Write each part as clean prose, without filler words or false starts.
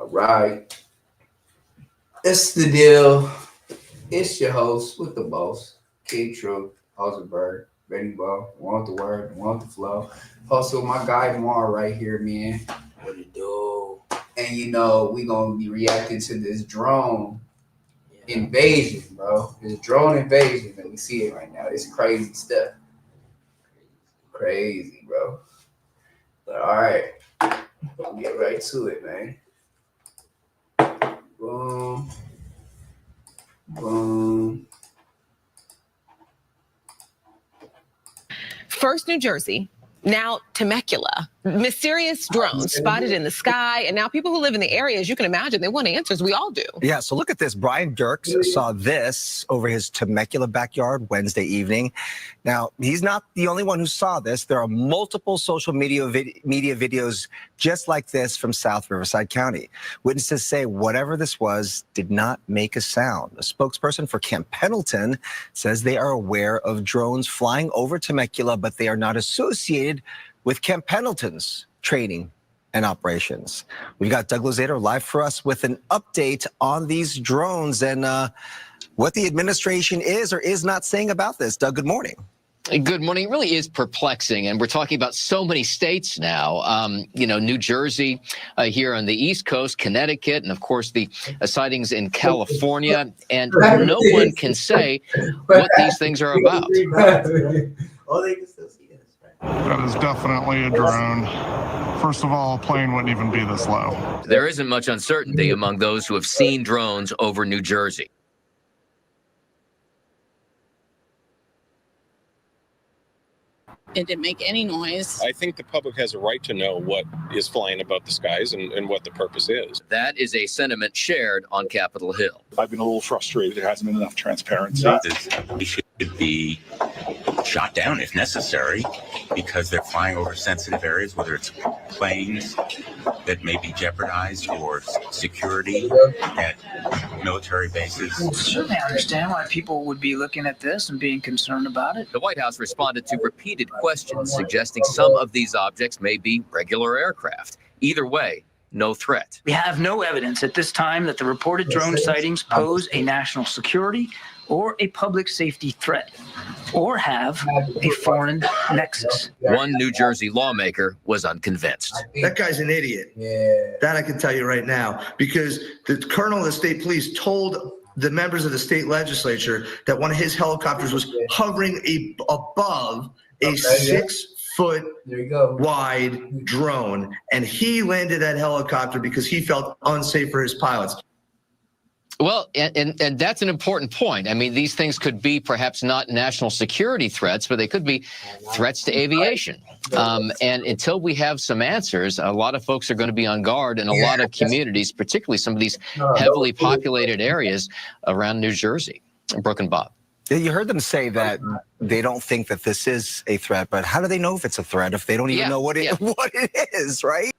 Right. It's the deal. It's your host with the boss, King True, Rosenberg, Benny Bo, want the word, want the flow. Also, my guy Mar right here, man. What it do? And we gonna be reacting to this drone invasion, bro. This drone invasion that we see it right now. It's crazy stuff. Crazy, bro. But all right, we'll get right to it, man. Boom. Boom. First, New Jersey, now Temecula. Mysterious drones spotted in the sky, and now people who live in the area, as you can imagine, they want answers. We all do. Yeah, so look at this. Brian Dirks saw this over his Temecula backyard Wednesday evening. Now, he's not the only one who saw this. There are multiple social media videos just like this from South Riverside County. Witnesses say whatever this was did not make a sound. A spokesperson for Camp Pendleton says they are aware of drones flying over Temecula, but they are not associated with Camp Pendleton's training and operations. We've got Doug Lozato live for us with an update on these drones and what the administration is or is not saying about this. Doug, good morning. Good morning. It really is perplexing, and we're talking about so many states now. New Jersey here on the East Coast, Connecticut, and of course the sightings in California, and no one can say what these things are about. All they can still see is That is definitely a drone. First of all, a plane wouldn't even be this low. There isn't much uncertainty among those who have seen drones over New Jersey. It didn't make any noise. I think the public has a right to know what is flying above the skies and what the purpose is. That is a sentiment shared on Capitol Hill. I've been a little frustrated. There hasn't been enough transparency. They should be shot down if necessary because they're flying over sensitive areas, whether it's planes that may be jeopardized or security at military bases. Well, certainly I understand why people would be looking at this and being concerned about it. The White House responded to repeated questions suggesting some of these objects may be regular aircraft. Either way, no threat. We have no evidence at this time that the reported drone sightings pose a national security or a public safety threat, or have a foreign nexus. One New Jersey lawmaker was unconvinced. That guy's an idiot. Yeah. That I can tell you right now, because the colonel of the state police told the members of the state legislature that one of his helicopters was hovering above a 6-foot wide drone, and he landed that helicopter because he felt unsafe for his pilots. Well, and that's an important point. I mean, these things could be perhaps not national security threats, but they could be threats to aviation. And until we have some answers, a lot of folks are going to be on guard in a lot of communities, particularly some of these heavily populated areas around New Jersey. Brooke and Bob. You heard them say that they don't think that this is a threat, but how do they know if it's a threat if they don't even know what it is, right?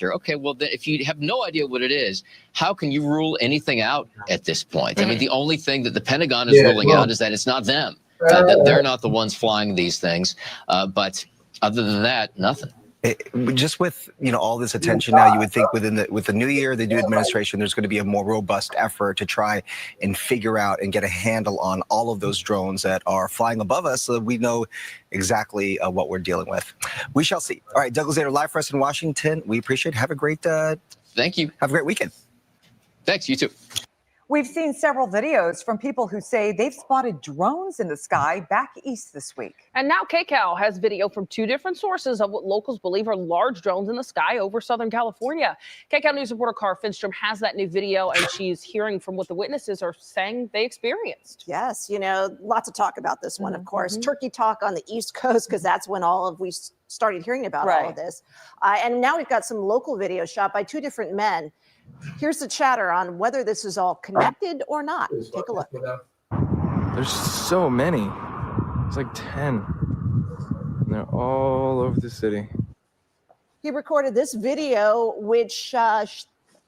Okay, well, if you have no idea what it is, how can you rule anything out at this point? I mean, the only thing that the Pentagon is ruling out is that it's not them, that they're not the ones flying these things. But other than that, nothing. Just with all this attention now, you would think with the new year, the new administration, there's going to be a more robust effort to try and figure out and get a handle on all of those drones that are flying above us, so that we know exactly what we're dealing with. We shall see. All right, Doug Lozato live for us in Washington. We appreciate it. Have a great thank you. Have a great weekend. Thanks. You too. We've seen several videos from people who say they've spotted drones in the sky back east this week. And now KCAL has video from two different sources of what locals believe are large drones in the sky over Southern California. KCAL News reporter Cara Finstrom has that new video, and she's hearing from what the witnesses are saying they experienced. Yes, lots of talk about this one, of course. Turkey talk on the East Coast, because that's when we started hearing about all of this. And now we've got some local video shot by two different men. Here's the chatter on whether this is all connected or not. Take a look. There's so many. It's like 10. And they're all over the city. He recorded this video, which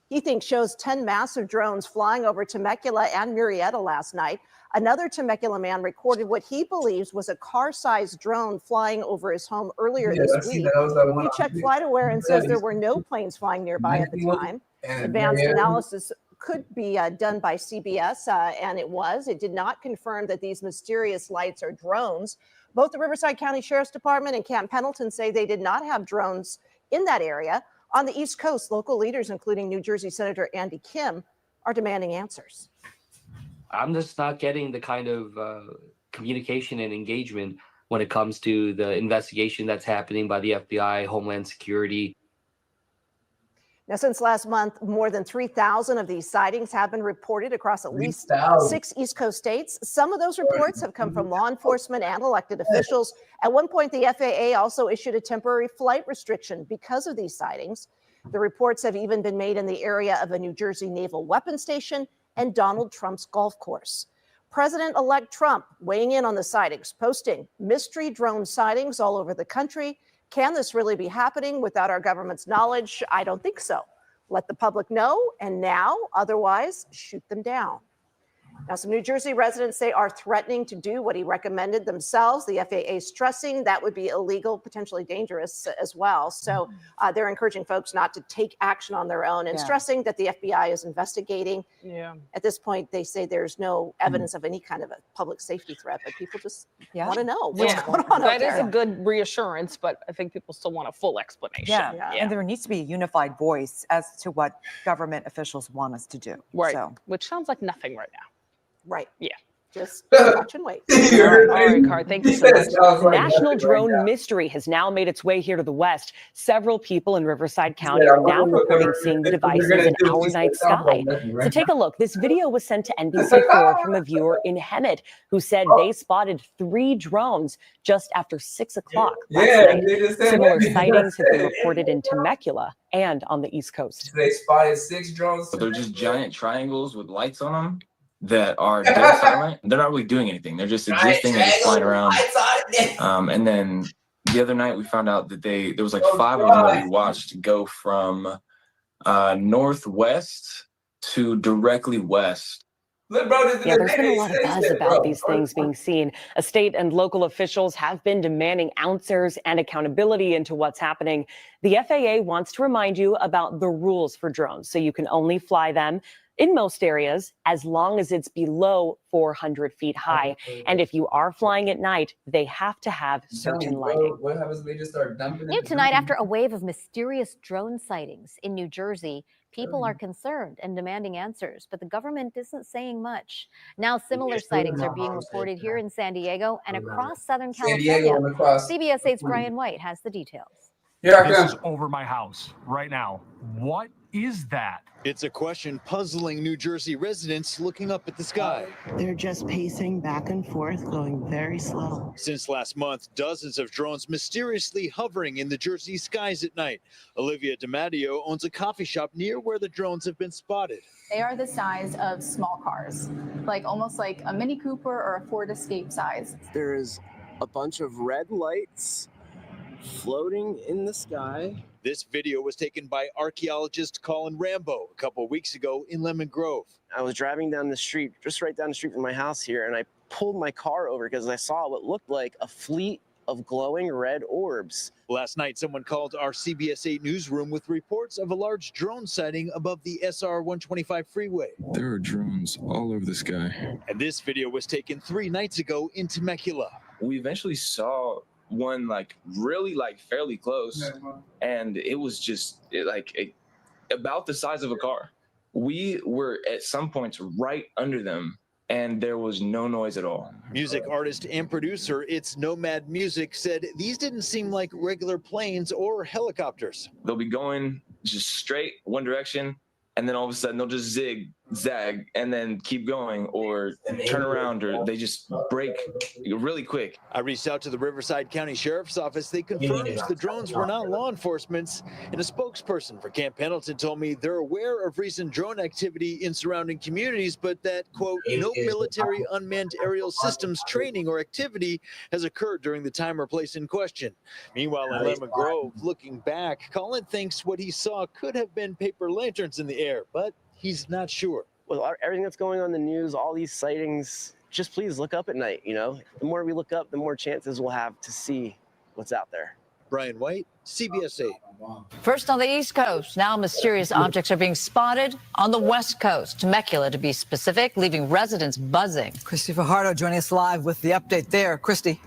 he thinks shows 10 massive drones flying over Temecula and Murrieta last night. Another Temecula man recorded what he believes was a car-sized drone flying over his home earlier this week. He checked FlightAware and says there were no planes flying nearby at the time. Advanced analysis could be done by CBS, and it was. It did not confirm that these mysterious lights are drones. Both the Riverside County Sheriff's Department and Camp Pendleton say they did not have drones in that area. On the East Coast, local leaders, including New Jersey Senator Andy Kim, are demanding answers. I'm just not getting the kind of communication and engagement when it comes to the investigation that's happening by the FBI, Homeland Security. Now, since last month, more than 3,000 of these sightings have been reported across at least 6 East Coast states. Some of those reports have come from law enforcement and elected officials. At one point, the FAA also issued a temporary flight restriction because of these sightings. The reports have even been made in the area of a New Jersey naval weapons station and Donald Trump's golf course. President-elect Trump weighing in on the sightings, posting mystery drone sightings all over the country. Can this really be happening without our government's knowledge? I don't think so. Let the public know, and now, otherwise, shoot them down. Now, some New Jersey residents say are threatening to do what he recommended themselves. The FAA stressing that would be illegal, potentially dangerous as well. So they're encouraging folks not to take action on their own and stressing that the FBI is investigating. At this point, they say there's no evidence of any kind of a public safety threat, but people just want to know what's going on out That there. is a good reassurance, but I think people still want a full explanation. And there needs to be a unified voice as to what government officials want us to do. Right, So. which sounds like nothing right now. Right. Yeah. Just watch and wait. All right, Car, thank you so much. National drone mystery has now made its way here to the West. Several people in Riverside County are now reporting seeing the devices in our night sky. So take a look. This video was sent to NBC4 from a viewer in Hemet who said they spotted 3 drones just after 6 o'clock last night. Similar sightings have been reported in Temecula and on the East Coast. They spotted 6 drones. They're just giant triangles with lights on them that are dead silent. They're not really doing anything. They're just existing and just flying around. And then the other night we found out that there was like 5 of them that we watched go from northwest to directly west. Yeah, there's been a lot of buzz about these things being seen. State and local officials have been demanding answers and accountability into what's happening. The FAA wants to remind you about the rules for drones, so you can only fly them in most areas as long as it's below 400 feet high. And if you are flying at night, they have to have certain lighting. What happens when they just start dumping? New tonight, after a wave of mysterious drone sightings in New Jersey, people are concerned and demanding answers, but the government isn't saying much. Now, similar sightings are being reported here in San Diego and across Southern California. CBS 8's Brian White has the details. This is over my house right now. What is that? It's a question puzzling New Jersey residents looking up at the sky. They're just pacing back and forth, going very slow. Since last month, dozens of drones mysteriously hovering in the Jersey skies at night. Olivia DiMatteo owns a coffee shop near where the drones have been spotted. They are the size of small cars, almost like a Mini Cooper or a Ford Escape size. There is a bunch of red lights floating in the sky. This video was taken by archaeologist Colin Rambo a couple of weeks ago in Lemon Grove. I was driving down the street, just right down the street from my house here, and I pulled my car over because I saw what looked like a fleet of glowing red orbs. Last night, someone called our CBS 8 newsroom with reports of a large drone sighting above the SR 125 freeway. There are drones all over the sky. And this video was taken 3 nights ago in Temecula. We eventually saw one really fairly close, and it was just about the size of a car. We were at some points right under them, and there was no noise at all. Music artist and producer It's Nomad Music said these didn't seem like regular planes or helicopters. They'll be going just straight one direction, and then all of a sudden they'll just zig zag and then keep going, or turn around, or they just brake really quick. I reached out to the Riverside County Sheriff's Office. They confirmed the drones were not law enforcement's, and a spokesperson for Camp Pendleton told me they're aware of recent drone activity in surrounding communities, but that, quote, no military unmanned aerial systems training or activity has occurred during the time or place in question. Meanwhile, in Lemon Grove, looking back, Colin thinks what he saw could have been paper lanterns in the air, but he's not sure. With everything that's going on in the news, all these sightings, just please look up at night, you know? The more we look up, the more chances we'll have to see what's out there. Brian White, CBS 8. First on the East Coast, now mysterious objects are being spotted on the West Coast, Temecula to be specific, leaving residents buzzing. Christy Fajardo joining us live with the update there. Christy.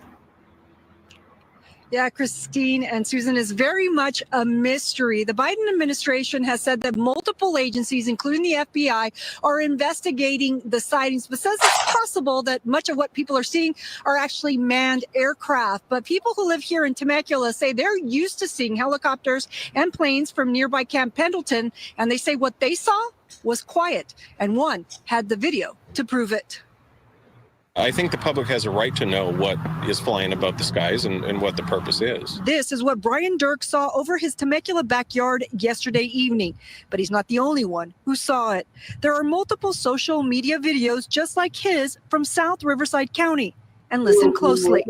Yeah, Christine and Susan, is very much a mystery. The Biden administration has said that multiple agencies, including the FBI, are investigating the sightings, but says it's possible that much of what people are seeing are actually manned aircraft. But people who live here in Temecula say they're used to seeing helicopters and planes from nearby Camp Pendleton, and they say what they saw was quiet, and one had the video to prove it. I think the public has a right to know what is flying above the skies and what the purpose is. This is what Brian Dirk saw over his Temecula backyard yesterday evening, but he's not the only one who saw it. There are multiple social media videos just like his from South Riverside County. And listen closely.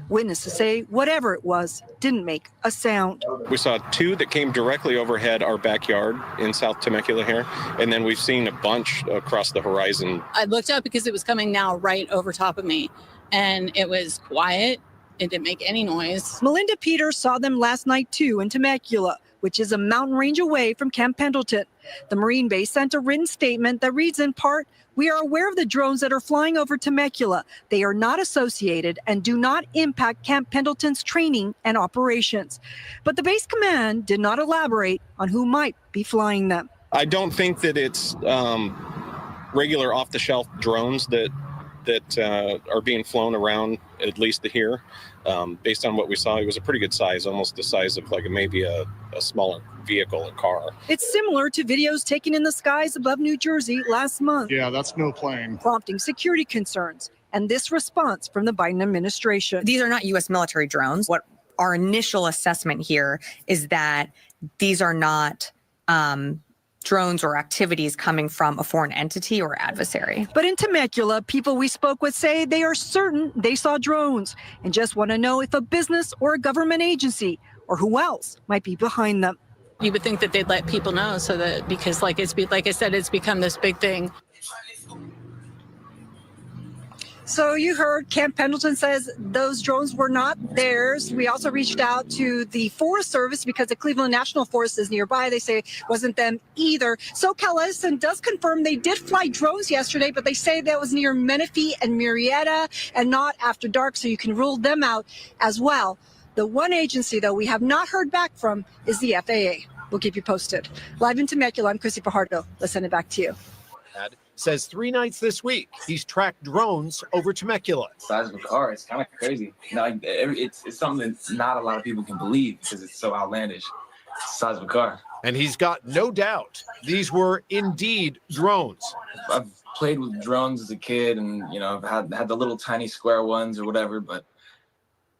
Witnesses say whatever it was didn't make a sound. We saw two that came directly overhead our backyard in South Temecula here, and then we've seen a bunch across the horizon. I looked up because it was coming now right over top of me, and it was quiet. It didn't make any noise. Melinda Peters saw them last night too in Temecula, which is a mountain range away from Camp Pendleton. The Marine Base sent a written statement that reads in part, "We are aware of the drones that are flying over Temecula. They are not associated and do not impact Camp Pendleton's training and operations." But the base command did not elaborate on who might be flying them. I don't think that it's regular off-the-shelf drones that are being flown around, at least here. Based on what we saw, it was a pretty good size, almost the size of like maybe a smaller vehicle, a car. It's similar to videos taken in the skies above New Jersey last month. Yeah, that's no plane. Prompting security concerns and this response from the Biden administration. These are not U.S. military drones. What our initial assessment here is that these are not drones or activities coming from a foreign entity or adversary. But in Temecula, people we spoke with say they are certain they saw drones and just want to know if a business or a government agency or who else might be behind them. You would think that they'd let people know, so that, because like I said, it's become this big thing. So you heard Camp Pendleton says those drones were not theirs. We also reached out to the Forest Service because the Cleveland National Forest is nearby. They say it wasn't them either. SoCal Edison does confirm they did fly drones yesterday, but they say that was near Menifee and Murrieta and not after dark, so you can rule them out as well. The one agency, though, we have not heard back from is the FAA. We'll keep you posted. Live in Temecula, I'm Chrissy Fajardo. Let's send it back to you. Says 3 nights this week he's tracked drones over Temecula. The size of a car, it's kind of crazy. You know, like, it's something that not a lot of people can believe because it's so outlandish. It's the size of a car. And he's got no doubt these were indeed drones. I've played with drones as a kid, and you know, I've had the little tiny square ones or whatever, but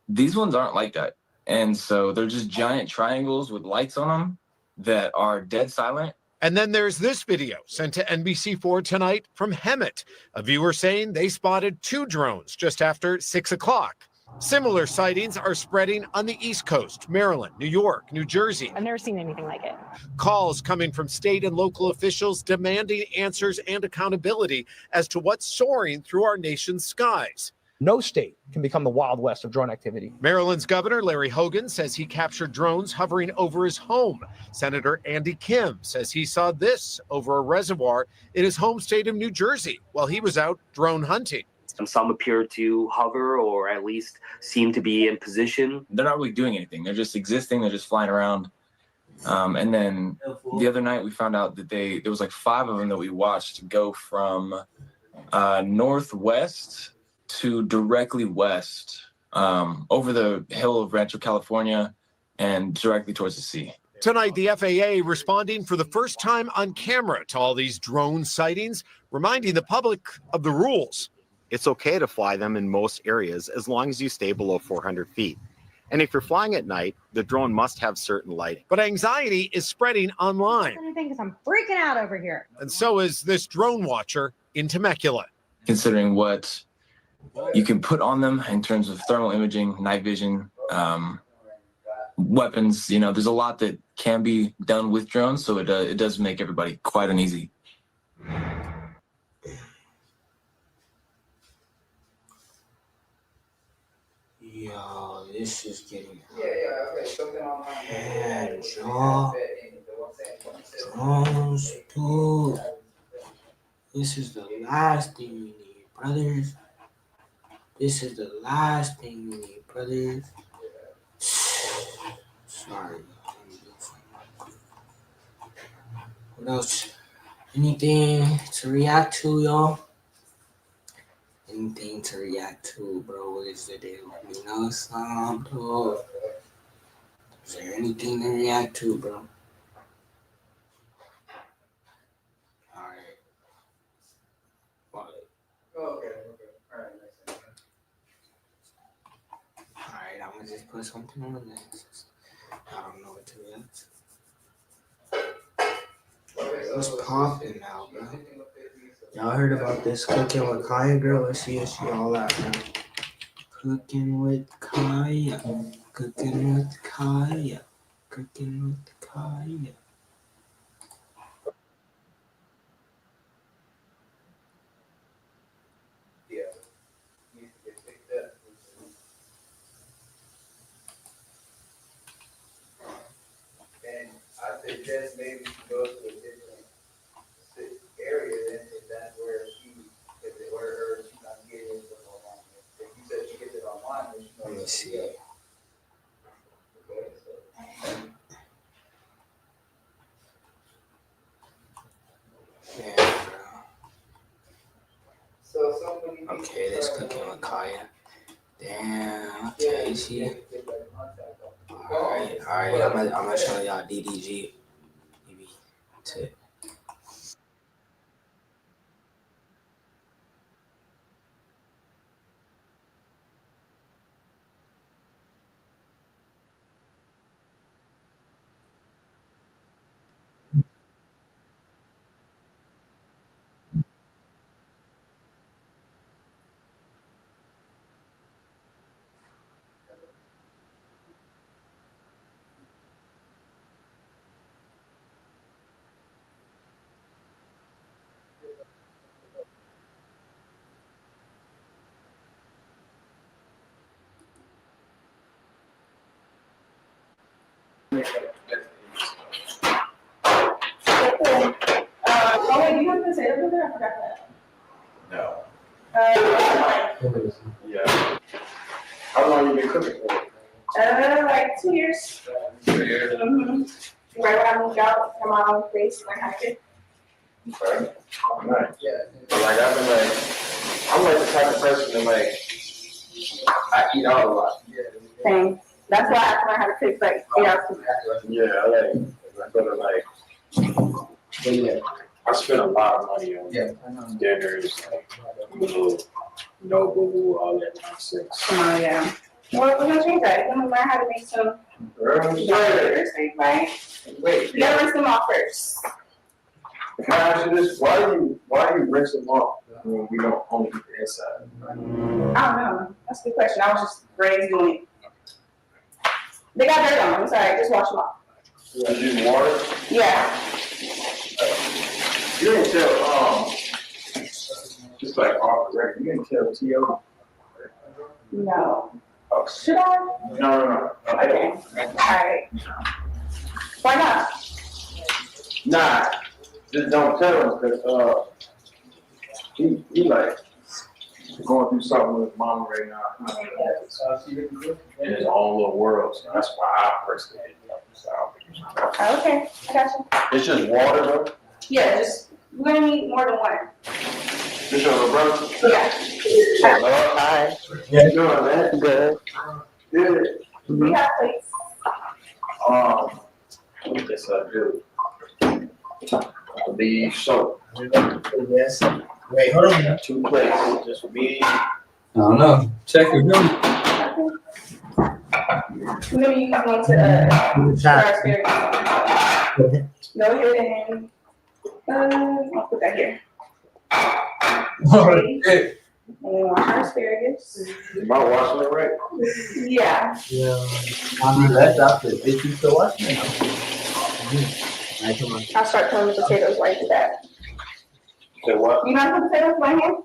these ones aren't like that. And so they're just giant triangles with lights on them that are dead silent. And then there's this video sent to NBC4 tonight from Hemet, a viewer saying they spotted 2 drones just after 6 o'clock. Similar sightings are spreading on the East Coast, Maryland, New York, New Jersey. I've never seen anything like it. Calls coming from state and local officials demanding answers and accountability as to what's soaring through our nation's skies. No state can become the Wild West of drone activity. Maryland's Governor Larry Hogan says he captured drones hovering over his home. Senator Andy Kim says he saw this over a reservoir in his home state of New Jersey while he was out drone hunting. Some appear to hover or at least seem to be in position. They're not really doing anything. They're just existing. They're just flying around. And then the other night we found out that there was like 5 of them that we watched go from northwest to directly west over the hill of Rancho California and directly towards the sea. Tonight, the FAA responding for the first time on camera to all these drone sightings, reminding the public of the rules. It's okay to fly them in most areas as long as you stay below 400 feet. And if you're flying at night, the drone must have certain lighting. But anxiety is spreading online. Because I'm freaking out over here. And so is this drone watcher in Temecula. Considering what you can put on them in terms of thermal imaging, night vision, weapons, there's a lot that can be done with drones, so it does make everybody quite uneasy. Yo, this is getting bad, y'all. Drones, dude. This is the last thing we need, brothers. This is the last thing we need, brothers. Sorry. What else? Anything to react to, y'all? Anything to react to, bro? What is the deal? Let me know some, bro. Is there anything to react to, bro? Alright. Alright, I'm gonna just put something on the next. I don't know what to react to. What's popping now, bro? Y'all heard about this cooking with Kaya girl? Let's see if she all out now. Cooking with Kaya. Cooking with Kaya. Cooking with Kaya. I suggest maybe she goes to a different area then if that's where she's not getting it online. If you said she gets it online, then she knows. Let me see. Yeah, bro. Okay, this cooking with Kaya. Damn, okay, she. Alright, I'm gonna show y'all DDG. Maybe tip. Oh, wait, you have to say over there? I forgot that. No. Yeah. How long have you been cooking for? Like 2 years. 2 years? Mm-hmm. Right when I moved out from my own place, my country. Okay. Nice. Yeah. Like I'm like the type of person that I eat out a lot. Same. That's why I have to learn how to cook like 8 hours a day. Yeah, I go to I spend a lot of money on dinners, no boo all that nonsense. Oh, yeah. Well, we're gonna change that. We're gonna learn how to make some burgers, right? Wait. You gotta rinse them off first. Can I ask you this? Why do you rinse them off when we don't only eat the inside? I don't know. That's a good question. I was just raised doing it. They got dirt on them. It's alright. Just wash them off. You use water? Yeah. You didn't tell, just like off the record, you didn't tell T.O. No. Oh. Should I? No. Okay. Alright. Why not? Nah, just don't tell him because he like going through something with his mama right now. In his own little world, so that's why I personally didn't know this out. Okay, I got you. It's just water though? Yeah, we're gonna need more than water. This your little brother? Yeah. Hi. Yeah, you doing, man? Good. Good. We have plates. Yes, I do. The soap. Yes. Wait, hold on. 2 plates, just me. I don't know. Check your room. Maybe you can go to strawberry. Go ahead and I'll put that here. Okay. And then wash our asparagus. Am I washing it right? Yeah. Yeah. I mean, that's after. Bitch, you still watching it? Alright, come on. I'll start putting the potatoes right to that. Say what? You know how to put potatoes right here?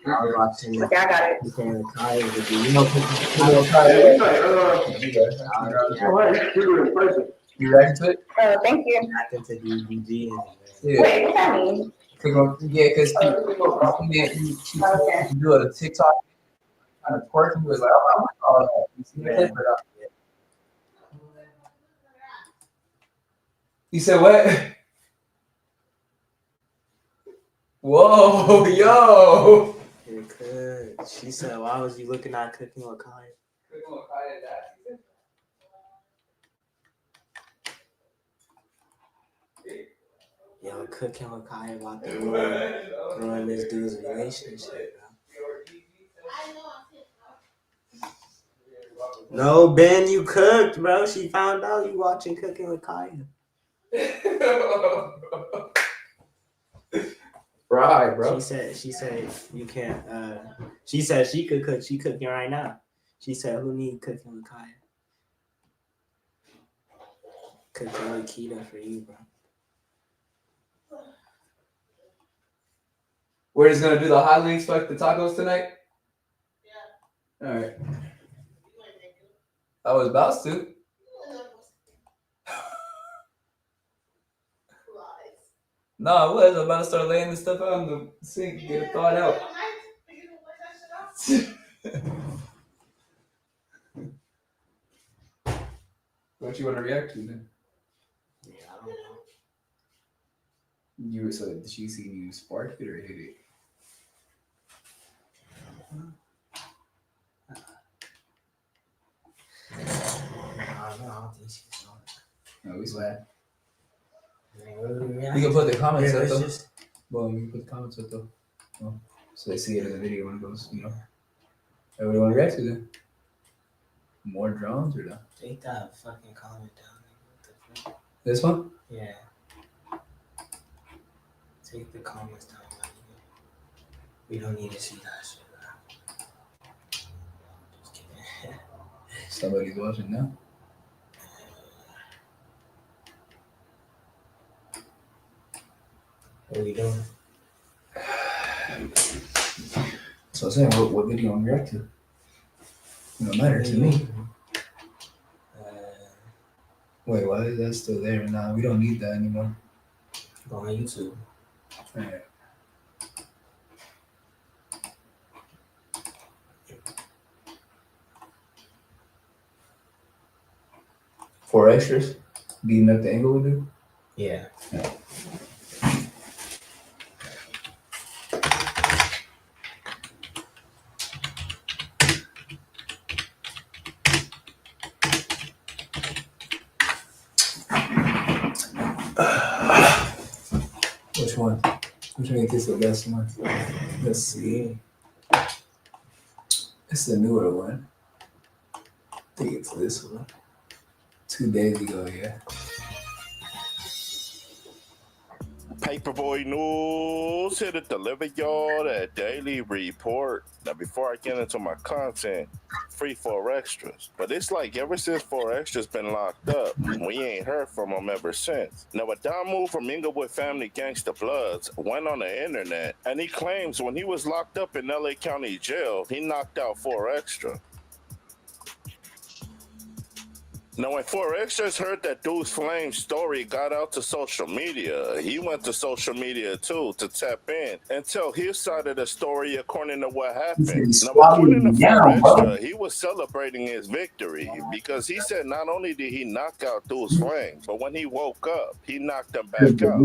I was watching Okay, I got it. You know, you ready to it? Thank you. Acting to DDG. Wait, what that mean? Yeah, because you do a TikTok kind of twerking. He was like, oh, I want all that. You see the clip or not? You said what? Whoa, yo! It could. She said, why was you looking at Cooking with Kaya? Cooking with Kaya, that Yo, Cooking with Kaya about to ruin this dude's relationship, bro. No, Ben, you cooked, bro. She found out you watching Cooking with Kaya. Right, bro. She said you can't she said she could cook. She cooking right now. She said who need Cooking with Kaya? Cooking with Keto for you, bro. We're just gonna do the hot links like the tacos tonight? Yeah. Alright. I was about to. No, I was about to start laying this stuff out in the sink, get it thawed out. What you want to react to then? Yeah, I don't know. You were so did she see you spark it or hit it? I don't think she saw it. No, we slap. Yeah. We can put the comments Yeah, up though. just... Well, we can put the comments up though. Well, so they see it in the video when it goes, you know. Everybody want to react to then? More drones or no? Take that fucking comment down. What the fuck? This one? Yeah. Take the comments down. We don't need to see that shit. Just kidding. Somebody's watching now. What are we doing? So I'm saying, what video I'm react to? It don't matter to me. Wait, why is that still there? Nah, we don't need that anymore. Go on YouTube. Alright. Four extras? Beating up the angle we do? Yeah. Which one? Which one is the best one? Let's see. It's the newer one. I think it's this one. 2 days ago, yeah. Paperboy News here to deliver y'all that daily report. Now, before I get into my content, free 4 extras. But it's like ever since 4 extras been locked up, we ain't heard from them ever since. Now, Adamu from Inglewood Family Gangsta Bloods went on the internet and he claims when he was locked up in LA County Jail, he knocked out 4 extra. Now, when 4 extras heard that Deuce Flame's story got out to social media, he went to social media too to tap in and tell his side of the story according to what happened. Now, according to 4 extra, he was celebrating his victory because he said not only did he knock out Deuce Flame, but when he woke up, he knocked him back out.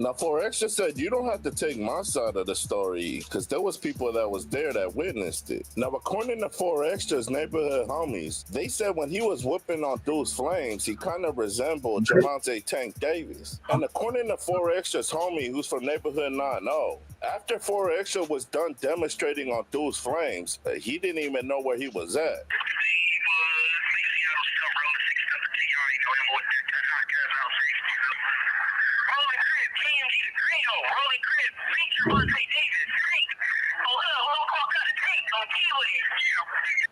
Now, 4Extra said you don't have to take my side of the story because there was people that was there that witnessed it. Now, according to 4Extra's neighborhood homies, they said when he was whooping on Deuce Flames, he kind of resembled Javante Tank Davis. And according to 4Extra's homie, who's from neighborhood 9-0, after 4Extra was done demonstrating on Deuce Flames, he didn't even know where he was at.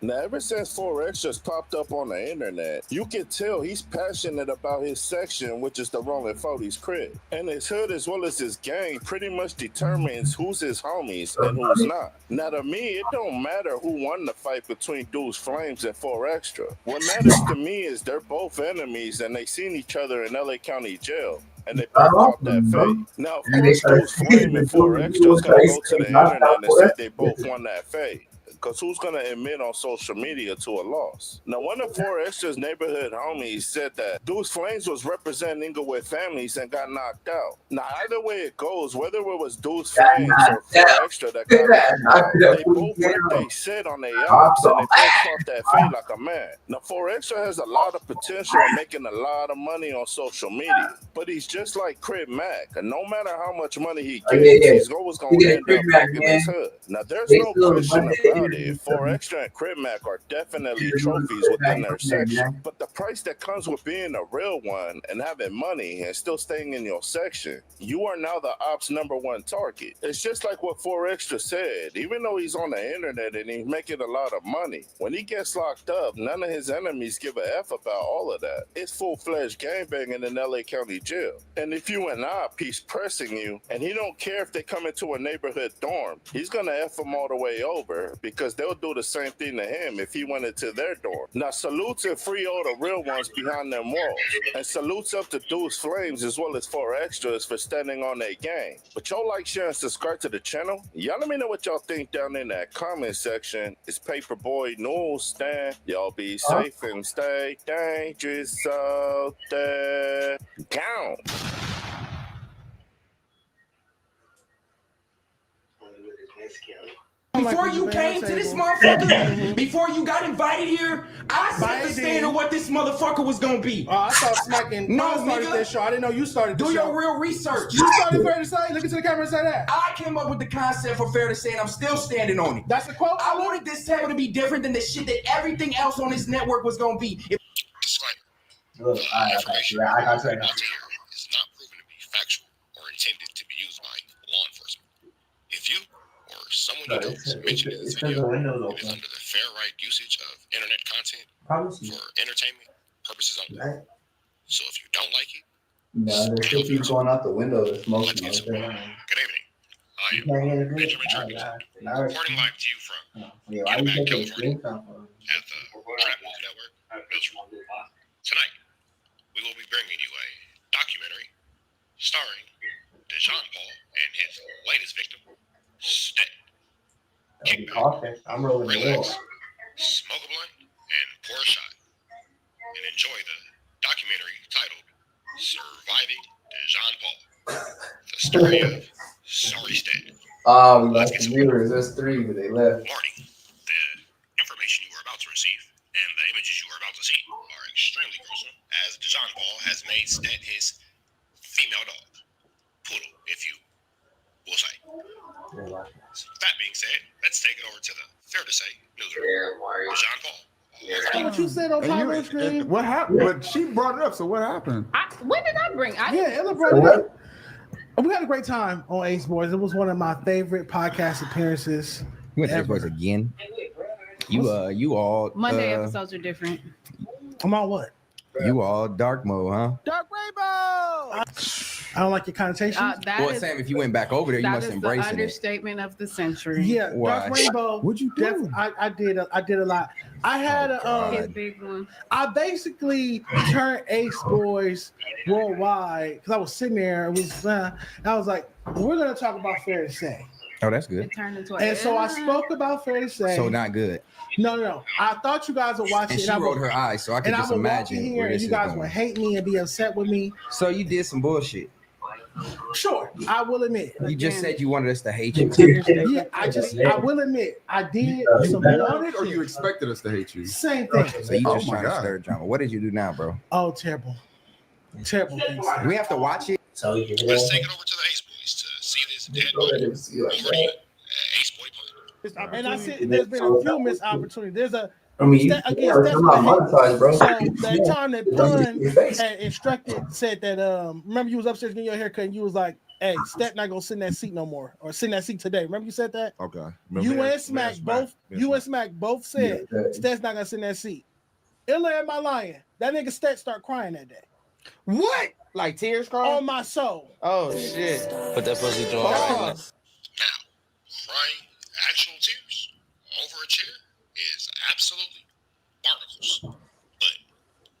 Now, ever since 4Extras popped up on the internet, you can tell he's passionate about his section, which is the Rolling 40s crib. And his hood, as well as his gang, pretty much determines who's his homies and who's not. Now, to me, it don't matter who won the fight between Deuce Flames and 4Extra. What matters to me is they're both enemies and they seen each other in LA County jail. And they both caught that fade. Now, of course, Deuce Flame and 4Extra is going to go to the internet and say they both won that fade. Because who's going to admit on social media to a loss? Now, one of 4Extra's neighborhood homies said that Deuce Flames was representing Inglewood families and got knocked out. Now, either way it goes, whether it was Deuce Flames or 4Extra that got knocked out, they both what they said on their ops and they both caught that fade like a man. Now, 4Extra has a lot of potential of making a lot of money on social media, but he's just like Crib Mac, and no matter how much money he gets, he's always going to end up back in his hood. Now, there's no question about it. 4Extra and Crib Mac are definitely trophies within their section, but the price that comes with being a real one and having money and still staying in your section, you are now the ops #1 target. It's just like what 4Extra said. Even though he's on the internet and he's making a lot of money, when he gets locked up, none of his enemies give a F about all of that. It's full-fledged gangbanging in LA County jail. And if you an op, he's pressing you, and he don't care if they come into a neighborhood dorm. He's gonna F them all the way over because they'll do the same thing to him if he went into their dorm. Now, salutes and free all the real ones behind them walls. And salutes up to Deuce Flames as well as 4Extras for standing on their game. But y'all like, share, and subscribe to the channel? Y'all let me know what y'all think down in that comment section. It's Paperboy News Stand. Y'all be safe and stay dangerous out there. Count. Before you came to this motherfucker, before you got invited here, I set the standard what this motherfucker was gonna be. Oh, I thought smacking. No, started nigga. that show. I didn't know you started. Do your real research. You started Fair to Say. Look into the camera and say that. I came up with the concept for Fair to Say, and I'm still standing on it. That's the quote. I wanted this table to be different than the shit that everything else on this network was gonna be. Look, I got you. I got you. Is not proven to be factual or intended to be used by law enforcement. If you or someone you know is mentioned in this video, it is under the fair right usage of internet content for entertainment purposes only. So if you don't like it, no, there's still people going out the window. There's smoking out there. good evening. I am Benjamin Jerkins, reporting live to you from Anabac, California, at the Trap News Network, Newsroom. Tonight, we will be bringing you a documentary starring DeJean Paul and his latest victim, Stead. Kick back, I'm rolling the relax, smoke a blunt, and pour a shot, and enjoy the documentary titled Surviving DeJean Paul, the story of Sorry Stead. We lost the viewers. There's 3, but they left. Warning, the information you are about to receive and the images you are about to see are extremely gruesome, as DeJean Paul has made Stead his female dog. Poodle, if you will say. That being said, let's take it over to the Fair to Say newsroom. DeJean Paul. What you said on my screen? What happened? But she brought it up, so what happened? When did I bring? Ella brought it up. We had a great time on Ace Boys. It was one of my favorite podcast appearances. You went to Ace Boys again? You all Monday episodes are different. I'm on what? You all dark mode, huh? Dark Rainbow. I don't like your connotation. Sam, if you went back over there, you must embrace it. That is the understatement of the century. Yeah, Why? Dark Rainbow. What'd you do? I did a lot. I had His big one. I basically turned Ace Boys worldwide because I was sitting there. I was like, we're gonna talk about Fair to Say. Oh, that's good. It turned into And so I spoke about Fair to Say. So not good. No. I thought you guys would watch And it. she rolled her eyes, so I could just imagine here, where and this you is guys going. would hate me and be upset with me. So you did some bullshit. Sure, I will admit. You just said you wanted us to hate you. Yeah, I will admit, I did some You wanted or bullshit. you expected us to hate you? Same thing. So you just Oh my trying to God. stir drama. What did you do now, bro? Oh, terrible things. We have to watch it. Let's take it over to the Ace Boys to see this dead body. Over to you, Ace Boy Pod. And I said there's been a few missed opportunities. There's a I mean, you again, come out monetized, bro. so that time that Pun Your face. had instructed said that remember you was upstairs getting your haircut and you was like, hey, Stat not gonna sit in that seat no more or sit in that seat today. Remember you said that? Okay. You and Smack both said Stat's not gonna sit in that seat. Illa, am I lying? That nigga Stat start crying that day. What? Like tears crying? On my soul. Oh shit. Put that pussy joint. Crying actual tears over a chair is absolutely barnacles.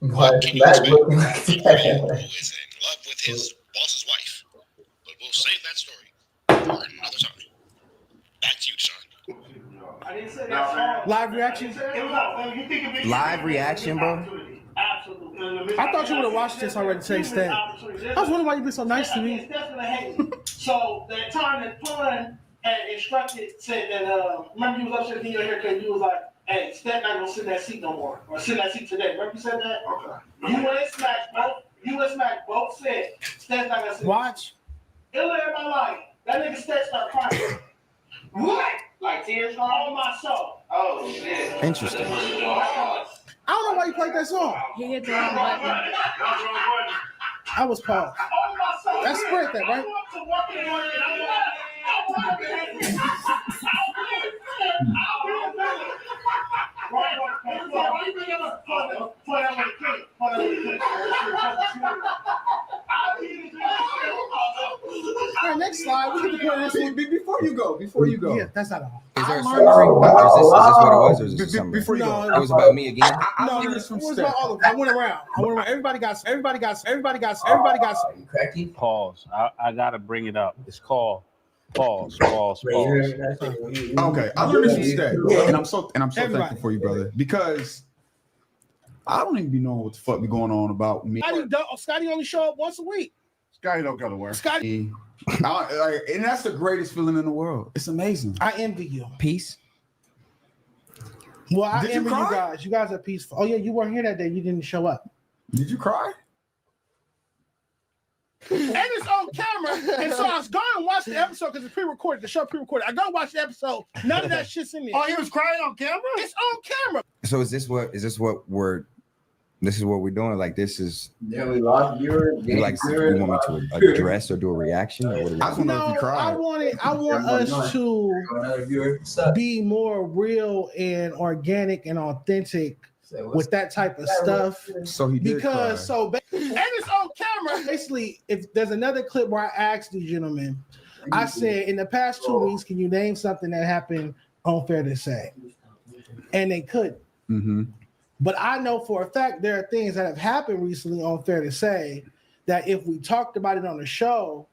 But what can you expect from a man who is in love with his boss's wife? But we'll save that story for another time. Back to you, Sean. Live reaction. Live reaction, bro. I thought you would have watched this already today, Stat. I was wondering why you been so nice to me. So that time that Pun had instructed said that remember you was upstairs getting your haircut and you was like, hey, Stat not gonna sit in that seat no more or sit in that seat today. Remember you said that? Okay. You and Smack both said Stat's not gonna sit. Watch. Illa, am I lying? That nigga Stat start crying. What? Like tears on my soul. Oh shit. Interesting. I don't know why you played that song. He hit the wrong button. I was paused. That's spread that, right? All right, next slide. We get to play this one. Before you go. Yeah, that's not all. Is there a summary? Is this what it was, or is this a summary? Before you go. It was about me again. No, it was about all of them. I went around. Everybody got. Cracky. Pause. I gotta bring it up. It's called pause. Okay, I learned this from Stat, and I'm so thankful for you, brother, because I don't even be knowing what the fuck be going on about me. Scotty only show up once a week. Scotty don't go to work. Scotty, and that's the greatest feeling in the world. It's amazing. I envy you. Peace. Well, I Did you envy you cry? guys. You guys are peaceful. Oh yeah, you weren't here that day. You didn't show up. Did you cry? And it's on camera. And so I was going to watch the episode because it's pre-recorded. The show pre-recorded. I go watch the episode. None of that shit's in there. Oh, he was crying on camera? It's on camera. So is this what we're doing? Like this is we lost viewers. you want me to address or do a reaction or what do you want? No, I want us to be more real and organic and authentic with that type of stuff. So he did because cry. and it's on camera. Basically, if there's another clip where I asked these gentlemen, I said in the past 2 weeks, can you name something that happened on Fair to Say? And they couldn't. Mm-hmm. But I know for a fact there are things that have happened recently on Fair to Say that if we talked about it on the show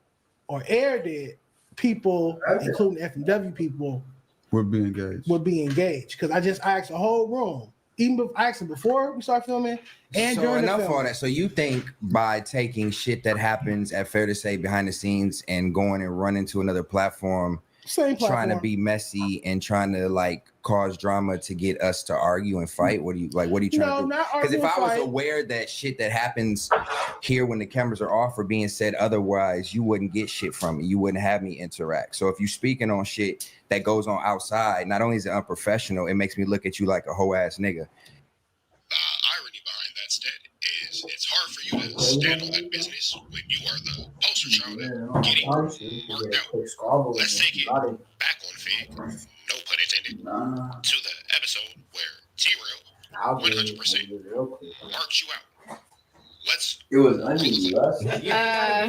or aired it, people, including FMW people, would be engaged. Because I asked the whole room. Even I asked them before we start filming and so during enough the of film. all that. So you think by taking shit that happens at Fair to Say behind the scenes and going and running to another platform, trying to be messy and trying to like cause drama to get us to argue and fight? What are you trying to do? Because if I was aware that shit that happens here when the cameras are off are being said otherwise, you wouldn't get shit from me. You wouldn't have me interact. So if you're speaking on shit that goes on outside, not only is it unprofessional, it makes me look at you like a hoe ass nigga. Irony behind that stat is it's hard for you to stand on that business when you are the poster child of getting worked out. Let's take it back on Fig, no pun intended, to the episode where T-Rail 100% marked you out. It was unusual.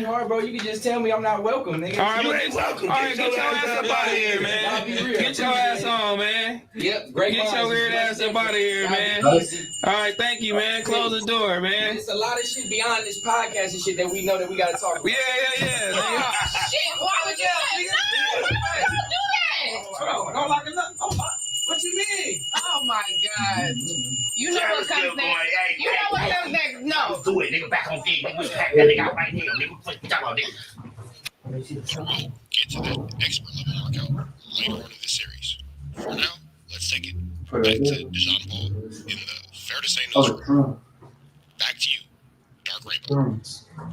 Hard, bro. You can just tell me I'm not welcome, nigga. All right, get your ass up out of here, man. Get your ass on, man. Yep, great. Get your weird ass up out of here, man. All right, thank you, man. Close the door, man. There's a lot of shit beyond this podcast and shit that we know that we gotta talk about. Yeah. Shit, why would you? Why would you do Go like another. What you mean? Oh my God. You know what comes next. You know what comes next. No. Do it, nigga. Back on feet. Nigga, pack that nigga out right here. Nigga, what you talking about, nigga? We'll get to that expert level knockout later on in the series. For now, let's take it back to DeJohn Paul in the Fair to Say newsroom. Back to you, Dark Rainbow.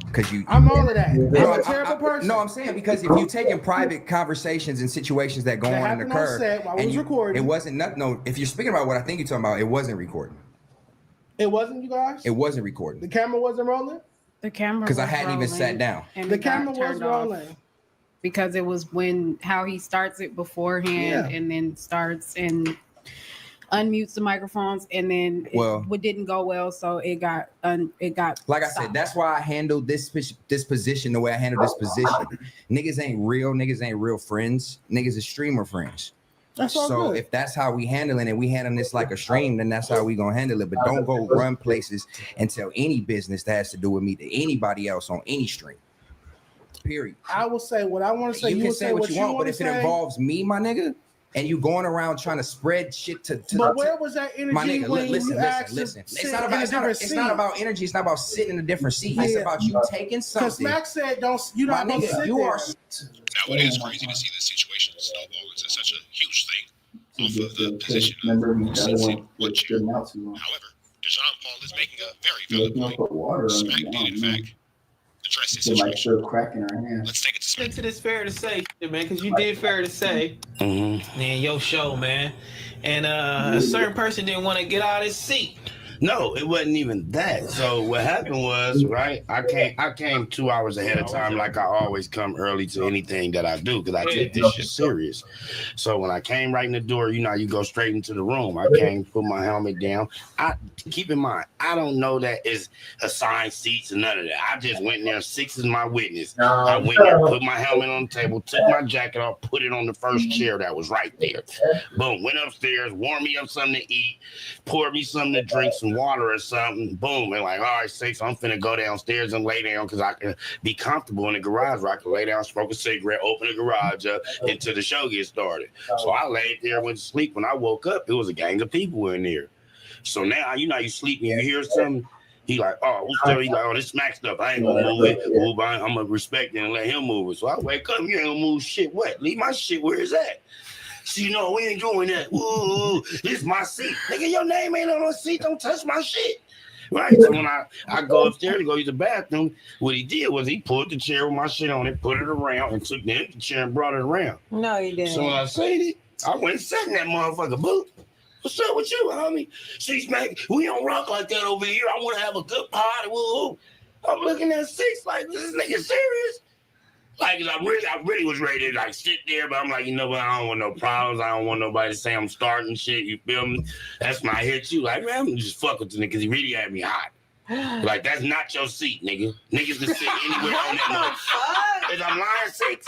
Because I'm all of that. I'm a terrible person. No, I'm saying because if you take in private conversations and situations that go on and occur, recording. It wasn't nothing. No, if you're speaking about what I think you're talking about, it wasn't recording. It wasn't, you guys? It wasn't recording. The camera wasn't rolling? The camera because I was hadn't even rolling, sat down. and The it got camera was turned off rolling. because it was how he starts it beforehand and then starts and unmutes the microphones, and then it didn't go well, so it got like I said, that's why I handled this position the way I handled this position. Niggas ain't real friends. Niggas is streamer friends. That's all so good. If that's how we handling it, we handling this like a stream, then that's how we gonna handle it. But don't go run places and tell any business that has to do with me to anybody else on any stream. Period. I will say what I want to say. You can say what you want, but if say. it involves me, my nigga, and you going around trying to spread shit to But where was that energy my nigga, when listen. you asked It's sit not in about a different it's not about energy. It's not about sitting in a different seat. It's about you taking something. Because Max said, "You're not gonna sit Now there." it is crazy to see this situation snowball into such a huge thing off of the position of seat one chair. However, DeJohn Paul is making a very valid point. Smack did, in fact, address this situation. Let's take it to Stick to this fair to say, shit, man, because you did fair to say. Man, your show, man. And a certain person didn't want to get out of his seat. No, it wasn't even that. So what happened was, right? I came 2 hours ahead of time, like I always come early to anything that I do, because I take this shit serious. So when I came right in the door, you know, you go straight into the room. I came, put my helmet down. Keep in mind, I don't know that it's assigned seats and none of that. I just went in there. 6 is my witness. I went there, put my helmet on the table, took my jacket off, put it on the first chair that was right there. Boom, went upstairs, warmed me up something to eat, poured me something to drink, some water or something. Boom, and like, all right, Six, I'm finna go downstairs and lay down because I can be comfortable in the garage where I can lay down, smoke a cigarette, open the garage up until the show gets started. So I laid there, went to sleep. When I woke up, it was a gang of people in there. So now, you know, you sleep and you hear something. He like, oh, who's still? He like, oh, this smack stuff. I ain't gonna move it. I'm gonna respect it and let him move it. So I wake up, you ain't gonna move shit. What? Leave my shit where it's at. So, you know, we ain't doing that. Ooh, this is my seat. Nigga, your name ain't on the seat. Don't touch my shit. Right? So when I go upstairs to go use the bathroom, what he did was he pulled the chair with my shit on it, put it around, and took the empty chair and brought it around. No, you didn't. So when I said it, I went and sat in that motherfucker, boo. What's up with you, homie? She's like, we don't rock like that over here. I want to have a good party. Woo. I'm looking at Six like, this nigga serious? Like, I really was ready to like sit there, but I'm like, you know what? I don't want no problems. I don't want nobody to say I'm starting shit. You feel me? That's when I hit you. Like, man, I'm just fuck with the nigga because he really had me hot. Like, that's not your seat, nigga. Niggas can sit anywhere on that motherfucker. Is I'm lying, Six?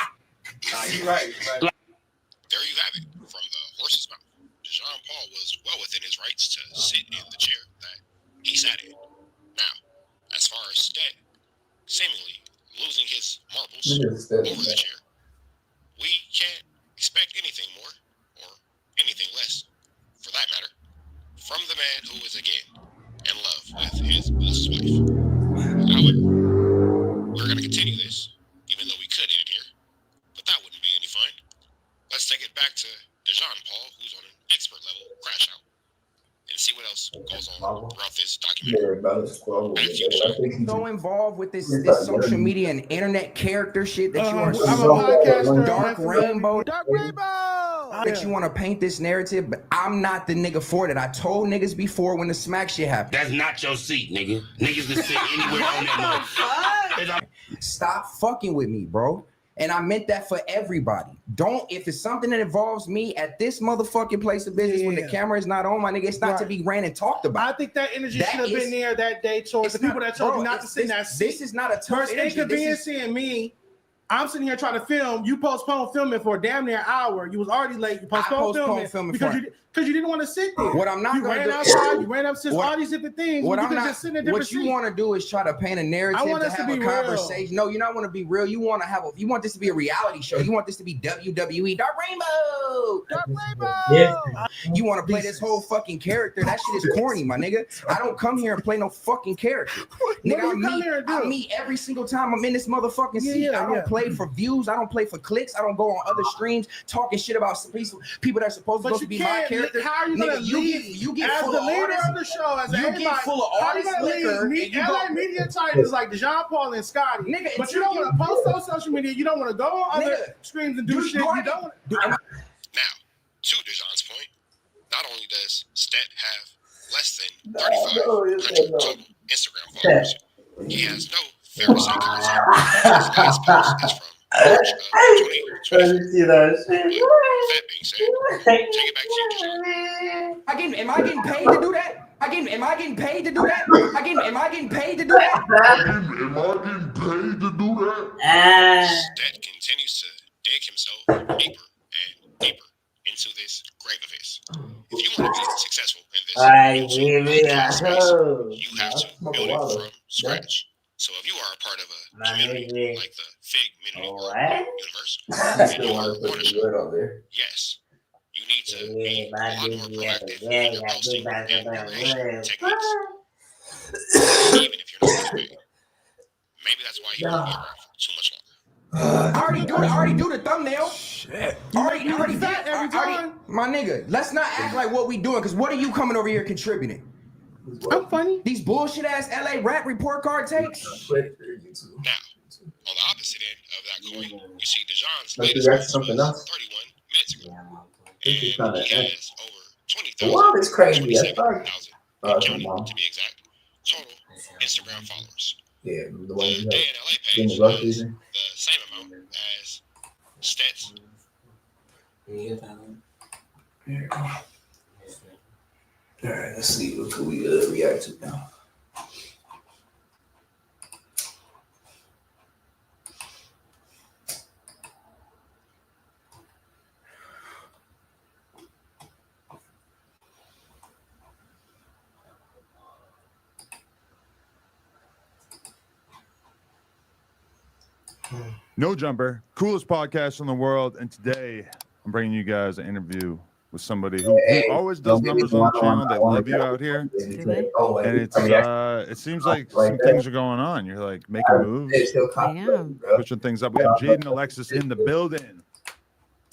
Nah, you're right. There you have it. From the horse's mouth, DeJohn Paul was well within his rights to sit in the chair that he sat in. Now, as far as Stead seemingly losing his marbles over the chair, we can't expect anything more or anything less, for that matter, from the man who is again in love with his boss's wife. However, we're going to continue this, even though we could end it here, but that wouldn't be any fun. Let's take it back to DeJohn Paul, who's on an expert level crash out, and see what else goes on throughout this documentary. So involved with this social media and internet character shit that you are Dark Rainbow. That you want to paint this narrative, but I'm not the nigga for that. I told niggas before when the smack shit happened. That's not your seat, nigga. Niggas can sit anywhere on that motherfucker. Stop fucking with me, bro. And I meant that for everybody. If it's something that involves me at this motherfucking place of business when the camera is not on, my nigga, it's not to be ran and talked about. I think that energy should have been there that day towards the people that told you not to sit in that seat. This is not a tough energy. Inconveniencing me I'm sitting here trying to film. You postponed filming for damn near an hour. You was already late. You postponed filming because you didn't want to sit there. What I'm not going to do, outside. You ran upstairs. All these different things. What you I'm not, just sit in a different what you want to do is try to paint a narrative. I want to us have to be a conversation. real. No, you don't want to be real. You want to have you want this to be a reality show. You want this to be WWE. Dark Rainbow. Dark Rainbow. Yeah. You want to play this whole fucking character? That shit is corny, my nigga. I don't come here and play no fucking character. Nigga, I meet every single time I'm in this motherfucking seat. I don't play for views. I don't play for clicks. I don't go on other streams talking shit about people that are supposed to be my character. How are you gonna lead? You get as full the of leader artists, of the show, as you get full of artists liquor. LA media titans like Jean Paul and Scotty. Nigga, but you don't want to post on social media. You don't want to go on other streams and do shit. You don't want to. Now, to Dejan's point, not only does Stet have less than 3,500 total Instagram followers, he has no fair content. His last post is from March of 2024. That being said, take it back to you, Dejan. Am I getting paid to do that? Am I getting paid to do that? Am I getting paid to do that? Am I getting paid to do that? Stet continues to dig himself deeper and deeper into this grave of his. If you want to be successful in this, you have to build it from scratch. So if you are a part of a community like the Fig Universe, and you are a part of it, yes, you need to be a lot more proactive in your posting and creation techniques. Even if you're not getting paid. Maybe that's why you won't be around for too much longer. I already do the thumbnail. Shit. Already my nigga, let's not act like what we doing, because what are you coming over here contributing? I'm funny. These bullshit ass LA rap report card takes. Now, on the opposite end of that coin, you see Dejan's latest post was 31 minutes ago. And he has over 20,000, Wow, it's crazy. 27,000, to be exact, total Instagram followers. Yeah, the one you Day in LA page is the same amount as Stet's. All right, let's see what can we react to now. No Jumper, coolest podcast in the world, and today I'm bringing you guys an interview with somebody who always does numbers on the channel. They love you out here, and it seems like some things are going on. You're like making moves, pushing things up. We have Jaden Alexis in the building.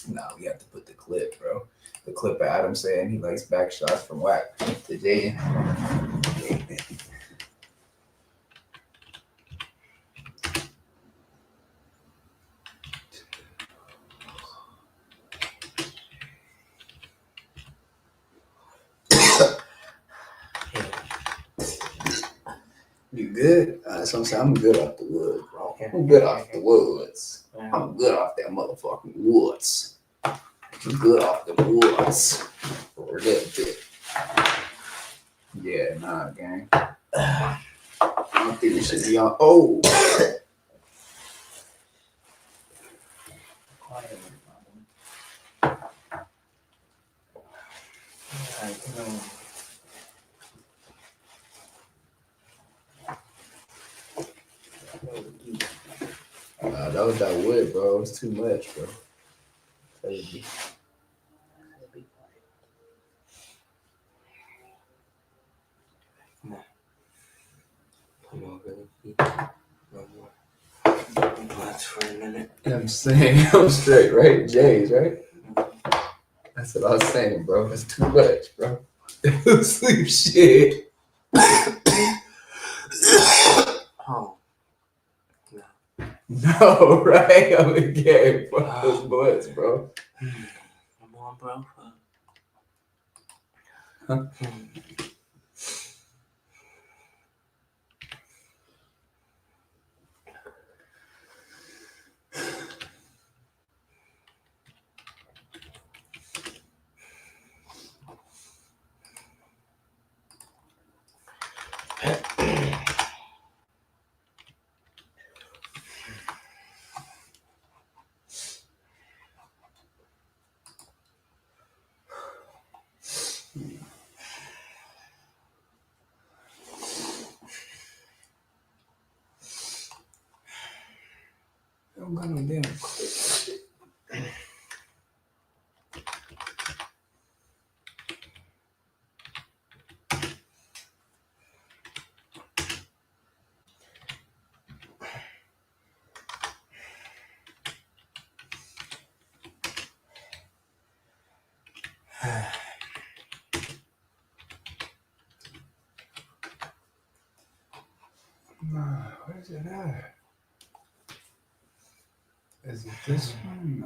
No, we have to put the clip, bro. The clip of Adam saying he likes back shots from whack to Jaden. You good? That's what I'm saying. I'm good off the wood, bro. I'm good off the woods. I'm good off that motherfucking woods. I'm good off the woods for a little bit. Yeah, nah, gang. I don't think we should be on. Oh. That was that wood, bro. It's too much, bro. Crazy. Come on, really. No more. Watch for a minute. I'm saying, I'm straight, right? Jay's, right? That's what I was saying, bro. It's too much, bro. Sleep shit. Oh. No, right? I'm a game. Fuck those butts, bro. Come on, bro. Huh? Don't got no damn clip. Where's it at? Is it this one?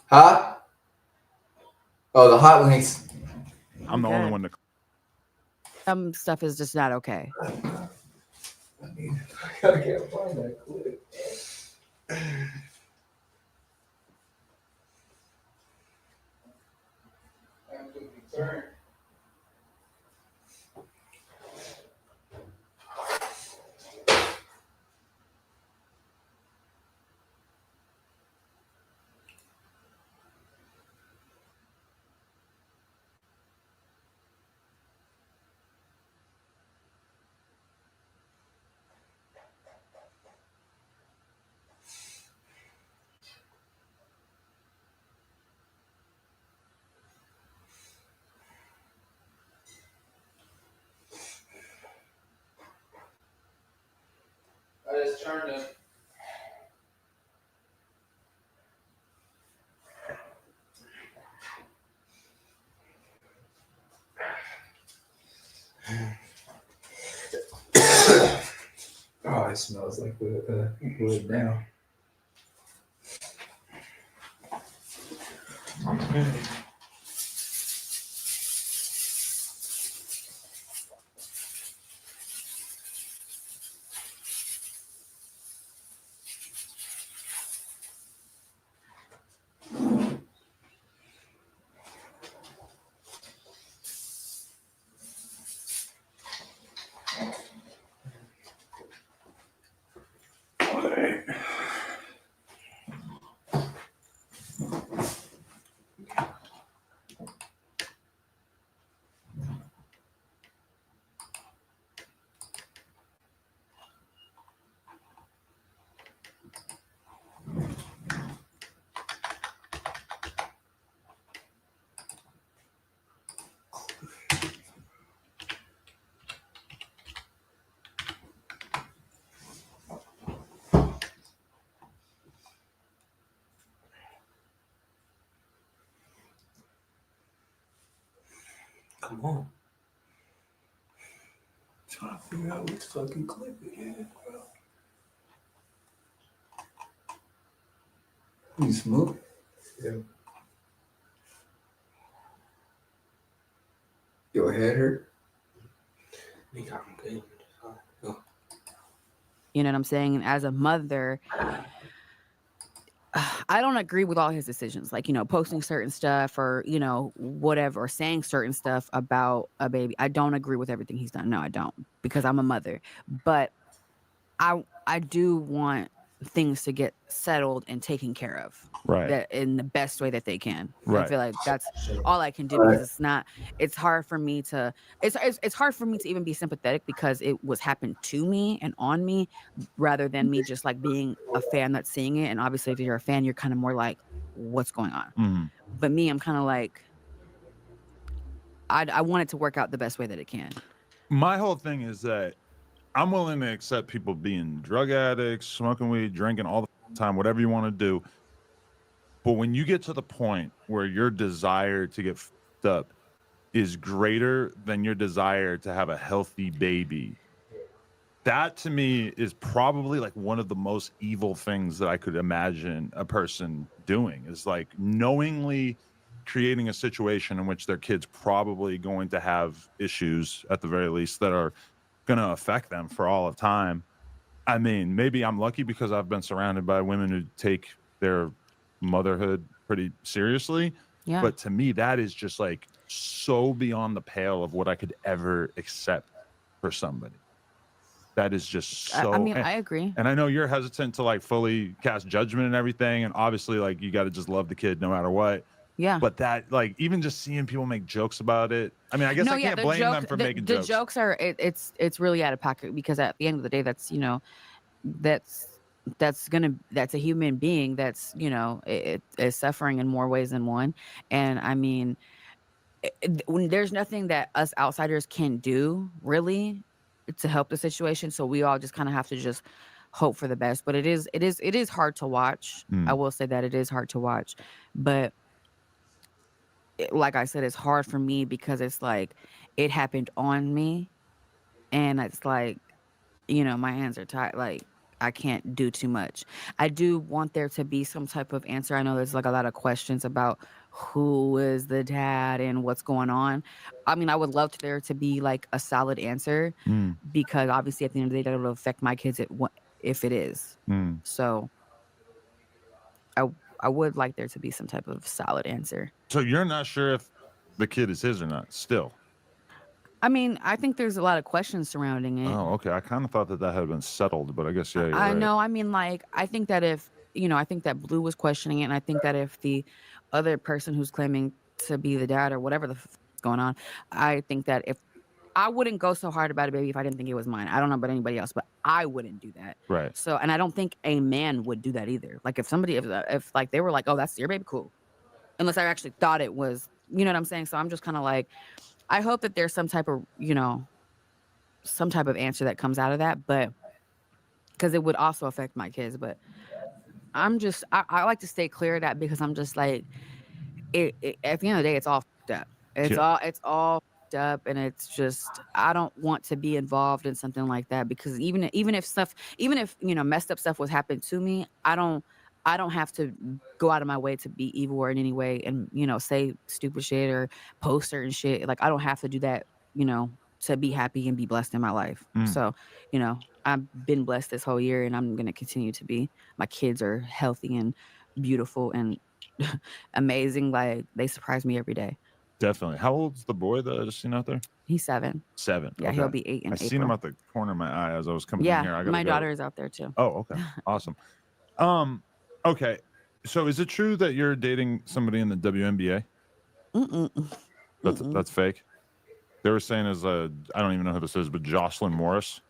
Huh? Oh, the hot links. I'm the only one that. Some stuff is just not okay. I can't find that clip. I just turned it. Oh, it smells like wood now. Come on. Trying to figure out which fucking clip it is, bro. You smoke? Yeah. Your head hurt? Me, I'm good. You know what I'm saying? And as a mother, I don't agree with all his decisions, like, you know, posting certain stuff or, you know, whatever, or saying certain stuff about a baby. I don't agree with everything he's done. No, I don't, because I'm a mother. But I do want things to get settled and taken care of, right, that in the best way that they can. Right. I feel like that's all I can do, because it's hard for me to it's hard for me to even be sympathetic, because it was happened to me and on me, rather than me just like being a fan that's seeing it. And obviously if you're a fan, you're kind of more like, what's going on? Mm-hmm. But me, I'm kind of like, I want it to work out the best way that it can. My whole thing is that I'm willing to accept people being drug addicts, smoking weed, drinking all the time, whatever you want to do. But when you get to the point where your desire to get fucked up is greater than your desire to have a healthy baby, that to me is probably like one of the most evil things that I could imagine a person doing, is like knowingly creating a situation in which their kid's probably going to have issues, at the very least, that are going to affect them for all of time. I mean, maybe I'm lucky because I've been surrounded by women who take their motherhood pretty seriously. Yeah. But to me, that is just like so beyond the pale of what I could ever accept for somebody. That is just so. I mean, I agree. And I know you're hesitant to like fully cast judgment and everything. And obviously, like, you got to just love the kid no matter what. Yeah. But that, like, even just seeing people make jokes about it. I mean, I guess I can't blame them for making jokes. The jokes are it's really out of pocket because at the end of the day, that's that's a human being that's it is suffering in more ways than one. And I mean, when there's nothing that us outsiders can do really to help the situation, so we all just kind of have to just hope for the best. But it is hard to watch. I will say that it is hard to watch, but like I said, it's hard for me because it's like it happened on me, and it's like my hands are tied. Like I can't do too much. I do want there to be some type of answer. I know there's like a lot of questions about who is the dad and what's going on. I mean, I would love there to be like a solid answer because obviously at the end of the day, that will affect my kids if it is. So I would like there to be some type of solid answer. So you're not sure if the kid is his or not still? I mean, I think there's a lot of questions surrounding it. Oh, okay. I kind of thought that had been settled, but I guess, yeah, you're I right. know. I mean, like, I think that if, I think that Blue was questioning it, and I think that if the other person who's claiming to be the dad or whatever the f is going on, I think that if I wouldn't go so hard about it, baby, if I didn't think it was mine. I don't know about anybody else, but I wouldn't do that. Right. So, and I don't think a man would do that either. Like, if like they were like, oh, that's your baby, cool. Unless I actually thought it was, you know what I'm saying? So I'm just kind of like, I hope that there's some type of, some type of answer that comes out of that, but because it would also affect my kids. But I'm just, I like to stay clear of that because I'm just like, at the end of the day, it's all fucked up. It's all fucked up, and it's just, I don't want to be involved in something like that because even if messed up stuff was happened to me, I don't have to go out of my way to be evil or in any way and, say stupid shit or post certain shit. Like, I don't have to do that, to be happy and be blessed in my life. So, I've been blessed this whole year and I'm going to continue to be. My kids are healthy and beautiful and amazing. Like, they surprise me every day. Definitely. How old's the boy that I just seen out there? He's 7. 7. Yeah, okay. He'll be 8 in April. Seen him at the corner of my eye as I was coming in here. I my daughter is out there too. Oh, okay. Awesome. Okay. So is it true that you're dating somebody in the WNBA? That's fake. They were saying I don't even know who this is, but Jocelyn Morris.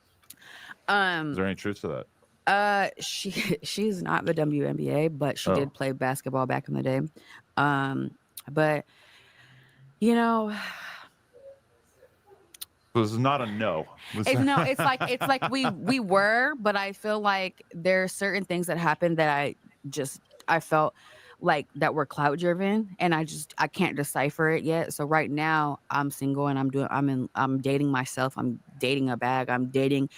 Is there any truth to that? She's not the WNBA, but she did play basketball back in the day. But this is not a no. It's like we were, but I feel like there are certain things that happened that I felt like that were clout driven, and I can't decipher it yet. So right now I'm single and I'm dating myself. I'm dating a bag. I'm dating,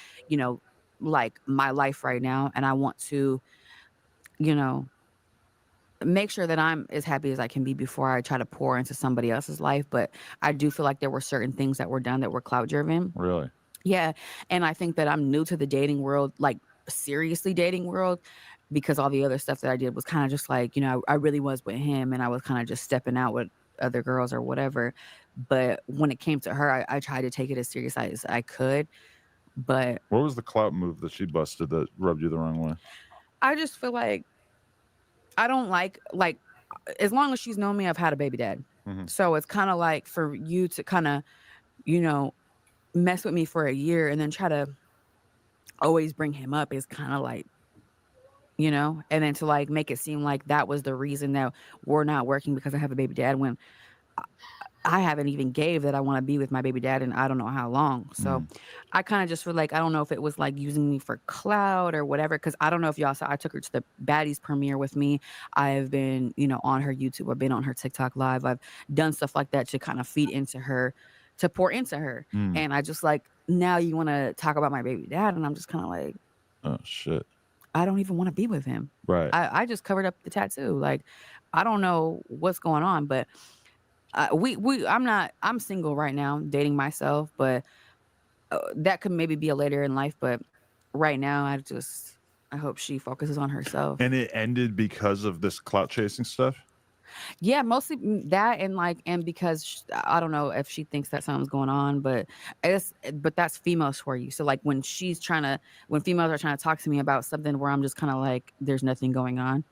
like my life right now, and I want to, make sure that I'm as happy as I can be before I try to pour into somebody else's life. But I do feel like there were certain things that were done that were clout driven. Really? Yeah. And I think that I'm new to the dating world, like seriously dating world, because all the other stuff that I did was kind of just like, I really was with him and I was kind of just stepping out with other girls or whatever. But when it came to her, I tried to take it as serious as I could. But what was the clout move that she busted that rubbed you the wrong way? I just feel like I don't like as long as she's known me, I've had a baby dad. So it's kind of like for you to kind of, mess with me for a year and then try to always bring him up is kind of like, and then to like make it seem like that was the reason that we're not working because I have a baby dad when I haven't even gave that I want to be with my baby dad and I don't know how long. So I kind of just feel like, I don't know if it was like using me for clout or whatever. Cause I don't know if y'all saw, I took her to the Baddies premiere with me. I've been, on her YouTube. I've been on her TikTok live. I've done stuff like that to kind of feed into her, to pour into her. And I just like, now you want to talk about my baby dad. And I'm just kind of like, oh shit. I don't even want to be with him. Right. I just covered up the tattoo. Like, I don't know what's going on, but I'm single right now, dating myself, but that could maybe be a later in life. But right now, I hope she focuses on herself. And it ended because of this clout chasing stuff? Yeah, mostly that and because I don't know if she thinks that something's going on, but that's females for you. So like when females are trying to talk to me about something where I'm just kind of like, there's nothing going on.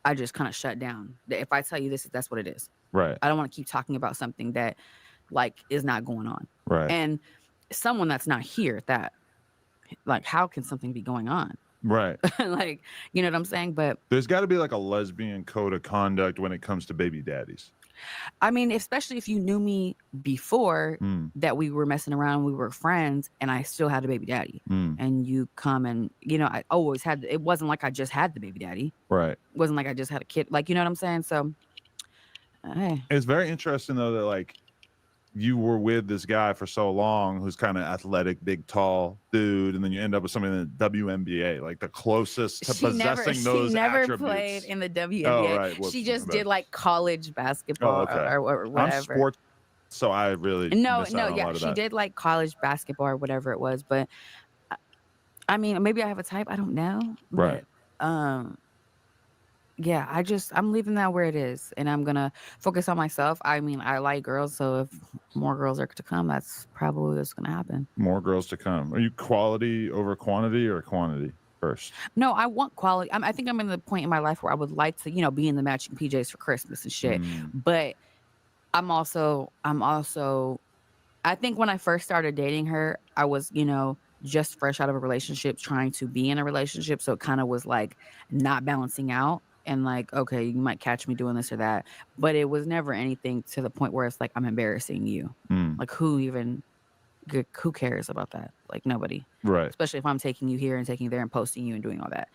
I just kind of shut down. If I tell you this, that's what it is. Right. I don't want to keep talking about something that like is not going on. Right. And someone that's not here, that like, how can something be going on? Right. Like, you know what I'm saying? But there's got to be like a lesbian code of conduct when it comes to baby daddies. I mean, especially if you knew me before that we were messing around, we were friends, and I still had a baby daddy, and you come and, you know, I always had, it wasn't like I just had the baby daddy. Right. It wasn't like I just had a kid. Like, you know what I'm saying? So, hey. It's very interesting, though, that like you were with this guy for so long who's kind of athletic, big, tall dude, and then you end up with somebody in the WNBA, like the closest to possessing those She never attributes. played in the WNBA. Oh, right. She just did like college basketball or whatever. I'm sports, so I really miss out on a lot of she that. did like college basketball or whatever it was. But I mean, maybe I have a type. I don't know. Right. But, yeah, I'm leaving that where it is, and I'm gonna focus on myself. I mean, I like girls, so if more girls are to come, that's probably what's gonna happen. More girls to come. Are you quality over quantity or quantity first? No, I want quality. I think I'm in the point in my life where I would like to, you know, be in the matching PJs for Christmas and shit. But I'm also, I think when I first started dating her, I was, you know, just fresh out of a relationship, trying to be in a relationship, so it kind of was like not balancing out. And like, okay, you might catch me doing this or that, but it was never anything to the point where it's like I'm embarrassing you. Like, who cares about that? Like, nobody. Right. Especially if I'm taking you here and taking you there and posting you and doing all that.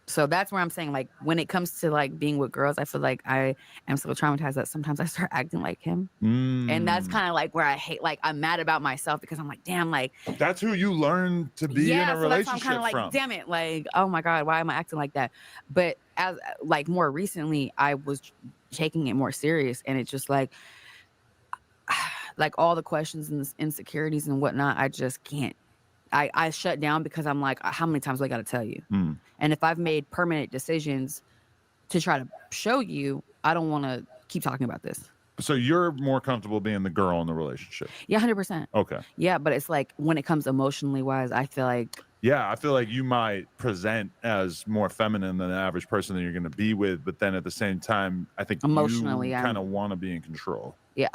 So that's where I'm saying, like, when it comes to like being with girls, I feel like I am so traumatized that sometimes I start acting like him. And that's kind of like where I hate, like, I'm mad about myself because I'm like, damn, like, that's who you learn to be in a relationship that's why I'm kind of like, from. damn it, like, oh my God, why am I acting like that? But as like more recently, I was taking it more serious, and it's just like all the questions and insecurities and whatnot, I just can't. I shut down because I'm like, how many times do I got to tell you? And if I've made permanent decisions to try to show you, I don't want to keep talking about this. So you're more comfortable being the girl in the relationship? Yeah, 100%. Okay. Yeah, but it's like when it comes emotionally wise, I feel like. Yeah, I feel like you might present as more feminine than the average person that you're going to be with, but then at the same time, I think emotionally, you kind of want to be in control. Yeah.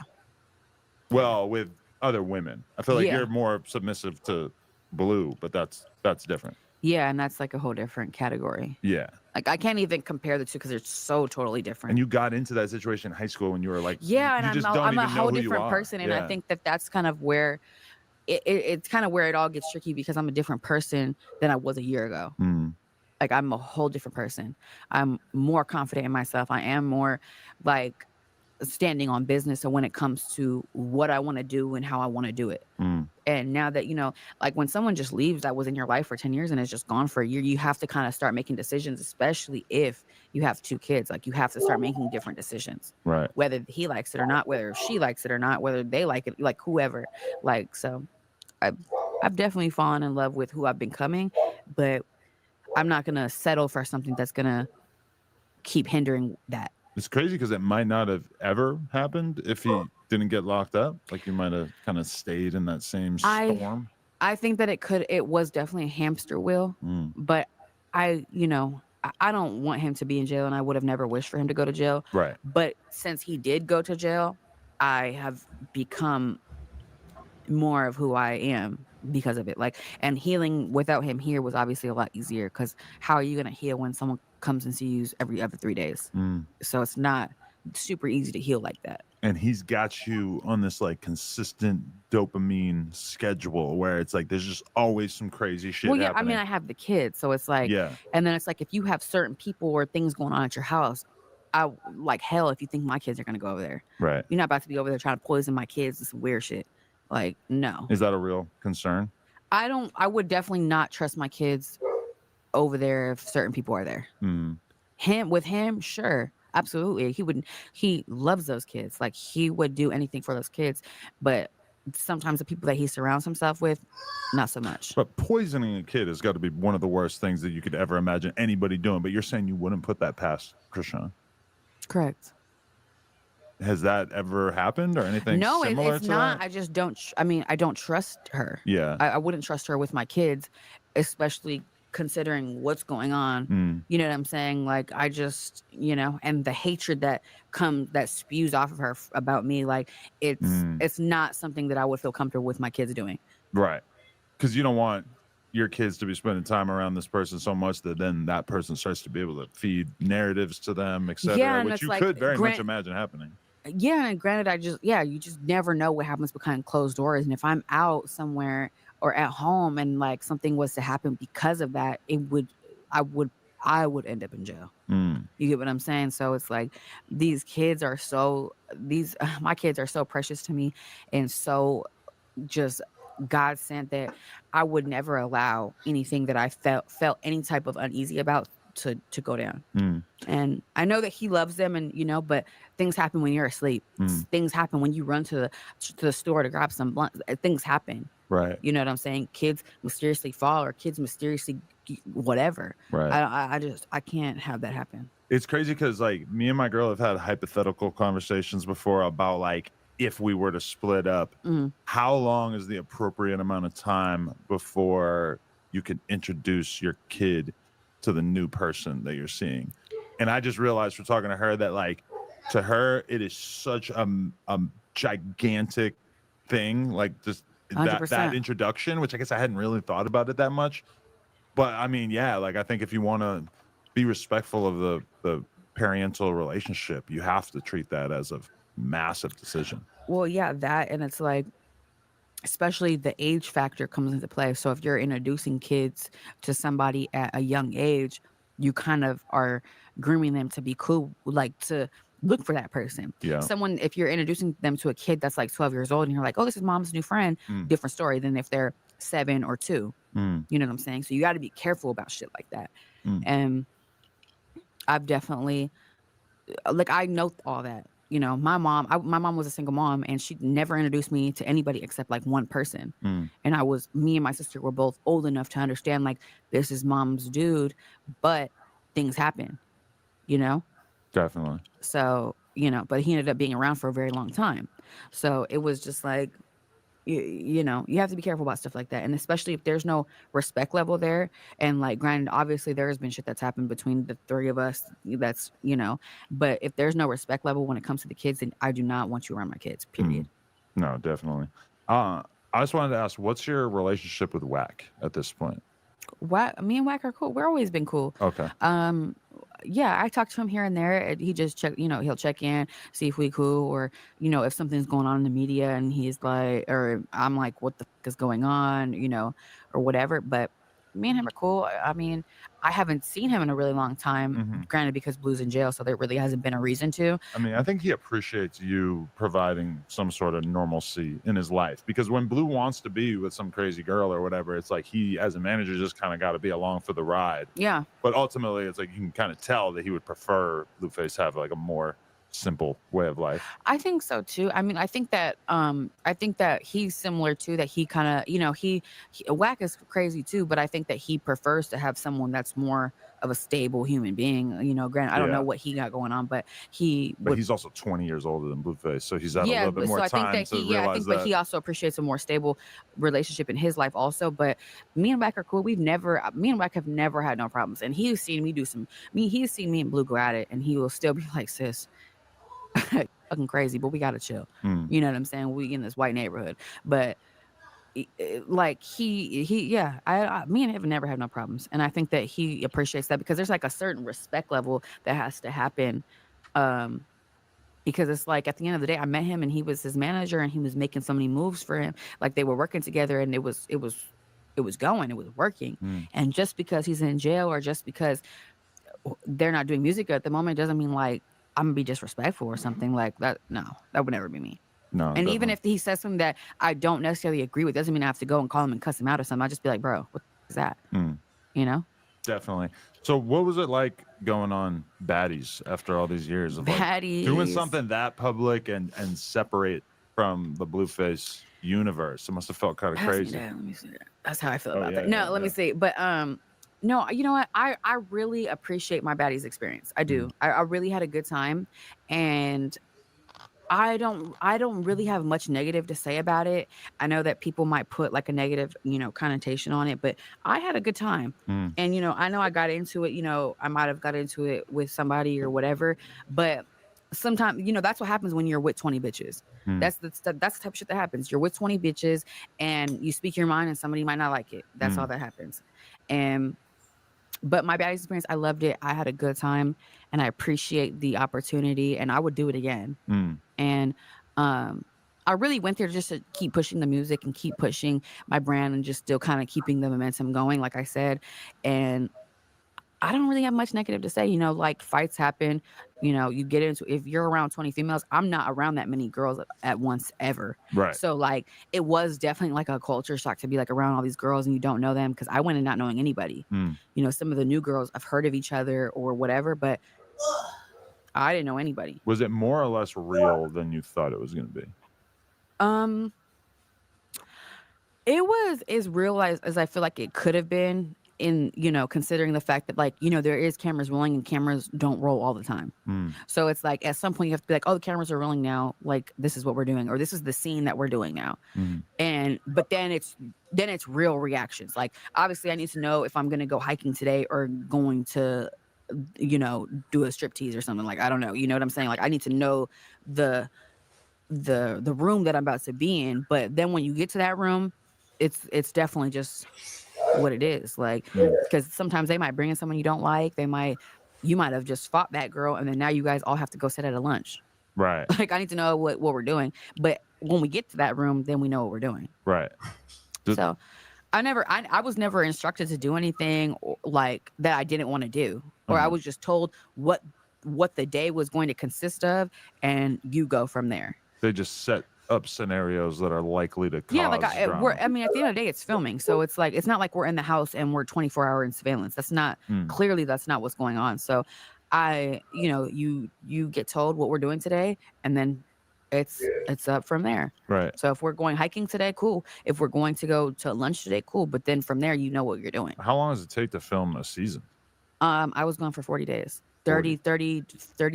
Well, with other women, I feel like you're more submissive to Blue, but that's different. Yeah, and that's like a whole different category. Yeah. Like, I can't even compare the two because they're so totally different. And you got into that situation in high school when you were like, yeah, and I'm a whole different person, person, and I think that's kind of where it's kind of where it all gets tricky, because I'm a different person than I was a year ago. Like, I'm a whole different person. I'm more confident in myself. I am more like standing on business. So when it comes to what I want to do and how I want to do it. And now that, you know, like when someone just leaves that was in your life for 10 years and is just gone for a year, you have to kind of start making decisions, especially if you have 2 kids. Like, you have to start making different decisions. Right. Whether he likes it or not, whether she likes it or not, whether they like it, like whoever. Like, so I've definitely fallen in love with who I've been becoming, but I'm not going to settle for something that's going to keep hindering that. It's crazy because it might not have ever happened if he didn't get locked up. Like, you might have kind of stayed in that same storm. I think that it was definitely a hamster wheel, but I don't want him to be in jail, and I would have never wished for him to go to jail. Right. But since he did go to jail, I have become more of who I am because of it. Like, and healing without him here was obviously a lot easier, because how are you going to heal when someone comes and sees you every other 3 days? So it's not super easy to heal like that. And he's got you on this like consistent dopamine schedule where it's like there's just always some crazy shit happening. I mean, I have the kids, so it's like, and then it's like, if you have certain people or things going on at your house, I like hell if you think my kids are going to go over there. Right. You're not about to be over there trying to poison my kids with some weird shit. Like, no. Is that a real concern? I would definitely not trust my kids over there if certain people are there. With him, sure, absolutely. He loves those kids. Like, he would do anything for those kids, but sometimes the people that he surrounds himself with, not so much. But poisoning a kid has got to be one of the worst things that you could ever imagine anybody doing. But you're saying you wouldn't put that past Krishan? Correct. Has that ever happened or anything? No, similar it's to not. That? I just don't. I don't trust her. Yeah. I wouldn't trust her with my kids, especially considering what's going on. You know what I'm saying? Like, I just, and the hatred that spews off of her about me, like, it's not something that I would feel comfortable with my kids doing. Right. Because you don't want your kids to be spending time around this person so much that then that person starts to be able to feed narratives to them, etc., Yeah, and which it's you like, could very much imagine happening. Yeah, and granted, you just never know what happens behind closed doors. And if I'm out somewhere or at home and like something was to happen because of that, I would end up in jail. You get what I'm saying? So it's like my kids are so precious to me, and so just God sent that I would never allow anything that I felt any type of uneasy about to go down. And I know that he loves them, and but things happen when you're asleep. Things happen when you run to the store to grab some blunt. Things happen. Right. You know what I'm saying? Kids mysteriously fall, or kids mysteriously whatever. Right. I can't have that happen. It's crazy because like me and my girl have had hypothetical conversations before about like, if we were to split up, how long is the appropriate amount of time before you can introduce your kid to the new person that you're seeing? And I just realized from talking to her that like, to her, it is such a gigantic thing, like just that introduction, which I guess I hadn't really thought about it that much. But I mean, yeah, like I think if you want to be respectful of the parental relationship, you have to treat that as a massive decision. Well, yeah, that, and it's like, especially the age factor comes into play. So if you're introducing kids to somebody at a young age, you kind of are grooming them to be cool, like to look for that person. Yeah. Someone, if you're introducing them to a kid that's like 12 years old and you're like, oh, this is mom's new friend, different story than if they're 7 or 2. You know what I'm saying? So you got to be careful about shit like that. And I've definitely, like, I know all that. My mom was a single mom, and she never introduced me to anybody except like one person. And me and my sister were both old enough to understand, like, this is mom's dude, but things happen, Definitely. So, but he ended up being around for a very long time. So it was just like, you have to be careful about stuff like that. And especially if there's no respect level there. And like, granted, obviously there has been shit that's happened between the three of us. That's, but if there's no respect level when it comes to the kids, then I do not want you around my kids, period. No, definitely. I just wanted to ask, what's your relationship with Wack at this point? Me and Wack are cool. We're always been cool. Okay. Yeah, I talk to him here and there. And he just he'll check in, see if we cool, or if something's going on in the media, and he's like, or I'm like, what the fuck is going on, or whatever. But me and him are cool. I mean, I haven't seen him in a really long time, granted, because Blue's in jail, so there really hasn't been a reason to. I mean, I think he appreciates you providing some sort of normalcy in his life, because when Blue wants to be with some crazy girl or whatever, it's like he, as a manager, just kind of got to be along for the ride. Yeah. But ultimately, it's like you can kind of tell that he would prefer Blueface have like a more simple way of life. I think so too. I mean, I think that he's similar too, that he kind of, he Wack is crazy too, but I think that he prefers to have someone that's more of a stable human being. Granted, I don't know what he got going on, but he's also 20 years older than Blueface, so he's had a little bit more time to realize that. But he also appreciates a more stable relationship in his life also. But me and Wack are cool. Me and Wack have never had no problems, and he's seen me he's seen me and Blue go at it, and he will still be like, sis, fucking crazy, but we gotta chill. You know what I'm saying? We in this white neighborhood, but like me and him have never had no problems, and I think that he appreciates that, because there's like a certain respect level that has to happen, because it's like, at the end of the day, I met him and he was his manager, and he was making so many moves for him, like they were working together, and it was working. And just because he's in jail, or just because they're not doing music at the moment, doesn't mean like I'm gonna be disrespectful or something like that. No, that would never be me. No. And even if he says something that I don't necessarily agree with, doesn't mean I have to go and call him and cuss him out or something. I'll just be like, bro, what is that? Definitely. So what was it like going on Baddies after all these years of Baddies, doing something that public and separate from the Blueface universe? It must have felt kind of crazy. Let me see that. That's how I feel about that. Let me see. But no, you know what? I really appreciate my Baddies experience. I do. I really had a good time, and I don't really have much negative to say about it. I know that people might put like a negative, connotation on it, but I had a good time. Mm. And I know I got into it, I might have got into it with somebody or whatever, but sometimes, that's what happens when you're with 20 bitches. Mm. That's the type of shit that happens. You're with 20 bitches and you speak your mind and somebody might not like it. That's all that happens. But my bad experience, I loved it. I had a good time and I appreciate the opportunity and I would do it again. Mm. And I really went there just to keep pushing the music and keep pushing my brand and just still kind of keeping the momentum going, like I said. And I don't really have much negative to say, like fights happen, you get into, if you're around 20 females, I'm not around that many girls at once ever. Right. So like, it was definitely like a culture shock to be like around all these girls and you don't know them. Cause I went in not knowing anybody, Mm. Some of the new girls I've heard of each other or whatever, but I didn't know anybody. Was it more or less real than you thought it was going to be? It was as real as I feel like it could have been in, considering the fact that like, there is cameras rolling and cameras don't roll all the time. Mm. So it's like, at some point you have to be like, oh, the cameras are rolling now. Like, this is what we're doing, or this is the scene that we're doing now. Mm. But then it's real reactions. Like, obviously I need to know if I'm going to go hiking today or going to, do a striptease or something. Like, I don't know. You know what I'm saying? Like, I need to know the room that I'm about to be in. But then when you get to that room, it's definitely just what it is. Like, because sometimes they might bring in someone you don't like. You might have just fought that girl and then now you guys all have to go sit at a lunch. Right. Like, I need to know what we're doing. But when we get to that room, then we know what we're doing. Right. So I was never instructed to do anything like that I didn't want to do, or I was just told what the day was going to consist of, and you go from there. They just set up scenarios that are likely to cause drama. At the end of the day, it's filming, so it's like it's not like we're in the house and we're 24-hour in surveillance. That's not clearly that's not what's going on. So you get told what we're doing today, and then it's up from there. Right. So if we're going hiking today, cool. If we're going to go to lunch today, cool. But then from there, you know what you're doing. How long does it take to film a season? I was gone for 40 days. 30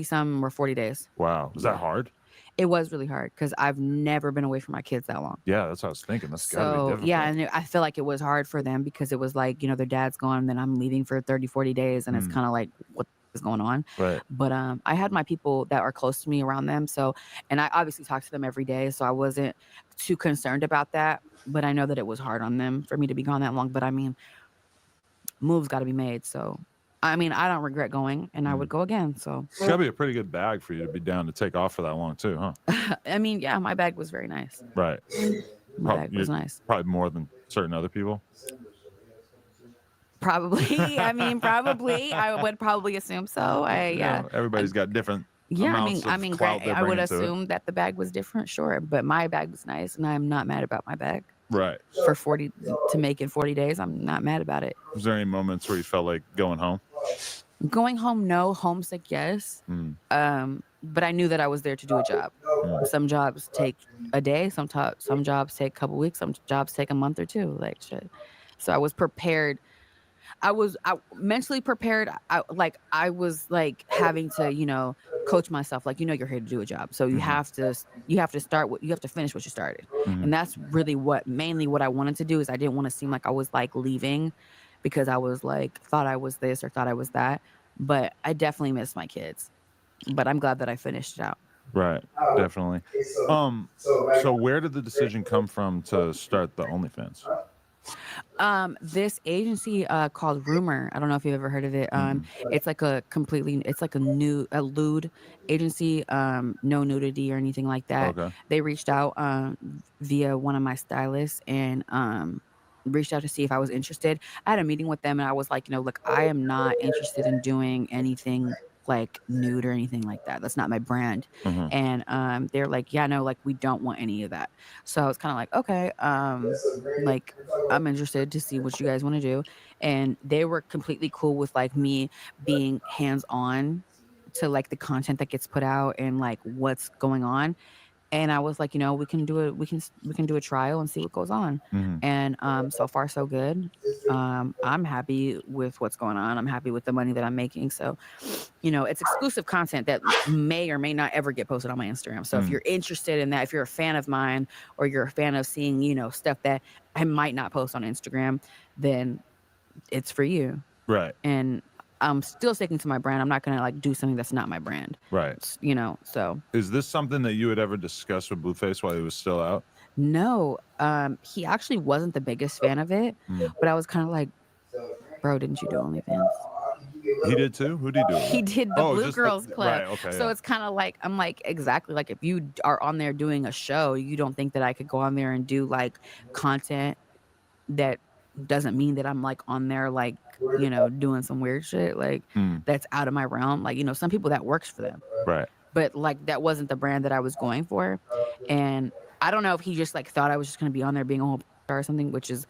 some or 40 days. Wow. Was that hard? It was really hard because I've never been away from my kids that long. Yeah, that's what I was thinking. That's gotta be difficult. Yeah, and I feel like it was hard for them because it was like, their dad's gone, and then I'm leaving for 30, 40 days, and it's kind of like, what is going on? Right. But I had my people that are close to me around them, and I obviously talked to them every day, so I wasn't too concerned about that. But I know that it was hard on them for me to be gone that long. But I mean, moves got to be made, so. I mean, I don't regret going, and I would go again. So it's gotta be a pretty good bag for you to be down to take off for that long, too, huh? I mean, yeah, my bag was very nice. Right. My bag was nice. Probably more than certain other people. Probably. I mean, probably. I would probably assume so. Yeah. Everybody's got different. Yeah, I mean, I would assume that the bag was different, sure, but my bag was nice, and I'm not mad about my bag. Right. For 40 to make in 40 days, I'm not mad about it. Was there any moments where you felt like going home? Going home, no. Homesick, yes. But I knew that I was there to do a job. Some jobs take a day. Some jobs take a couple weeks. Some jobs take a month or two. Like shit. So I was prepared. I was mentally prepared. I was like having to, coach myself. Like, you're here to do a job. So you have to finish what you started. And that's really mainly what I wanted to do is I didn't want to seem like I was like leaving because I was like, thought I was this or thought I was that. But I definitely miss my kids. But I'm glad that I finished it out. Right. Definitely. So where did the decision come from to start the OnlyFans? This agency called Rumor. I don't know if you've ever heard of it. It's like a lewd agency, no nudity or anything like that. Okay. They reached out via one of my stylists and reached out to see if I was interested. I had a meeting with them and I was like, look, I am not interested in doing anything like nude or anything like that. That's not my brand. And they're like, yeah, no, like we don't want any of that. So I was kind of like, okay, like I'm interested to see what you guys want to do. And they were completely cool with like me being hands-on to like the content that gets put out and like what's going on. And I was like, we can do it. We can do a trial and see what goes on. And so far so good. I'm happy with what's going on. I'm happy with the money that I'm making. So, it's exclusive content that may or may not ever get posted on my Instagram. So if you're interested in that, if you're a fan of mine or you're a fan of seeing, stuff that I might not post on Instagram, then it's for you. Right. And I'm still sticking to my brand. I'm not going to like do something that's not my brand. Right. So. Is this something that you had ever discussed with Blueface while he was still out? No. He actually wasn't the biggest fan of it, but I was kind of like, bro, didn't you do OnlyFans? He did too? Who did he do? He did the Blue Girls Club. Right, okay. So it's kind of like, I'm like, exactly. Like if you are on there doing a show, you don't think that I could go on there and do like content that doesn't mean that I'm like on there like, doing some weird shit like that's out of my realm. Like, some people that works for them. Right. But like that wasn't the brand that I was going for. And I don't know if he just like thought I was just going to be on there being a whole star or something, which is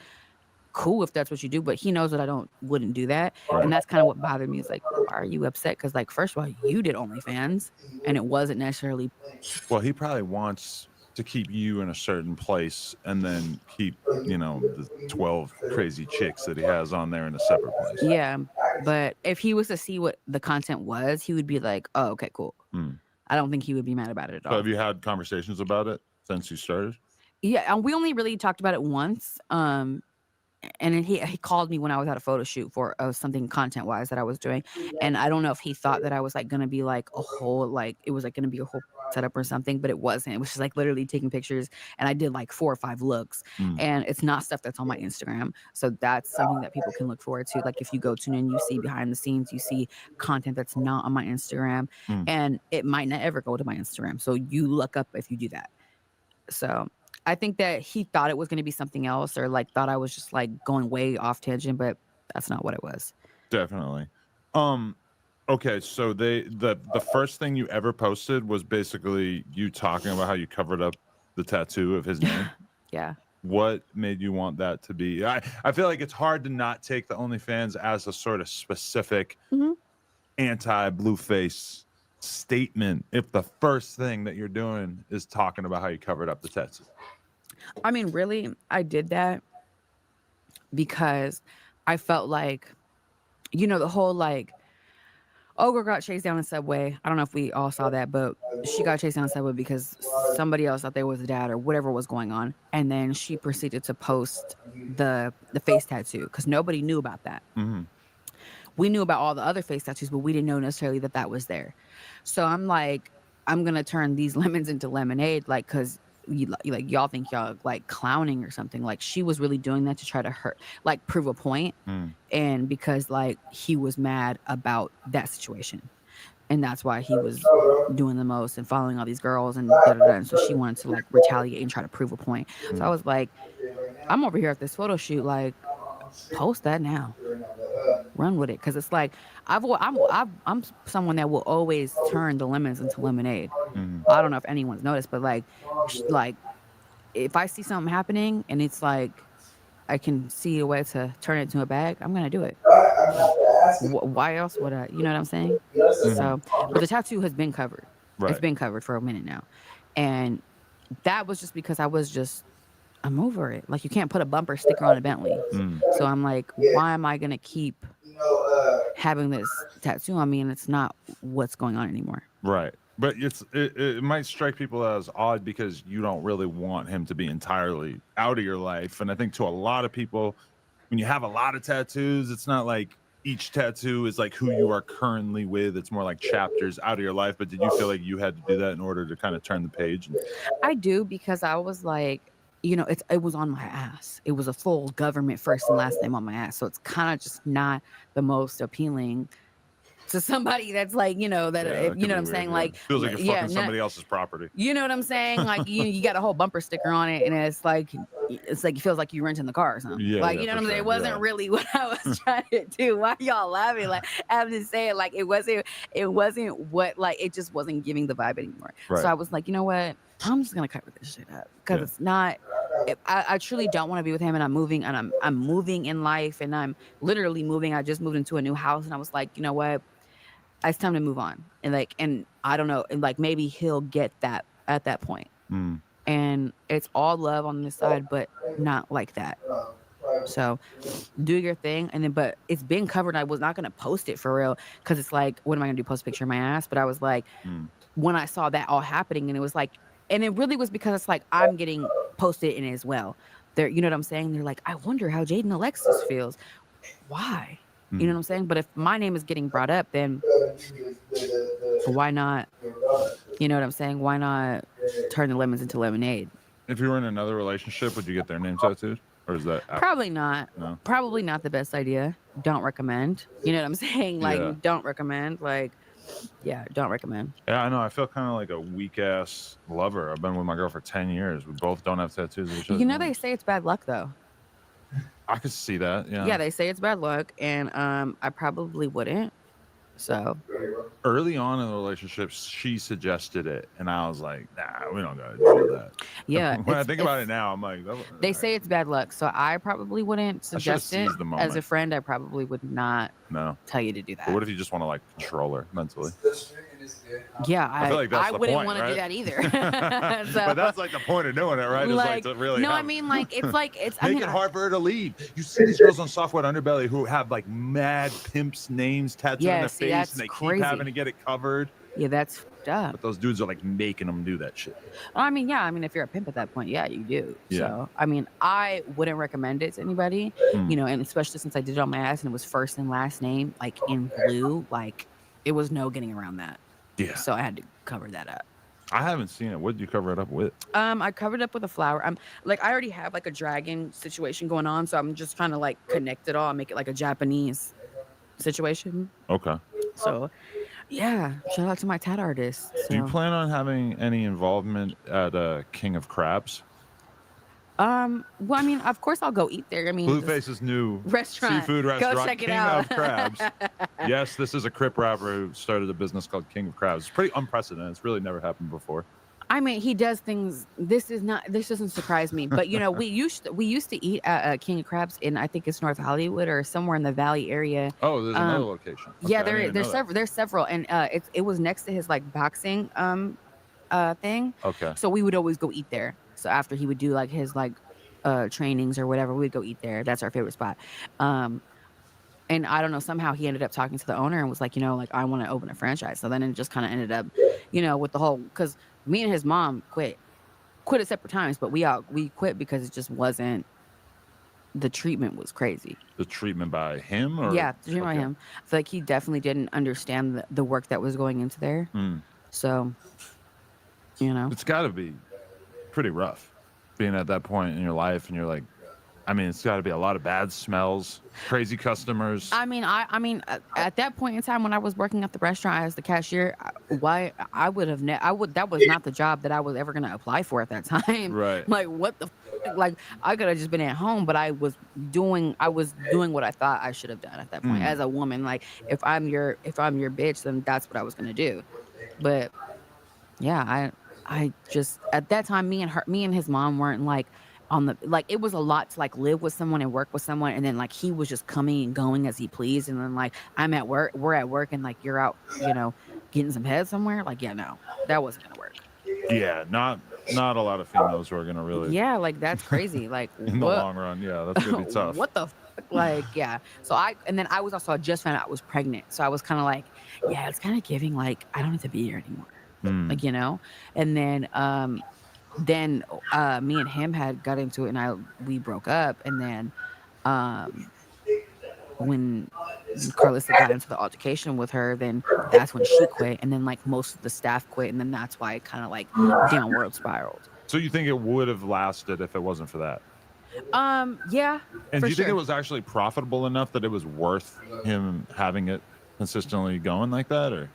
cool if that's what you do, but he knows that I wouldn't do that. Right. And that's kind of what bothered me is like, why are you upset? Because like, first of all, you did OnlyFans and it wasn't necessarily. Well, he probably wants to keep you in a certain place and then keep, the 12 crazy chicks that he has on there in a separate place. Yeah. But if he was to see what the content was, he would be like, oh, okay, cool. I don't think he would be mad about it at all. So have you had conversations about it since you started? Yeah. And we only really talked about it once. And then he called me when I was at a photo shoot for something content wise that I was doing. And I don't know if he thought that I was like going to be like a whole, like it was like going to be a whole setup or something, but it wasn't. It was just like literally taking pictures. And I did like 4 or 5 looks and it's not stuff that's on my Instagram. So that's something that people can look forward to. Like if you go tune in, you see behind the scenes, you see content that's not on my Instagram and it might not ever go to my Instagram. So you look up if you do that. So I think that he thought it was going to be something else or like thought I was just like going way off tangent, but that's not what it was. Definitely. Okay, so the first thing you ever posted was basically you talking about how you covered up the tattoo of his name. Yeah. What made you want that to be? I feel like it's hard to not take the OnlyFans as a sort of specific anti-Blueface statement if the first thing that you're doing is talking about how you covered up the tattoo. I mean, really, I did that because I felt like, the whole like, oh, girl got chased down in Subway. I don't know if we all saw that, but she got chased down in Subway because somebody else thought they was the dad or whatever was going on. And then she proceeded to post the face tattoo because nobody knew about that. We knew about all the other face tattoos, but we didn't know necessarily that that was there. So I'm like, I'm going to turn these lemons into lemonade, like, because y'all think y'all like clowning or something. Like she was really doing that to try to hurt, like prove a point. And because like he was mad about that situation. And that's why he was doing the most and following all these girls and da-da-da. And so she wanted to like retaliate and try to prove a point. So I was like, I'm over here at this photo shoot, like post that now. Run with it, because it's like I'm someone that will always turn the lemons into lemonade. I don't know if anyone's noticed, but like if I see something happening and it's like I can see a way to turn it into a bag, I'm gonna do it. Why else would I? You know what I'm saying? So, but the tattoo has been covered. Right. It's been covered for a minute now, and that was just because I'm over it. Like you can't put a bumper sticker on a Bentley. So I'm like, why am I gonna keep having this tattoo on me and it's not what's going on anymore? Right. But it might strike people as odd because you don't really want him to be entirely out of your life. And I think to a lot of people, when you have a lot of tattoos, it's not like each tattoo is like who you are currently with. It's more like chapters out of your life. But did you feel like you had to do that in order to kind of turn the page? I do, because I was like, it was on my ass. It was a full government first and last name on my ass. So it's kind of just not the most appealing to somebody that's like, you know what I'm saying? Like, feels like you're fucking somebody else's property. You know what I'm saying? Like you got a whole bumper sticker on it, and it's like it feels like you renting the car or something. You know what I'm saying? It wasn't really what I was trying to do. Why y'all laughing? Like I'm just saying, like it wasn't what, like it just wasn't giving the vibe anymore. Right. So I was like, you know what? I'm just gonna cover this shit up because it's not. I truly don't want to be with him, and I'm moving, and I'm moving in life, and I'm literally moving. I just moved into a new house, and I was like, you know what? It's time to move on. And I don't know, and like maybe he'll get that at that point. and it's all love on this side, but not like that. So do your thing, and then but it's been covered. I was not gonna post it for real because it's like, what am I gonna do? Post a picture of my ass? But I was like, when I saw that all happening, and it was like, and it really was because it's like I'm getting posted in as well. They're, you know what I'm saying? They're like, I wonder how Jaden Alexis feels. Why? You know what I'm saying? But if my name is getting brought up, then why not? You know what I'm saying? Why not turn the lemons into lemonade? If you were in another relationship, would you get their name tattooed? Or is that probably not? No. Probably not the best idea. Don't recommend. You know what I'm saying? Like, don't recommend. Like, yeah, don't recommend. Yeah, I know. I feel kind of like a weak ass lover. I've been with my girl for 10 years. We both don't have tattoos. You know, they say it's bad luck though. I could see that. Yeah. Yeah, they say it's bad luck, and I probably wouldn't. So early on in the relationship, she suggested it, and I was like, "Nah, we don't gotta do that." Yeah. When I think about it now, I'm like, they say it's bad luck, so I probably wouldn't suggest it. As a friend, I probably would not tell you to do that. But what if you just want to like control her mentally? Yeah, I feel like that's I the wouldn't point, want to do right? that either. So, but that's like the point of doing it, right? Is like to really no, I mean, like it's like it's make it hard for her to leave. You see these girls on Software Underbelly who have like mad pimps' names tattooed on their face, and they keep having to get it covered. Yeah, that's fucked up. But those dudes are like making them do that shit. I mean, yeah, I mean, if you're a pimp at that point, yeah, you do. Yeah. So, I mean, I wouldn't recommend it to anybody, you know, and especially since I did it on my ass and it was first and last name, like in blue, like it was no getting around that. Yeah. So I had to cover that up. I haven't seen it. What did you cover it up with? I covered up with a flower. I'm like, I already have like a dragon situation going on, so I'm just trying to like connect it all and make it like a Japanese situation. Okay. So, yeah, shout out to my tat artist. Do you plan on having any involvement at King of Crabs? Well, I mean, of course I'll go eat there. I mean, Blueface's new restaurant. seafood Go restaurant, check it King out. of Crabs. Yes, this is a Crip rapper who started a business called King of Crabs. It's pretty unprecedented. It's really never happened before. I mean, he does things. This doesn't surprise me. But you know, we used to eat at King of Crabs in, I think it's North Hollywood or somewhere in the Valley area. Oh, there's another location. Yeah, Okay, there's several, and it was next to his like boxing thing. Okay. So we would always go eat there. So after he would do like his like trainings or whatever, we'd go eat there. That's our favorite spot. And I don't know, somehow he ended up talking to the owner and was like, you know, like I want to open a franchise. So then it just kind of ended up, you know, with the whole, because me and his mom quit at separate times, but we quit because it just wasn't, the treatment was crazy. The treatment by him? Or? Yeah, the treatment by him. I feel like he definitely didn't understand the work that was going into there. So, you know. It's got to be pretty rough being at that point in your life and you're like, I mean, it's got to be a lot of bad smells, crazy customers. I mean, at that point in time when I was working at the restaurant as the cashier, that was not the job that I was ever going to apply for at that time. Right. Like, what the like, I could have just been at home, but I was doing what I thought I should have done at that point as a woman. Like, if I'm your bitch, then that's what I was going to do. But yeah, I just, at that time, me and his mom weren't like, it was a lot to like live with someone and work with someone, and then like he was just coming and going as he pleased, and then like we're at work and like you're out, you know, getting some head somewhere. Like, yeah, no, that wasn't gonna work. Yeah, not a lot of females who are gonna really. Yeah, like that's crazy. Like in the long run, yeah, that's gonna be tough. What the like, yeah. So I was also, I just found out I was pregnant, so I was kind of like, yeah, it's kind of giving like I don't have to be here anymore, like, you know. And then me and him had got into it, and we broke up, and then when Carlissa got into the altercation with her, then that's when she quit, and then like most of the staff quit, and then that's why it kind of like downward spiraled. So you think it would have lasted if it wasn't for that? Yeah. And do you think it was actually profitable enough that it was worth him having it consistently going like that, or?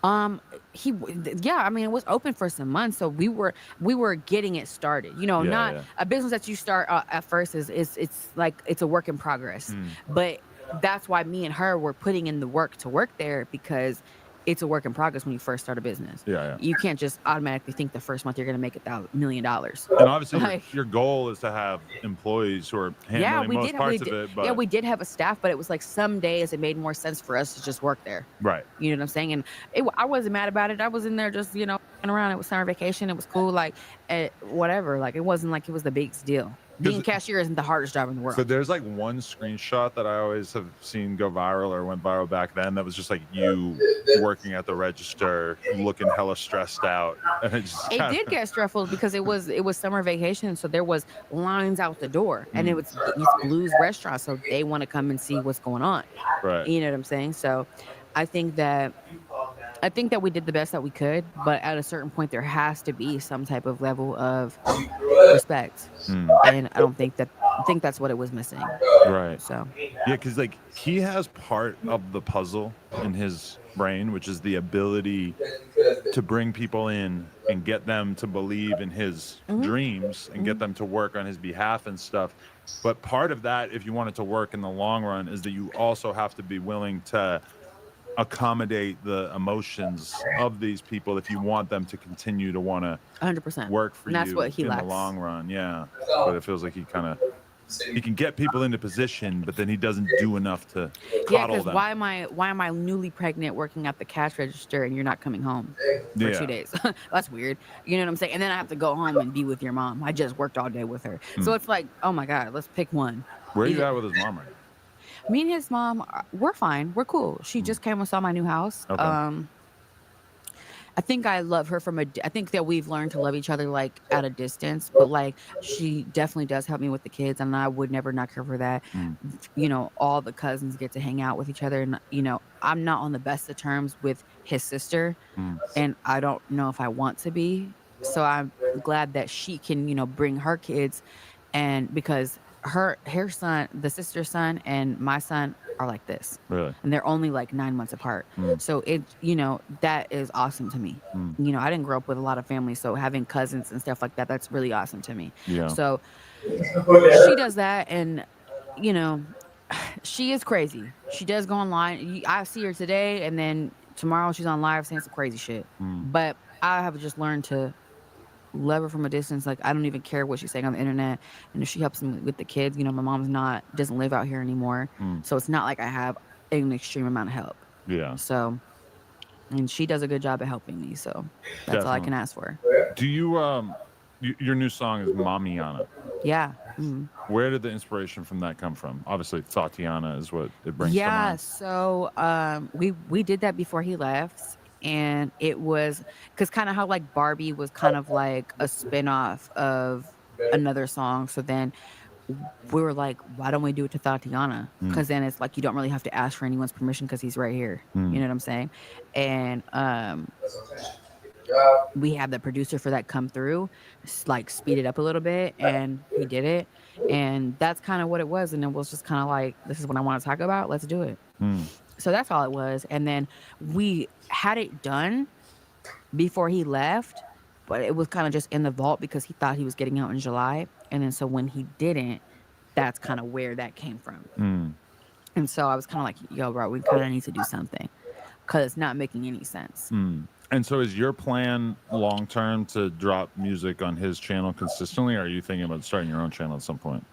I mean, it was open for some months, so we were getting it started. You know, a business that you start at first it's like it's a work in progress. But that's why me and her were putting in the work to work there, because it's a work in progress when you first start a business. Yeah. You can't just automatically think the first month you're going to make $1 million. And obviously, like, your goal is to have employees who are handling most parts of it. But we did have a staff, but it was like some days it made more sense for us to just work there. Right. You know what I'm saying? And I wasn't mad about it. I was in there just, around. It was summer vacation. It was cool. Like, whatever. Like, it wasn't like it was the biggest deal. Being cashier isn't the hardest job in the world. So there's like one screenshot that I always have seen go viral or went viral back then. That was just like you working at the register, looking hella stressed out. And it did get stressful because it was summer vacation, so there was lines out the door, and it's Blues restaurant, so they want to come and see what's going on. Right. You know what I'm saying? So I think that we did the best that we could, but at a certain point there has to be some type of level of respect. And I think that's what it was missing. Right. So yeah, because like he has part of the puzzle in his brain, which is the ability to bring people in and get them to believe in his dreams and get them to work on his behalf and stuff. But part of that, if you want it to work in the long run, is that you also have to be willing to accommodate the emotions of these people if you want them to continue to want to 100% work for and that's you what he in lacks. the long run. Yeah, but it feels like he can get people into position, but then he doesn't do enough to coddle them. why am I newly pregnant working at the cash register and you're not coming home for 2 days? That's weird. You know what I'm saying? And then I have to go home and be with your mom. I just worked all day with her. So it's like, oh my God, let's pick one. Where are you at with his mom right now? Me and his mom, we're fine. We're cool. She just came and saw my new house. Okay. I think I love her I think that we've learned to love each other like at a distance, but like she definitely does help me with the kids, and I would never knock her for that. All the cousins get to hang out with each other, and I'm not on the best of terms with his sister, and I don't know if I want to be. So I'm glad that she can, bring her kids, and because her son, the sister's son, and my son are like this. Really? And they're only like 9 months apart. So it, that is awesome to me. I didn't grow up with a lot of family, so having cousins and stuff like that, that's really awesome to me. Yeah. So she does that, and she is crazy. She does go online. I see her today, and then tomorrow she's on live saying some crazy shit. But I have just learned to love her from a distance. Like, I don't even care what she's saying on the internet, and if she helps me with the kids, my mom's doesn't live out here anymore, so it's not like I have an extreme amount of help. Yeah. So, and she does a good job at helping me, so that's all I can ask for. Do you your new song is Mamiana? Yeah. Where did the inspiration from that come from? Obviously Tatiana is what it brings to mind. So we did that before he left. And it was because kind of how like Barbie was kind of like a spinoff of another song. So then we were like, why don't we do it to Tatiana? Because then it's like you don't really have to ask for anyone's permission because he's right here. You know what I'm saying? And we had the producer for that come through, like speed it up a little bit, and he did it. And that's kind of what it was. And it was just kind of like, this is what I want to talk about. Let's do it. So that's all it was. And then we had it done before he left, but it was kind of just in the vault because he thought he was getting out in July. And then so when he didn't, that's kind of where that came from. And so I was kind of like, yo, bro, we kind of need to do something because it's not making any sense. And so is your plan long term to drop music on his channel consistently, or are you thinking about starting your own channel at some point?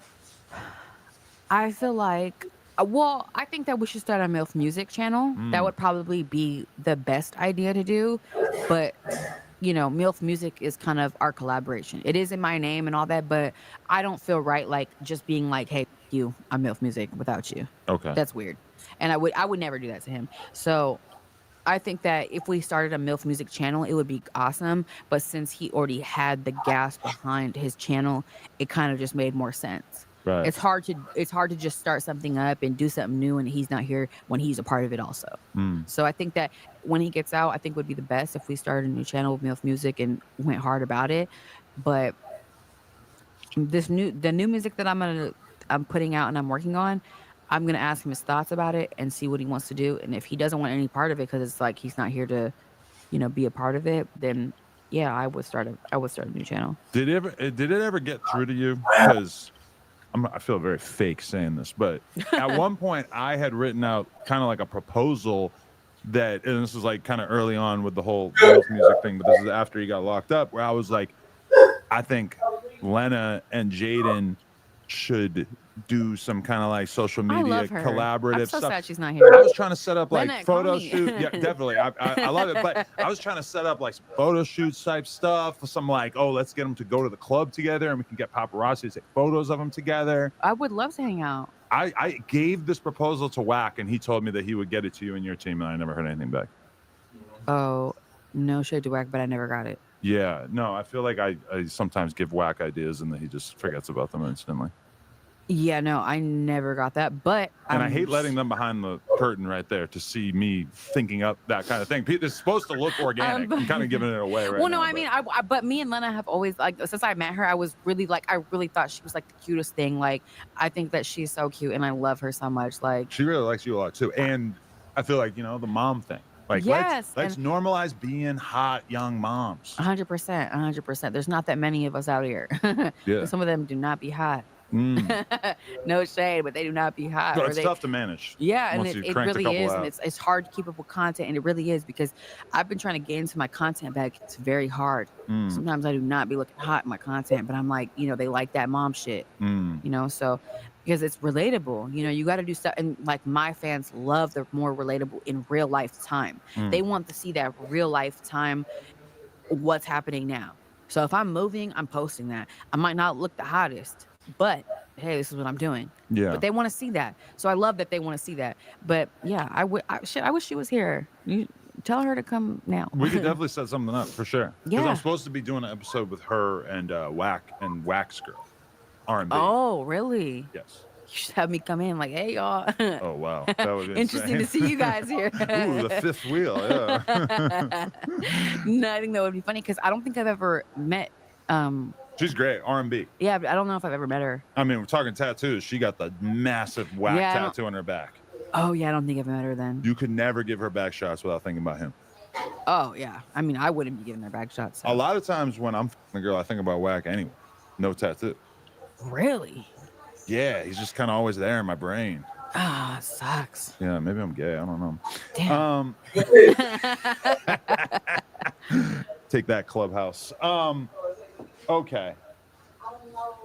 I feel like, I think that we should start a MILF music channel. That would probably be the best idea to do. But, MILF music is kind of our collaboration. It is in my name and all that, but I don't feel right like just being like, hey, I'm MILF music without you. Okay. That's weird. And I would never do that to him. So I think that if we started a MILF music channel, it would be awesome. But since he already had the gas behind his channel, it kind of just made more sense. Right. It's hard to just start something up and do something new and he's not here when he's a part of it also. So I think that when he gets out, I think would be the best if we started a new channel with MILF Music and went hard about it. But the new music that I'm putting out and I'm working on, I'm gonna ask him his thoughts about it and see what he wants to do. And if he doesn't want any part of it because it's like he's not here to, be a part of it, then yeah, I would start a new channel. Did it ever get through to you? Because I feel very fake saying this, but at one point I had written out kind of like a proposal that, and this was like kind of early on with the whole girls music thing, but this is after he got locked up, where I was like, I think Lena and Jaden should do some kind of like social I media love her. collaborative I'm so stuff. sad she's not here. I was trying to set up like Lena, photo call me. shoot. Yeah, definitely. I love it. But I was trying to set up like some photo shoots type stuff. Some like, oh, let's get them to go to the club together and we can get paparazzi to take photos of them together. I would love to hang out. I gave this proposal to Wack and he told me that he would get it to you and your team, and I never heard anything back. Oh, no shade to Wack, but I never got it. Yeah, no, I feel like I sometimes give Wack ideas and then he just forgets about them instantly. Yeah, no, I never got that, but and I hate letting them behind the curtain right there to see me thinking up that kind of thing. It's supposed to look organic. I'm kind of giving it away right now. Well, no, I mean, but me and Lena have always, like, since I met her, I was really like, I really thought she was like the cutest thing. Like, I think that she's so cute and I love her so much. Like, she really likes you a lot too. And I feel like, the mom thing. Like, yes, let's normalize being hot young moms. 100%, 100%. There's not that many of us out here. Yeah. Some of them do not be hot. No shade, but they do not be hot. No, it's tough to manage. Yeah, and it really is, out. and it's hard to keep up with content, and it really is, because I've been trying to get into my content back. It's very hard. Sometimes I do not be looking hot in my content, but I'm like, they like that mom shit, so because it's relatable. You got to do stuff, and like my fans love the more relatable in real life time. They want to see that real life time, what's happening now. So if I'm moving, I'm posting that. I might not look the hottest, but hey, this is what I'm doing. Yeah. But they want to see that. So I love that they want to see that. But yeah, I wish she was here. You tell her to come now. We could definitely set something up for sure. Because Yeah. I'm supposed to be doing an episode with her and Wack and Wax Girl. R&B. Oh, really? Yes. You should have me come in like, hey, y'all. Oh, wow. That would be interesting to see you guys here. Ooh, the fifth wheel, yeah. No, I think that would be funny because I don't think I've ever met She's great, R&B. Yeah, but I don't know if I've ever met her. I mean, we're talking tattoos. She got the massive Wack tattoo on her back. Oh, yeah, I don't think I've met her then. You could never give her back shots without thinking about him. Oh, yeah. I mean, I wouldn't be giving her back shots. So. A lot of times when I'm f***ing a girl, I think about Wack anyway. No tattoo. Really? Yeah, he's just kind of always there in my brain. Ah, sucks. Yeah, maybe I'm gay. I don't know. Damn. Take that, Clubhouse. Okay.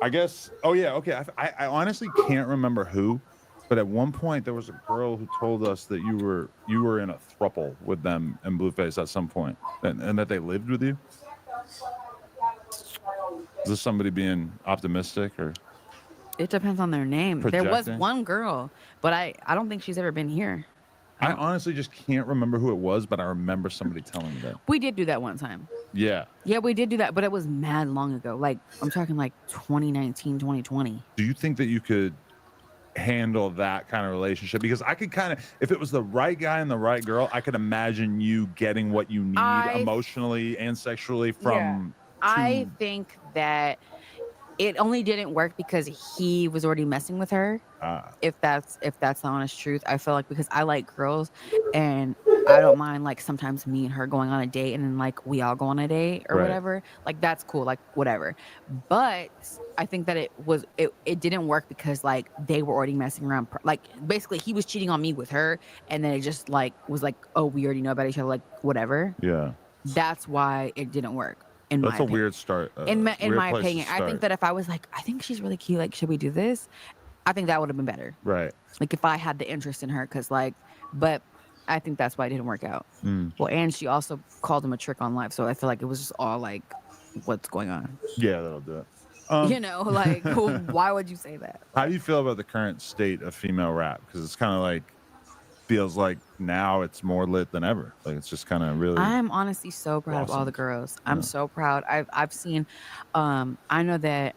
I guess. Oh yeah. Okay. I honestly can't remember who, but at one point there was a girl who told us that you were in a throuple with them and Blueface at some point, and that they lived with you. Is this somebody being optimistic or? It depends on their name. Projecting? There was one girl, but I don't think she's ever been here. I honestly just can't remember who it was, but I remember somebody telling me that. We did do that one time. Yeah. Yeah, we did do that, but it was mad long ago. Like, I'm talking like 2019, 2020. Do you think that you could handle that kind of relationship? Because I could kind of, if it was the right guy and the right girl, I could imagine you getting what you need emotionally and sexually from. I think that it only didn't work because he was already messing with her. If that's the honest truth. I feel like because I like girls and I don't mind like sometimes me and her going on a date and then like we all go on a date or whatever. Like that's cool, like whatever. But I think that it didn't work because like they were already messing around. Like basically he was cheating on me with her and then it just like was like, oh, we already know about each other, like whatever. Yeah. That's why it didn't work. That's a weird start. In my opinion, I think that if I was like, I think she's really cute, like, should we do this? I think that would have been better. Right. Like if I had the interest in her, but I think that's why it didn't work out. Well, and she also called him a trick on life, so I feel like it was just all like, what's going on? Yeah, that'll do it. Like, why would you say that? How do you feel about the current state of female rap? Because it's kind of like, feels like now it's more lit than ever. Like it's just kind of really. I'm honestly so proud of all the girls. I'm so proud. I've seen, I know that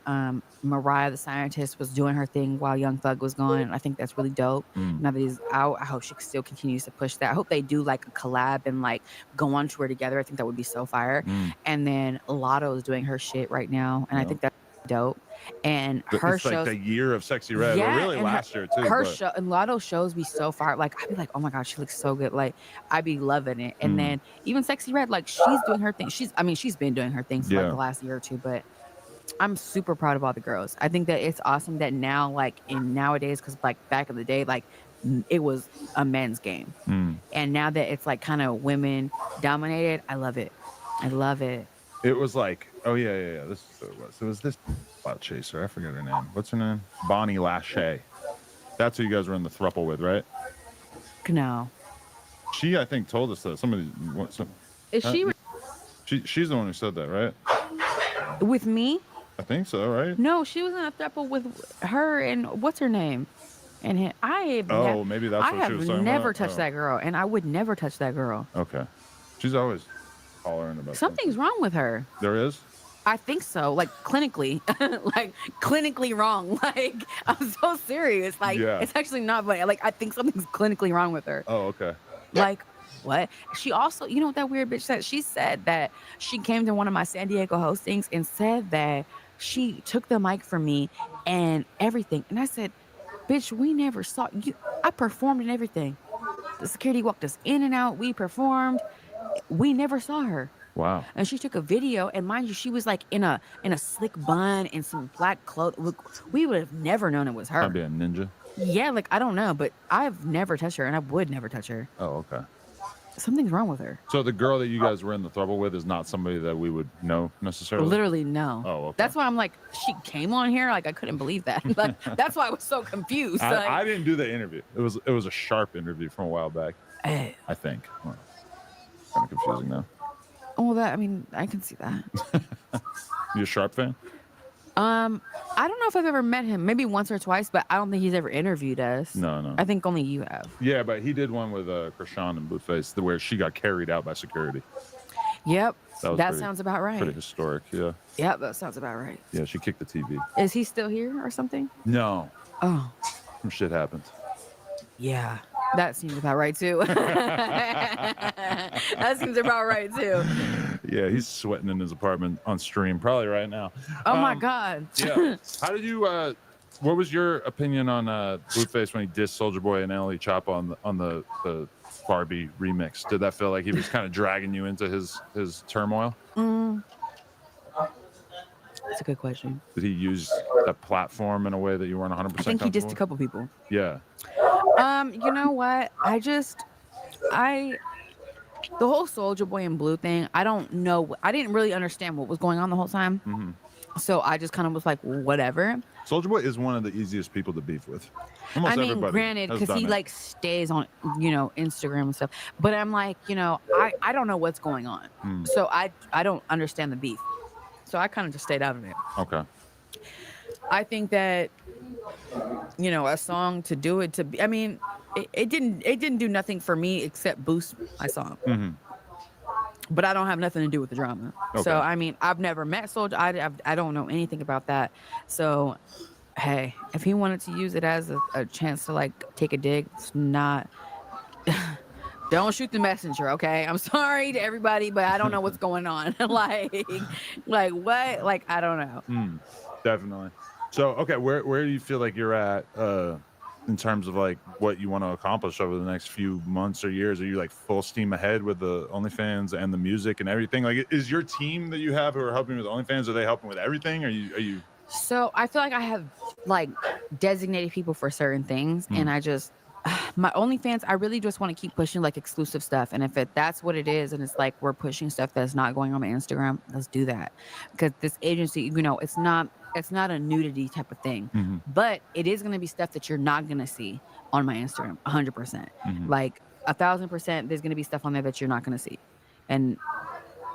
Mariah the Scientist was doing her thing while Young Thug was gone. And I think that's really dope. Now that he's out, I hope she still continues to push that. I hope they do like a collab and like go on tour together. I think that would be so fire. And then Lotto is doing her shit right now, and I think that's dope. And her it's shows, like the year of Sexy Red, but really last year too. Her show and Lotto shows me so far. Like I'd be like, oh my god, she looks so good. Like I'd be loving it. And then even Sexy Red, like she's doing her thing. She's been doing her thing for like the last year or two. But I'm super proud of all the girls. I think that it's awesome that now, like in nowadays, because like back in the day, like it was a men's game. And now that it's like kind of women dominated, I love it. I love it. It was like, oh yeah. This is what it was. It was this clout chaser. I forget her name. What's her name? Bonnie Lachey. That's who you guys were in the throuple with, right? No. She, I think, told us that somebody. Is she? She's the one who said that, right? With me? I think so, right? No, she was in a throuple with her and what's her name? And him. Maybe that's what she was talking about. I have never touched that girl, and I would never touch that girl. Okay. She's always hollering about something's wrong with her. There is? I think so. Like clinically, like clinically wrong. Like I'm so serious. Like it's actually not funny. Like I think something's clinically wrong with her. Oh, okay. Like what? She also, you know what that weird bitch said? She said that she came to one of my San Diego hostings and said that she took the mic from me and everything. And I said, bitch, we never saw you. I performed and everything. The security walked us in and out. We performed. We never saw her. Wow. And she took a video, and mind you, she was like in a slick bun and some black clothes. We would have never known it was her. I'd be a ninja. Yeah, like I don't know, but I've never touched her, and I would never touch her. Oh, okay. Something's wrong with her. So the girl that you guys were in the throuple with is not somebody that we would know necessarily? Literally, no. Oh, okay. That's why I'm like, she came on here. Like I couldn't believe that. Like that's why I was so confused. I didn't do the interview. It was a sharp interview from a while back. I think. Well, kind of confusing now. Oh, I mean, I can see that. You a Sharp fan? I don't know if I've ever met him. Maybe once or twice, but I don't think he's ever interviewed us. No. I think only you have. Yeah, but he did one with Krishan and Blueface where she got carried out by security. Yep. That pretty, sounds about right. Pretty historic, yeah. Yep, that sounds about right. Yeah, she kicked the TV. Is he still here or something? No. Oh. Some shit happened. Yeah. That seems about right too. That seems about right too. Yeah, he's sweating in his apartment on stream, probably right now. Oh my God. Yeah. How did you? What was your opinion on Blueface when he dissed Soulja Boy and NLE Choppa on the Barbie remix? Did that feel like he was kind of dragging you into his turmoil? That's a good question. Did he use that platform in a way that you weren't 100%? I think he dissed a couple people. Yeah. You know what? The whole Soulja Boy and Blue thing, I don't know. I didn't really understand what was going on the whole time. Mm-hmm. So I just kind of was like, whatever. Soulja Boy is one of the easiest people to beef with. Almost I mean, everybody granted, because he like stays on, Instagram and stuff. But I'm like, I don't know what's going on. So I don't understand the beef. So I kind of just stayed out of it. Okay. I think that, a song to do it to be, I mean, it didn't do nothing for me except boost my song. Mm-hmm. But I don't have nothing to do with the drama. Okay. So, I mean, I've never met Soulja. I don't know anything about that. So, hey, if he wanted to use it as a chance to, like, take a dig, it's not... Don't shoot the messenger, okay? I'm sorry to everybody, but I don't know what's going on. like what? Like, I don't know. Definitely. So, okay, where do you feel like you're at in terms of, like, what you want to accomplish over the next few months or years? Are you, like, full steam ahead with the OnlyFans and the music and everything? Like, is your team that you have who are helping with OnlyFans, are they helping with everything? Are you... So, I feel like I have, like, designated people for certain things, and I just... My OnlyFans, I really just want to keep pushing like exclusive stuff. And if that's what it is, and it's like we're pushing stuff that's not going on my Instagram, let's do that. Because this agency, it's not a nudity type of thing. Mm-hmm. But it is going to be stuff that you're not going to see on my Instagram, 100%. Mm-hmm. Like 1,000%, there's going to be stuff on there that you're not going to see. And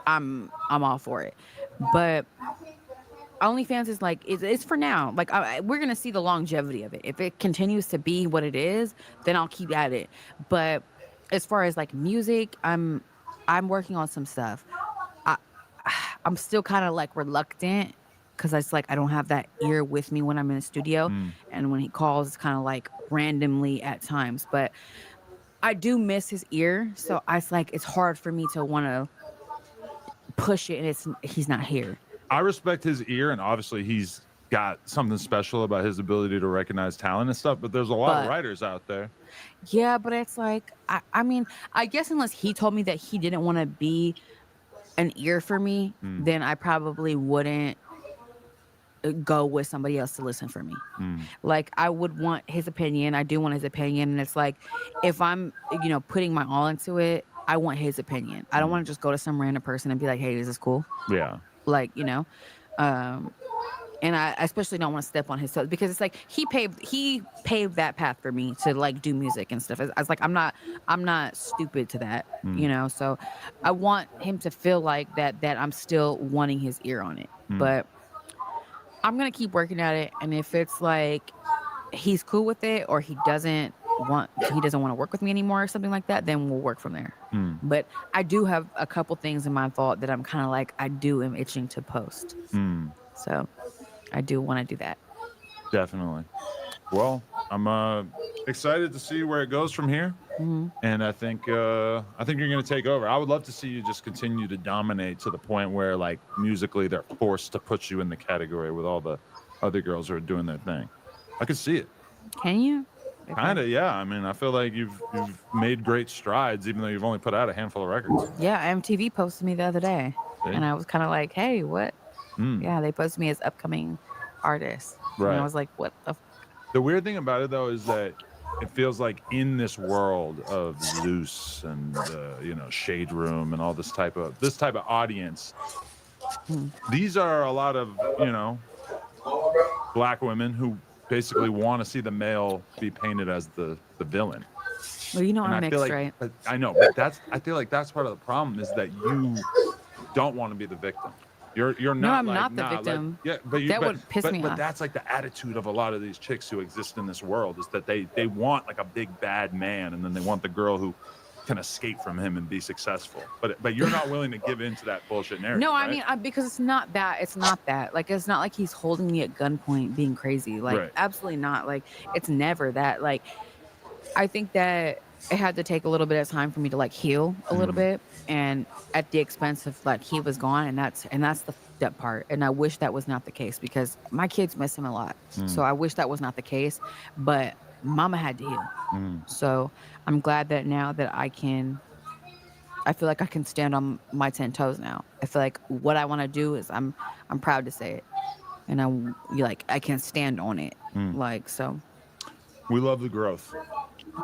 I'm all for it. But OnlyFans is like, it's for now. Like, we're going to see the longevity of it. If it continues to be what it is, then I'll keep at it. But as far as like music, I'm working on some stuff. I'm still kind of like reluctant because it's like I don't have that ear with me when I'm in the studio. And when he calls, it's kind of like randomly at times. But I do miss his ear. So it's hard for me to want to push it and he's not here. I respect his ear, and obviously he's got something special about his ability to recognize talent and stuff, but there's a lot of writers out there. Yeah, but it's like, I mean, I guess unless he told me that he didn't want to be an ear for me, then I probably wouldn't go with somebody else to listen for me. Like, I would want his opinion. I do want his opinion. And it's like, if I'm, putting my all into it, I want his opinion. I don't want to just go to some random person and be like, hey, is this cool? Yeah. Like, and I especially don't want to step on his toes, because it's like he paved that path for me to like do music and stuff. I was like, I'm not stupid to that, so I want him to feel like that I'm still wanting his ear on it. But I'm gonna keep working at it, and if it's like he's cool with it, or he doesn't want to work with me anymore or something like that, then we'll work from there. But I do have a couple things in my thought that I'm kind of like, I do am itching to post. So I do want to do that. Definitely. Well, I'm excited to see where it goes from here. And I think you're going to take over. I would love to see you just continue to dominate to the point where, like, musically they're forced to put you in the category with all the other girls who are doing their thing. I could see it. Can you? Kind of, yeah. I mean, I feel like you've made great strides, even though you've only put out a handful of records. Yeah, MTV posted me the other day, and I was kind of like, hey, what? Yeah, they posted me as upcoming artist. Right. And I was like, what the The weird thing about it, though, is that it feels like in this world of Zeus and Shade Room and all this type of audience, these are a lot of black women who basically want to see the male be painted as the villain. Well, I'm mixed, like, right? I know, but I feel like that's part of the problem, is that you don't want to be the victim. You're not. No, I'm like, not the victim. Like, That would piss me But off. that's like the attitude of a lot of these chicks who exist in this world, is that they want like a big bad man, and then they want the girl who can escape from him and be successful. But you're not willing to give in to that bullshit narrative. No, I right? mean, because it's not that. It's not that. Like, it's not like he's holding me at gunpoint being crazy. Like, Right. absolutely not. Like, it's never that. Like, I think that it had to take a little bit of time for me to like heal a little bit, and at the expense of like he was gone, and that's the that part. And I wish that was not the case, because my kids miss him a lot. So I wish that was not the case, but mama had to heal. So I'm glad that now that I feel like I can stand on my 10 toes now. I feel like what I want to do is I'm proud to say it, and I can stand on it. Like, so. We love the growth.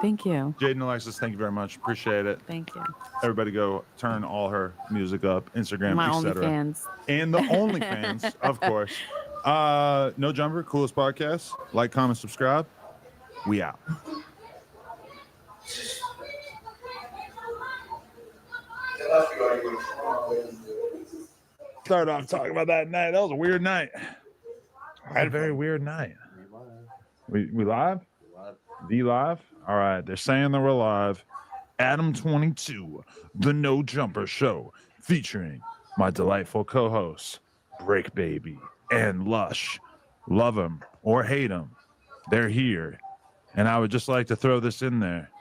Thank you. Jaden Alexis, thank you very much. Appreciate it. Thank you. Everybody go turn all her music up, Instagram, My etc. OnlyFans. And the OnlyFans, of course. No Jumper, coolest podcast. Like, comment, subscribe. We out. Start off talking about that night. That was a weird night. I had a very weird night. We live? The live? All right. They're saying that we're live. Adam 22, the No Jumper Show, featuring my delightful co-hosts, Break Baby and Lush. Love them or hate them, they're here. And I would just like to throw this in there.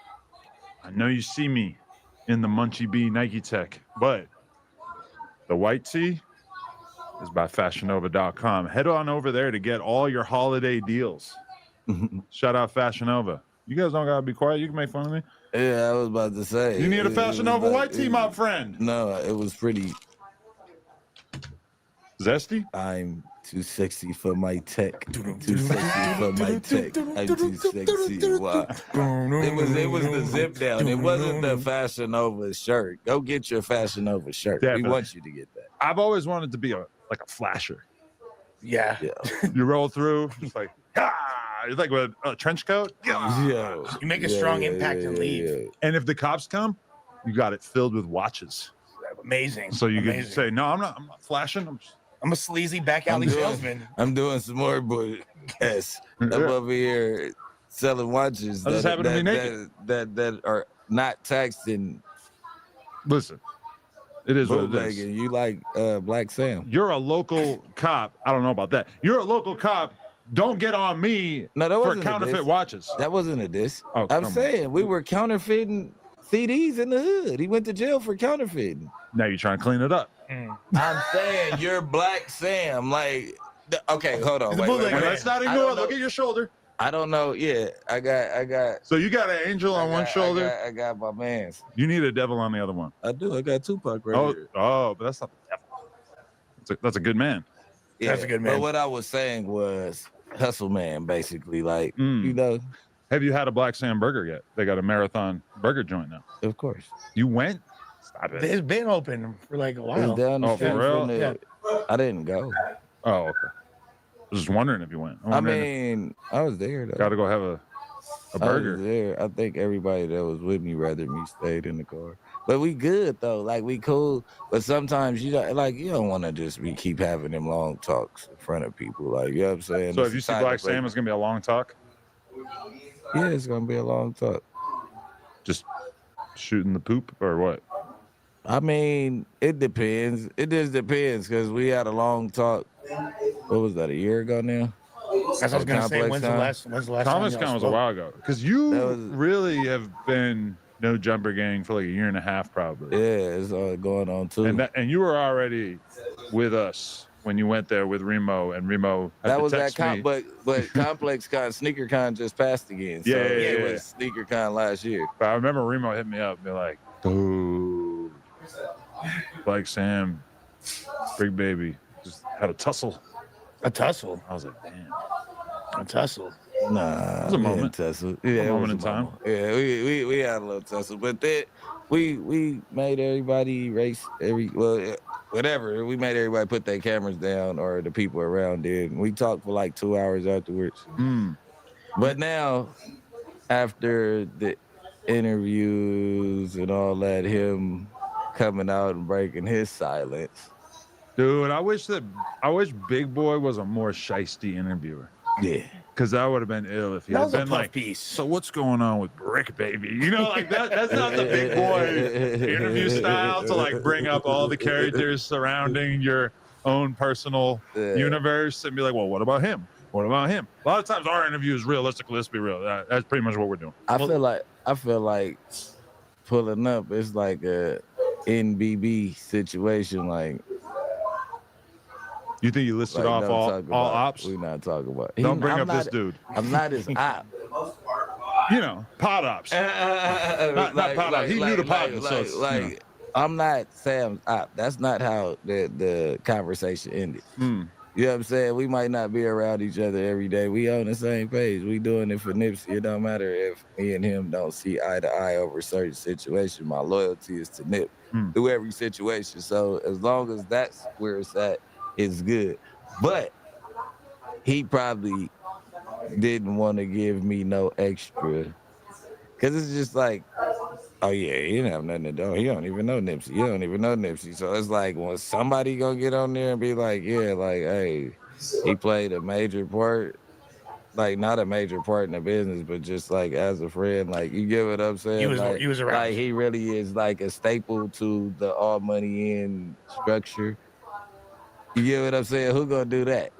I know you see me in the Munchie Bee Nike Tech, but the white tee is by FashionNova.com. Head on over there to get all your holiday deals. Shout out Fashion Nova. You guys don't gotta be quiet. You can make fun of me. Yeah, I was about to say. You need a Fashion Nova white tee, my friend. No, it was pretty zesty. I'm too sexy for my tech. Too sexy for my tech. I'm too sexy. Wow. It was the zip down. It wasn't the Fashion Nova shirt. Go get your Fashion Nova shirt. Definitely. We want you to get that. I've always wanted to be a flasher. Yeah. You roll through, just like, it's like with a trench coat. Yeah. You make a strong impact and leave. And if the cops come, you got it filled with watches. Amazing. So you can say, no, I'm not flashing. I'm a sleazy back alley salesman. I'm doing some more, but yes, I'm over here selling watches I just happen to be naked. that are not taxed in. Listen, it is what it is. And you like Black Sam. You're a local cop. I don't know about that. You're a local cop. Don't get on me for counterfeit watches. That wasn't a diss. Oh, I'm saying we were counterfeiting CDs in the hood. He went to jail for counterfeiting. Now you're trying to clean it up. I'm saying you're Black Sam. Like, okay, hold on. Wait. Let's not ignore. Look at your shoulder. I don't know. Yeah, I got. So you got an angel on one shoulder. I got my man's. You need a devil on the other one. I do. I got Tupac right here. Oh, but that's not the devil. That's a good man. Yeah, That's a good man. But what I was saying was hustle man, basically. Like, you know. Have you had a Black Sam burger yet? They got a marathon burger joint now. Of course. You went? Stop it. It's been open for like a while. It's down the street for real? from the, I didn't go. Oh, okay. I was just wondering if you went. I mean, I was there though. Got to go have a burger. I was there. I think everybody that was with me rather me stayed in the car. But we good though. Like we cool. But sometimes you don't want to just keep having them long talks in front of people. Like, you know what I'm saying? So if you see Black Sam, it's gonna be a long talk. Yeah, it's gonna be a long talk. Just shooting the poop or what? I mean, it depends. It just depends because we had a long talk. What was that? A year ago now? That's what I was gonna say. When's the last Thomas time Con was a while ago. Because you really have been No Jumper Gang for like a year and a half, probably. Yeah, it's all going on too. And you were already with us when you went there with Remo, and Remo had that to was text that me. but Complex Con, Sneaker Con just passed again. So it was Sneaker Con last year. But I remember Remo hit me up and be like, dude, Black Sam, Big Baby, just had a tussle. A tussle? I was like, damn. A tussle? Nah, it was a we moment. didn't tussle. A it moment was in time. Yeah, we had a little tussle, but then we made everybody race whatever. We made everybody put their cameras down, or the people around did. We talked for like 2 hours afterwards. But now, after the interviews and all that, him coming out and breaking his silence. Dude, I wish Big Boy was a more shiesty interviewer. Yeah. Because that would have been ill if he That had was a been tough like, piece. so what's going on with Brick Baby? You know, like that's not the Big Boy interview style to like bring up all the characters surrounding your own personal universe and be like, well, what about him? What about him? A lot of times our interview is realistic. Let's be real. That's pretty much what we're doing. I feel like pulling up is like a NBB situation. Like, you think you listed off all ops? We're not talking about. Don't bring up this dude. I'm not his op. You know, pod ops. Not pod ops. He knew the pod. I'm not Sam's op. That's not how the conversation ended. You know what I'm saying? We might not be around each other every day. We on the same page. We doing it for Nipsey. It don't matter if me and him don't see eye to eye over a certain situation. My loyalty is to Nip through every situation. So as long as that's where it's at, it's good. But he probably didn't want to give me no extra. Because it's just like, oh yeah, he didn't have nothing to do. He don't even know Nipsey. You don't even know Nipsey. So it's like, when somebody gonna get on there and be like, yeah, like, hey, he played a major part. Like, not a major part in the business, but just like as a friend, like, you get what I'm saying? He was around. Like, he really is like a staple to the all money in structure. You get what I'm saying? Who gonna do that?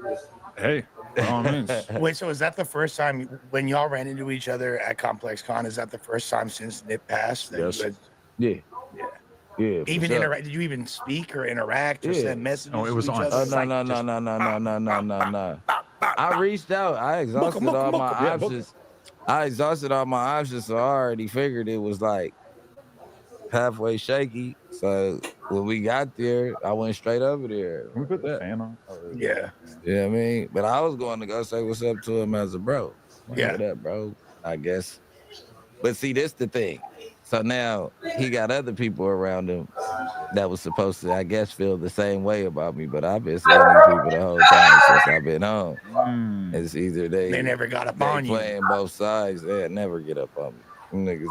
Hey, by all means. Wait, so is that the first time when y'all ran into each other at Complex Con? Is that the first time since Nip passed? Yes. Yeah. Even sure. interact? Did you even speak or interact or send messages? Oh, it was to each on. other? No. I reached out. I exhausted all my options. I exhausted all my options, so I already figured it was like halfway shaky. So when we got there, I went straight over there. Can we put the fan on? Yeah. Yeah, I mean, but I was going to go say what's up to him as a bro. Yeah. What up, bro? I guess. But see, this the thing. So now he got other people around him that was supposed to, I guess, feel the same way about me. But I've been saying these people the whole time since I've been home. It's either they never got up on you. Playing both sides. They never get up on me. Them niggas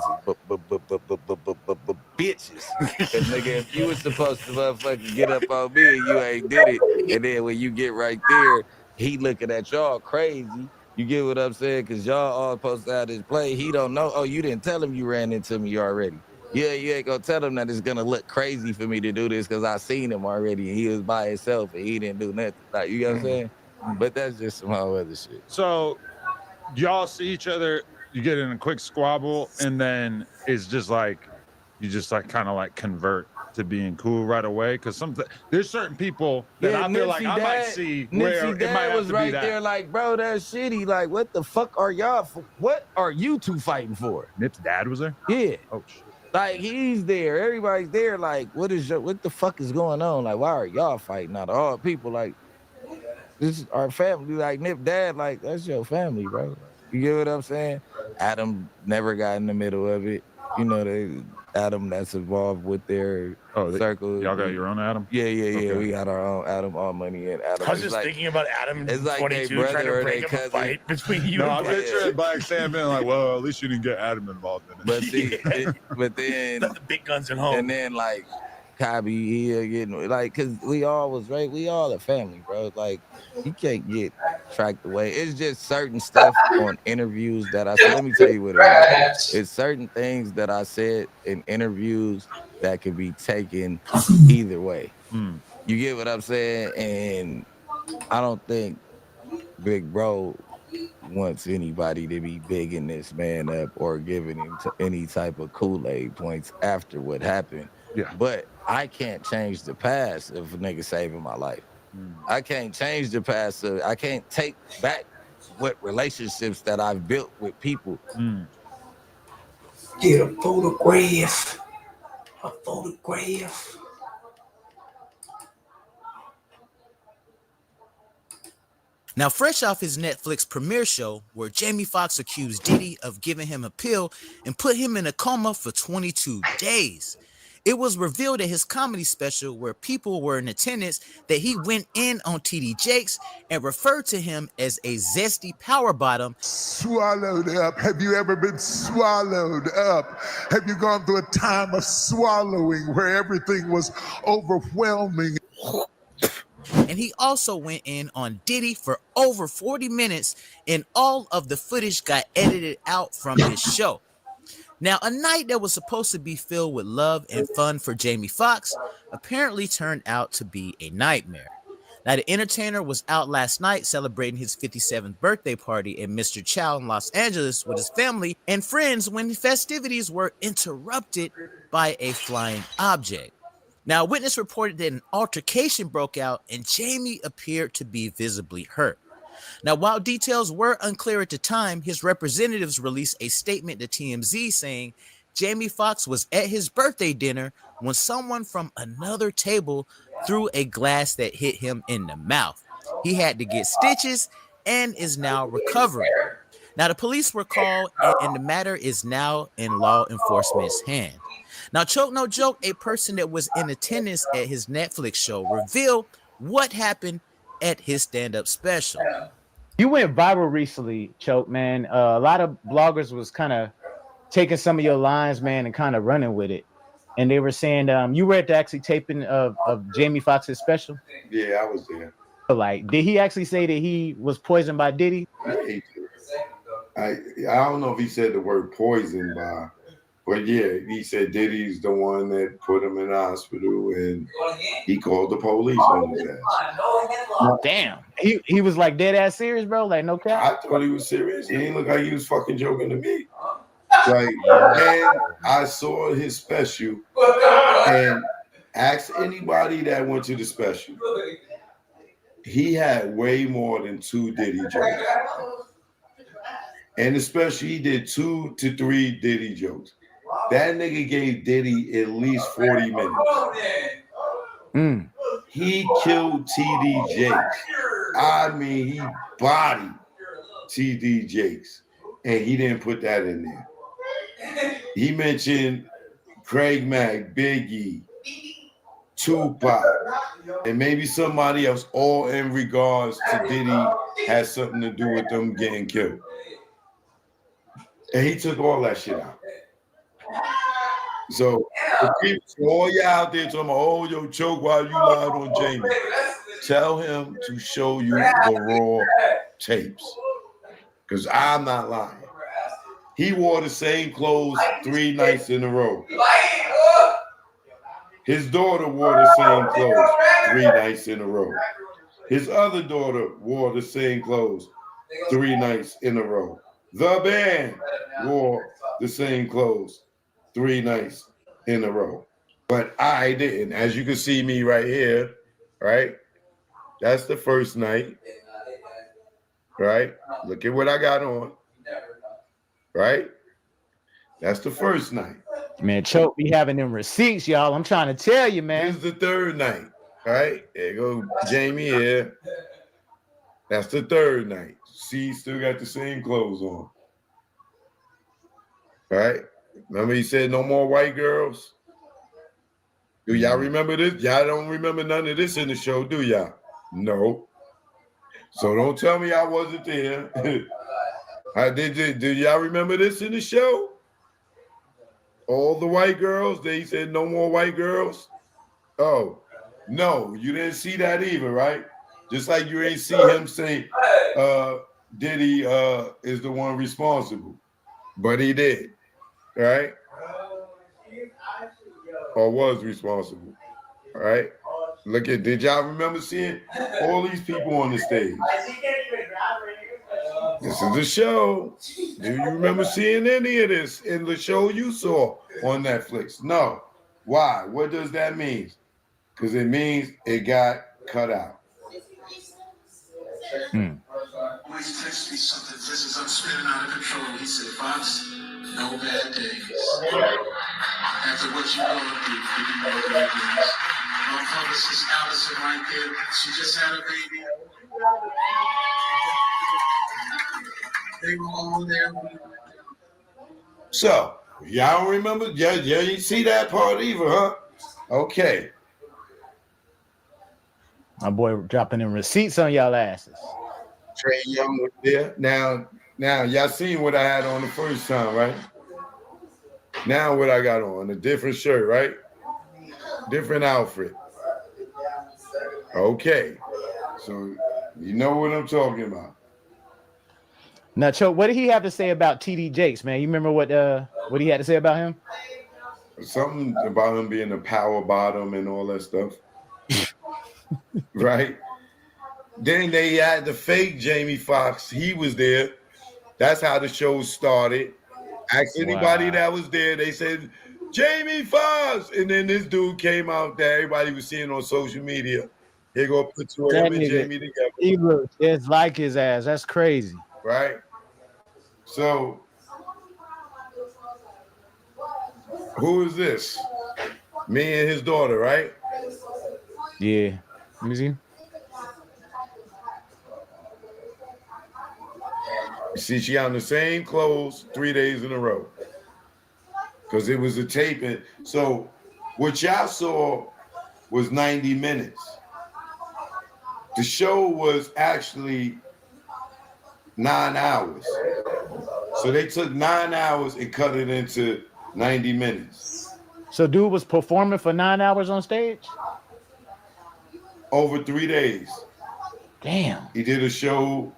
bitches. Cause nigga, if you was supposed to motherfucking get up on me and you ain't did it, and then when you get right there, he looking at y'all crazy. You get what I'm saying? Cause y'all all supposed to have this play. He don't know. Oh, you didn't tell him you ran into me already. Yeah, you ain't gonna tell him that it's gonna look crazy for me to do this because I seen him already and he was by himself and he didn't do nothing. Like, you know what I'm saying? But that's just some whole other shit. So y'all see each other, you get in a quick squabble, and then it's just like you just like kind of like convert to being cool right away. Because there's certain people that I feel like I might see where it might have was to right be that. there, like, bro, that's shitty. Like, what the fuck are y'all? What are you two fighting for? Nip's dad was there. Yeah. Oh shit. Like, he's there. Everybody's there. Like, what the fuck is going on? Like, why are y'all fighting? Not all people. Like, This is our family. Like Nip Dad, like that's your family, bro. You get what I'm saying? Adam never got in the middle of it. You know, Adam that's involved with their circle. Y'all got your own Adam? Yeah. Okay. We got our own Adam, all money and Adam. I was just thinking about Adam It's like 22 they trying brother to or break they up a cousin. fight between you No, and I'm Black. picturing Black Sam being like, well, at least you didn't get Adam involved in it. But see, but then the big guns at home. And then like Kabi here getting like, cause we all was right. We all a family, bro. Like you can't get tracked away. It's just certain stuff on interviews that I said. Let me tell you what it is. It's certain things that I said in interviews that can be taken either way. You get what I'm saying? And I don't think Big Bro wants anybody to be bigging this man up or giving him any type of Kool-Aid points after what happened. Yeah. But I can't change the past of a nigga saving my life. I can't change the past. I can't take back what relationships that I've built with people. Get a photograph. A photograph. Now, fresh off his Netflix premiere show, where Jamie Foxx accused Diddy of giving him a pill and put him in a coma for 22 days, it was revealed at his comedy special, where people were in attendance, that he went in on TD Jakes and referred to him as a zesty power bottom. Swallowed up. Have you ever been swallowed up? Have you gone through a time of swallowing where everything was overwhelming? And he also went in on Diddy for over 40 minutes, and all of the footage got edited out from his show. Now, a night that was supposed to be filled with love and fun for Jamie Foxx apparently turned out to be a nightmare. Now, the entertainer was out last night celebrating his 57th birthday party at Mr. Chow in Los Angeles with his family and friends when the festivities were interrupted by a flying object. Now, a witness reported that an altercation broke out and Jamie appeared to be visibly hurt. Now, while details were unclear at the time, his representatives released a statement to TMZ saying Jamie Foxx was at his birthday dinner when someone from another table threw a glass that hit him in the mouth. He had to get stitches and is now recovering. Now, the police were called and the matter is now in law enforcement's hands. Now, choke no joke, a person that was in attendance at his Netflix show revealed what happened at his stand-up special. You went viral recently, Choke, man. A lot of bloggers was kind of taking some of your lines, man, and kind of running with it. And they were saying you were at the actually taping of Jamie Foxx's special. Yeah, I was there. Like, did he actually say that he was poisoned by Diddy? I don't know if he said the word poison by, but yeah, he said Diddy's the one that put him in the hospital, and he called the police on his ass. Damn, he was like dead ass serious, bro. Like no cap. I thought he was serious. He didn't look like he was fucking joking to me. Like, and I saw his special, and ask anybody that went to the special. He had way more than 2 Diddy jokes. And especially he did 2 to 3 Diddy jokes. That nigga gave Diddy at least 40 minutes. He killed TD Jakes. I mean, he bodied TD Jakes. And he didn't put that in there. He mentioned Craig Mack, Biggie, Tupac, and maybe somebody else, all in regards to Diddy has something to do with them getting killed. And he took all that shit out. So all y'all out there talking about, oh, yo, Choke, while you lied on Jamie, tell him to show you the raw tapes. Because I'm not lying. He wore the same clothes 3 nights in a row. His daughter wore the same clothes 3 nights in a row. His other daughter wore the same clothes 3 nights in a row. The band wore the same clothes 3 nights in a row. But I didn't. As you can see me right here, right? That's the first night. Right? Look at what I got on. Right? That's the first night. Man, Choke be having them receipts, y'all. I'm trying to tell you, man. This is the 3rd night. Right? There go Jamie here. That's the third night. C still got the same clothes on. Right? Remember he said no more white girls? Do y'all remember this? Y'all don't remember none of this in the show, do y'all? No. So don't tell me I wasn't there. Did y'all remember this in the show? All the white girls, they said no more white girls. Oh, no, you didn't see that either, right? Just like you ain't see him say Diddy is the one responsible. But he did, right? Or was responsible. All right. Look at, did y'all remember seeing all these people on the stage? This is the show. Do you remember seeing any of this in the show you saw on Netflix? No. Why? What does that mean? Because it means it got cut out. Always text me something. This is I'm spinning out of control. He said, Fox, no bad days. After what you're going through, you can know bad days. My publicist Allison right there, she just had a baby. They were all there. So, y'all don't remember? Yeah, you see that part either, huh? Okay. My boy dropping in receipts on y'all asses. Trey Young was there. Now, y'all seen what I had on the first time, right? Now what I got on, a different shirt, right? Different outfit. Okay. So you know what I'm talking about. Now, Cho, what did he have to say about TD Jakes, man? You remember what he had to say about him? Something about him being a power bottom and all that stuff. Right? Then they had the fake Jamie Foxx. He was there. That's how the show started. Ask anybody that was there. They said, Jamie Foxx. And then this dude came out that everybody was seeing on social media. Here go put two of him and Jamie together. He looks just like his ass. That's crazy. Right? So, who is this? Me and his daughter, right? Yeah. Let me see. You see, she on the same clothes 3 days in a row. Because it was a taping. So, what y'all saw was 90 minutes. The show was actually 9 hours. So they took 9 hours and cut it into 90 minutes. So dude was performing for 9 hours on stage? Over 3 days. Damn. He did a show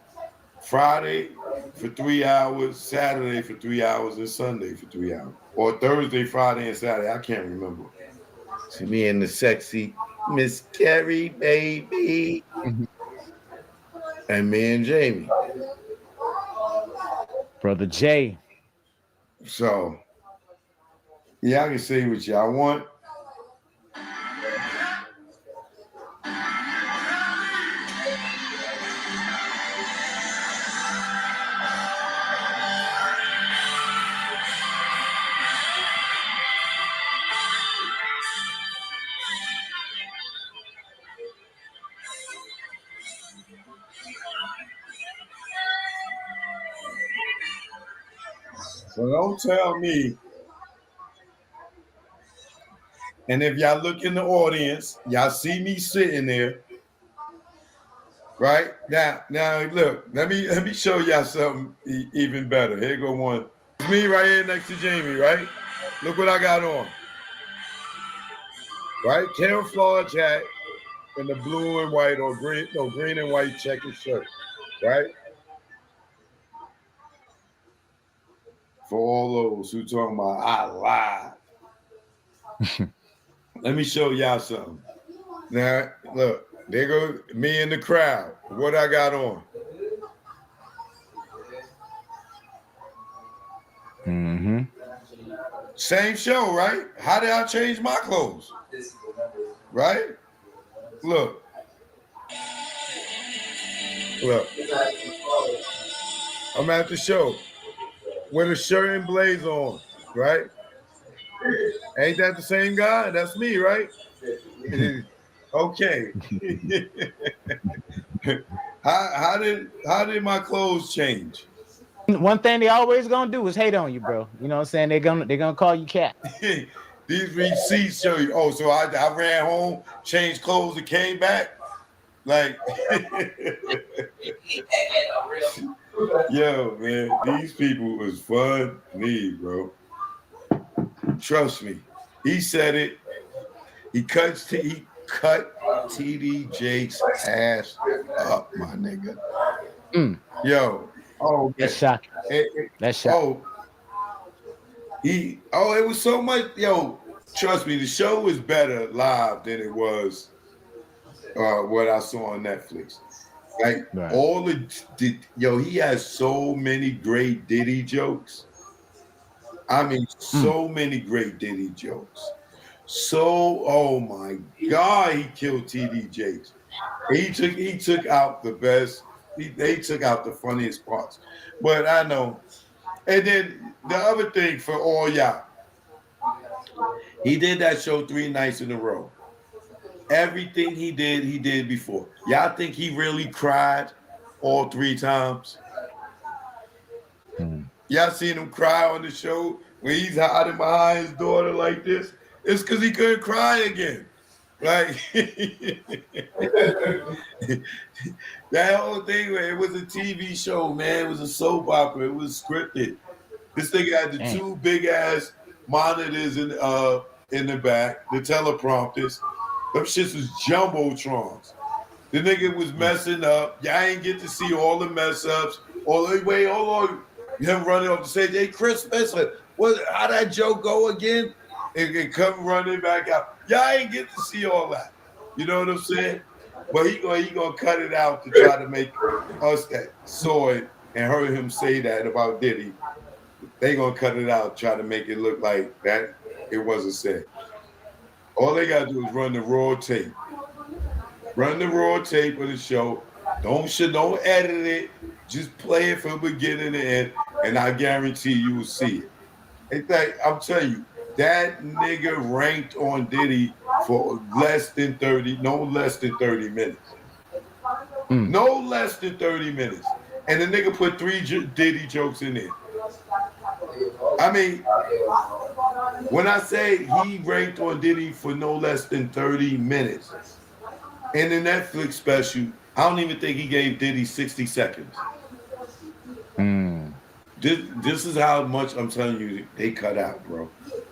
Friday for 3 hours, Saturday for 3 hours, and Sunday for 3 hours. Or Thursday, Friday, and Saturday. I can't remember. To me and the sexy Miss Carrie, baby. And me and Jamie. Brother Jay. So, y'all can say what y'all want. So don't tell me. And if y'all look in the audience, y'all see me sitting there. Right? Now look, let me show y'all something even better. Here go one. It's me right here next to Jamie, right? Look what I got on. Right? Camouflage hat and the blue and white or green and white checkered shirt. Right? For all those who talking about I lied. Let me show y'all something. Now, look, there go me in the crowd. What I got on. Mm-hmm. Same show, right? How did I change my clothes? Right? Look. I'm at the show with a shirt and blaze on, right? Ain't that the same guy? That's me, right? Okay. How did my clothes change? One thing they always gonna do is hate on you, bro. You know what I'm saying? They're gonna call you cat. These receipts show you. Oh, so I ran home, changed clothes, and came back. Like, yo, man, these people was funny, bro. Trust me. He said it. He cut TD Jake's ass up, my nigga. Yo. Oh, that's shocking. That's shocking. It was so much. Yo, trust me, the show was better live than it was what I saw on Netflix. Like all he has so many great Diddy jokes. I mean, so many great Diddy jokes. So, oh my God, he killed TD Jakes. He took out the best. They took out the funniest parts. But I know. And then the other thing for all y'all, he did that show 3 nights in a row. Everything he did before. Y'all think he really cried all 3 times? Y'all seen him cry on the show when he's hiding behind his daughter like this? It's because he couldn't cry again. Like that whole thing, man, it was a TV show, man. It was a soap opera. It was scripted. This thing had the 2 big ass monitors in the back, the teleprompters. Them shits was jumbotrons. The nigga was messing up. Y'all ain't get to see all the mess ups. Hold on. Him running off the stage. Hey, Chris Spencer, how that joke go again? And come running back out. Y'all ain't get to see all that. You know what I'm saying? But he gonna cut it out to try to make us that saw it and heard him say that about Diddy. They gonna cut it out, try to make it look like that it wasn't said. All they gotta do is run the raw tape. Run the raw tape of the show. Don't edit it. Just play it from beginning to end, and I guarantee you will see it. In fact, I'm telling you, that nigga ranked on Diddy for no less than 30 minutes. No less than 30 minutes. And the nigga put 3 Diddy jokes in there. I mean, when I say he ranked on Diddy for no less than 30 minutes, in the Netflix special, I don't even think he gave Diddy 60 seconds. This is how much I'm telling you they cut out, bro.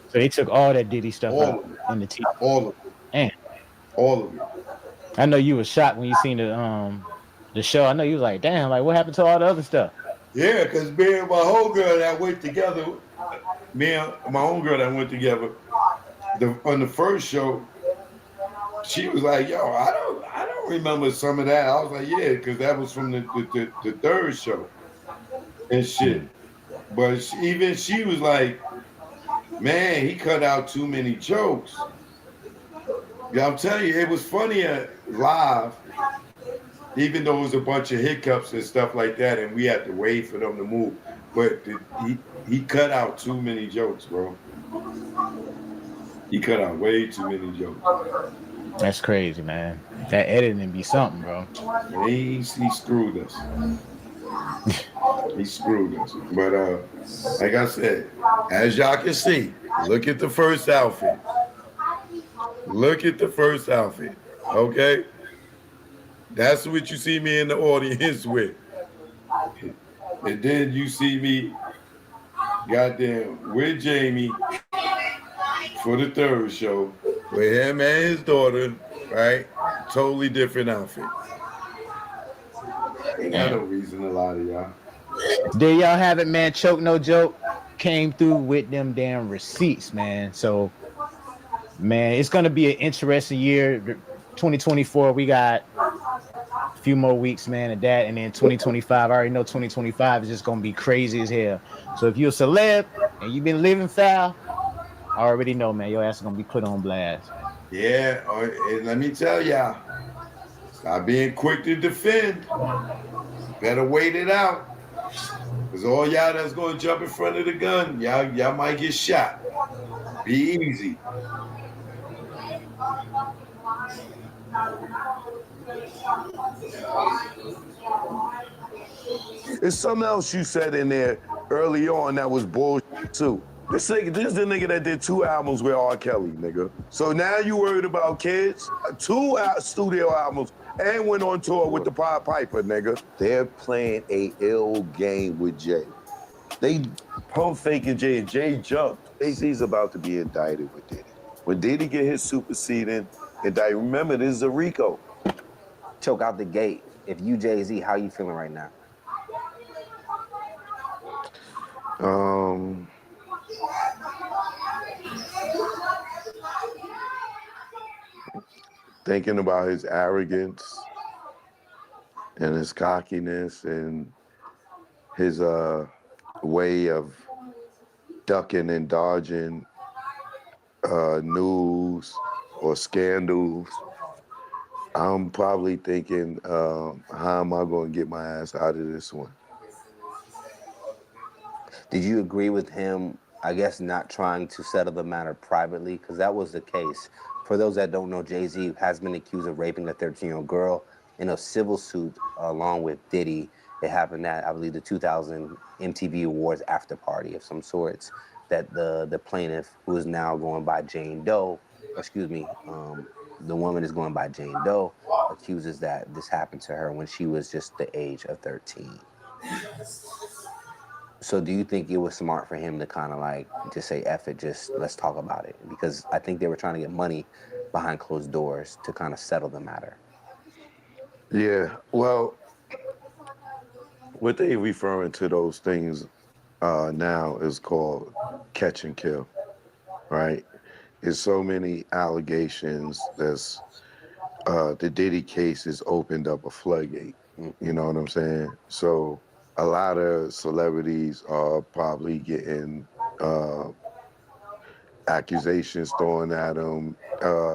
So they took all that Diddy stuff out in the TV. All of it. All of it. I know you were shocked when you seen the show. I know you was like, damn, like what happened to all the other stuff? Yeah, because me and my homegirl that went together, on the first show, she was like, yo, I don't remember some of that. I was like, yeah, because that was from the third show and shit. But she was like, man, he cut out too many jokes. Yeah, I'm telling you, it was funnier live, even though it was a bunch of hiccups and stuff like that, and we had to wait for them to move. But he cut out too many jokes, bro. He cut out way too many jokes. That's crazy, man. That editing be something, bro. He screwed us. He screwed us. But like I said, as y'all can see, look at the first outfit. Look at the first outfit. Okay? That's what you see me in the audience with. And then you see me goddamn with Jamie for the third show with him and his daughter, right? Totally different outfit. Ain't got no reason to lie to y'all. There y'all have it, man. Choke no joke came through with them damn receipts, man. So, man, it's gonna be an interesting year. 2024, we got a few more weeks, man, of that, and then 2025. I already know 2025 is just gonna be crazy as hell. So if you're a celeb and you've been living foul, I already know, man, your ass is gonna be put on blast. Yeah, and let me tell y'all, stop being quick to defend. Better wait it out. Because all y'all that's gonna jump in front of the gun, y'all might get shot. Be easy. There's something else you said in there early on that was bullshit too. This is the nigga that did 2 albums with R. Kelly, nigga. So now you worried about kids? 2 studio albums and went on tour with the Pied Piper, nigga. They're playing a ill game with Jay. They pump faking Jay, and Jay jumped. Jay-Z's about to be indicted with Diddy. When Diddy get his superseding indictment, remember, this is a RICO. Choke out the gate. If you Jay-Z, how you feeling right now? Thinking about his arrogance and his cockiness and his way of ducking and dodging news or scandals. I'm probably thinking, how am I going to get my ass out of this one? Did you agree with him, I guess, not trying to settle the matter privately? Because that was the case. For those that don't know, Jay-Z has been accused of raping a 13-year-old girl in a civil suit along with Diddy. It happened at, I believe, the 2000 MTV Awards after party of some sorts, that the plaintiff, who is now going by Jane Doe, the woman is going by Jane Doe, accuses that this happened to her when she was just the age of 13. So do you think it was smart for him to kind of like just say, F it, just let's talk about it? Because I think they were trying to get money behind closed doors to kind of settle the matter. Yeah, well, what they referring to those things now is called catch and kill, right? There's so many allegations that's, the Diddy case has opened up a floodgate, you know what I'm saying? So a lot of celebrities are probably getting accusations thrown at them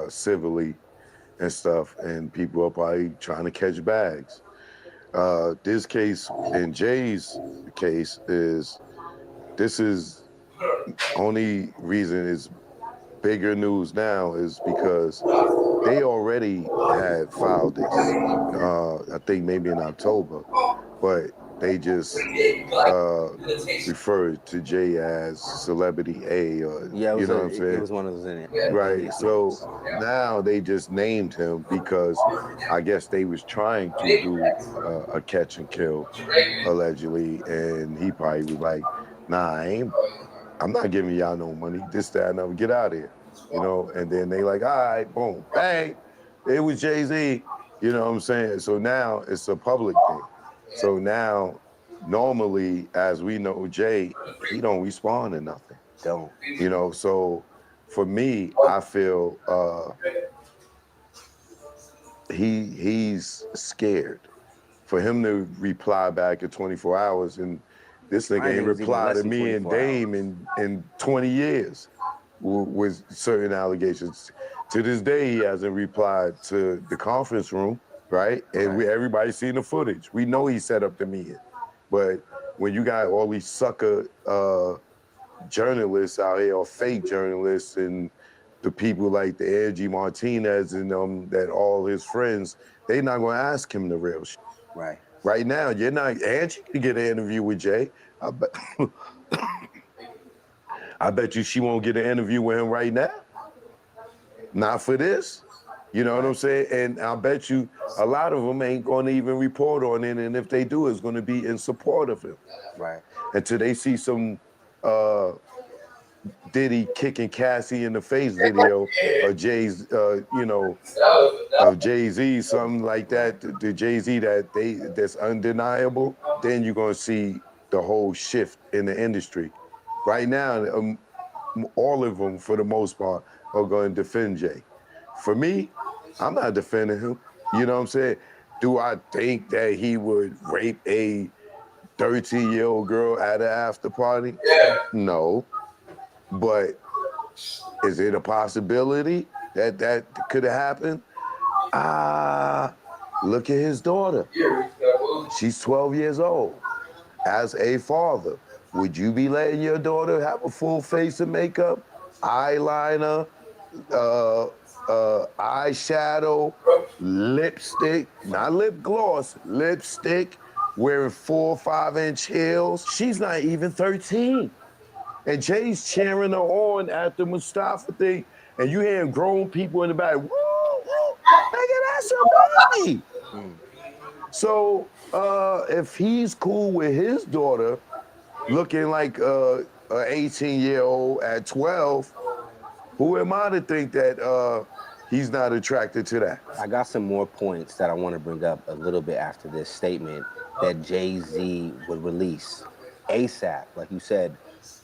civilly and stuff, and people are probably trying to catch bags. This case, in Jay's case, this is only reason it's bigger news now is because they already had filed this, I think maybe in October, but they just referred to Jay as Celebrity A, or Yeah, you know what I'm saying? It was one of those in it. Right, so now they just named him because I guess they was trying to do a catch and kill, allegedly, and he probably was like, nah, I'm not giving y'all no money, this, that, and other, get out of here, you know? And then they like, all right, boom, bang, it was Jay-Z, you know what I'm saying? So now it's a public thing. So now, normally, as we know, Jay, he don't respond to nothing. Don't. You know, so for me, I feel he's scared. For him to reply back in 24 hours, and this nigga ain't replied to me and Dame in 20 years with certain allegations. To this day, he hasn't replied to the conference room, right? And everybody's seen the footage. We know he set up the meeting. But when you got all these sucker journalists out here, or fake journalists, and the people like the Angie Martinez and that all his friends, they not gonna ask him the real shit. Right. Right now, you're not, Angie can get an interview with Jay. I bet you she won't get an interview with him right now. Not for this. You know what I'm saying? And I bet you a lot of them ain't gonna even report on it, and if they do, it's gonna be in support of him. Right. Until they see some Diddy kicking Cassie in the face video, or Jay's, of Jay-Z, something like that, the Jay-Z that's undeniable, then you're gonna see the whole shift in the industry. Right now, all of them, for the most part, are gonna defend Jay. For me, I'm not defending him. You know what I'm saying? Do I think that he would rape a 13-year-old girl at an after party? Yeah. No. But is it a possibility that that could have happened? Look at his daughter. She's 12 years old. As a father, would you be letting your daughter have a full face of makeup, eyeliner, eyeshadow, lipstick, not lip gloss, lipstick, wearing 4 or 5 inch heels. She's not even 13. And Jay's cheering her on at the Mustafa thing, and you hearing grown people in the back, woo, woo, nigga, that's a baby. So if he's cool with his daughter looking like an 18-year-old at 12, who am I to think that he's not attracted to that? I got some more points that I want to bring up a little bit after this statement that Jay-Z would release ASAP. Like you said,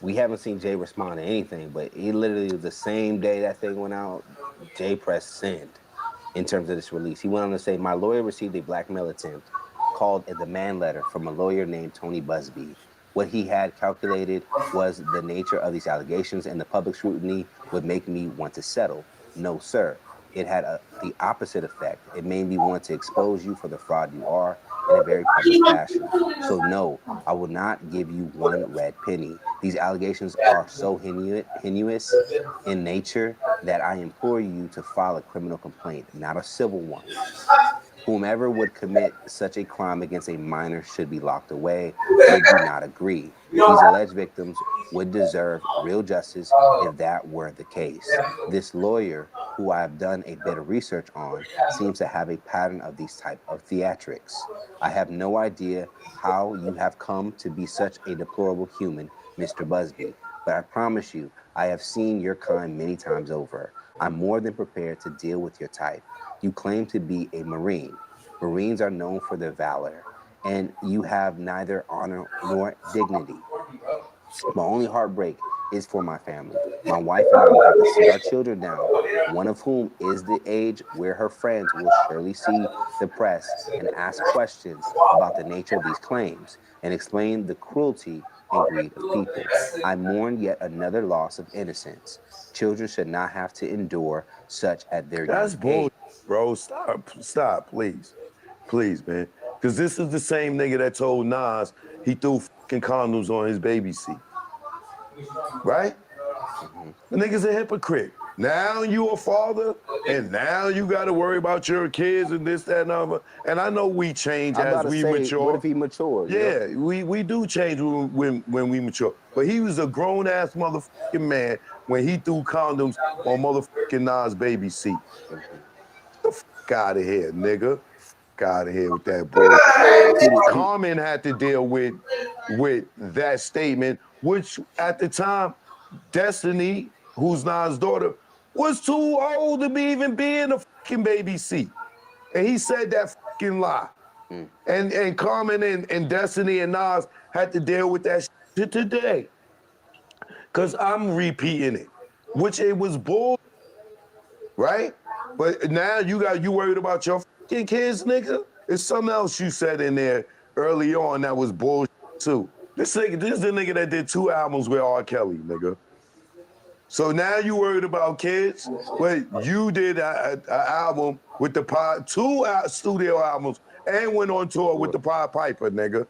we haven't seen Jay respond to anything, but he literally the same day that thing went out, Jay pressed send in terms of this release. He went on to say, my lawyer received a blackmail attempt called a demand letter from a lawyer named Tony Busby. What he had calculated was the nature of these allegations and the public scrutiny would make me want to settle. No, sir. It had the opposite effect. It made me want to expose you for the fraud you are in a very public fashion. So no, I will not give you one red penny. These allegations are so heinous in nature that I implore you to file a criminal complaint, not a civil one. Whomever would commit such a crime against a minor should be locked away. Would you not agree? These alleged victims would deserve real justice if that were the case. This lawyer, who I have done a bit of research on, seems to have a pattern of these type of theatrics. I have no idea how you have come to be such a deplorable human, Mr. Busby, but I promise you, I have seen your kind many times over. I'm more than prepared to deal with your type. You claim to be a Marine. Marines are known for their valor, and you have neither honor nor dignity. My only heartbreak is for my family. My wife and I will have to sit our children down, one of whom is the age where her friends will surely see the press and ask questions about the nature of these claims and explain the cruelty and greed of people. I mourn yet another loss of innocence. Children should not have to endure such at their That's young bull, age. bro. Stop, please. Please, man. Because this is the same nigga that told Nas he threw fucking condoms on his baby seat. Right? The nigga's a hypocrite. Now you a father, and now you got to worry about your kids and this, that, and other. And I know we change I'm as about to we say, mature. what if he matured? Yeah, we do change when we mature. But he was a grown-ass motherfucking man when he threw condoms on motherfucking Nas' baby seat. Get the fuck out of here, nigga. Fuck out of here with that bull. Carmen had to deal with that statement, which at the time, Destiny, who's Nas' daughter, was too old to even be in a fucking baby seat. And he said that fucking lie. And Carmen and Destiny and Nas had to deal with that shit today. Because I'm repeating it, which it was bull, right? But now you worried about your fucking kids, nigga? There's something else you said in there early on that was bullshit too. This is the nigga that did 2 albums with R. Kelly, nigga. So now you worried about kids? But you did an album with the Pod, 2 studio albums, and went on tour with the Pied Piper, nigga.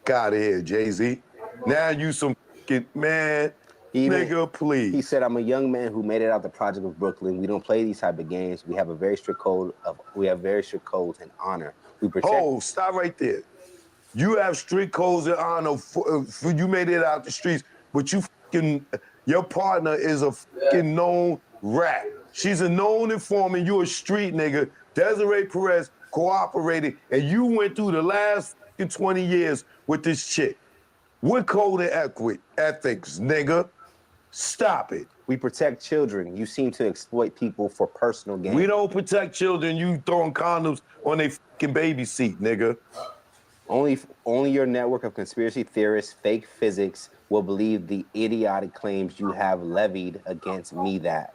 Get out of here, Jay-Z. Now you some fucking man, nigga, please. He said, I'm a young man who made it out the project of Brooklyn. We don't play these type of games. We have a very strict code and honor. We protect. Oh, stop right there. You have strict codes and honor for you made it out the streets, but your partner is a fucking known rat. She's a known informant. You a street nigga. Desiree Perez cooperated, and you went through the last fucking 20 years with this chick. What code and ethics, nigga? Stop it. We protect children. You seem to exploit people for personal gain. We don't protect children. You throwing condoms on their fucking baby seat, nigga. Only your network of conspiracy theorists, fake physics, will believe the idiotic claims you have levied against me that,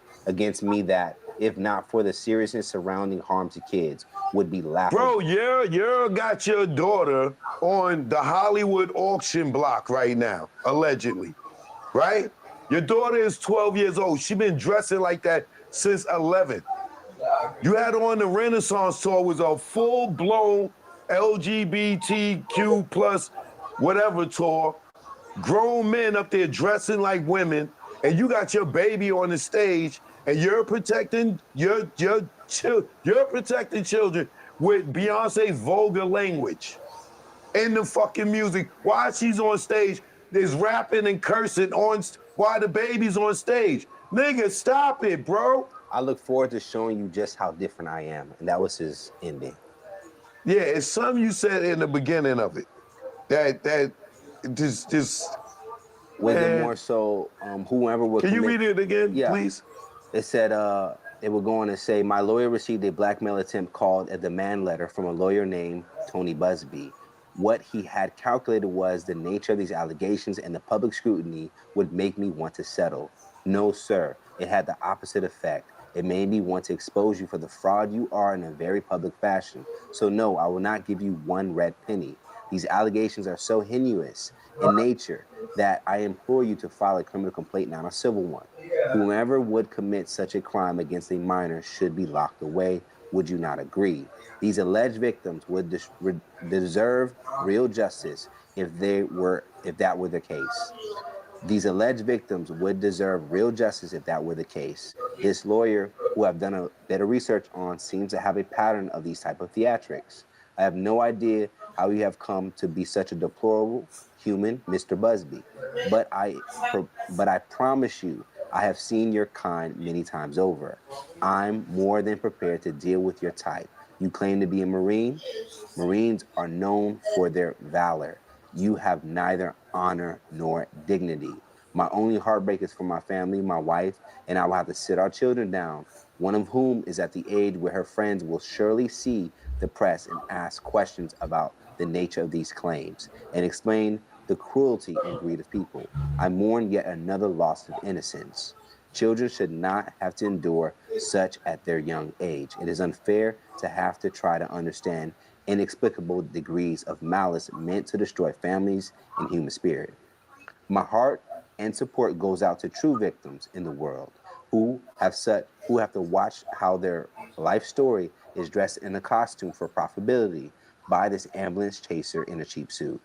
if not for the seriousness surrounding harm to kids, would be laughable. Bro, you got your daughter on the Hollywood auction block right now, allegedly, right? Your daughter is 12 years old. She been dressing like that since 11. You had her on the Renaissance tour, was a full-blown LGBTQ plus whatever tour, grown men up there dressing like women, and you got your baby on the stage and you're protecting you're protecting children with Beyonce's vulgar language in the fucking music. While she's on stage, there's rapping and cursing while the baby's on stage. Nigga, stop it, bro. I look forward to showing you just how different I am, and that was his ending. Yeah, it's something you said in the beginning of it. That just Was it more so whoever would Can you read it again, please? It said it would go on to say, my lawyer received a blackmail attempt called a demand letter from a lawyer named Tony Busby. What he had calculated was the nature of these allegations and the public scrutiny would make me want to settle. No, sir, it had the opposite effect. It made me want to expose you for the fraud you are in a very public fashion. So no, I will not give you one red penny. These allegations are so heinous in nature that I implore you to file a criminal complaint, not a civil one. Whomever would commit such a crime against a minor should be locked away. Would you not agree? These alleged victims would deserve real justice if that were the case. These alleged victims would deserve real justice if that were the case. This lawyer, who I've done a bit of research on, seems to have a pattern of these type of theatrics. I have no idea how you have come to be such a deplorable human, Mr. Busby. But I promise you, I have seen your kind many times over. I'm more than prepared to deal with your type. You claim to be a Marine? Marines are known for their valor. You have neither honor nor dignity. My only heartbreak is for my family, my wife, and I will have to sit our children down, one of whom is at the age where her friends will surely see the press and ask questions about the nature of these claims and explain the cruelty and greed of people. I mourn yet another loss of innocence. Children should not have to endure such at their young age. It is unfair to have to try to understand inexplicable degrees of malice meant to destroy families and human spirit. My heart and support goes out to true victims in the world who have to watch how their life story is dressed in a costume for profitability by this ambulance chaser in a cheap suit.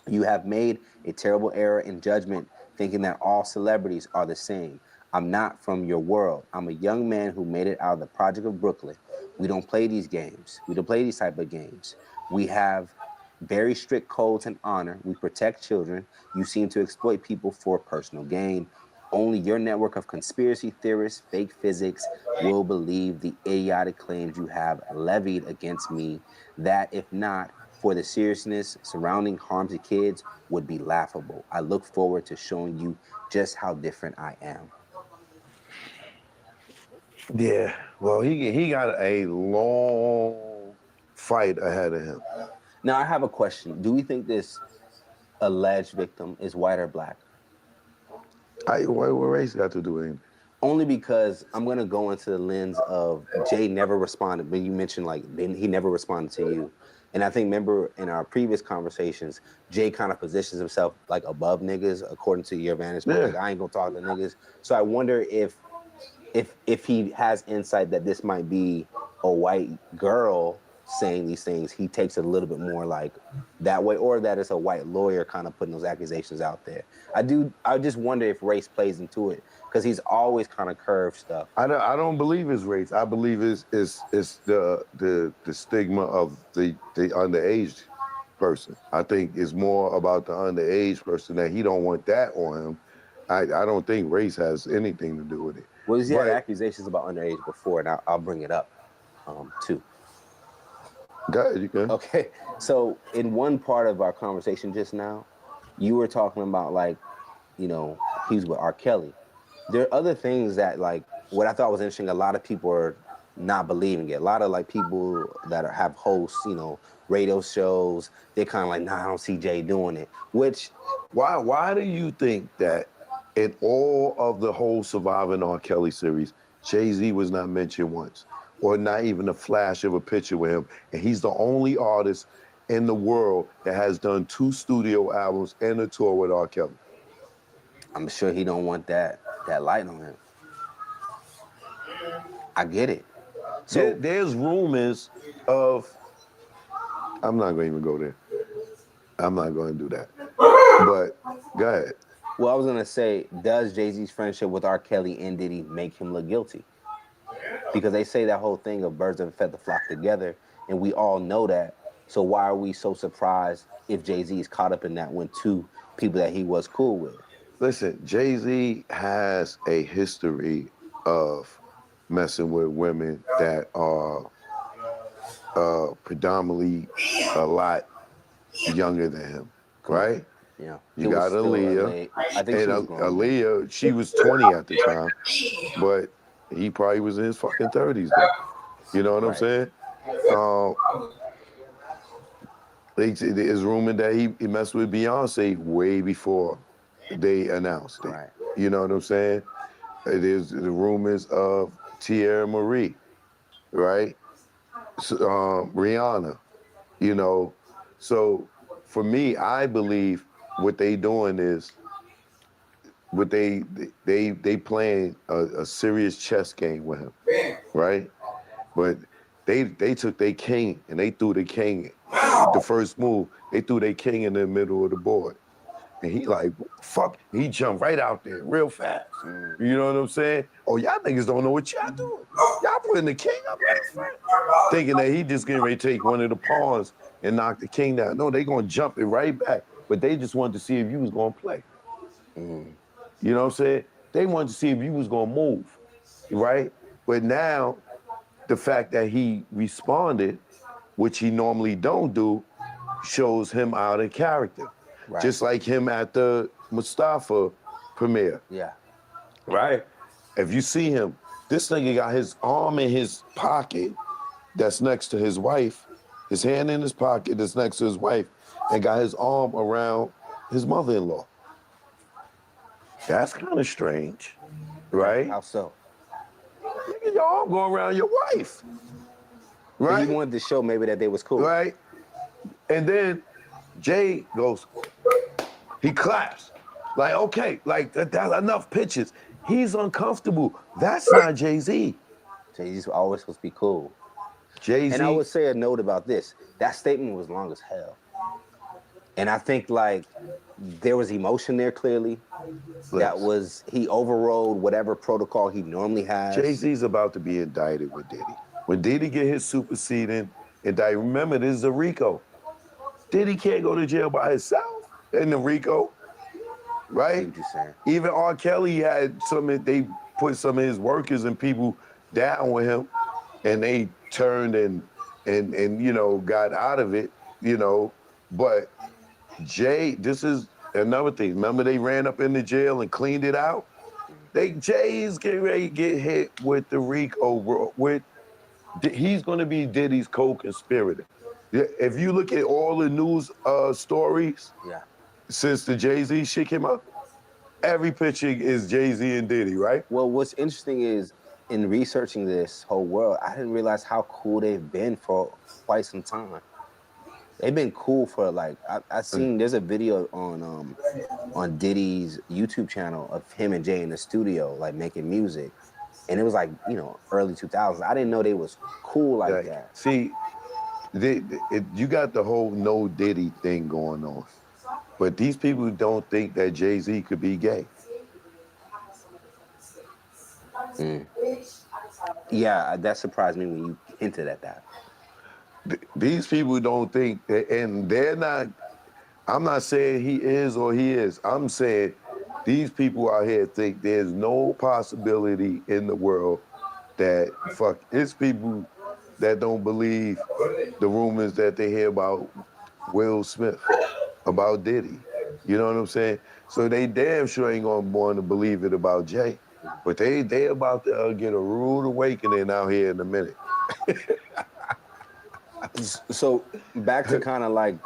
You have made a terrible error in judgment thinking that all celebrities are the same. I'm not from your world. I'm a young man who made it out of the project of Brooklyn. We don't play these games. We don't play these type of games. We have very strict codes and honor. We protect children. You seem to exploit people for personal gain. Only your network of conspiracy theorists, fake physics, will believe the idiotic claims you have levied against me that, if not for the seriousness surrounding harm to kids, would be laughable. I look forward to showing you just how different I am. Yeah, well, he got a long fight ahead of him. Now, I have a question. Do we think this alleged victim is white or black? What race got to do with him? Only because I'm going to go into the lens of Jay never responded. When you mentioned, like, he never responded to you. And I think, remember, in our previous conversations, Jay kind of positions himself, like, above niggas, according to your vantage point. Yeah. Like, I ain't going to talk to niggas. So I wonder if he has insight that this might be a white girl saying these things, he takes it a little bit more like that way, or that it's a white lawyer kind of putting those accusations out there. I just wonder if race plays into it, because he's always kind of curved stuff. I don't believe it's race. I believe it's the stigma of the underage person. I think it's more about the underage person, that he don't want that on him. I don't think race has anything to do with it. Well, he's had accusations about underage before, and I'll bring it up too. Go ahead, you can. Okay, so in one part of our conversation just now, you were talking about, like, you know, he's with R. Kelly. There are other things that, like, what I thought was interesting, a lot of people are not believing it. A lot of, like, people that have hosts, you know, radio shows, they're kind of like, nah, I don't see Jay doing it. Which, why do you think that in all of the whole Surviving R. Kelly series, Jay-Z was not mentioned once, or not even a flash of a picture with him? And he's the only artist in the world that has done 2 studio albums and a tour with R. Kelly. I'm sure he don't want that light on him. I get it. So there's rumors of, I'm not going to even go there. I'm not going to do that. But go ahead. Well, I was gonna say, does Jay-Z's friendship with R. Kelly and Diddy make him look guilty? Because they say that whole thing of birds of a feather flock together, and we all know that. So why are we so surprised if Jay-Z is caught up in that when two people that he was cool with? Listen, Jay-Z has a history of messing with women that are predominantly a lot younger than him, right? Yeah. You got Aaliyah. I think she was grown. Aaliyah, she was 20 at the time, but he probably was in his fucking 30s though. You know what I'm saying? It's rumored that he messed with Beyonce way before they announced it. Right. You know what I'm saying? It is the rumors of Tierra Marie, right? So, Rihanna, you know. So for me, I believe what they doing is what they playing a serious chess game with him, right? But they took their king and they threw the king. The first move, they threw their king in the middle of the board. And he like, what the fuck? He jumped right out there real fast. You know what I'm saying? Oh, y'all niggas don't know what y'all doing. Y'all putting the king up real fast. Thinking that he just getting ready to take one of the pawns and knock the king down. No, they gonna jump it right back. But they just wanted to see if you was gonna play. You know what I'm saying? They wanted to see if you was gonna move, right? But now, the fact that he responded, which he normally don't do, shows him out of character. Right. Just like him at the Mustafa premiere. Yeah. Right? If you see him, this nigga got his arm in his pocket that's next to his wife, his hand in his pocket that's next to his wife, and got his arm around his mother-in-law. That's kind of strange, right? How so? Nigga, your arm going around your wife. Right? But he wanted to show maybe that they was cool. Right? And then Jay goes, he claps. Like, okay, like that's enough pitches. He's uncomfortable. That's not Jay-Z. Jay-Z's always supposed to be cool. Jay-Z. And I would say a note about this. That statement was long as hell. And I think like there was emotion there clearly. That was, he overrode whatever protocol he normally has. Jay-Z's about to be indicted with Diddy. When Diddy get his superseding indicted, remember this is a RICO. Diddy can't go to jail by himself in the RICO, right? What you saying? Even R. Kelly had they put some of his workers and people down with him, and they turned and you know, got out of it, you know. But Jay, this is another thing. Remember they ran up in the jail and cleaned it out? Jay's getting ready to get hit with the RICO, he's gonna be Diddy's co-conspirator. If you look at all the news stories since the Jay-Z shit came out, every picture is Jay-Z and Diddy, right? Well, what's interesting is in researching this whole world, I didn't realize how cool they've been for quite some time. They've been cool for like, I seen, there's a video on Diddy's YouTube channel of him and Jay in the studio, like making music. And it was like, you know, early 2000s. I didn't know they was cool like that. See, you got the whole no Diddy thing going on. But these people don't think that Jay-Z could be gay. Yeah, that surprised me when you hinted at that. These people don't think that, and they're not, I'm not saying he is or he is. I'm saying these people out here think there's no possibility in the world that, it's people that don't believe the rumors that they hear about Will Smith, about Diddy. You know what I'm saying? So they damn sure ain't gonna want to believe it about Jay. But they about to get a rude awakening out here in a minute. So back to kind of like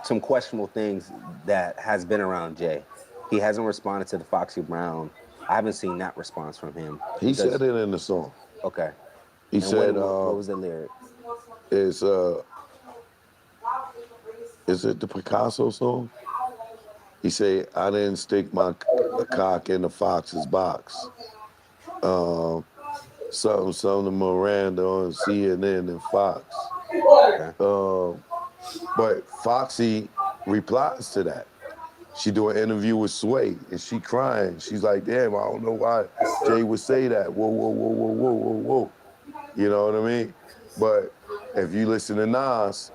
some questionable things that has been around Jay. He hasn't responded to the Foxy Brown. I haven't seen that response from him. He said it in the song. Okay. He And said, what was the lyric? Is it the Picasso song? He said, I didn't stick my cock in the fox's box. Something Miranda on CNN and Fox. Okay. But Foxy replies to that. She do an interview with Sway, and she crying. She's like, damn, I don't know why Jay would say that. Whoa, whoa, whoa, whoa, whoa, whoa, whoa. You know what I mean? But if you listen to Nas,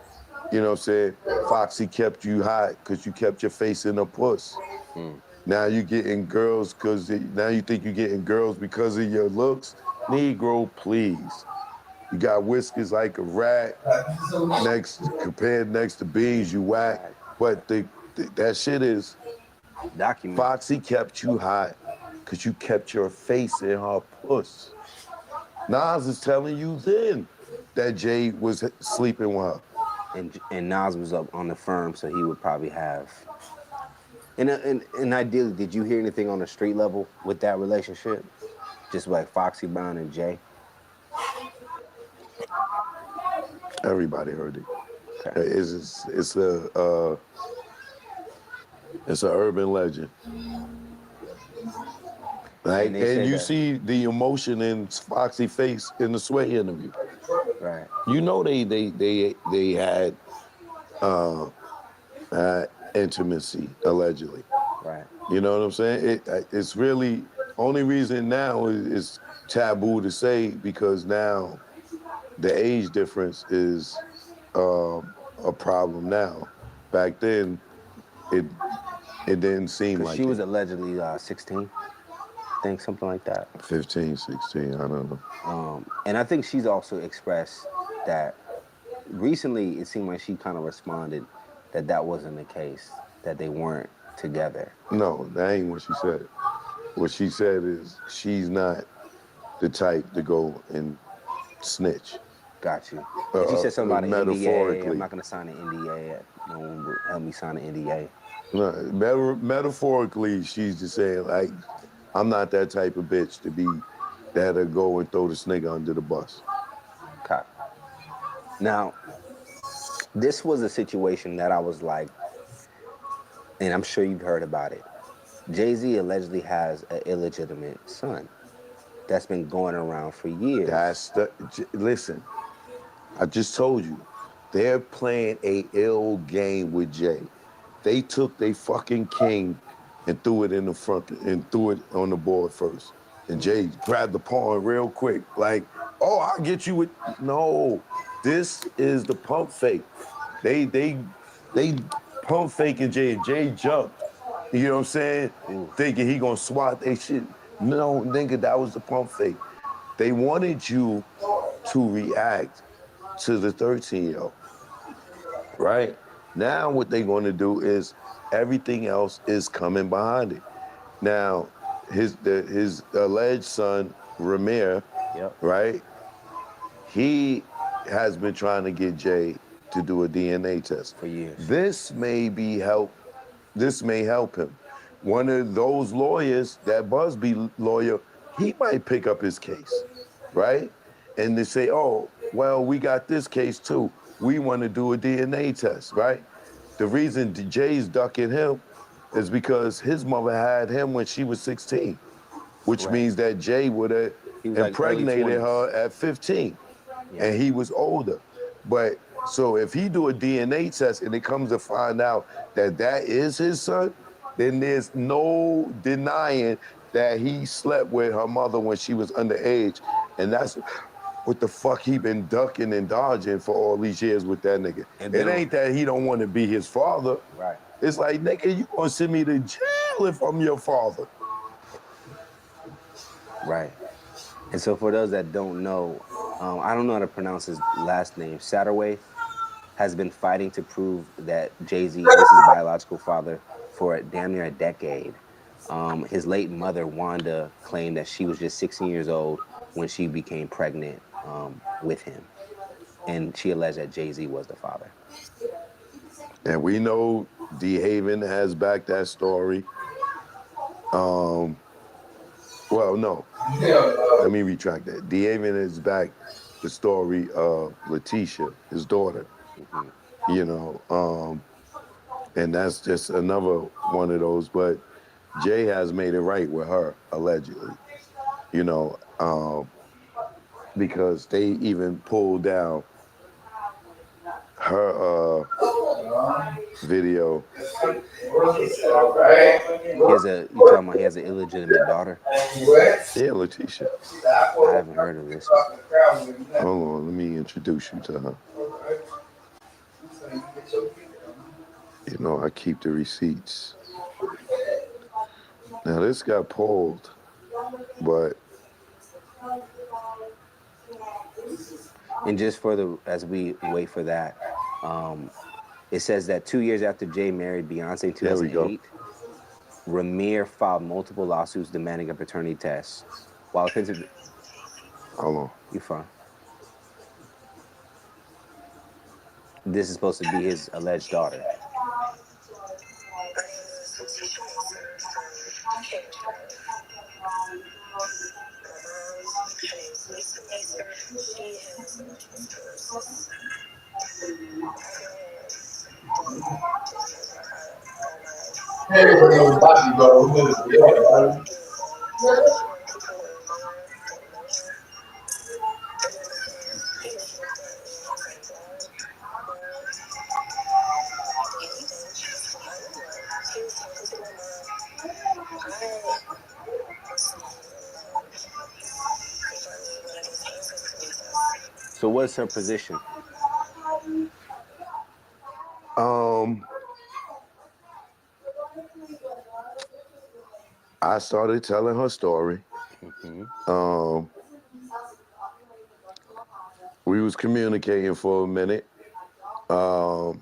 you know what I'm saying, Foxy kept you hot because you kept your face in a puss. Now you getting girls now you think you're getting girls because of your looks? Negro, please. You got whiskers like a rat, compared next to beans, you whack. But that shit is, Foxy kept you hot because you kept your face in her puss. Nas is telling you then that Jay was sleeping with her. And Nas was up on the firm, so he would probably have. And ideally, did you hear anything on the street level with that relationship? Just like Foxy Brown and Jay? Everybody heard it. Okay. It's an urban legend. Like, and you see the emotion in Foxy's face in the Sway interview. Right. You know they had intimacy allegedly. Right. You know what I'm saying? It's really only reason now is taboo to say because now the age difference is a problem now. Back then, it didn't seem like she was allegedly 16. I think something like that. 15, 16, I don't know. And I think she's also expressed that recently it seemed like she kind of responded that wasn't the case, that they weren't together. No, that ain't what she said. What she said is she's not the type to go and snitch. Got you. And she said something about an metaphorically. NDA. I'm not going to sign an NDA. No one would help me sign an NDA. No, metaphorically, she's just saying, like, I'm not that type of bitch to be that'll go and throw this nigga under the bus. Okay. Now, this was a situation that I was like, and I'm sure you've heard about it. Jay-Z allegedly has an illegitimate son that's been going around for years. Listen, I just told you, they're playing a ill game with Jay. They took their fucking king and threw it in the front and threw it on the board first. And Jay grabbed the pawn real quick, like, oh, I'll get you with. No, this is the pump fake. They pump faking Jay, and Jay jumped. You know what I'm saying? Thinking he gonna swat they shit. No, nigga, that was the pump fake. They wanted you to react to the 13-year-old, right? Now what they're gonna do is everything else is coming behind it. Now, his alleged son, Ramir, right? He has been trying to get Jay to do a DNA test. For years. This may help him. One of those lawyers, that Busby lawyer, he might pick up his case, right? And they say, oh, well, we got this case too. We want to do a DNA test, right? The reason Jay's ducking him is because his mother had him when she was 16, which means that Jay would have impregnated her at 15, and he was older. But so if he do a DNA test and it comes to find out that that is his son, then there's no denying that he slept with her mother when she was underage, and that's what the fuck he been ducking and dodging for all these years with that nigga. It ain't that he don't want to be his father. Right. It's like, nigga, you gonna send me to jail if I'm your father. Right. And so for those that don't know, I don't know how to pronounce his last name. Satterway has been fighting to prove that Jay-Z is his biological father for damn near a decade. His late mother, Wanda, claimed that she was just 16 years old when she became pregnant with him. And she alleged that Jay-Z was the father. And we know D. Haven has backed that story. Well, no. Let me retract that. D. Haven has backed the story of Letitia, his daughter. You know, and that's just another one of those. But Jay has made it right with her, allegedly. You know, because they even pulled down her video. You talking about he has an illegitimate daughter? Yeah, Letitia. I haven't heard of this one. Hold on, let me introduce you to her. You know, I keep the receipts. Now this got pulled, but and just as we wait for that, it says that 2 years after Jay married Beyonce in 2008, Ramir filed multiple lawsuits demanding a paternity test. While offensive, hold on, you fine. This is supposed to be his alleged daughter. So what's her position? I started telling her story. We was communicating for a minute, and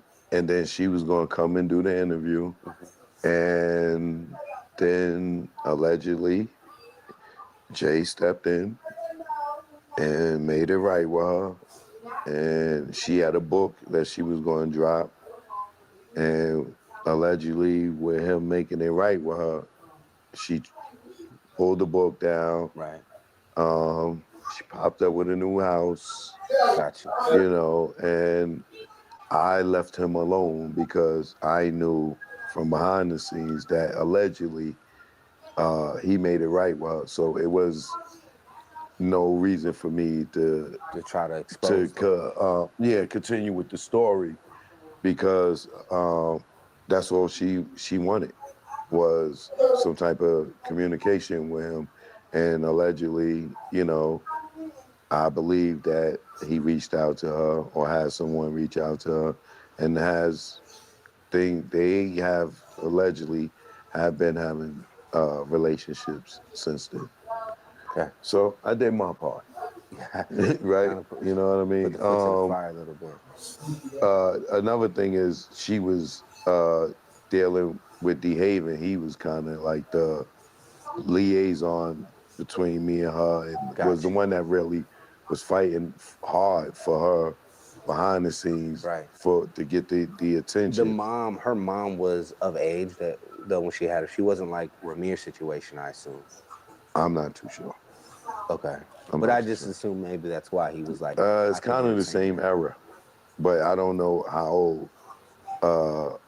then she was gonna come and do the interview, and then allegedly Jay stepped in and made it right with her, and she had a book that she was going to drop, and allegedly with him making it right with her, she pulled the book down. Right. She popped up with a new house. Gotcha. You know, and I left him alone because I knew from behind the scenes that allegedly he made it right with her. So it was no reason for me to try to expose continue with the story, because that's all she wanted was some type of communication with him. And allegedly, you know, I believe that he reached out to her or had someone reach out to her, and they have allegedly have been having relationships since then. Okay. So I did my part. Right? You know what I mean? Put the foot to the fire a little bit. Another thing is she was dealing with DeHaven. He was kind of like the liaison between me and her, and was the one that really was fighting hard for her behind the scenes, to get the attention. Her mom was of age that when she had her. She wasn't like Ramir's situation, I assume. I'm not too sure. Okay. But I just assume maybe that's why he was like. It's kind of the same era, but I don't know how old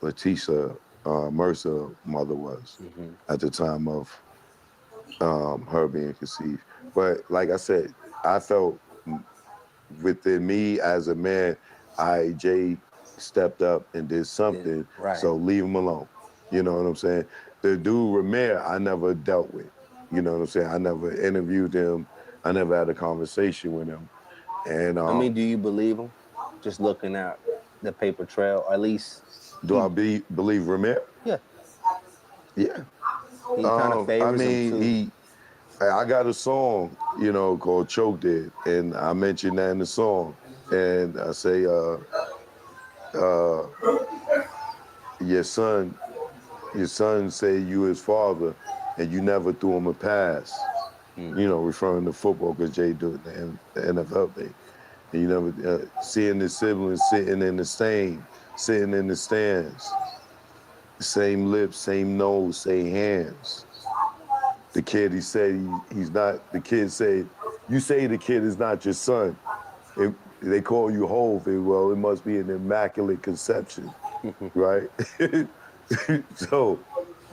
Letitia Mercer mother was at the time of her being conceived. But like I said, I felt within me as a man, Jay stepped up and did something. Right. So leave him alone. You know what I'm saying? The dude Ramir, I never dealt with. You know what I'm saying? I never interviewed him. I never had a conversation with him. And I mean, do you believe him? Just looking at the paper trail, or at least. Do I believe Ramir? Yeah. Yeah. He kind of favors him too. I got a song, you know, called Choke Dead, and I mentioned that in the song. And I say, your son said you his father, and you never threw him a pass. You know, referring to football, because Jay do it in the NFL thing. And you never seeing the siblings sitting in the stands, same lips, same nose, same hands. The kid, he said he's not. The kid said, "You say the kid is not your son. They call you Hov. Well, it must be an immaculate conception, right?" So,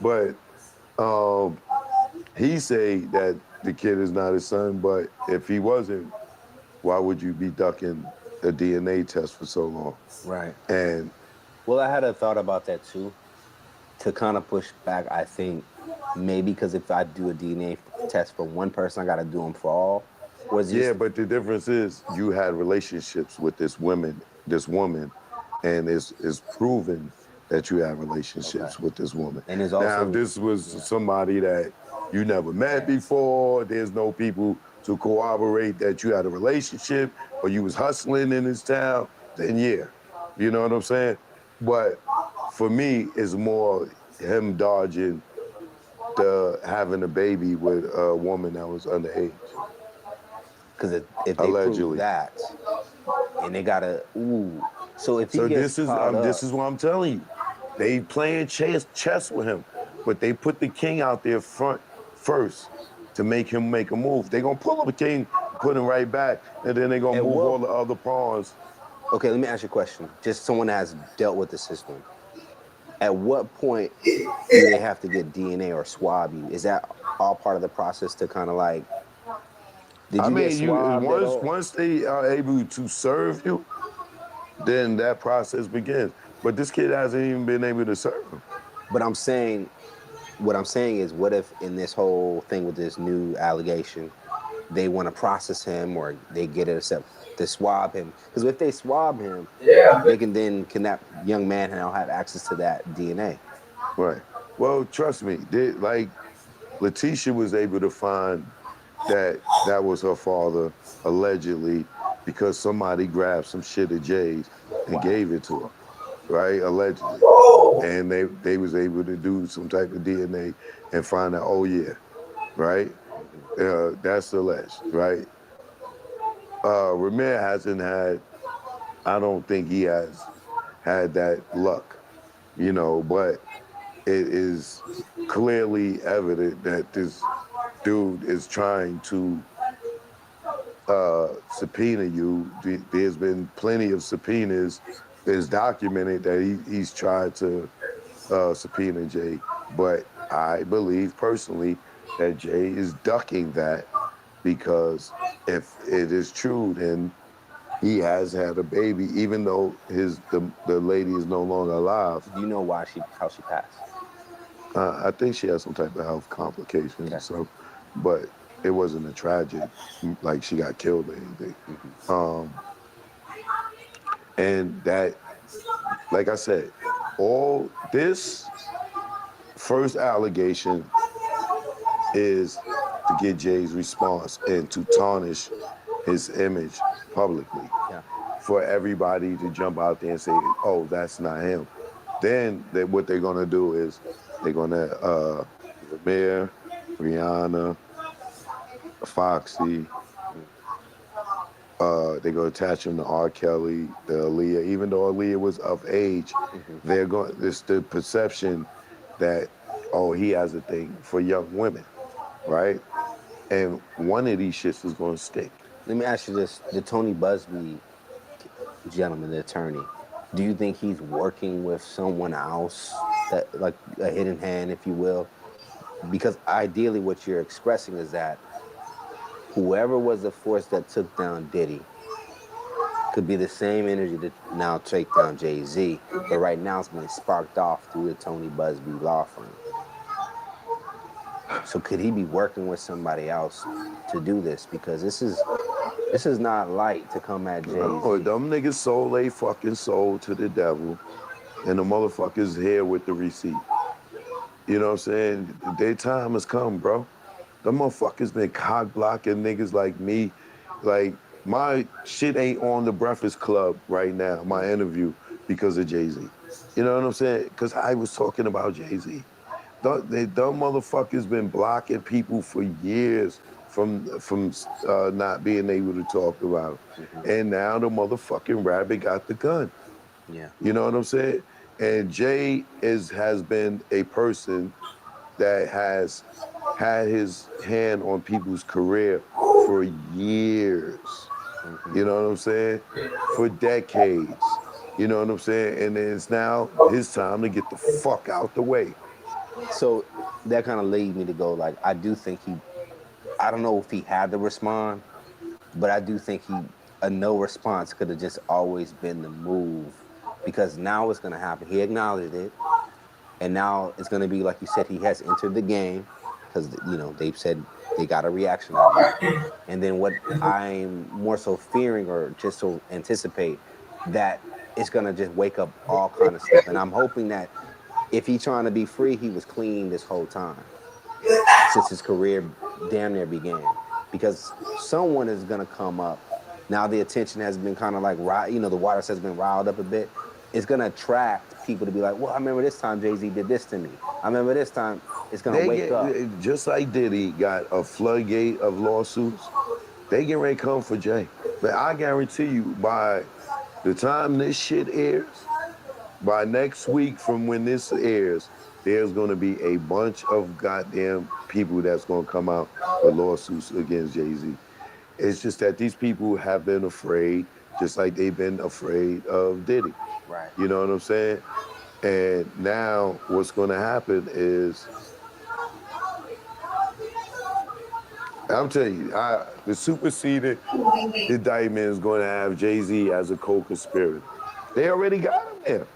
but he say that the kid is not his son. But if he wasn't, why would you be ducking a DNA test for so long? Right. And Well, I had a thought about that too. To kind of push back, I think maybe because if I do a DNA test for one person, I got to do them for all. Yeah, but the difference is you had relationships with this woman, and it's proven that you have relationships with this woman. And there's Now, also if this was somebody that you never met before, there's no people to corroborate that you had a relationship or you was hustling in this town, then yeah, you know what I'm saying? But for me, it's more him dodging the having a baby with a woman that was underage. Because if they Allegedly. prove that, and they gotta so if he So gets caught up, this is what I'm telling you. They playing chess with him, but they put the king out there front first to make him make a move. They gonna pull up the king, put him right back, and then they gonna move all the other pawns. Okay, let me ask you a question. Just someone that has dealt with the system. At what point do they have to get DNA or swab you? Is that all part of the process to kind of like? Did you get swabbed at all? Once they are able to serve you, then that process begins. But this kid hasn't even been able to serve him. But what I'm saying is, what if in this whole thing with this new allegation, they want to process him or they get it accept to swab him? Because if they swab him, they can that young man now have access to that DNA. Right. Well, trust me, like Letitia was able to find that was her father allegedly because somebody grabbed some shit at Jay's and gave it to her, right? Allegedly, and they was able to do some type of DNA and find out, oh yeah, right? That's alleged, right? Ramir hasn't had. I don't think he has had that luck, but it is clearly evident that this dude is trying to subpoena you. There's been plenty of subpoenas. It's documented that he's tried to subpoena Jay, but I believe personally that Jay is ducking that because if it is true, then he has had a baby, even though the lady is no longer alive. Do you know how she passed? I think she has some type of health complications. So, but it wasn't a tragic, like she got killed or anything. And that, like I said, all this first allegation is to get Jay's response and to tarnish his image publicly. For everybody to jump out there and say, oh, that's not him. Then what they're gonna do is they're gonna Ramir, Rihanna, Foxy, they're gonna attach him to R. Kelly, the Aaliyah. Even though Aaliyah was of age, they're going. It's the perception that he has a thing for young women, right? And one of these shits is gonna stick. Let me ask you this: the Tony Busby gentleman, the attorney, do you think he's working with someone else, that like a hidden hand, if you will? Because ideally, what you're expressing is that whoever was the force that took down Diddy could be the same energy to now take down Jay-Z, but right now it's being sparked off through the Tony Busby law firm. So could he be working with somebody else to do this? Because this is not light to come at Jay-Z. No, them niggas sold they fucking soul to the devil, and the motherfuckers here with the receipt. You know what I'm saying? Their time has come, bro. Them motherfuckers been cock blocking niggas like me. Like, my shit ain't on the Breakfast Club right now, my interview, because of Jay-Z. You know what I'm saying? Because I was talking about Jay-Z. Them motherfuckers been blocking people for years from not being able to talk about it. And now the motherfucking rabbit got the gun. Yeah. You know what I'm saying? And Jay has been a person that has had his hand on people's career for years. You know what I'm saying? For decades. You know what I'm saying? And it's now his time to get the fuck out the way. So that kind of leads me to go, like, I do think I don't know if he had to respond, but I do think a no response could have just always been the move because now it's going to happen. He acknowledged it, and now it's going to be like you said. He has entered the game because they've said they got a reaction out of you. And then what I'm more so fearing or just so anticipate that it's going to just wake up all kind of stuff. And I'm hoping that if he's trying to be free, he was clean this whole time since his career damn near began, because someone is going to come up. Now the attention has been kind of like, the water has been riled up a bit. It's going to attract people to be like, well, I remember this time Jay-Z did this to me. I remember this time. It's going to wake up. Just like Diddy got a floodgate of lawsuits, they get ready to come for Jay. But I guarantee you, by the time this shit airs, by next week from when this airs, there's going to be a bunch of goddamn people that's going to come out with lawsuits against Jay-Z. It's just that these people have been afraid, just like they've been afraid of Diddy. Right. You know what I'm saying? And now what's going to happen is, I'm telling you, the superseded indictment is going to have Jay-Z as a co-conspirator. They already got him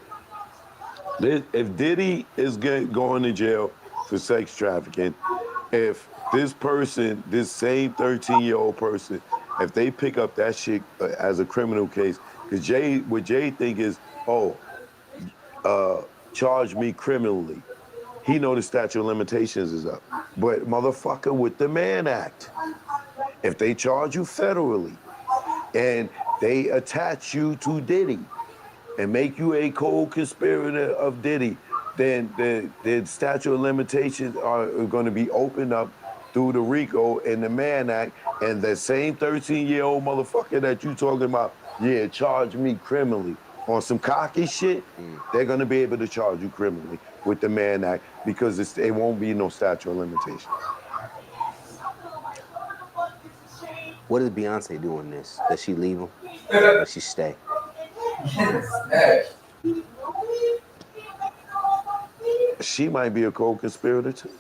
there. If Diddy is going to jail for sex trafficking, if this person, this same 13-year-old person, if they pick up that shit as a criminal case, because what Jay think is, charge me criminally. He know the statute of limitations is up. But motherfucker, with the Mann Act, if they charge you federally and they attach you to Diddy and make you a co-conspirator of Diddy, then the statute of limitations are going to be opened up through the RICO and the Mann Act, and the same 13-year-old motherfucker that you talking about, charge me criminally on some cocky shit, they're going to be able to charge you criminally with the Mann Act because it won't be no statute of limitations. What does Beyonce do in this? Does she leave him? Or does she stay? She might be a co-conspirator too.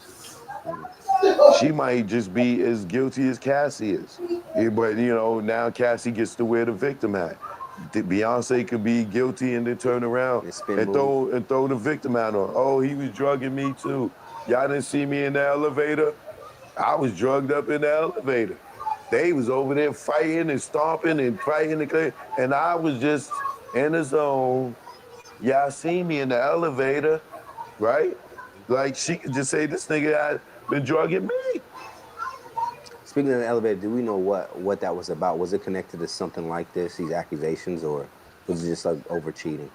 She might just be as guilty as Cassie is. But now Cassie gets to wear the victim hat. Beyonce could be guilty and then turn around and throw the victim hat on. Oh, he was drugging me too. Y'all didn't see me in the elevator? I was drugged up in the elevator. They was over there fighting and stomping and fighting, and I was just in the zone. Y'all seen me in the elevator, right? Like, she could just say, this nigga had been drugging me. Speaking of the elevator, do we know what that was about? Was it connected to something like this, these accusations, or was it just like over cheating?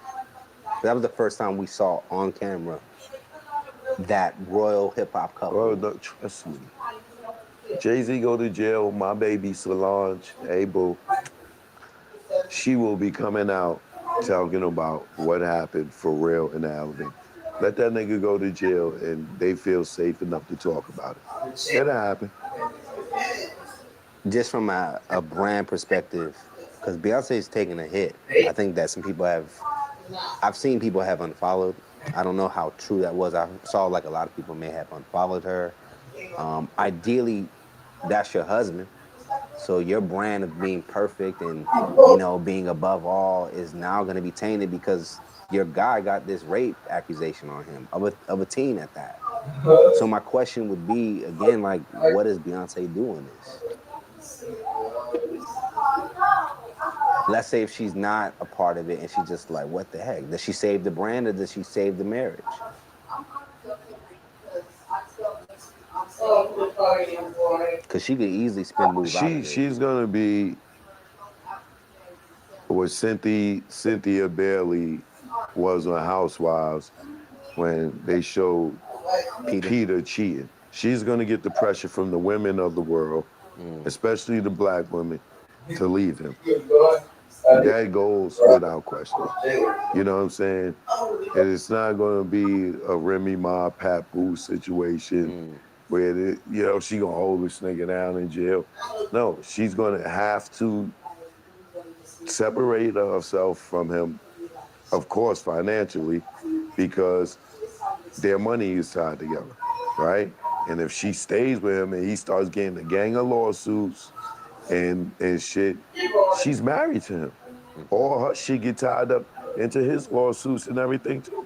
That was the first time we saw on camera that royal hip hop couple. Bro, look, trust me. Jay-Z go to jail, my baby Solange, hey boo, she will be coming out talking about what happened for real in the elevator. Let that nigga go to jail and they feel safe enough to talk about it. It'll happen. Just from a brand perspective, because Beyonce's taking a hit. I think that some people I've seen people have unfollowed. I don't know how true that was. I saw like a lot of people may have unfollowed her. Ideally, that's your husband. So your brand of being perfect and, being above all is now going to be tainted because your guy got this rape accusation on him, of a teen at that. So my question would be, again, like, what does Beyonce do in this? Let's say if she's not a part of it and she's just like, what the heck? Does she save the brand or does she save the marriage? Because she could easily spin moves out of it. She's going to be what Cynthia Bailey was on Housewives when they showed Peter cheating. She's going to get the pressure from the women of the world, especially the black women, to leave him. That goes without question. You know what I'm saying? And it's not going to be a Remy Ma, Pat Boo situation where, she going to hold this nigga down in jail. No, she's going to have to separate herself from him, of course, financially, because their money is tied together, right? And if she stays with him and he starts getting a gang of lawsuits and shit, she's married to him. All her shit get tied up into his lawsuits and everything too.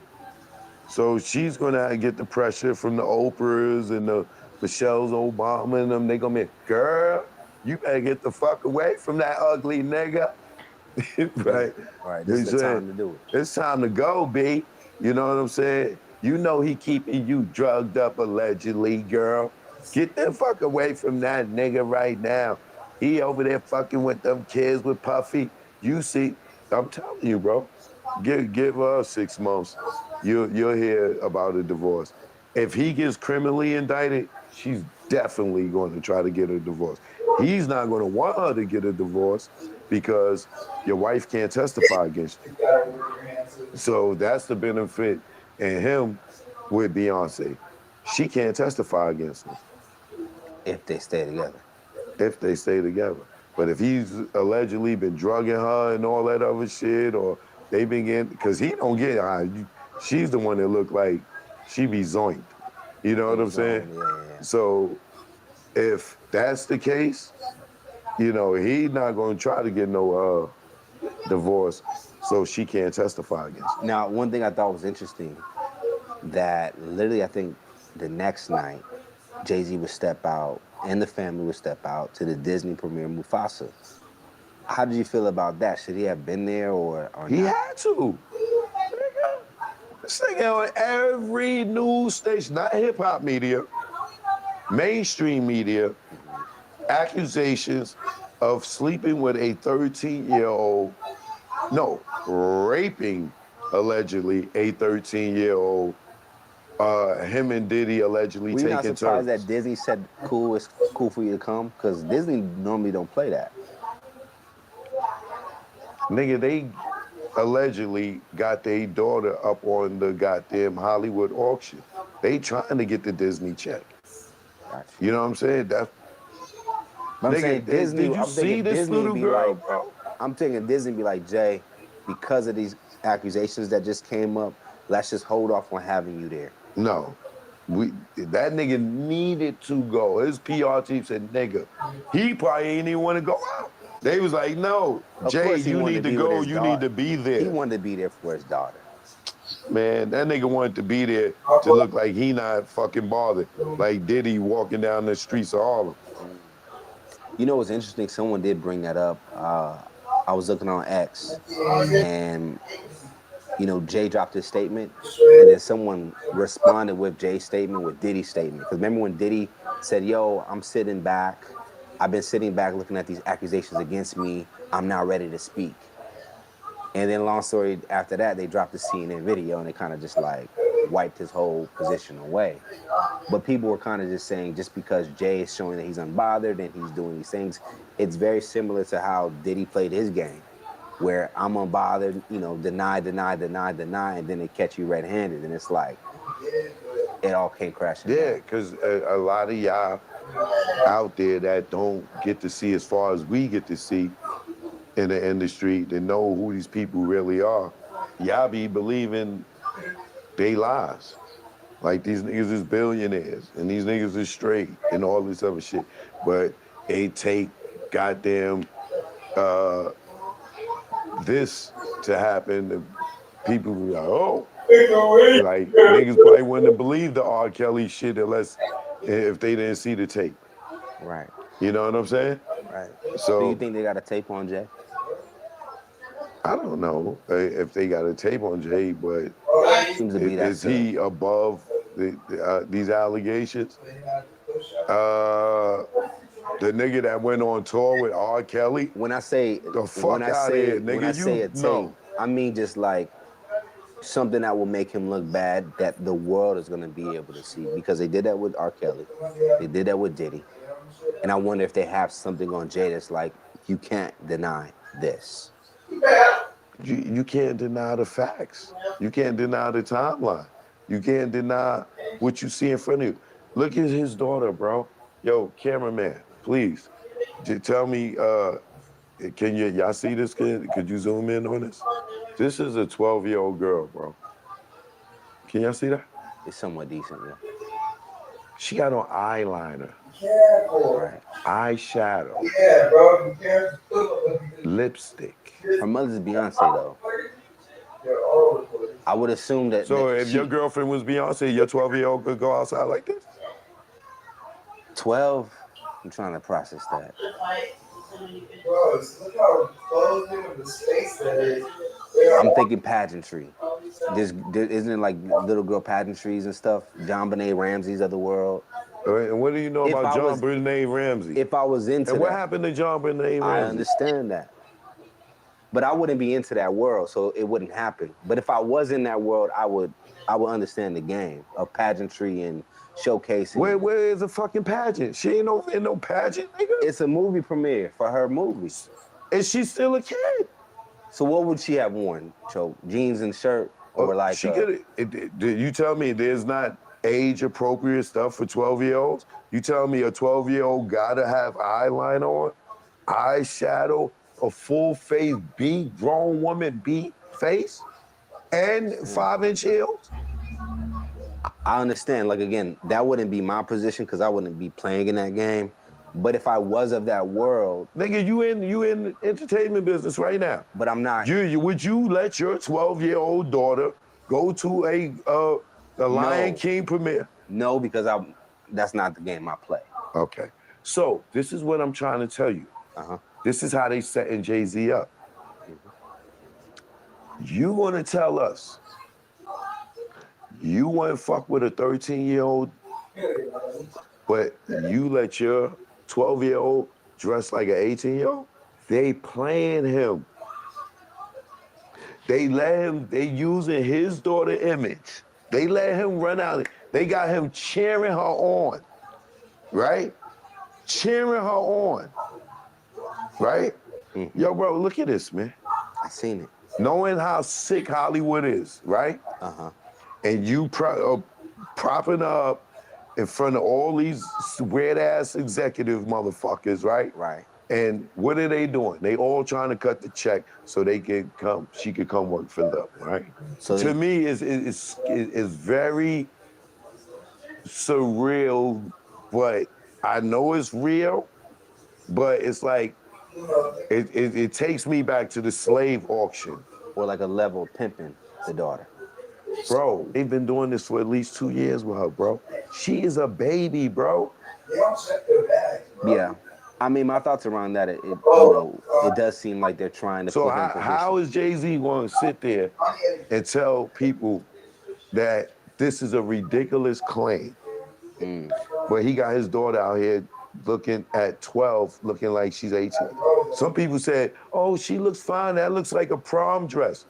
So she's gonna get the pressure from the Oprahs and the Michelle's Obama and them. They gonna be, girl, you better get the fuck away from that ugly nigga. Right? Right. This is the time to do it. It's time to go, B. You know what I'm saying? You know he keeping you drugged up allegedly, girl. Get the fuck away from that nigga right now. He over there fucking with them kids with Puffy. You see, I'm telling you, bro. Give her 6 months. You'll hear about a divorce. If he gets criminally indicted, she's definitely going to try to get a divorce. He's not going to want her to get a divorce because your wife can't testify against you. So that's the benefit in him with Beyonce. She can't testify against him. If they stay together. If they stay together. But if he's allegedly been drugging her and all that other shit, or they been getting, because he don't get her. She's the one that look like she be zoinked. You know what I'm saying? Yeah. So if that's the case, you know, he's not going to try to get no divorce so she can't testify against him. Now, one thing I thought was interesting, that literally I think the next night, Jay-Z would step out and the family would step out to the Disney premiere Mufasa. How did you feel about that? Should he have been there or He not? had to. This nigga on every news station, not hip-hop media, mainstream media, accusations of sleeping with a 13-year-old, no, raping, allegedly, a 13-year-old, him and Diddy allegedly Were you taking not turns. surprised that Disney said, cool, it's cool for you to come? Because Disney normally don't play that. Nigga, they allegedly got their daughter up on the goddamn Hollywood auction. They trying to get the Disney check. Gotcha. You know what I'm saying? That's. But I'm Nigga, saying Disney, did you I'm see thinking this Disney little be girl, like, bro? I'm thinking Disney be like, Jay, because of these accusations that just came up, let's just hold off on having you there. No. That nigga needed to go. His PR chief said, nigga, he probably ain't even want to go out. They was like, no, Of Jay, course he you wanted need to be with go, his you need to daughter. be there. He wanted to be there for his daughter. Man, that nigga wanted to be there to look like he not fucking bothered. Like Diddy walking down the streets of Harlem. You know what's interesting? Someone did bring that up. I was looking on X, and you know, Jay dropped his statement, and then someone responded with Jay's statement with Diddy's statement. Because remember when Diddy said, yo, I'm sitting back. I've been sitting back looking at these accusations against me. I'm now ready to speak. And then long story after that, they dropped the CNN video and they kind of just like wiped his whole position away. But people were kind of just saying, just because Jay is showing that he's unbothered and he's doing these things, it's very similar to how Diddy played his game, where I'm unbothered, you know, deny, and then they catch you red-handed, and it's like, it all came crashing down. Yeah, because a lot of y'all out there that don't get to see as far as we get to see in the industry, to know who these people really are, y'all be believing they lies. Like these niggas is billionaires and these niggas is straight and all this other shit. But they take goddamn this to happen. And people be like, oh. Like niggas probably wouldn't have believed the R. Kelly shit unless if they didn't see the tape. Right. You know what I'm saying? Right. So do you think they got a tape on Jay? I don't know if they got a tape on Jay, but Seems to be that is he above these allegations? The nigga that went on tour with R. Kelly. When I say the fuck out of here, nigga, when I say a tape, know. I mean just like something that will make him look bad that the world is gonna be able to see, because they did that with R. Kelly, they did that with Diddy, and I wonder if they have something on Jay that's like, you can't deny this. You can't deny the facts. You can't deny the timeline. You can't deny what you see in front of you. Look at his daughter, bro. Yo, cameraman, please, tell me, can y'all see this? Could you zoom in on this? This is a 12-year-old girl, bro. Can y'all see that? It's somewhat decent, yeah. She got on eyeliner. Right. Eyeshadow. Yeah, bro. Lipstick. Her mother's Beyonce, though. I would assume that. So if your girlfriend was Beyonce, your 12-year-old could go outside like this? 12. I'm trying to process that. Bro, look how close in the space that is. I'm thinking pageantry. Isn't it like little girl pageantries and stuff? John Benet Ramsey's of the world. And what do you know about John Benet Ramsey? If I was into and what that, happened to John Benet Ramsey? I understand that. But I wouldn't be into that world, so it wouldn't happen. But if I was in that world, I would understand the game of pageantry and showcasing. Where is a fucking pageant? She ain't in no pageant, nigga. It's a movie premiere for her movie. And she's still a kid. So what would she have worn, Cho? Jeans and shirt? Or like she you tell me there's not age-appropriate stuff for 12-year-olds? You tell me a 12-year-old gotta have eyeliner on, eyeshadow, a full-face beat, grown woman beat face, and 5-inch heels? I understand. Like, again, that wouldn't be my position because I wouldn't be playing in that game. But if I was of that world, nigga, you in the entertainment business right now. But I'm not. Would you let your 12-year-old daughter go to a Lion King premiere? No, because that's not the game I play. Okay. So this is what I'm trying to tell you. This is how they setting Jay-Z up. You want to tell us you want to fuck with a 13-year-old, but you let your 12-year-old dress like an 18-year-old? They playing him. They using his daughter image. They let him run out. They got him cheering her on, right? Cheering her on, right? Yo, bro, look at this, man. I seen it. Knowing how sick Hollywood is, right? And you propping up in front of all these weird-ass executive motherfuckers, right? Right. And what are they doing? They all trying to cut the check so they can she could come work for them, right? So to me, it's very surreal, but I know it's real, but it's like, it takes me back to the slave auction. Or like a level pimping the daughter. Bro, they've been doing this for at least 2 years with her, bro. She is a baby, bro. Yeah. I mean, my thoughts around that, it does seem like they're trying to So put her in position. how is Jay-Z going to sit there and tell people that this is a ridiculous claim? But he got his daughter out here looking at 12, looking like she's 18. Some people said, oh, she looks fine. That looks like a prom dress.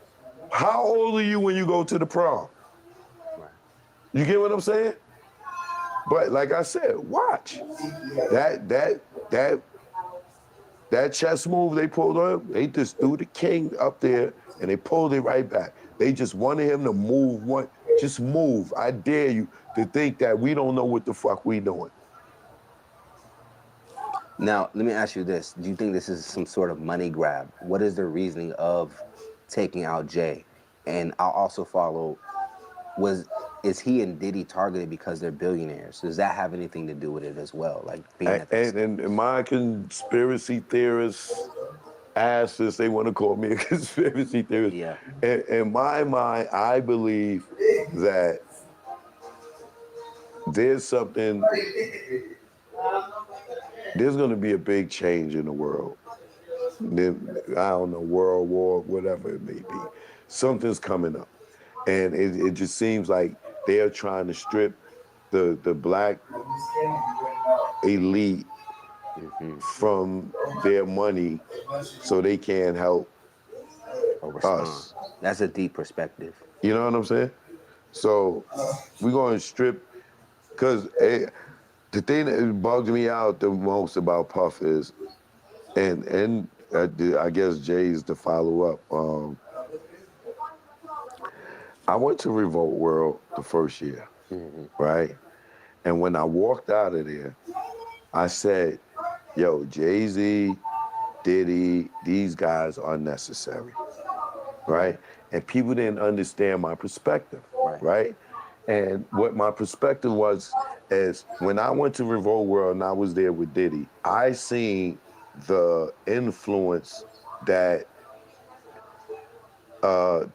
How old are you when you go to the prom? You get what I'm saying? But like I said, watch. That chess move they pulled on him, they just threw the king up there and they pulled it right back. They just wanted him to move just move. I dare you to think that we don't know what the fuck we doing. Now, let me ask you this. Do you think this is some sort of money grab? What is the reasoning of taking out Jay? And I'll also follow, is he and Diddy targeted because they're billionaires? Does that have anything to do with it as well? Like being and my conspiracy theorists, asses, they want to call me a conspiracy theorist. Yeah. In my mind, I believe that there's going to be a big change in the world. I don't know, world war, whatever it may be. Something's coming up. And it just seems like they're trying to strip the black elite from their money so they can't help us. That's a deep perspective. You know what I'm saying? So we're going to strip, because the thing that bugs me out the most about Puff is, and I guess Jay's to follow up. I went to Revolt World the first year, right? And when I walked out of there, I said, yo, Jay-Z, Diddy, these guys are necessary, right? And people didn't understand my perspective, right? And what my perspective was is when I went to Revolt World and I was there with Diddy, I seen the influence that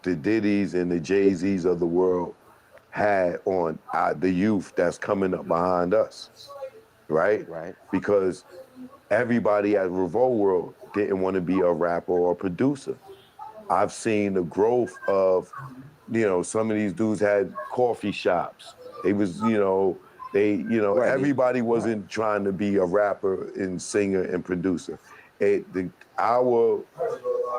the Diddy's and the Jay-Z's of the world had on the youth that's coming up behind us, right? Right. Because everybody at Revolt World didn't want to be a rapper or a producer. I've seen the growth of, some of these dudes had coffee shops. They was, everybody wasn't trying to be a rapper and singer and producer.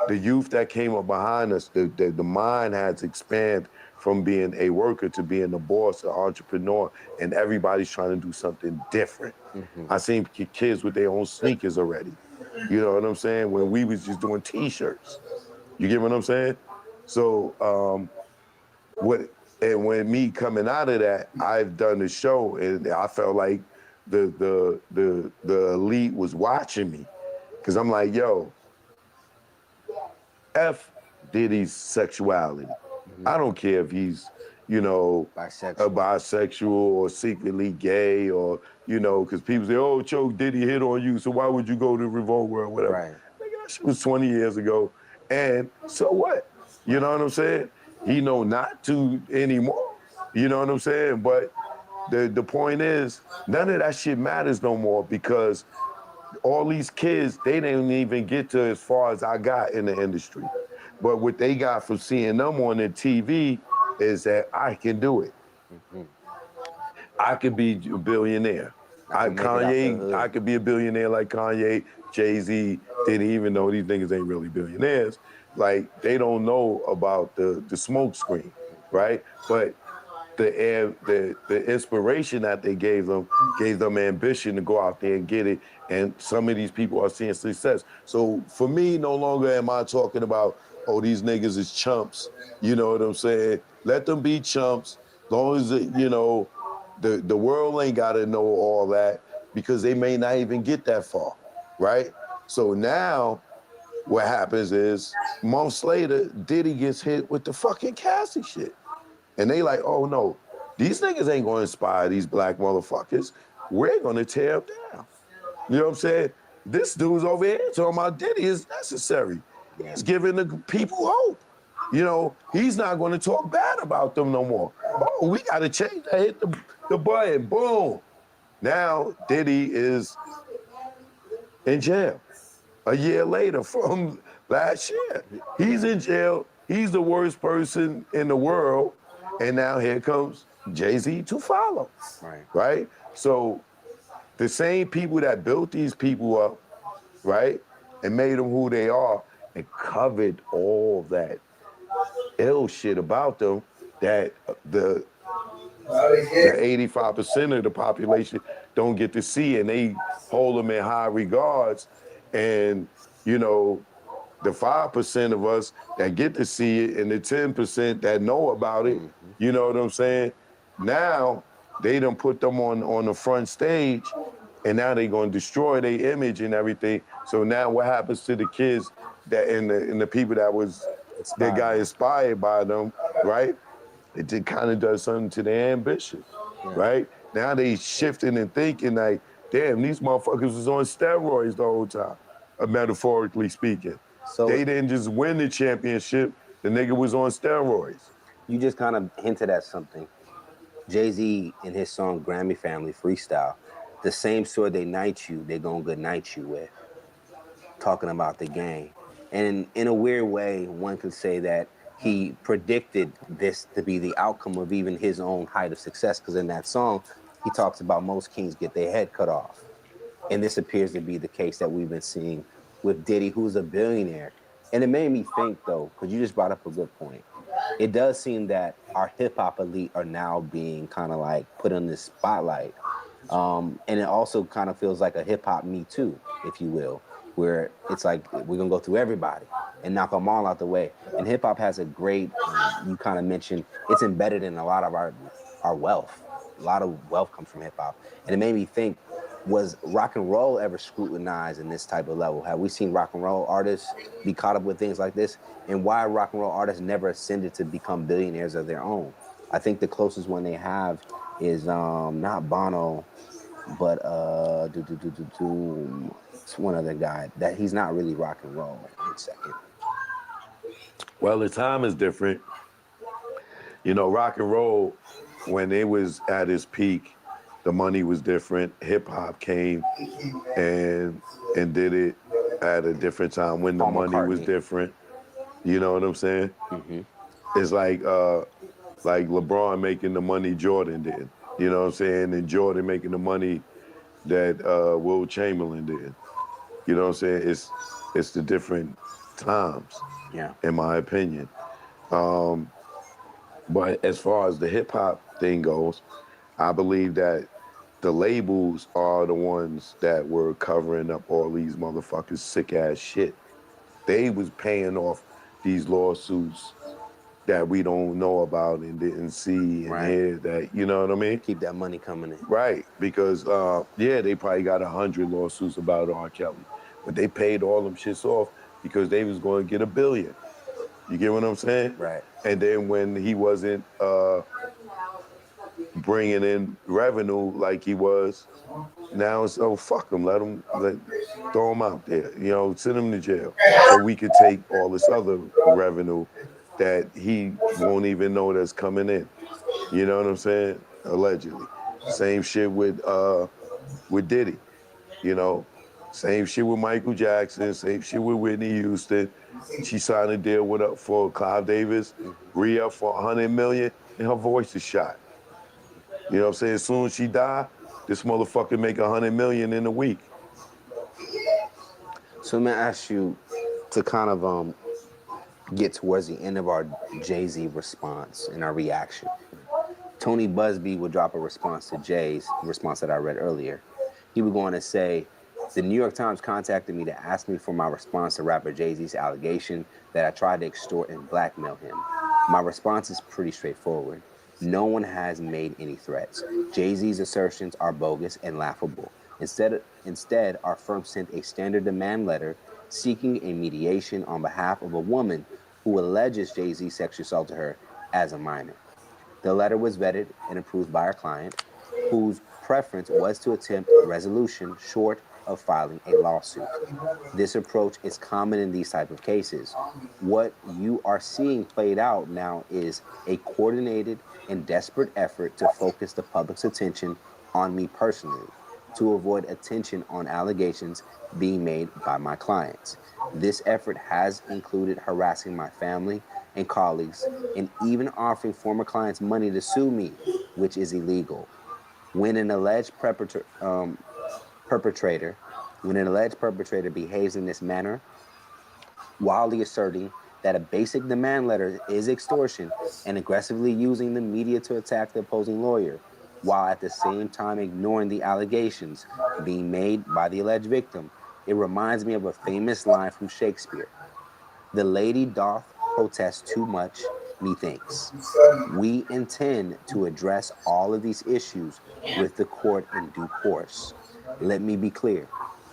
The youth that came up behind us, the mind had to expand from being a worker to being a boss, an entrepreneur, and everybody's trying to do something different. I seen kids with their own sneakers already. You know what I'm saying? When we was just doing T-shirts. You get what I'm saying? So, when me coming out of that, I've done the show, and I felt like the elite was watching me, because I'm like, yo, F Diddy's sexuality. I don't care if he's, a bisexual or secretly gay, or, because people say, oh, Choke, Diddy hit on you, so why would you go to Revolt World, whatever. Right. Nigga, that shit was 20 years ago, and so what? You know what I'm saying? He know not to anymore. You know what I'm saying? But the point is, none of that shit matters no more, because all these kids, they didn't even get to as far as I got in the industry. But what they got from seeing them on the TV is that I can do it. I could be a billionaire. I could be a billionaire like Kanye, Jay-Z, didn't even know these niggas ain't really billionaires. Like, they don't know about the smoke screen, right? But the inspiration that they gave them ambition to go out there and get it, and some of these people are seeing success. So for me, no longer am I talking about, oh, these niggas is chumps, you know what I'm saying? Let them be chumps, as long as, the world ain't gotta know all that, because they may not even get that far, right? So now, what happens is, months later, Diddy gets hit with the fucking Cassie shit. And they like, oh no, these niggas ain't gonna inspire these black motherfuckers. We're gonna tear them down. You know what I'm saying? This dude's over here talking about Diddy is necessary. He's giving the people hope. He's not gonna talk bad about them no more. Oh, we gotta change that, hit the button, boom. Now Diddy is in jail a year later from last year. He's in jail, he's the worst person in the world, and now here comes Jay-Z to follow, right? So the same people that built these people up, right, and made them who they are, and covered all that ill shit about them, that the 85% of the population don't get to see, and they hold them in high regards. And, the 5% of us that get to see it, and the 10% that know about it, you know what I'm saying? Now, they done put them on the front stage, and now they gonna destroy their image and everything. So now what happens to the kids that and the people that got inspired by them, right? It kind of does something to their ambition, right? Now they shifting and thinking like, damn, these motherfuckers was on steroids the whole time, metaphorically speaking. So they didn't just win the championship, the nigga was on steroids. You just kind of hinted at something. Jay-Z in his song Grammy Family Freestyle, the same sword they knight you, they gonna good night you with. Talking about the game. And in a weird way, one could say that he predicted this to be the outcome of even his own height of success, because in that song, he talks about most kings get their head cut off. And this appears to be the case that we've been seeing with Diddy, who's a billionaire. And it made me think, though, because you just brought up a good point. It does seem that our hip-hop elite are now being kind of like put on this spotlight. And it also kind of feels like a hip-hop Me Too, if you will, where it's like we're going to go through everybody and knock them all out the way. And hip-hop has a great, you kind of mentioned, it's embedded in a lot of our wealth. A lot of wealth comes from hip-hop. And it made me think, was rock and roll ever scrutinized in this type of level? Have we seen rock and roll artists be caught up with things like this? And why rock and roll artists never ascended to become billionaires of their own? I think the closest one they have is not Bono, but it's one other guy that he's not really rock and roll. 1 second. Well, the time is different. You know, rock and roll, when it was at its peak, the money was different. Hip hop came and did it at a different time when the Paul money was McCartney. different. You know what I'm saying? It's like LeBron making the money Jordan did. You know what I'm saying? And Jordan making the money that Will Chamberlain did. You know what I'm saying? It's the different times, in my opinion. But as far as the hip hop thing goes, I believe that the labels are the ones that were covering up all these motherfuckers' sick ass shit. They was paying off these lawsuits that we don't know about and didn't see and hear that, you know what I mean? Keep that money coming in. Right, because they probably got 100 lawsuits about R. Kelly, but they paid all them shits off because they was going to get $1 billion. You get what I'm saying? Right. And then when he wasn't bringing in revenue like he was, now it's, oh, fuck him, throw him out there, you know, send him to jail so we could take all this other revenue that he won't even know that's coming in. You know what I'm saying? Allegedly. Same shit with Diddy, you know? Same shit with Michael Jackson, same shit with Whitney Houston. She signed a deal for Clive Davis, re-up for $100 million, and her voice is shot. You know what I'm saying? As soon as she die, this motherfucker make $100 million in a week. So let me ask you to kind of get towards the end of our Jay-Z response and our reaction. Tony Busby would drop a response to Jay's response that I read earlier. He would go on to say, the New York Times contacted me to ask me for my response to rapper Jay-Z's allegation that I tried to extort and blackmail him. My response is pretty straightforward. No one has made any threats. Jay-Z's assertions are bogus and laughable. Instead, our firm sent a standard demand letter seeking a mediation on behalf of a woman who alleges Jay-Z sexually assaulted her as a minor. The letter was vetted and approved by our client, whose preference was to attempt resolution short of filing a lawsuit. This approach is common in these type of cases. What you are seeing played out now is a coordinated and desperate effort to focus the public's attention on me personally, to avoid attention on allegations being made by my clients. This effort has included harassing my family and colleagues, and even offering former clients money to sue me, which is illegal. When an alleged perpetrator behaves in this manner, wildly asserting that a basic demand letter is extortion and aggressively using the media to attack the opposing lawyer, while at the same time ignoring the allegations being made by the alleged victim, it reminds me of a famous line from Shakespeare. The lady doth protest too much, methinks. We intend to address all of these issues with the court in due course. Let me be clear.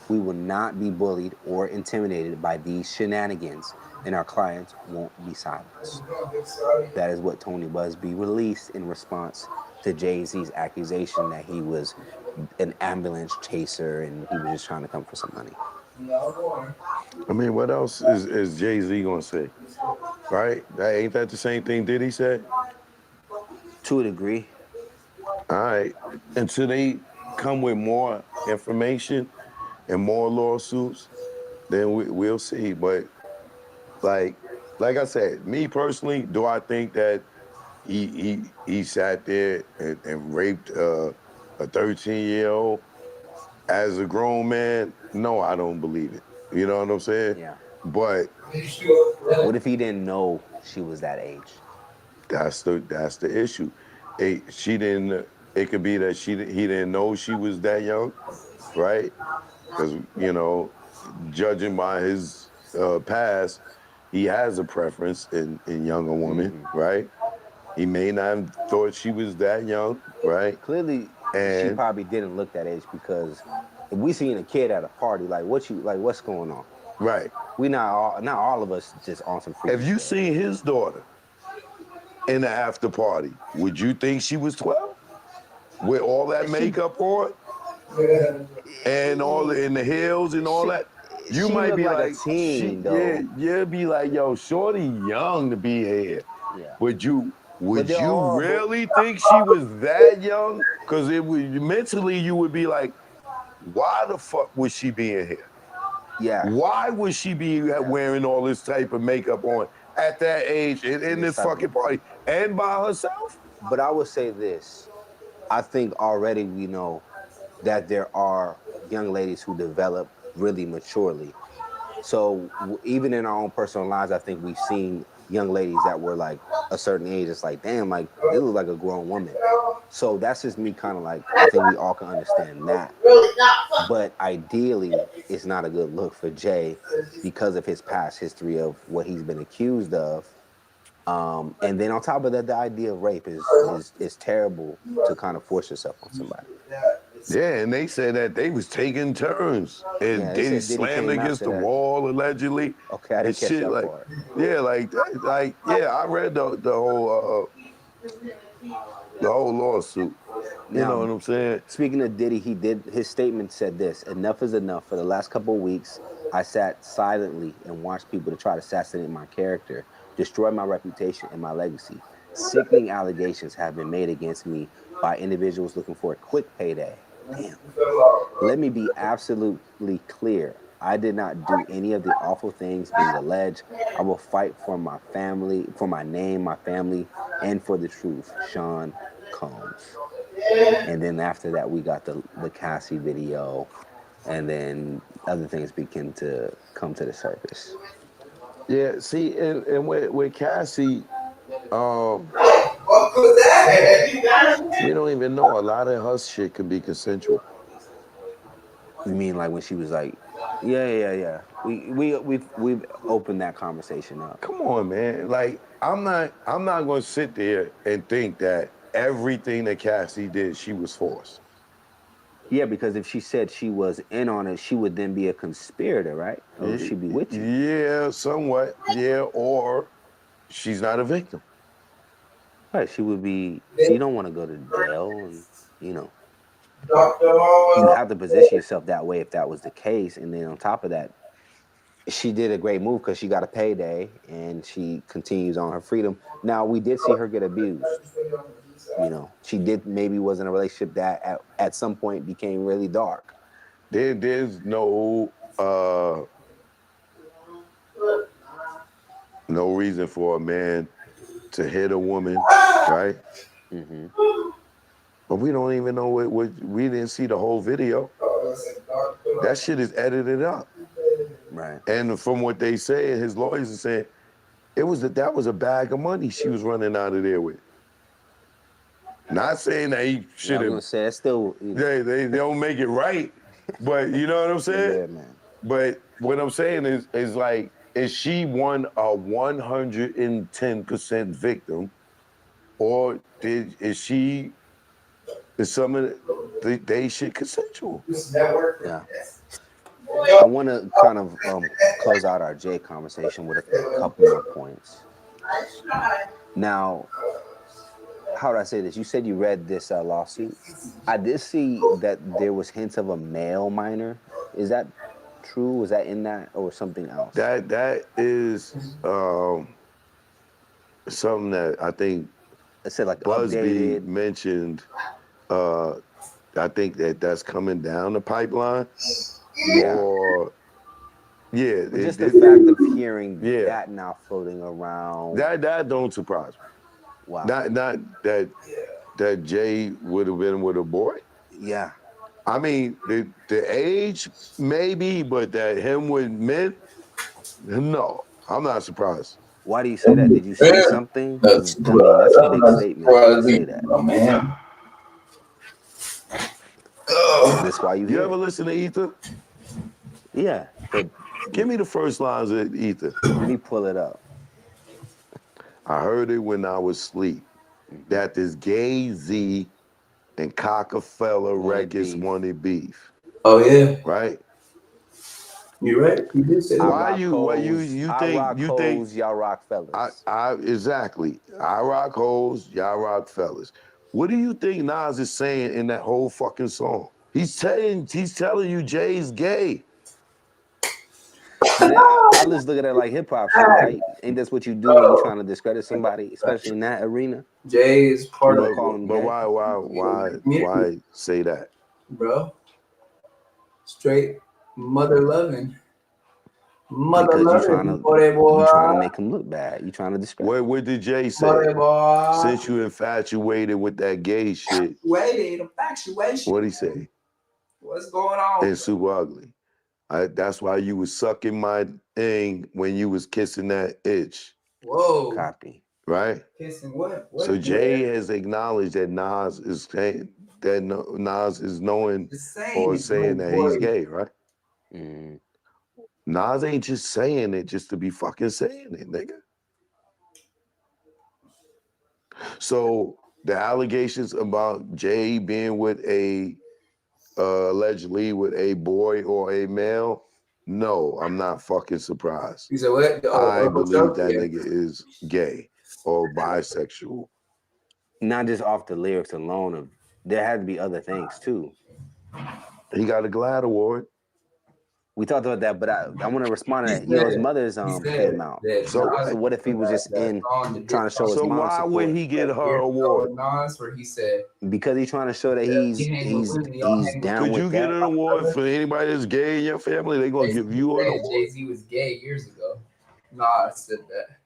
We will not be bullied or intimidated by these shenanigans, and our clients won't be silenced. That is what Tony Busby released in response to Jay-Z's accusation that he was an ambulance chaser and he was just trying to come for some money. I mean, what else is Jay-Z gonna say? Right? Ain't that the same thing Diddy said? To a degree. All right. Until they come with more information and more lawsuits, then we'll see. But like I said, me personally, do I think that he sat there and raped a 13-year-old as a grown man? No, I don't believe it. You know what I'm saying? Yeah. But what if he didn't know she was that age? That's the issue. It could be that he didn't know she was that young, right? Because, you know, judging by his past, he has a preference in younger women, right? He may not have thought she was that young, right? Clearly, she probably didn't look that age, because if we seen a kid at a party, what's going on? Right. We not all of us just on some free. If you seen his daughter in the after party, would you think she was 12? With all that makeup on? And all in the heels and all that? You she might looked be like a like, teen, though. you'd be like, yo, shorty young to be here. Yeah. Would you they're all- really think she was that young? Because it would mentally you would be like, why the fuck was she being here? Yeah. Why would she be wearing all this type of makeup on at that age in this fucking party and by herself? But I would say this. I think already we know that there are young ladies who develop really maturely. So even in our own personal lives, I think we've seen young ladies that were like a certain age. It's like, damn, like they look like a grown woman. So that's just me kind of like, I think we all can understand that. But ideally, it's not a good look for Jay because of his past history of what he's been accused of. And then on top of that, the idea of rape is terrible to kind of force yourself on somebody. Yeah, and they said that they was taking turns, and Yeah, they Diddy said Diddy slammed came against the after that. wall allegedly. Okay, I didn't catch shit that like, part. yeah, I read the whole lawsuit. You know what I'm saying? Speaking of Diddy, his statement said this: "Enough is enough. For the last couple of weeks, I sat silently and watched people to try to assassinate my character, destroy my reputation and my legacy. Sickening allegations have been made against me by individuals looking for a quick payday. Damn. Let me be absolutely clear. I did not do any of the awful things being alleged. I will fight for my family, for my name, my family, and for the truth. Sean Combs." And then after that, we got the Cassie video, and then other things begin to come to the surface. Yeah, see, and with Cassie, we don't even know. A lot of her shit can be consensual. You mean like when she was like, yeah. We've opened that conversation up. Come on, man. Like, I'm not going to sit there and think that everything that Cassie did, she was forced. Yeah, because if she said she was in on it, she would then be a conspirator, right? Or she'd be with you. Yeah, somewhat. Yeah, or she's not a victim. Right, she would be. You don't want to go to jail, and you have to position yourself that way if that was the case. And then on top of that, she did a great move because she got a payday and she continues on her freedom. Now, we did see her get abused. She maybe was in a relationship that at some point became really dark. There's no reason for a man to hit a woman, right? Mm-hmm. But we don't even know what we didn't see the whole video. That shit is edited up. Right. And from what they say, his lawyers are saying, that was a bag of money she was running out of there with. Not saying that he should have. I was gonna say, it's still. They don't make it right, but you know what I'm saying? Yeah, man. But what I'm saying is like, is she a 110% victim, or is some of they shit consensual? Yeah. I want to kind of close out our Jay conversation with a couple more points. Now, how do I say this? You said you read this lawsuit. I did see that there was hints of a male minor. Is that true? Was that in that or something else? That is something that I think it said like Busby updated. mentioned. I think that's coming down the pipeline. Yeah. Or yeah. Just the fact of hearing that now floating around. That don't surprise me. Wow. Not that Jay would have been with a boy. Yeah. I mean, the age maybe, but that him with men, no, I'm not surprised. Why do you say that? Did you see something? That's a big statement to say that. Oh, man. That's why You ever listen to Ether? Yeah, but give me the first lines of Ether. Let me pull it up. I heard it when I was asleep. That this Gay Z and Cockefeller Records wanted beef. Oh yeah. Right? You right. You did say that. Why you think y'all rock fellas. Exactly. I rock hoes, y'all rock fellas. What do you think Nas is saying in that whole fucking song? He's telling you Jay's gay. I just look at it like hip hop shit, right? Ain't that's what you do when you trying to discredit somebody, especially in that arena? Jay is part of. But why say that, bro? Straight mother loving. Because you trying to make him look bad. You trying to discredit. What did Jay say? Since you infatuated with that gay shit. Infatuation. What'd he say? What's going on? It's super ugly. That's why you was sucking my thing when you was kissing that itch. Whoa. Copy. Right? Kissing what? So Jay has acknowledged that Nas is saying that Nas is knowing or saying that he's gay, right? Mm-hmm. Nas ain't just saying it just to be fucking saying it, nigga. So the allegations about Jay being with allegedly with a boy or a male, no, I'm not fucking surprised. You said what? I believe that nigga is gay or bisexual. Not just off the lyrics alone. There had to be other things too. He got a GLAAD award. We talked about that, but I want to respond to that. His mother's came out. So what if he was just trying to show his mom? So why would he get her award? Where he said because he's trying to show that he's down Could with you get an award for anybody that's gay in your family? They gonna give you an award. Jay-Z was gay years ago. Nah, I said that.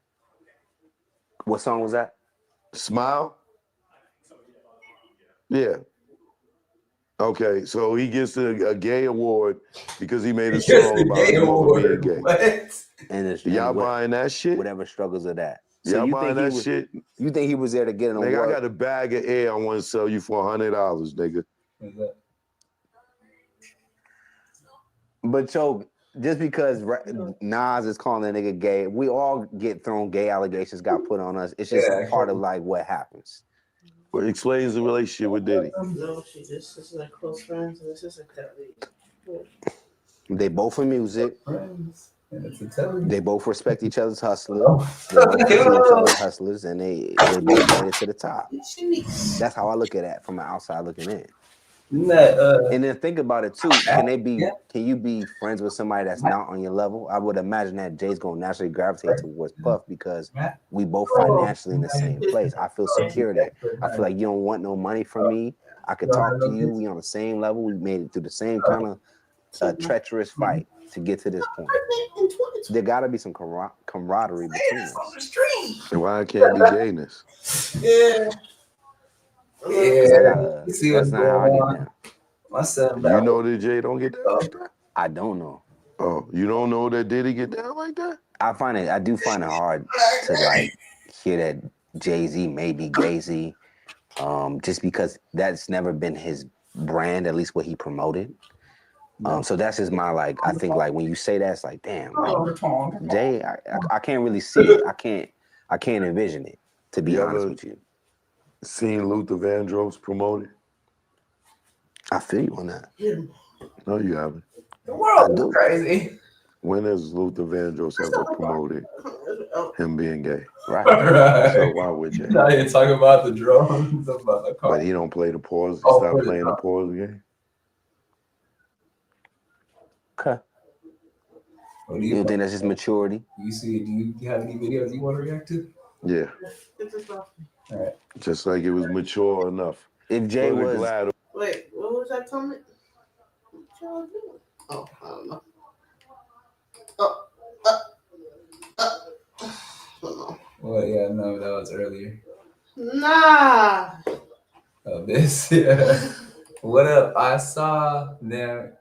What song was that? Smile. Yeah. Okay, so he gets a gay award because he made a song about his mother being gay. What? And y'all buying that shit? Whatever struggles of that. So Y'all you buying think that shit? You think he was there to get an award? Nigga, I got a bag of air I want to sell you for $100, nigga. But Choke, just because Nas is calling a nigga gay, we all get thrown gay allegations got put on us. It's just part of like what happens. What explains the relationship with Diddy? No, she just is like close friends, and this is a colleague. They both in music. They both respect each other's hustlers. They both consider each other hustlers, and they both made it to the top. That's how I look at that from the outside looking in. And then think about it too. Can you be friends with somebody that's not on your level? I would imagine that Jay's gonna naturally gravitate towards Puff because we both financially in the same place. I feel secure there. I feel like you don't want no money from me. I could talk to you. We on the same level. We made it through the same kind of treacherous fight to get to this point. There gotta be some camaraderie between us. And why can't be gayness? Yeah. That's not how I get down. My son, you know that Jay don't get down like that? I don't know. Oh, you don't know that Diddy get down like that? I do find it hard to like hear that Jay-Z may be Jay-Z, just because that's never been his brand, at least what he promoted. So that's just my like. I think like when you say that, it's like, damn, like Jay, I can't really see it. I can't envision it. To be honest with you. Seen Luther Vandross promoted? I feel you on that. No, you haven't. The world is crazy. When has Luther Vandross ever promoted him being gay? Right. So why would you? Now you're talking about the drones, about the car. But he don't play the pause. He stopped playing the pause game. Okay. You don't think that's just maturity? Do you have any videos you want to react to? Yeah. All right. Just like it was mature enough. If Jay was Wait, what was that comment? What y'all doing? Oh, I don't know. Well, yeah, no, that was earlier. Nah. Oh, this, yeah. What up? I saw them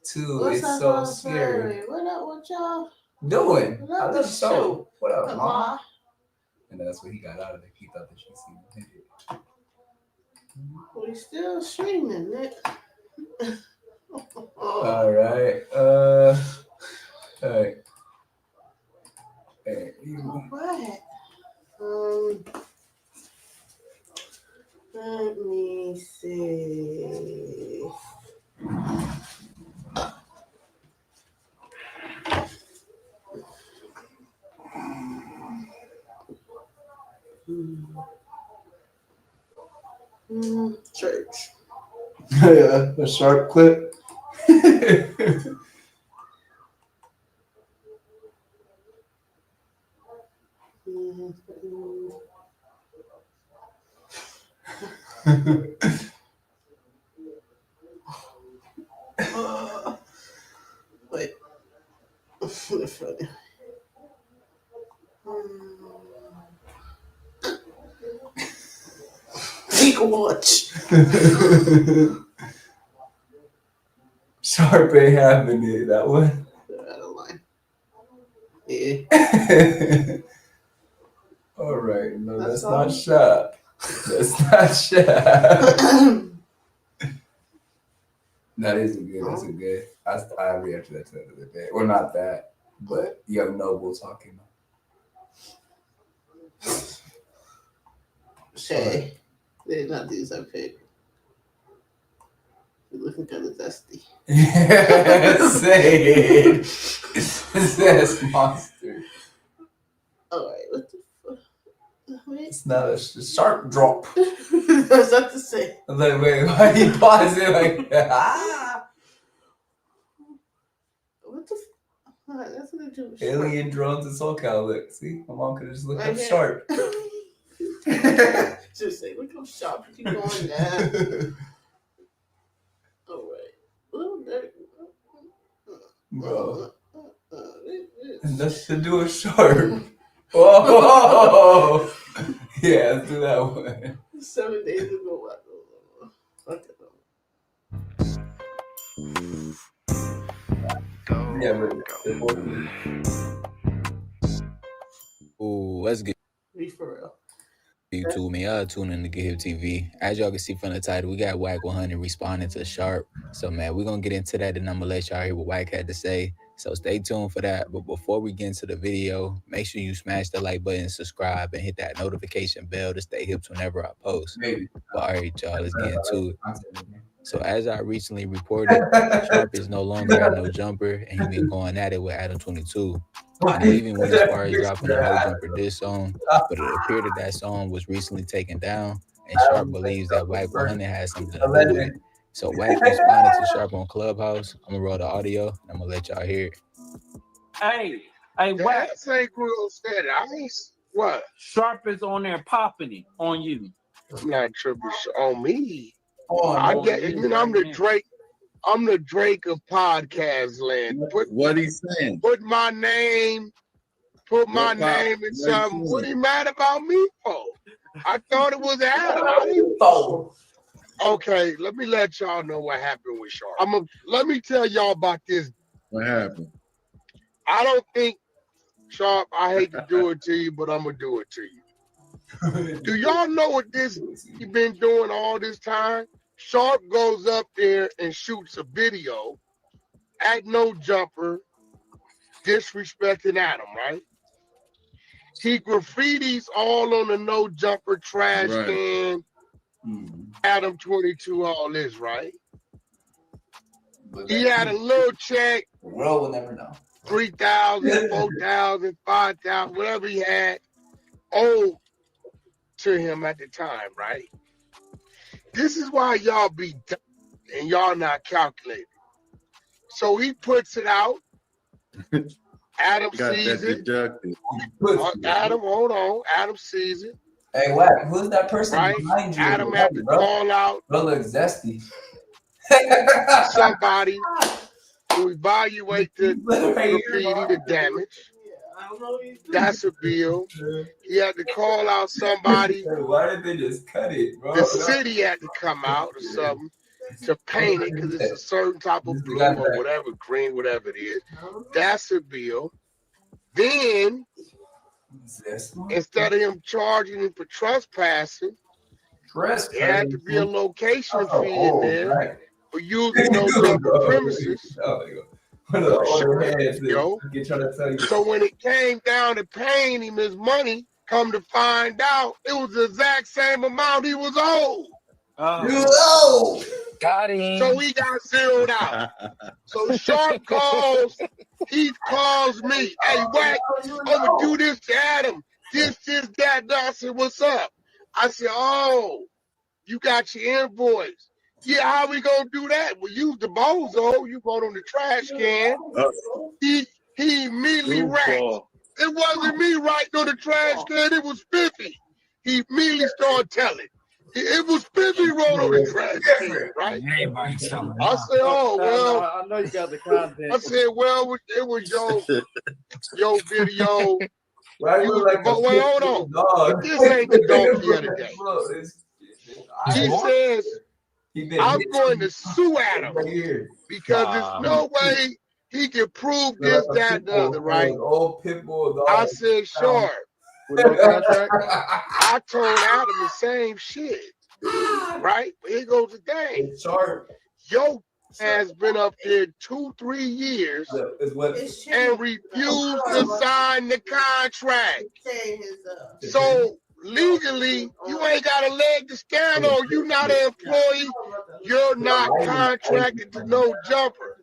too. What's It's up, so my scary. family? What up, what y'all Doing? I love love the the show. What up, Come mom? on. And that's what he got out of it. He thought that she seen him hit it. We still streaming, Nick. All right. All right. Hey, What? Let me see. Church. Yeah, a sharp clip. Wait. That's funny. Eagle watch. Sharp ain't having it. That one. I don't mind. Yeah. All right. No, that's all. not Sharp. That's not Sharp. That is a good. That's a good. I reacted that to the other day. Well, not that, but Young Noble talking. Shay, they're not these I picked. You're looking kind of dusty. Say it. That's monster. All right, what the fuck? Wait. It's not a sharp drop. That's not the same. Wait, why you pause it like that? What the fuck? That's what I do. Alien drones in SoCal. Look, see, my mom could have just looked Right up here. sharp. Just say, look how sharp you keep going down. All right. Well, Bro. That's to do with sharp. Whoa! Yeah, let's do that one. 7 days ago. Yeah, but Ooh, let's get Be for real. YouTube, man. Y'all tune in to Get Hip TV. As y'all can see from the title, we got Wack 100 responding to Sharp. So, man, we're going to get into that, and I'm going to let y'all hear what Wack had to say. So stay tuned for that. But before we get into the video, make sure you smash the like button, subscribe, and hit that notification bell to stay hip whenever I post. But all right, y'all, let's get into it. So as I recently reported, Sharp is no longer at No Jumper, and he been going at it with Adam 22. And they even went as far as dropping a No Jumper diss song, but it appeared that song was recently taken down, and Sharp believes that Wack 100 has something to do with it. So Wack responded to Sharp on Clubhouse. I'm gonna roll the audio, and I'm gonna let y'all hear it. Hey, Wack. That's ain't real said. What? Sharp is on there popping it on you. I'm not tripping on me. Oh, I no, get. you I'm the right Drake. I'm the Drake of podcast land. What he's saying? Put my name in something. What he mad about me for? I thought it was Adam. Okay, let me let y'all know what happened with Sharp. Let me tell y'all about this. What happened? I don't think Sharp. I hate to do it to you, but I'm gonna do it to you. Do y'all know what he been doing all this time? Sharp goes up there and shoots a video at No Jumper, disrespecting Adam, right? He graffitis all on the No Jumper trash can, Adam 22, all this, right? He had a little check. The world will never know. 3,000, 4,000, 5,000, whatever he had owed to him at the time, right? This is why y'all be dumb and y'all not calculating. So he puts it out. Adam sees it. Adam, hold on. Adam sees it. Hey, Wack, who's that person behind you? Adam had to call out. Bro, look zesty. Somebody to evaluate the graffiti, the damage. That's a bill. He had to call out somebody. Why did they just cut it, bro? The city had to come out or something to paint it because it's a certain type of blue or whatever, green, whatever it is. That's a bill. Then, instead of him charging him for trespassing, there had to be a location fee in there for using those Jumper premises. So when it came down to paying him his money, come to find out, it was the exact same amount he was owed. Got him. So he got zeroed out. So Sharp he calls me, hey, Wack, I'm gonna do this to Adam. This, that. I said, what's up? I said, oh, you got your invoice. Yeah, how we gonna do that? We use the bozo. You vote on the trash can. He immediately racked. It wasn't me writing on the trash can. It was Spiffy. He immediately started telling. It was Spiffy wrote on the trash can, right? I said, oh, well. I know you got the content. I said, well, it was your video. Why you look like a wait, hold on. dog? This ain't the donkey of the day. He says, I'm going to sue Adam because there's no way he can prove this, that, and the other, right? I said, sure. I told Adam the same shit, right? Here goes the thing. Yo has been up there 2-3 years and refused to sign the contract. So legally, you ain't got a leg to stand on. You're not an employee. You're not contracted to no jumper.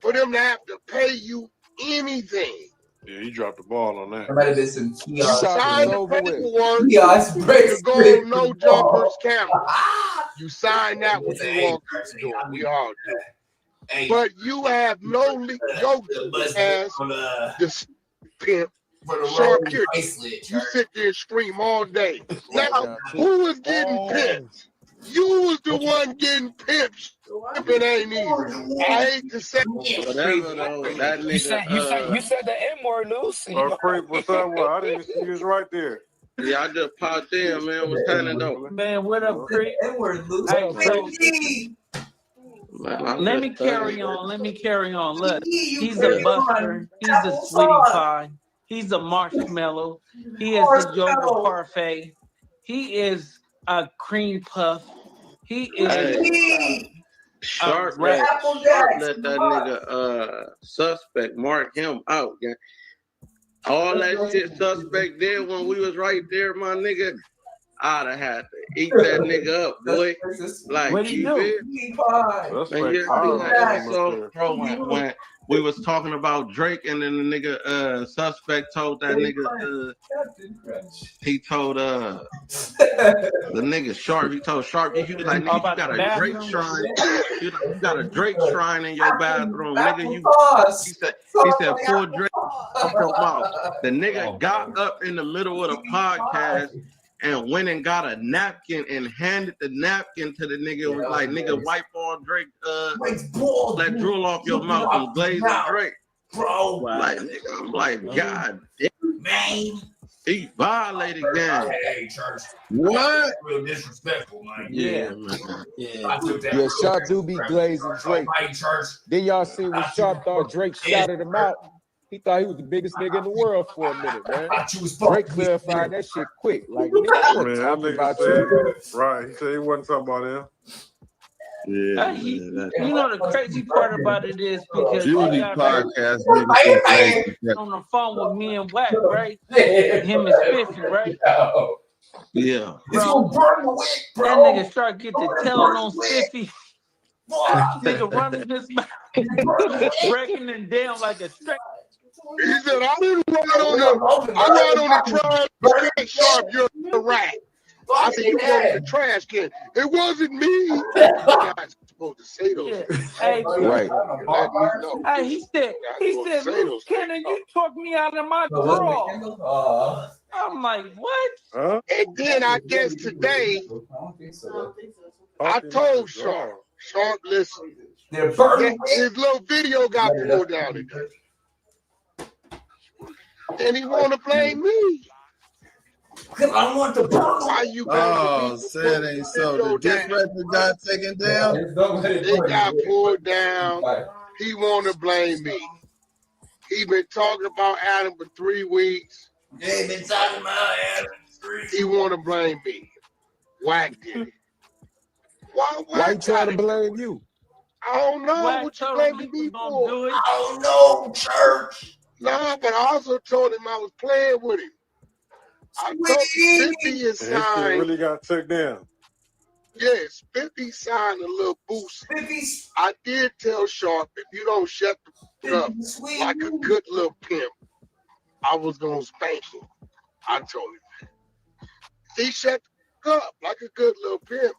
For them to have to pay you anything. Yeah, you dropped the ball on that. Somebody did some kiosk. Sign the paperwork Kiosk to go no jumpers camera. You sign that when you walk through the door. We all do. But you have no your ass the pimp. Sharp here. You sit there and scream all day. Now, who was getting pimped? You was the one getting pimped. If it ain't easy. I hate to say Whatever though, that nigga. You said the M-word, Luce. Creep, what's up? Well, I didn't see you was right there. Yeah, I just popped in, man. What's happening though? Man, what up, Creep? Let me carry on. Look, he's a buster. He's a sweetie pie. He's a marshmallow. He is a yogurt parfait. He is a cream puff. He is Sharp let that nigga suspect mark him out. Yeah. All that shit suspect did when we was right there, my nigga. I'd have had to eat that nigga up, boy. Like, what you do? When we was talking about Drake, and then the nigga suspect told that nigga he told the nigga Sharp, he told Sharp, you like, nigga, you got a Drake shrine, you got a Drake shrine in your bathroom, nigga. He said pull Drake off your mouth. The nigga got up in the middle of the podcast and went and got a napkin and handed the napkin to the nigga and was like, nigga, wipe all Drake, let drool off your mouth and glaze the Drake. Bro, like, nigga, I'm like, God damn, man. He violated gang. Hey, church. What? Real disrespectful, man. Yeah, man. Yeah, Sharp do be glazing Drake. Then y'all see when Sharp thought Drake shouted him out. He thought he was the biggest nigga in the world for a minute, man. Drake clarified that shit quick. Like, nigga, Man, that nigga said, right, he said he wasn't talking about him. Yeah, you know the crazy part about it is because Judy podcast nigga on the phone with me and Wack, right? Him and Spiffy, right? Yeah. Bro, that nigga start get to telling on Spiffy. Nigga running his mouth, breaking it down like a straight. He said, I didn't ride on the trash. Sharp, you're a rat. I said, you wrote the trash can. It wasn't me. You're not supposed to say those things. Hey, right. Hey, he said, Kenny, you talked me out of my draw. I'm like, what? Huh? And then I guess today, I told Sharp, listen, his little video got pulled down today. And he want to blame me. Because I want to burn. Why you said ain't so. The disc record got taken down. It got pulled down. He want to blame me. He been talking about Adam for 3 weeks. Yeah, been talking about Adam for 3 weeks. He want to blame me. Wack did it. Why you trying to blame you? I don't know what you blaming me for. I don't know, church. Nah, but I also told him I was playing with him. I told him 50 is signed. Really got took down. Yes, 50 signed a little boost. I did tell Sharp, if you don't shut the up like a good little pimp, I was going to spank him. I told him that. He shut the up like a good little pimp,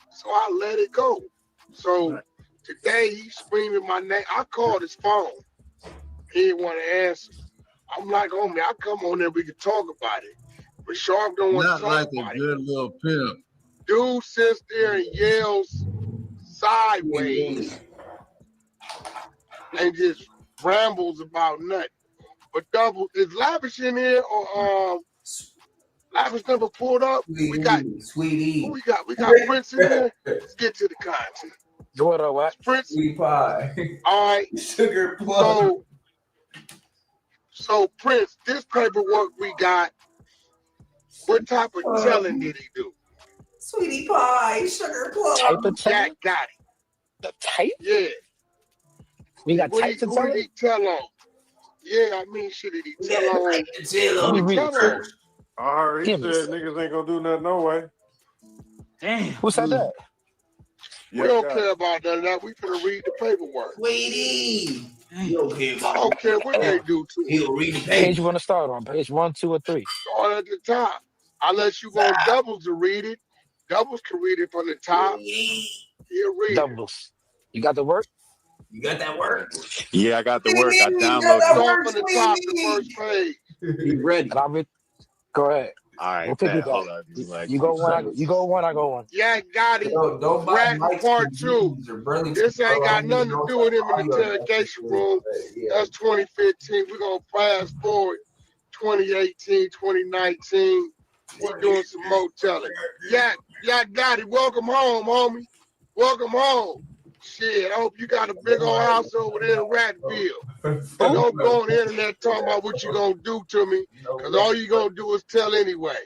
so I let it go. So today he's screaming my name. I called his phone. He didn't want to answer. I'm like, homie, I'll come on there. We can talk about it. But Sharp don't want to Not talk like about a good little pimp. Dude sits there and yells sideways and just rambles about nothing. But Double, is Lavish in here or Lavish never pulled up? We got Sweetie. who we got? We got Prince in here. Let's get to the content. What up, what? Prince. Sweetie pie. All right. Sugar plum. So Prince, this paperwork we got, what type of telling did he do? Sweetie pie, sugar plum. Type of Jack got it. The type? Yeah. We got type to Who tell did he tell on? Yeah, I mean, shit, did he tell on? Let me read it first. I heard he Give me said some. niggas ain't gonna do nothing no way. Damn. Who said that? We don't care about none of that. We finna read the paperwork. Sweetie. You don't care I about don't care what they do to He'll you. read the Page page. you want to start on? Page 1, 2, or 3? Start at the top. Unless you want Doubles to read it. Doubles can read it from the top. He'll read it. Doubles. You got the work? You got that work? Yeah, I got the work. I downloaded Start it. from the top, the first page. He ready. And I'll read. Go ahead. All right, We'll pick it hold up. on. Like, You go one. I go one. Yeah, got it. Don't buy Rat Mike's part 2. Burlington. This ain't got nothing to do with him in the interrogation room. That's 2015. We're going to fast forward 2018, 2019. We're doing some more telling. Yeah, got it. Welcome home, homie. Welcome home. Shit, I hope you got a big old house over there in Ratville. But don't go on the internet talking about what you going to do to me, because all you going to do is tell anyway.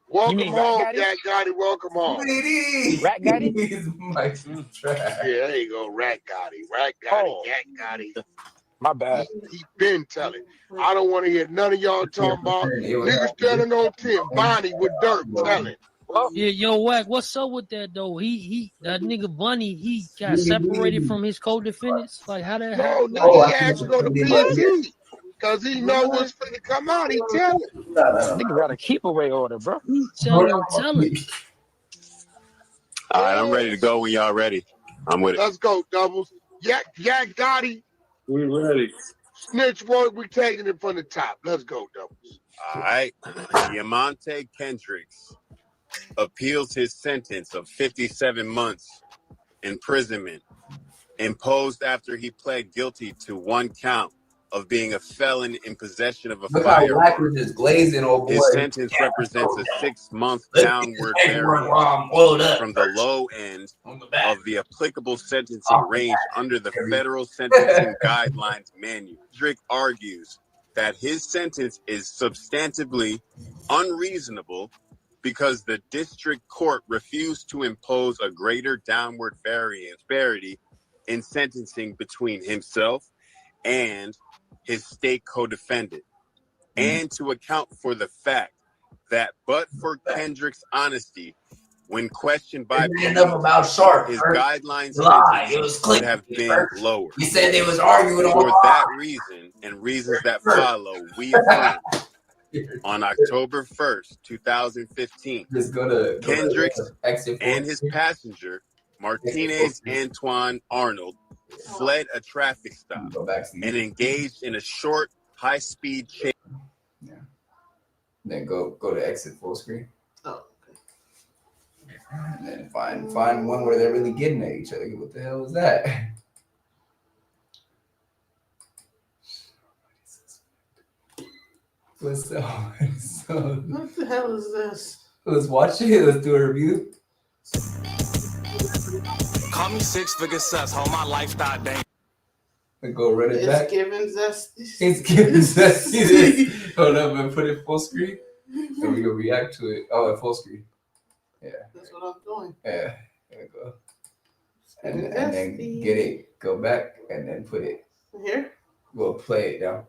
Welcome mean home, Rat Gotti? Jack Gotti. Welcome home. Rat Gotti? Mike's trash. Yeah, there you go. Rat Gotti. Rat Gotti. Oh. Jack Gotti. My bad. He been telling. I don't want to hear none of y'all talking about niggas standing on 10. Bonnie with dirt telling. Yeah, yo, Wack, what's up with that though? That nigga Bunny, he got separated from his co-defendants. Like how that No, happened? nigga, he asked to go to BT because he know what's finna come out. He telling. Nigga got a keep away order, bro. Tell him. all right, I'm ready to go when y'all ready. I'm with it. Let's go, Doubles. Yak Gotti. We ready. Snitch work, we taking it from the top. Let's go, Doubles. All right. Yamonte Kendricks appeals his sentence of 57 months imprisonment imposed after he pled guilty to one count of being a felon in possession of a Look how Black was firearm. just glazing, old boy. His sentence represents a 6-month downward variance from the low end of the applicable sentencing range under the federal sentencing guidelines manual. Kendrick argues that his sentence is substantively unreasonable because the district court refused to impose a greater downward disparity in sentencing between himself and his state co-defendant, and to account for the fact that but for Kendrick's honesty, when questioned by police, about Sharp, his right? guidelines Lie. It sentence was would clickbait, have been right? lower. He said they was arguing For on that reason and reasons that follow, we affirm on October 1st, 2015, Kendricks and his passenger, Martinez Antoine Arnold, fled a traffic stop and engaged in a short, high-speed chase. Yeah. Then go to exit full screen. Oh, okay. And then find one where they're really getting at each other. What the hell is that? What's so What the hell is this? let's watch it. Let's do a review. Call me 6-figure sus, hold my lifestyle day. And go run it It's back. giving zesty. It's giving zesty. Hold up and put it full screen. And we gonna react to it. Oh, at full screen. Yeah. That's what I'm doing. Yeah. There we go. And then get it. Go back and then put it. Here? We'll play it down.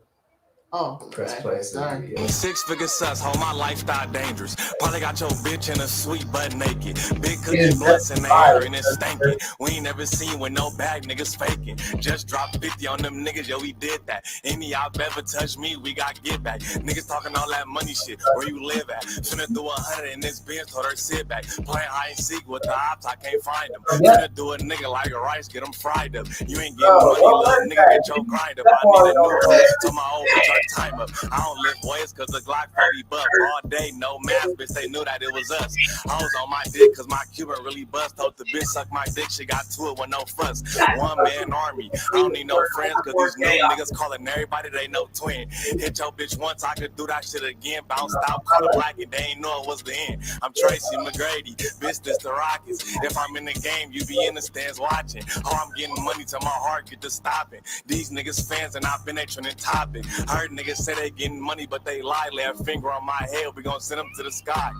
Oh, press play. So sorry. 6-figure sus, hold my lifestyle dangerous. Probably got your bitch in a suite butt naked. Big cookie blunts in the air and it's stanky. We ain't never seen with no bag, niggas faking. Just dropped 50 on them niggas, yo, we did that. Any y'all ever touch me, we got get back. Niggas talking all that money shit, where you live at? Finna do 100 in this Benz, told her sit back. Playing hide and seek with the ops, I can't find them. Finna do a nigga like a rice, get them fried up. You ain't getting money, little nigga, get your grind up. I need a new one. Told my old bitch I time up. I don't lift weights cause the Glock 40 buck. All day, no math, bitch, they knew that it was us. I was on my dick cause my Cuban really bust. Told the bitch suck my dick, she got to it with no fuss. One man army, I don't need no friends cause these new niggas calling everybody they know twin. Hit your bitch once, I could do that shit again. Bounced out, caught a black and they ain't know it was the end. I'm Tracy McGrady, bitch, this the Rockets. If I'm in the game, you be in the stands watching. Oh, I'm getting money till my heart get to stopping. These niggas fans and I've been they trending topic. I heard niggas say they getting money, but they lie. Lay a finger on my head, we gon' send them to the sky.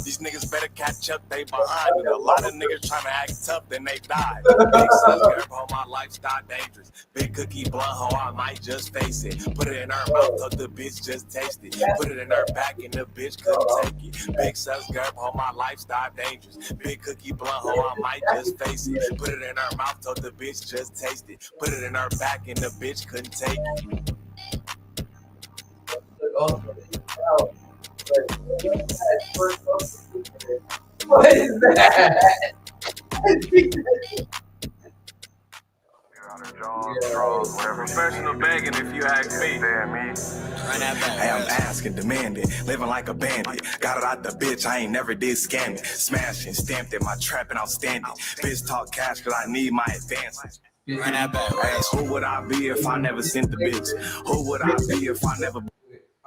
These niggas better catch up, they behind. And a lot of niggas trying to act tough, then they die. Big sus, girl, my lifestyle dangerous. Big cookie blunt, hoe, I might just face it. Put it in her mouth, thought the bitch just taste it. Put it in her back and the bitch couldn't take it. Big sus, girl, my lifestyle dangerous. Big cookie blunt, hoe, I might just face it. Put it in her mouth, thought the bitch just taste it. Put it in her back and the bitch couldn't take it. What is that? Professional begging if you ask me. Hey, I'm asking, demanding, living like a bandit. Got it out the bitch, I ain't never did scam it. Smashing, stamped in my trap and outstanding. Bitch talk cash cause I need my advances. Run that back, right? Who would I be if I never sent the bitch? Who would I be if I never...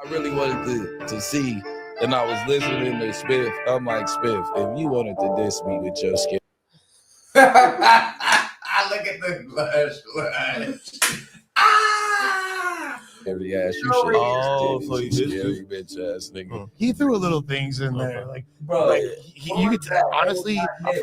I really wanted to see, and I was listening to Spiff. I'm like, Spiff, if you wanted to diss me with your skin. I look at the blush. Every ass you should. Oh, so you scary bitch ass nigga. He threw a little things in there, like bro. Like you could tell, honestly, I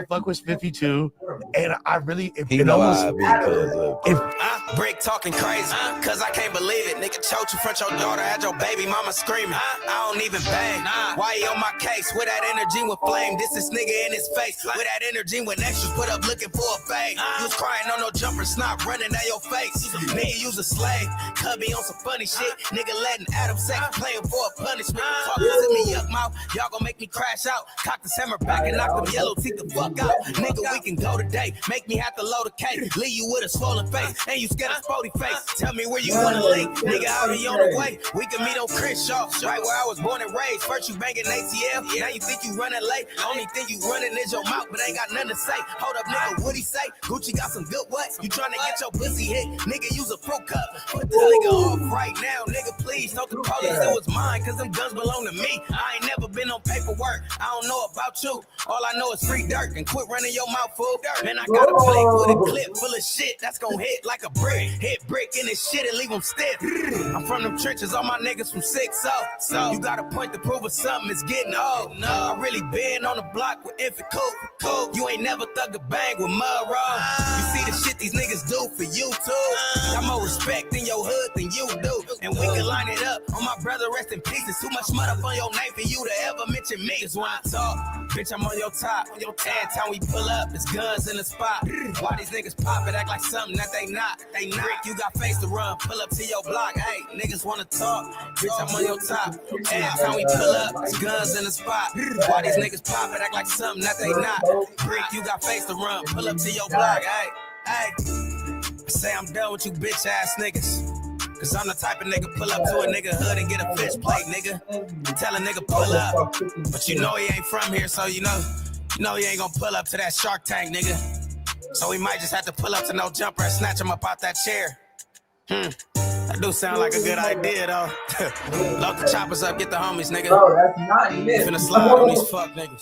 fuck with 52, and I really He know I be because of Brick talking crazy, cause I can't believe it. Nigga choke you front your daughter, had your baby mama screaming. I don't even bang. Why he on my case? With that energy with flame, this nigga in his face. With that energy when extras put up looking for a fade. You was crying on no jumper, snot running down your face. Nigga, use a slave. Cut me on some funny shit. Nigga letting Adam Sack playing for a punishment. Talk visit me yuck mouth. Y'all gon' make me crash out. Cock the hammer back and knock them yellow teeth the fuck out. Nigga, we can go today. Make me have to load a cake. Leave you with a swollen face. And you scared of Spody face. Tell me where you wanna link. Nigga, I'll be on the way. We can meet on Crenshaw. Right where I was born and raised. First you banging ATL. Now you think you running late. Only thing you running is your mouth, but ain't got nothing to say. Hold up, nigga, what he say? Gucci got some good what? You trying to get your pussy hit. Nigga, use a fruit cup. Put this nigga off right now, nigga, please. Don't the police, it was mine, cause them guns belong to me. I ain't never been on paperwork, I don't know about you. All I know is free dirt, and quit running your mouth full. And I got a plate with a clip full of shit that's gon' hit like a brick. Hit brick in this shit and leave them stiff. I'm from them trenches, all my niggas from 6-0. So you got a point to prove us something is getting old. No, I really been on the block with infant cool. You ain't never thug a bang with mud raw. You see the shit these niggas do for you too. Got more respect in your hood than you do. And we can line it up. On my brother, rest in peace. There's too much mud up on your name for you to ever mention me. Just when I talk, bitch, I'm on your top. Every time we pull up, there's guns in the spot. Why these niggas pop it, act like something that they not? They not. You got face to run, pull up to your block. Hey, niggas wanna talk, bitch, I'm on your top. Every time we pull up, there's guns in the spot. Why these niggas pop it, act like something that they not? Brick, you got face to run, pull up to your block. Hey. Say I'm done with you bitch ass niggas. Cause I'm the type of nigga pull up to a nigga hood and get a fish plate, nigga. Tell a nigga pull up. But you know he ain't from here, so you know he ain't gonna pull up to that Shark Tank, nigga. So we might just have to pull up to no jumper and snatch him up out that chair. That do sound like a good idea, though. Load the choppers up, get the homies, nigga. Bro, that's not it. Finna slide on these fuck niggas.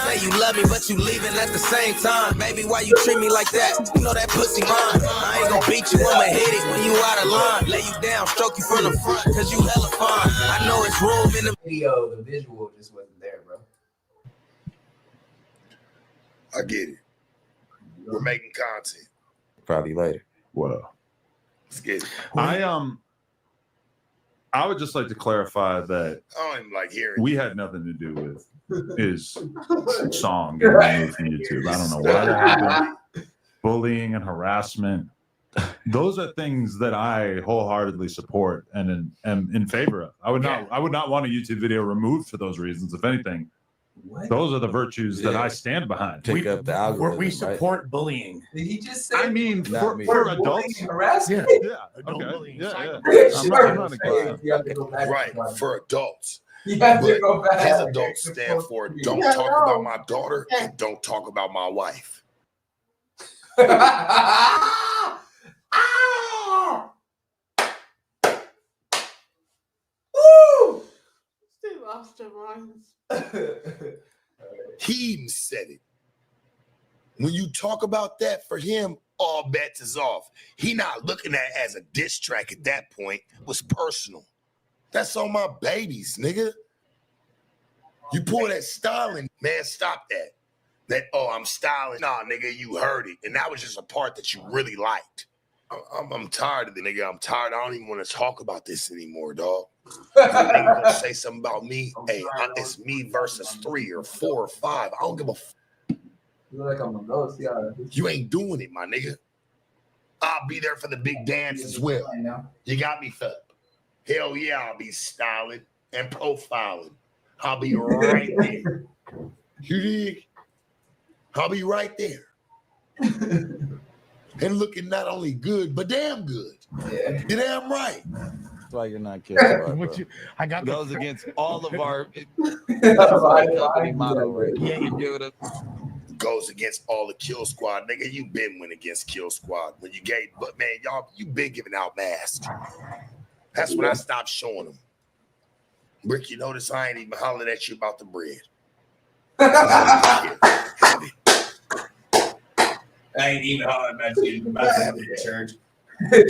Say you love me, but you leaving at the same time. Baby, why you treat me like that? You know that pussy mine. I ain't gon' beat you, I'ma hit it when you out of line. Lay you down, stroke you from the front, cause you hella fine. I know it's room in the video, the visual just wasn't there, bro. I get it. We're making content. Probably later. Well, let's get it. I would just like to clarify that I don't even like hearing. we had nothing to do with his song getting removed from YouTube. I don't know why that happened. Bullying and harassment. Those are things that I wholeheartedly support and am in favor of. I would not want a YouTube video removed for those reasons. If anything, Those are the virtues that I stand behind. Pick up the algorithm. We support bullying. Did he just say? I mean, Not me. for adults. Harassment? Yeah. Adult Okay. bullying. Yeah. Sure. I'm not against You have to go back. Right, for adults. You have to But go back. his adults stand for don't talk about my daughter and don't talk about my wife. Woo! They lost their minds. He even said it. When you talk about that, for him, all bets is off. He not looking at it as a diss track at that point. It was personal. That's on my babies, nigga. You pull that styling, man, stop that. That, oh, I'm styling. Nah, nigga, you heard it. And that was just a part that you really liked. I'm tired of it, nigga. I'm tired. I don't even want to talk about this anymore, dog. Nigga gonna say something about me. Hey, it's me versus 3 or 4 or 5. I don't give a f. You look like I'm a ghost. Yeah. You ain't doing it, my nigga. I'll be there for the big dance as well. You got me, Philip. Hell yeah, I'll be styling and profiling. I'll be right there. You dig? I'll be right there. And looking not only good, but damn good. Yeah. You're damn right. That's why you're not killing. I got goes against all of our company motto, right? Yeah. Goes against all the Kill Squad. Nigga, you been win against Kill Squad when you gave, but man, y'all, you been giving out masks. That's when I stopped showing them. Rick, you notice I ain't even hollering at you about the bread. I ain't even hollering at you about the church.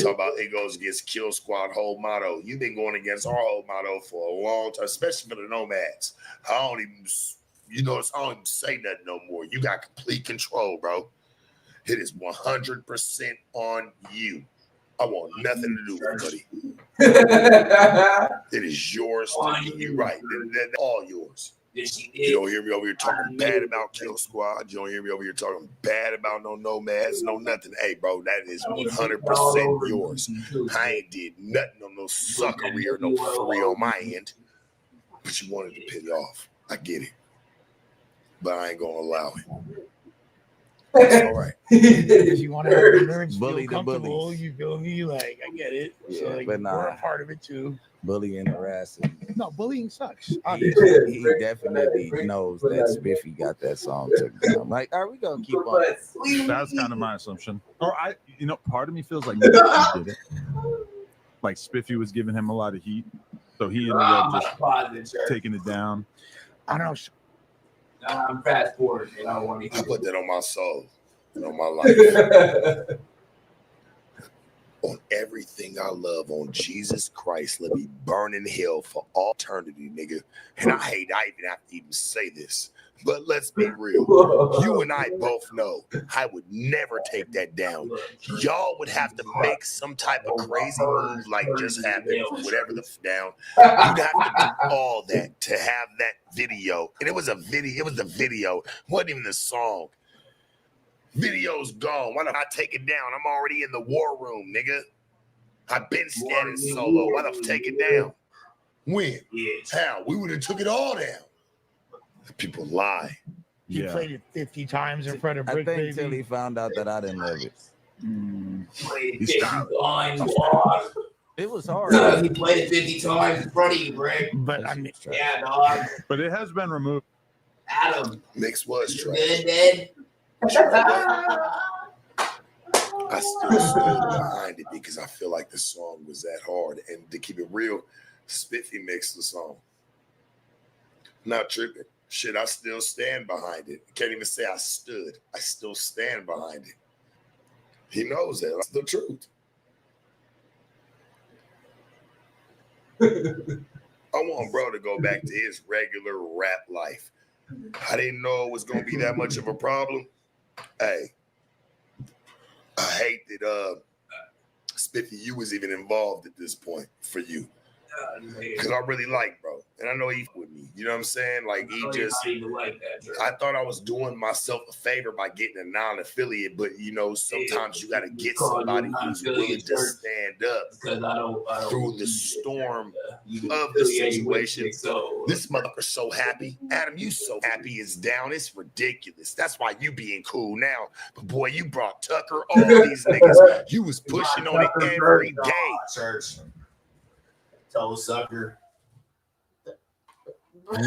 Talk about it goes against Kill Squad whole motto. You've been going against our whole motto for a long time, especially for the nomads. I don't even, you notice I don't even say nothing no more. You got complete control, bro. It is 100% on you. I want nothing to do with it, buddy. It is yours to be. You're right. They're all yours. You don't hear me over here talking bad about Kill Squad. You don't hear me over here talking bad about no nomads, no nothing. Hey, bro, that is 100% yours. I ain't did nothing on no suckery or no free on my end. But you wanted to pit off. I get it. But I ain't going to allow it. It's all right. If you want to have your nerds Bully feel the comfortable, bullies. you feel me? Like, I get it. Yeah, So, like, but nah. we're a part of it too. Bullying, harassing. No, bullying sucks. He definitely knows that Spiffy got that song took down. Like, are we gonna keep on? That's kind of my assumption. Or part of me feels like maybe he did it. Like Spiffy was giving him a lot of heat, so he ended up just taking it down. I don't know. I'm fast forward and I want to. I put that on my soul and on my life. On everything I love, on Jesus Christ, let me burn in hell for all eternity, nigga. And I hate I even have to even say this, but let's be real. You and I both know I would never take that down. Y'all would have to make some type of crazy move like just happened, whatever the down. You'd have to do all that to have that video. And it was a video. It was the video. It wasn't even the song. Video's gone. Why don't I take it down? I'm already in the war room, nigga. I've been standing solo. Why don't I take it down? When? How? We would have took it all down. People lie. He played it 50 times in front of Brick I think Baby. till he found out that I didn't love it. It was hard. He played it 50 times in front of you, Greg. But I mean, yeah, dog. But it has been removed. Adam. Mix was trash. Good. I still stood behind it because I feel like the song was that hard. And to keep it real, Spiffy mixed the song. Not tripping. Shit, I still stand behind it. Can't even say I stood. I still stand behind it. He knows that. That's the truth. I want bro to go back to his regular rap life. I didn't know it was going to be that much of a problem. Hey, I hate that Spiffy, you was even involved at this point for you. Because I really like, bro. And I know he with me. You know what I'm saying? Like he just, I thought I was doing myself a favor by getting a non-affiliate, but you know, sometimes you got to get somebody who's willing to stand up through the storm of the situation. This motherfucker's so happy. Adam, you so happy it's down. It's ridiculous. That's why you being cool now. But boy, you brought Tucker, all these niggas. You was pushing on it every day. Church. Toe sucker.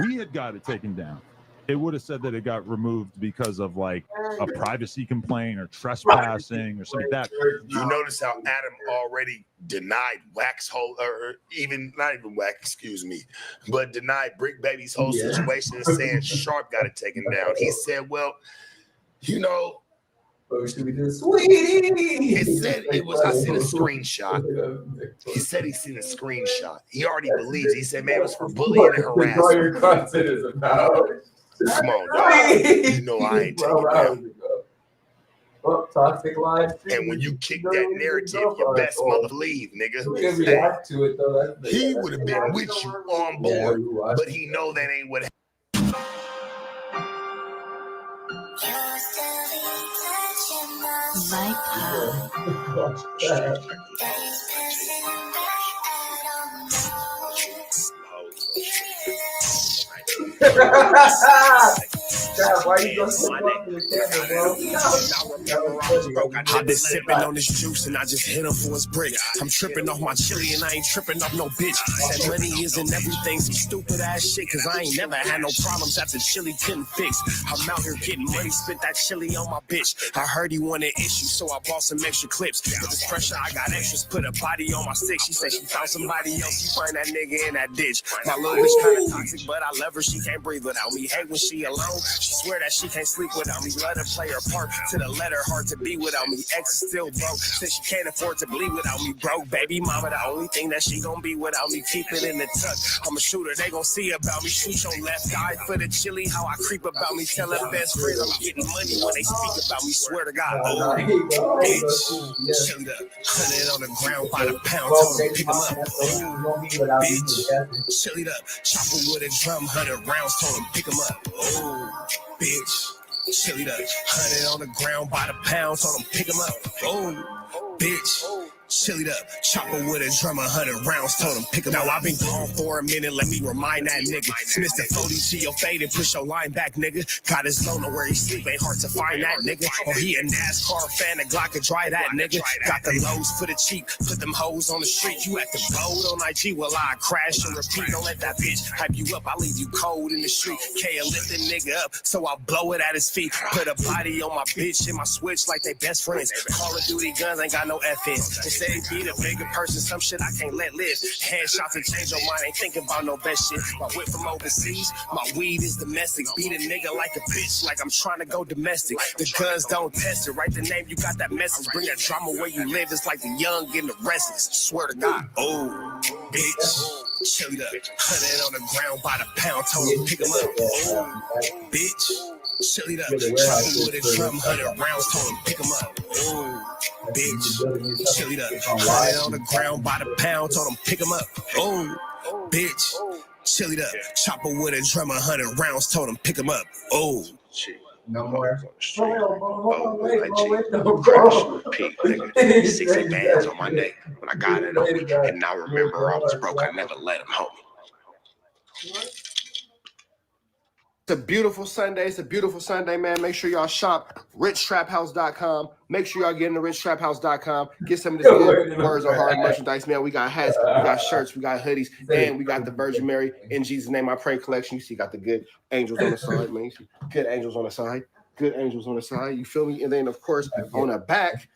We had got it taken down. It would have said that it got removed because of like a privacy complaint or trespassing or something like that. You notice how Adam already denied Wax whole, or even not even Wax, excuse me, but denied Brick Baby's whole situation and saying Sharp got it taken down. He said, well, you know, it said it was, I seen a screenshot. He said he seen a screenshot. He already believes. He said, man, it was for bullying and harassment. Come on, dog. You know I ain't taking it down. Toxic live. And when you kick that narrative, your best mother leave, nigga. He would have been with you on board, but he know that ain't what happened. Why you going so far to the camera, bro? I've been sipping on this juice and I just hit him for his brick. I'm tripping off my chili and I ain't tripping off no bitch. Said money isn't everything, some stupid ass shit, cause I ain't never had no problems after chili couldn't fix. I'm out here getting money, spit that chili on my bitch. I heard he wanted issues, so I bought some extra clips. With this pressure, I got extras, put a body on my stick. She said she found somebody else, she find that nigga in that ditch. My little bitch kinda toxic, but I love her, she can't breathe without me. Hate when she alone, she swear that she can't sleep without me. Let her play her part to the letter, hard to be without me. Ex is still broke, says she can't afford to bleed without me. Broke baby mama, the only thing that she gon' be without me. Keep it in the tuck, I'm a shooter, they gon' see about me. Shoot your left eye for the chili, how I creep about me. Tell her best friend I'm getting money when they speak about me. Swear to God, oh, bitch, chilled up, 100 on the ground by the pound, told him pick him up. Oh, bitch, chilled up, chopper with a drum, 100 rounds, told him pick him up. Oh, bitch, chilled up, 100 on the ground by the pound, told him pick him up. Oh, bitch, chilled up, chopper with a drum, 100 rounds, told him pick him up. Now I've been gone for a minute, let me remind that nigga. Smith the 40 to your fade and push your line back, nigga. Got his loan where he sleep, ain't hard to find that nigga. Or he a NASCAR fan, a Glock could dry that nigga. Got the lows for the cheap, put them hoes on the street. You at the boat on IG, well I crash and repeat. Don't let that bitch hype you up, I leave you cold in the street. K lift the nigga up, so I blow it at his feet. Put a body on my bitch and my switch like they best friends. Call of Duty guns ain't got no FS. They say he be the bigger person, some shit I can't let live. Headshots and change your mind, ain't thinking about no best shit. My whip from overseas, my weed is domestic. Beat a nigga like a bitch, like I'm trying to go domestic. The guns don't test it, write the name, you got that message. Bring that drama where you live, it's like the young and the restless. Swear to God, oh, bitch. Chilled up, 100 on the ground by the pound, told him pick him up. Oh, bitch. Chilled up, chopper with a drum, 100 rounds, told him pick him up. Oh, bitch. Chilled up, 100 on the ground by the pound, told him pick him up. Oh, bitch. Chilled up, chopper with a drum, 100 rounds, told him pick him up. Oh. No more. Repeat, nigga. 60 bands on my neck when I got it on me. And now remember I was broke, I never let him home. It's a beautiful Sunday. It's a beautiful Sunday, man. Make sure y'all shop richtraphouse.com. Make sure y'all get into richtraphouse.com. Get some of this good Words Are Hard merchandise, man. We got hats, we got shirts, we got hoodies, and we got the Virgin Mary In Jesus' Name I Pray collection. You see, got the good angels on the side, man. You see good angels on the side. Good angels on the side. You feel me? And then, of course, on the back,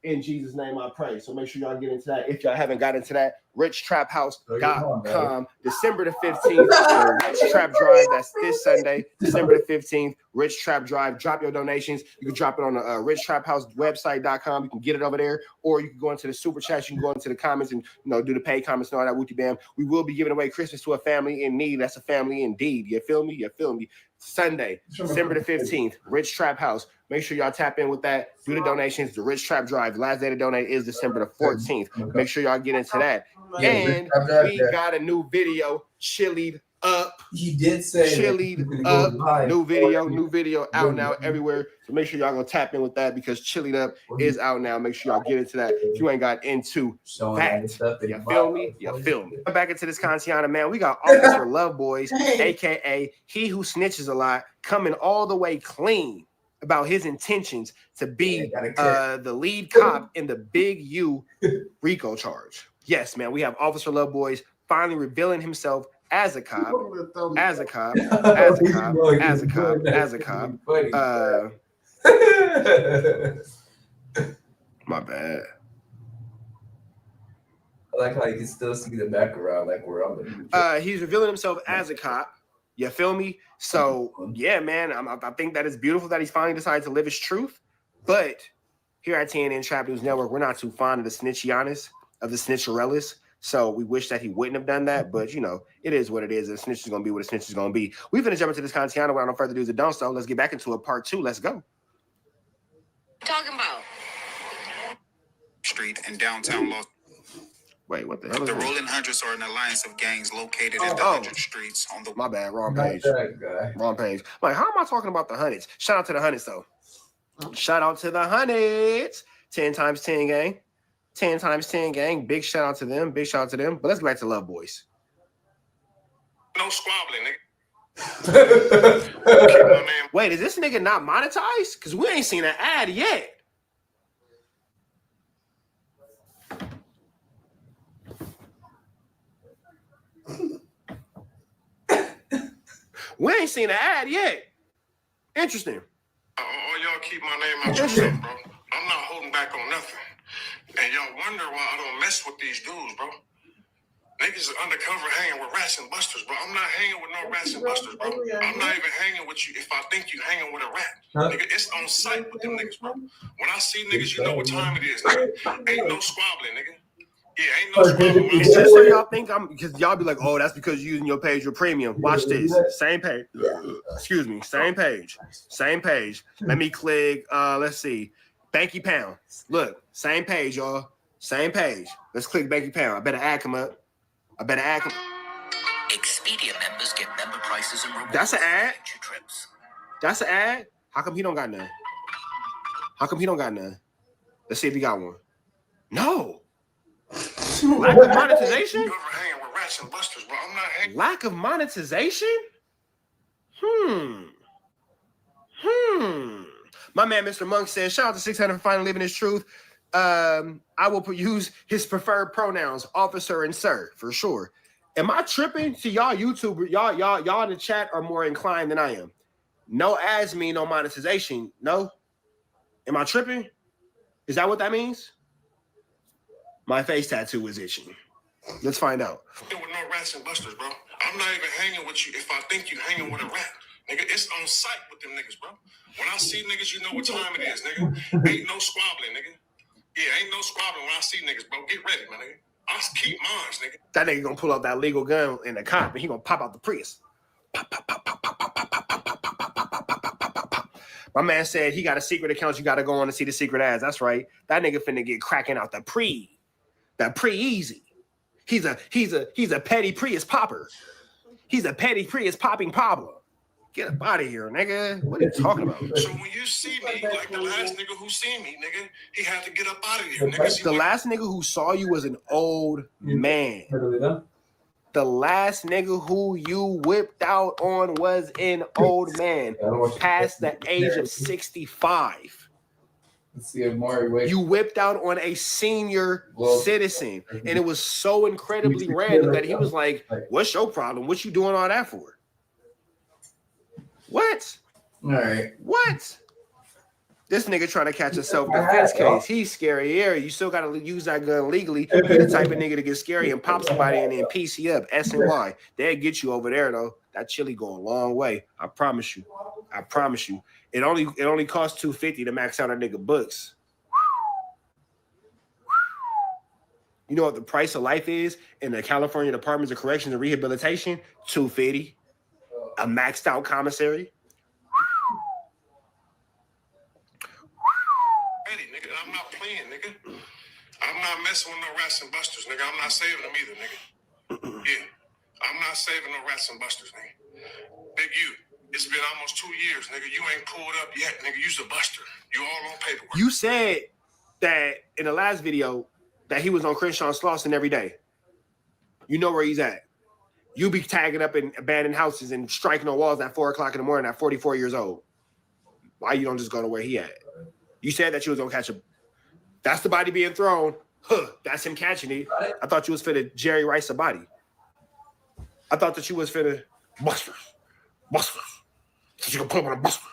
In Jesus' Name I Pray. So make sure y'all get into that. If y'all haven't got into that, richtraphouse.com. December the 15th, Rich Trap Drive. That's this Sunday, December the 15th, Rich Trap Drive. Drop your donations. You can drop it on the richtraphousewebsite.com. You can get it over there, or you can go into the super chat. You can go into the comments and do the paid comments and all that wooty bam. We will be giving away Christmas to a family in need. That's a family indeed. You feel me? You feel me? Sunday, December the 15th, Rich Trap House. Make sure y'all tap in with that. Do the donations. The Rich Trap Drive. Last day to donate is December the 14th. Make sure y'all get into that. And we got a new video chillied up. He did say chillied up. New video out now everywhere. So make sure y'all gonna tap in with that because Chillied Up is out now. Make sure y'all get into that if you ain't got into that. You feel me? You feel me? Back into this Kantiana, man. We got Officer Love Boys, aka He Who Snitches a Lot, coming all the way clean about his intentions to be the lead cop in the Big U RICO charge. Yes, man. We have Officer Love Boys finally revealing himself as a cop. My bad. I like how you can still see the background, like we're on the. He's revealing himself as a cop. You feel me? So yeah, man. I think that it's beautiful that he's finally decided to live his truth. But here at TNN Trap News Network, we're not too fond of the snitchianas, of the snitcherellas. So we wish that he wouldn't have done that, but you know, it is what it is. A snitch is gonna be what a snitch is gonna be. We're gonna jump into this Kantiana without no further ado. Don't so let's get back into it. Part 2. Let's go. Talking about Street in downtown Los. Wait, what the hell? The Rolling Hundreds are an alliance of gangs located in the 100 streets on the. My bad, wrong page. Wrong page. Like, how am I talking about the Hundreds? Shout out to the Hundreds though. Shout out to the Hundreds. 10 times 10 gang. 10 times 10 gang. Big shout out to them. Big shout out to them. But let's get back to Love Boys. No squabbling, nigga. Wait, is this nigga not monetized? Because we ain't seen an ad yet. We ain't seen an ad yet. Interesting. All y'all keep my name out your mouth, bro. I'm not holding back on nothing. And y'all wonder why I don't mess with these dudes, bro. Niggas are undercover hanging with rats and busters, bro. I'm not hanging with no rats and busters, bro. I'm not even hanging with you if I think you hanging with a rat. Nigga, it's on sight with them niggas, bro. When I see niggas, you know what time it is, nigga. Ain't no squabbling, nigga. Yeah, ain't no squabbling. It's just so y'all think I'm, because y'all be like, oh, that's because you're using your page, your premium. Watch this. Same page. Excuse me. Same page. Same page. Let me click, let's see. Banky Pound. Look, same page, y'all. Same page. Let's click Banky Pound. I better ad come up. Expedia members get member prices and rewards. That's an ad? Trips. That's an ad? How come he don't got none? Let's see if he got one. No. Lack of monetization? Lack of monetization? My man, Mr. Monk says, shout out to 600 for finally living his truth. I will use his preferred pronouns, officer and sir, for sure. Am I tripping? See, y'all YouTubers, y'all in the chat are more inclined than I am. No ads mean no monetization. No? Am I tripping? Is that what that means? My face tattoo is itching. Let's find out. With no rats and busters, bro. I'm not even hanging with you if I think you hanging with a rat. Nigga, it's on sight with them niggas, bro. When I see niggas, you know what time it is, nigga. Ain't no squabbling, nigga. Yeah, ain't no squabbling when I see niggas, bro. Get ready, my nigga. I'll keep mines, nigga. That nigga gonna pull out that legal gun in the cop and he gonna pop out the Prius. My man said he got a secret account. You gotta go on to see the secret ads. That's right. That nigga finna get cracking out the pre-easy. He's a petty Prius popper. He's a petty Prius popping Pablo. Get up out of here, nigga. What are you talking about? So when you see me, like the last nigga who seen me, nigga, he had to get up out of here, nigga. The last nigga who saw you was an old man. The last nigga who you whipped out on was an old man, past the age of 65. Let's see if Maury you whipped out on a senior citizen, and it was so incredibly random that he was like, "What's your problem? What you doing all that for?" What? All right. What? This nigga trying to catch a self-defense case. He's scary. Yeah, you still got to use that gun legally. He the type of nigga to get scary and pop somebody and then PC up. S&Y. They'll get you over there, though. That chili go a long way. I promise you. It only costs $250 to max out a nigga books. You know what the price of life is in the California Departments of Corrections and Rehabilitation? $250. A maxed out commissary. Ready, nigga. I'm not playing, nigga. I'm not messing with no rats and busters, nigga. I'm not saving them either, nigga. Yeah. I'm not saving no rats and busters, nigga. Big U, it's been almost 2 years, nigga. You ain't pulled up yet, nigga. You's a buster. You all on paperwork. You said that in the last video that he was on Crenshaw Slauson every day. You know where he's at. You be tagging up in abandoned houses and striking on walls at 4 o'clock in the morning at 44 years old. Why you don't just go to where he at? You said that you was gonna catch him. That's the body being thrown. Huh, that's him catching it. I thought you was finna Jerry Rice a body. I thought that you was finna busters. You gonna put him on a buster.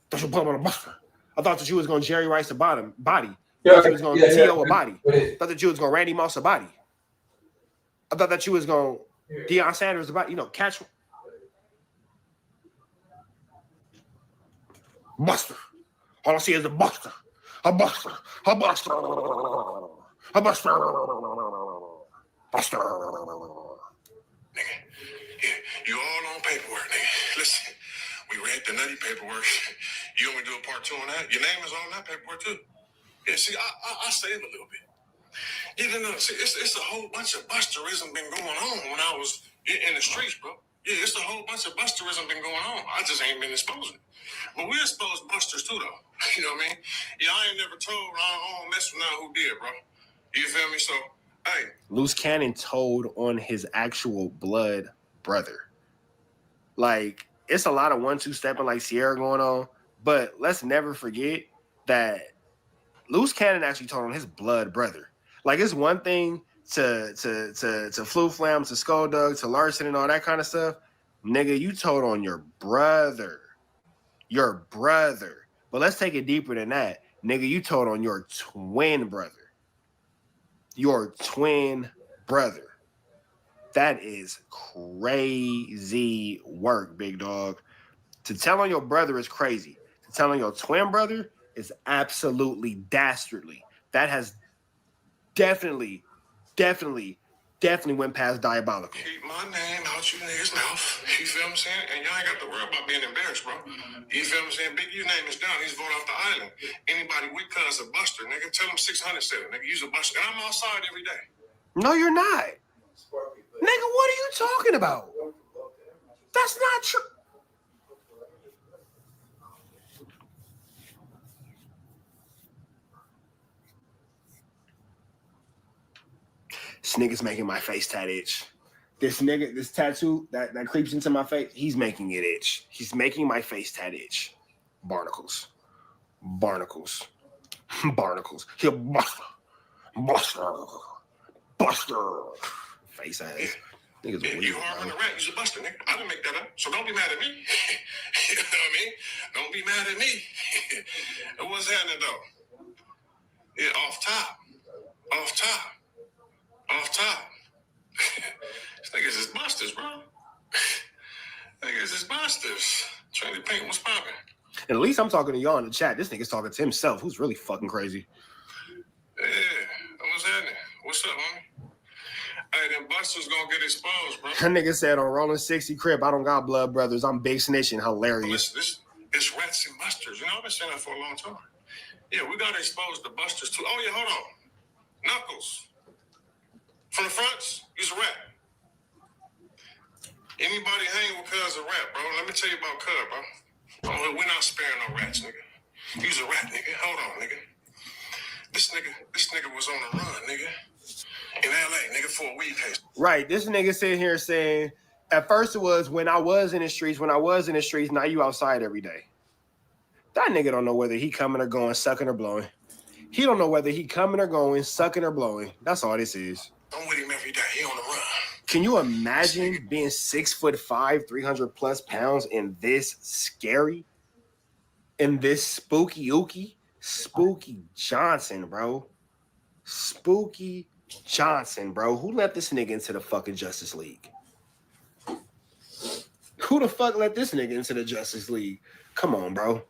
Thought you put him on a buster. I thought that you was gonna Jerry Rice a body. Thought you was gonna T.O. a body. Thought that you was gonna Randy Moss a body. I thought that you was gonna Deion Sanders a body. You know, catch buster. All I see is a buster. A buster. A buster. A buster. Buster. Nigga, yeah, you all on paperwork, nigga. Listen, we read the nutty paperwork. You want me to do a part 2 on that? Your name is on that paperwork too. Yeah, see, I saved a little bit. Yeah, no, see, it's a whole bunch of busterism been going on when I was in the streets, bro. Yeah, it's a whole bunch of busterism been going on. I just ain't been exposing it. But we exposed busters too, though. You know what I mean? Yeah, I ain't never told. I don't mess with none who did, bro. You feel me? So, hey. Loose Cannon told on his actual blood brother. Like, it's a lot of 1-2 stepping like Sierra going on, but let's never forget that Loose Cannon actually told on his blood brother. Like, it's one thing to Flu Flam, to Skulldug, to Larson and all that kind of stuff. Nigga, you told on your brother. Your brother. But let's take it deeper than that. Nigga, you told on your twin brother. Your twin brother. That is crazy work, big dog. To tell on your brother is crazy. To tell on your twin brother is absolutely dastardly. That has definitely went past diabolical. Keep my name out you niggas' mouth. You feel what I'm saying? And y'all ain't got to worry about being embarrassed, bro. You feel what I'm saying? Big U name is down. He's voted off the island. Anybody with cuz a buster, nigga, tell him 607. Nigga, use a buster. And I'm outside every day. No, you're not. Nigga, what are you talking about? That's not true. This nigga's making my face tat itch. This nigga, this tattoo that creeps into my face, he's making it itch. He's making my face tat itch. Barnacles. Barnacles. Barnacles. He'll buster. Face ass. Niggas Yeah, you harboring a rat, you's a buster, nigga. I didn't make that up. So don't be mad at me. You know what I mean? Don't be mad at me. What's happening though? Yeah, off top. These niggas is busters, bro. Niggas is busters. Trying to paint what's popping. And at least I'm talking to y'all in the chat. This nigga's talking to himself, who's really fucking crazy. Yeah, what's happening? What's up, homie? Hey, them busters gonna get exposed, bro. That nigga said on Rolling 60 Crib, I don't got blood brothers. I'm big snitching. Hilarious. It's rats and busters. You know, I've been saying that for a long time. Yeah, we gotta expose the busters too. Oh yeah, hold on. Knuckles. From the fronts, he's a rat. Anybody hang with cuz a rat, bro. Let me tell you about cuz, bro. Oh, we're not sparing no rats, nigga. He's a rat, nigga. Hold on, nigga. This nigga was on the run, nigga. In LA, nigga, for a weed case. Right. This nigga sitting here saying, at first it was when I was in the streets, now you outside every day. That nigga don't know whether he coming or going, sucking or blowing. He don't know whether he coming or going, sucking or blowing. That's all this is. I'm with him every day. He on the run. Can you imagine being 6'5", 300 plus pounds in this scary? In this spooky Johnson, bro. Spooky Johnson, bro. Who let this nigga into the fucking Justice League? Who the fuck let this nigga into the Justice League? Come on, bro.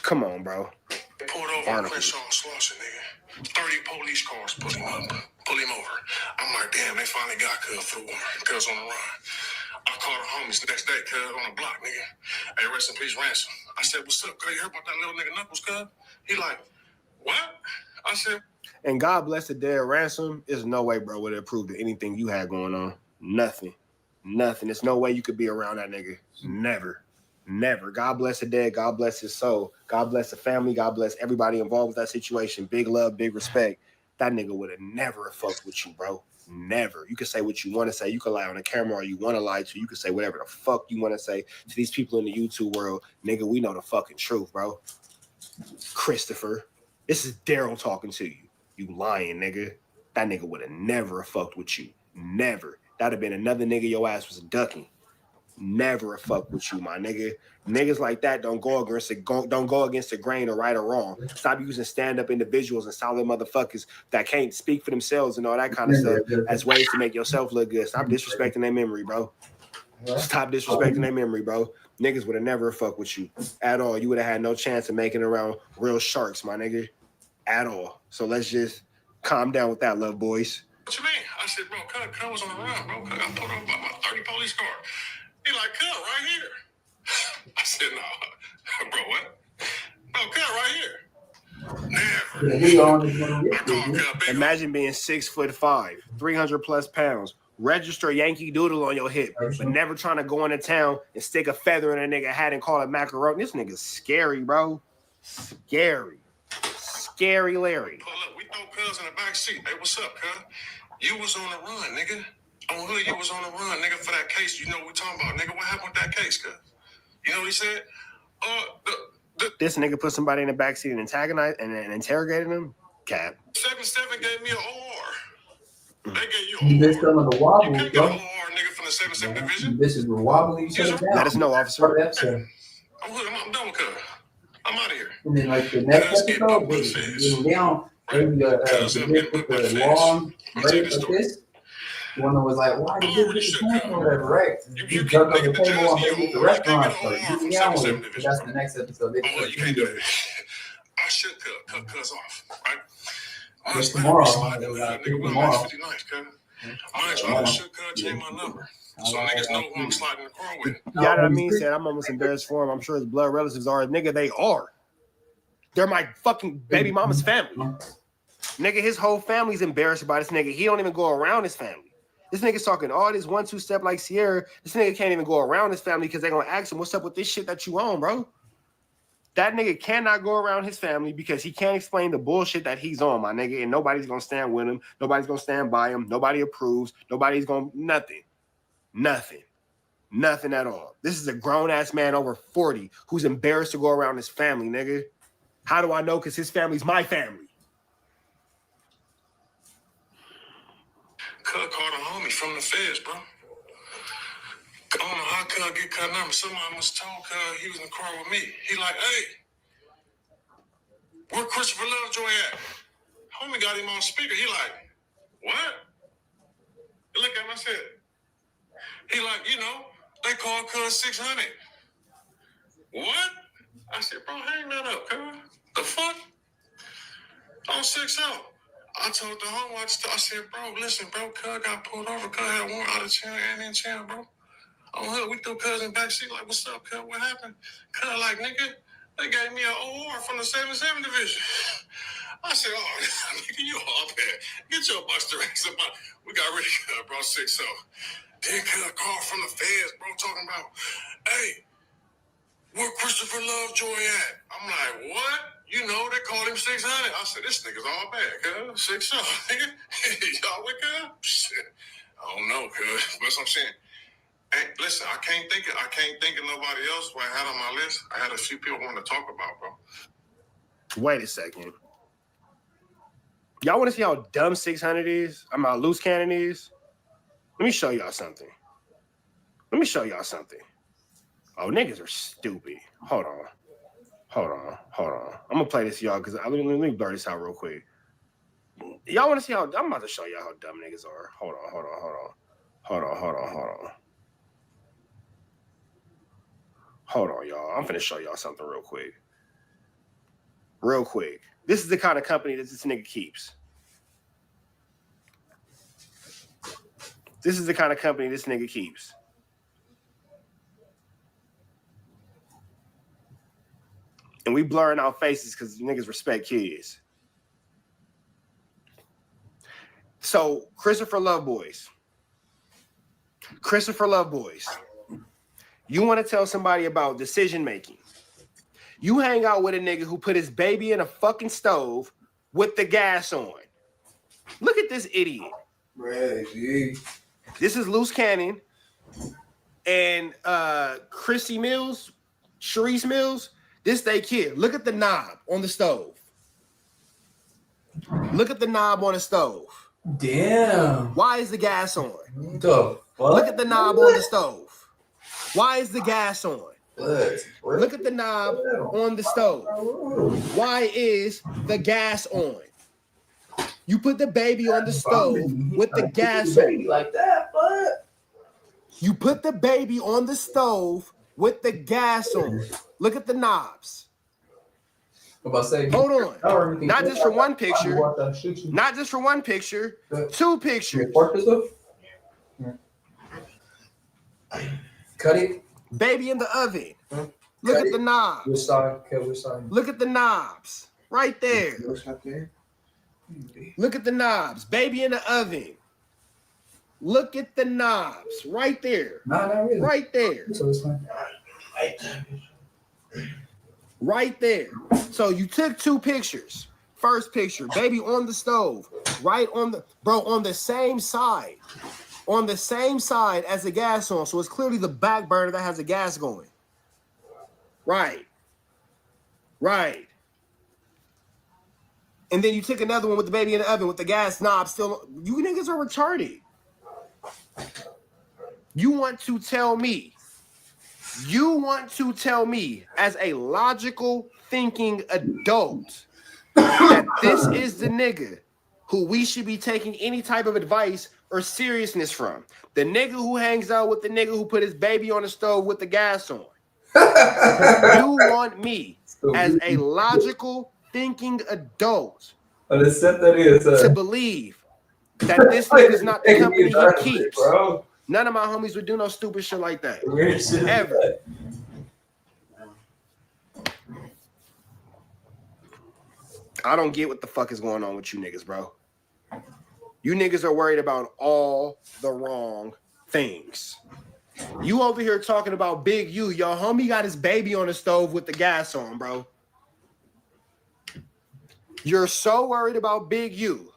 Pulled over on Crenshaw Slauson, nigga. 30 police cars pull him over. I'm like, damn, they finally got cuz for the warrant. Cuz on the run. I called the homies the next day, cuz on the block, nigga. Hey, rest in peace, Ransom. I said, what's up, cuz? You heard about that little nigga Knuckles, cuz? He like, what? I said, and God bless the dead Ransom. There's no way, bro, would it prove to anything you had going on. Nothing. Nothing. There's no way you could be around that nigga. Never. Never. God bless the dead. God bless his soul. God bless the family. God bless everybody involved with that situation. Big love, big respect. That nigga would have never fucked with you, bro. Never. You can say what you want to say. You can lie on the camera or you want to lie to. You can say whatever the fuck you want to say to these people in the YouTube world. Nigga, we know the fucking truth, bro. Christopher, this is Daryl talking to you. You lying, nigga. That nigga would have never fucked with you. Never. That'd have been another nigga your ass was ducking. Never fuck with you, my nigga. Niggas like that don't go against the grain or right or wrong. Stop using stand-up individuals and solid motherfuckers that can't speak for themselves and all that kind of stuff as ways to make yourself look good. Stop disrespecting their memory, bro. Stop disrespecting their memory, bro. Niggas would have never fucked with you at all. You would have had no chance of making it around real sharks, my nigga. At all. So let's just calm down with that, love boys. What you mean? I said, bro, Cuz was on the run, bro. Cuz got pulled over by about 30 police cars. He like, Cuz, right here. I said, no. Bro, what? No, Cuz, right here. Imagine being 6'5", 300 plus pounds, register Yankee Doodle on your hip, but never trying to go into town and stick a feather in a nigga hat and call it macaroni. This nigga's scary, bro. Scary. Scary Larry. Pull up. We throw Cuz in the back seat. Hey, what's up, Cuz? You was on the run, nigga. On hood, you was on the run, nigga, for that case. You know what we talking about, nigga. What happened with that case, Cuz? You know what he said? This nigga put somebody in the backseat and antagonized and interrogated him? Cap. 77 gave me an OR. They gave you You an missed some of the You wobbles, can't get an bro. OR, nigga, from the 77 division. This is the wobbly you shut it down. Let us know, officer. I'm done with Cuz. I'm out of here. And then like the next episode, they down, maybe the long break like this. One that was like, why did you get the camera or whatever, right? You jumped on the table and made the restaurant start. That's the next episode. They You can't do that. I should cut Cuz off, right? Just tomorrow. Nigga, we're like 50 nights, Cuz. I should change my number. So niggas know who I'm sliding the car with. You know what I mean? Said I'm almost embarrassed for him. I'm sure his blood relatives are. Nigga, they are. They're my fucking baby mama's family. Nigga, his whole family's embarrassed by this nigga. He don't even go around his family. This nigga's talking all this 1-2 step like Sierra. This nigga can't even go around his family because they're gonna ask him, what's up with this shit that you own, bro? That nigga cannot go around his family because he can't explain the bullshit that he's on, my nigga. And nobody's gonna stand with him. Nobody's gonna stand by him. Nobody approves. Nobody's gonna nothing. Nothing at all. This is a grown-ass man over 40 who's embarrassed to go around his family, nigga. How do I know? Because his family's my family. Cuz called a homie from the feds, bro. I don't know how Cuz get Cuz number. Somebody must have told Cuz he was in the car with me. He like, hey, where Christopher Lovejoy at? Homie got him on speaker. He like, what? He look at him, I said, he like, you know, they called Cuz 600. What? I said, bro, hang that up, Cuz. The fuck? On 6-0. I told the homie, I said, bro, listen, bro, Cuz got pulled over. Cuz had one out of town and in town, bro. On hood, we threw Cuz in the backseat like, what's up, Cuz? What happened? Cuz like, nigga, they gave me an OR from the 77 division. I said, oh, nigga, you all bad. Get your buster ass up. We got rid of Cuz, bro, 6-0. Then Cuz called from the feds, bro, talking about, hey, where Christopher Lovejoy at? I'm like, what? You know, they called him 600. I said, this nigga's all bad, Cuz. 6-0, nigga. Y'all with Cuz? Shit. I don't know, Cuz. That's what I'm saying. Hey, listen, I can't think of nobody else who I had on my list. I had a few people I want to talk about, bro. Wait a second. Y'all want to see how dumb 600 is? I'm how loose cannon is? Let me show y'all something. Oh, niggas are stupid. Hold on. I'm gonna play this, y'all, because let me blur this out real quick. Y'all want to see how I'm about to show y'all how dumb niggas are. Hold on, y'all. I'm finna show y'all something real quick. This is the kind of company that this nigga keeps. And we blurring out faces because niggas respect kids. So, Christopher Love Boys. Christopher Love Boys. You want to tell somebody about decision making. You hang out with a nigga who put his baby in a fucking stove with the gas on. Look at this idiot. This is Loose Cannon and Sharice Mills. This they kid. Look at the knob on the stove. Look at the knob on the stove. Damn. Why is the gas on? The fuck? Look at the knob on the stove. Why is the gas on? Look at the knob on the stove. Why is the gas on? You put the baby on the stove with the gas on. Like that, but you put the baby on the stove with the gas on. Look at the knobs. Hold on. Not just for one picture. Not just for one picture. Two pictures. Cut it. Baby in the oven. Look at the knobs. Look at the knobs. Right there. Look at the knobs. Baby in the oven. Look at the knobs. Right there. Not really. Right there. Right there. So you took two pictures. First picture, baby on the stove. Right on the, bro, on the same side. On the same side as the gas on. So it's clearly the back burner that has the gas going. Right. Right. And then you took another one with the baby in the oven with the gas knob still. You niggas are retarded. You want to tell me as a logical thinking adult that this is the nigga who we should be taking any type of advice or seriousness from. The nigga who hangs out with the nigga who put his baby on the stove with the gas on. You want me as a logical thinking adult to believe that this nigga's not the company he keeps. Bro. None of my homies would do no stupid shit like that. Ever. I don't get what the fuck is going on with you niggas, bro. You niggas are worried about all the wrong things. You over here talking about Big U. Your homie got his baby on the stove with the gas on, bro. You're so worried about Big U.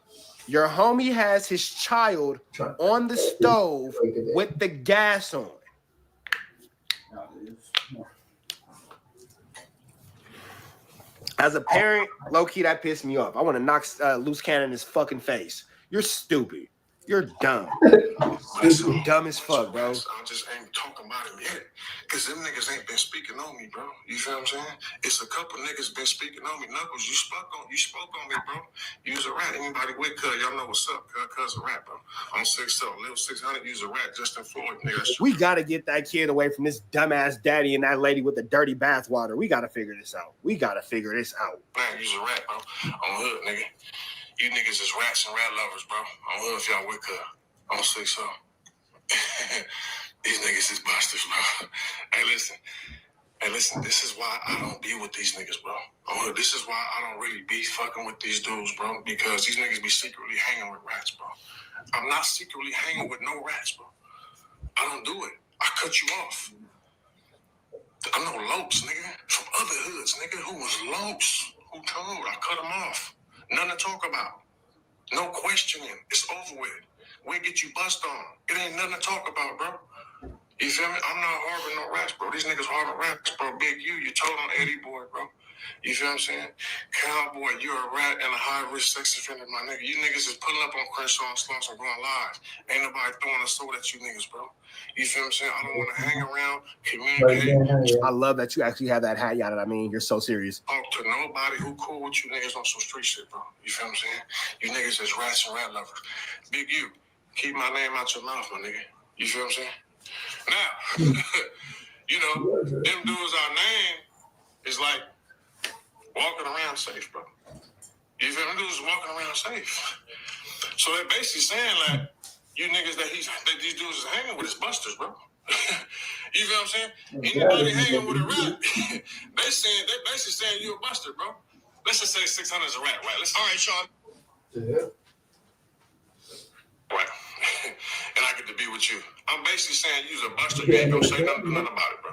Your homie has his child on the stove with the gas on. As a parent, low-key, that pissed me off. I want to knock Loose Cannon in his fucking face. You're stupid. You're dumb. You're dumb as fuck, bro. I just ain't talking about him yet. Because them niggas ain't been speaking on me, bro. You feel what I'm saying? It's a couple niggas been speaking on me. Knuckles, you spoke on me, bro. You was a rat. Anybody with cuz, y'all know what's up. Cuz a rat, bro. I'm 6'0", little 600, use a rat. Justin Floyd, nigga. We got to get that kid away from this dumbass daddy and that lady with the dirty bathwater. We got to figure this out. Man, use a rat, bro. I'm hood, nigga. You niggas is rats and rat lovers, bro. I'm hood if y'all with cuz. I'm 6'0". These niggas is busters, bro. Hey, listen, this is why I don't be with these niggas, bro. This is why I don't really be fucking with these dudes, bro. Because these niggas be secretly hanging with rats, bro. I'm not secretly hanging with no rats, bro. I don't do it. I cut you off. I know Lopes, nigga, from other hoods, nigga, who was Lopes, who told, I cut him off. Nothing to talk about. No questioning. It's over with. We get you bust on. It ain't nothing to talk about, bro. You feel me? I'm not harboring no rats, bro. These niggas harbor rats, bro. Big you told on Eddie boy, bro. You feel what I'm saying? Cowboy, you're a rat and a high-risk sex offender, my nigga. You niggas is pulling up on Crenshaw and Slumps and going live. Ain't nobody throwing a sword at you niggas, bro. You feel what I'm saying? I don't want to hang around, communicate. I love that you actually have that hat, y'all. I mean, you're so serious. Talk to nobody who cool with you niggas on some street shit, bro. You feel what I'm saying? You niggas is rats and rat lovers. Big you, keep my name out your mouth, my nigga. You feel what I'm saying? Now, you know, them dudes our name is like walking around safe, bro. You feel them dudes walking around safe. So they're basically saying like, you niggas that these dudes is hanging with is busters, bro. You feel what I'm saying? Anybody hanging with a rat, they basically saying you a buster, bro. Let's just say 600 is a rat, right? All right, Sean. Yeah. Right. And I get to be with with you. I'm basically saying you's a buster. You ain't gonna say nothing about it, bro.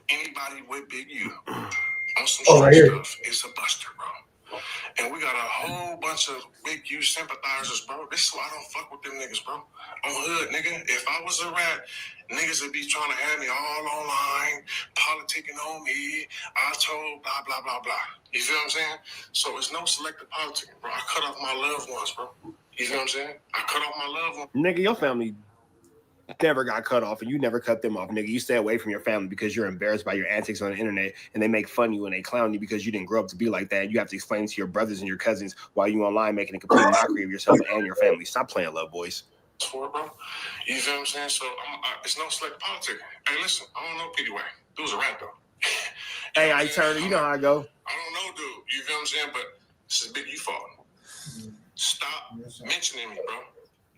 Anybody with Big U on some straight stuff is a buster, bro. And we got a whole bunch of Big U sympathizers, bro. This is why I don't fuck with them niggas, bro. I'm hood, nigga. If I was a rat, niggas would be trying to have me all online, politicking on me. I told blah, blah, blah, blah. You feel what I'm saying? So it's no selective politicking, bro. I cut off my loved ones, bro. You feel what I'm saying? I cut off my loved ones. Nigga, your family never got cut off, and you never cut them off, nigga. You stay away from your family because you're embarrassed by your antics on the internet, and they make fun of you and they clown you because you didn't grow up to be like that. You have to explain to your brothers and your cousins while you online making a complete mockery of yourself and your family. Stop playing love, boys. For it, bro. You feel what I'm saying? So it's no select politic. Hey, listen, I don't know P.D. Way. Dude's a rat, though. Hey, I Turner, you know how I go. I don't know, dude. You feel what I'm saying? But this is Big U fault. Stop mentioning me, bro.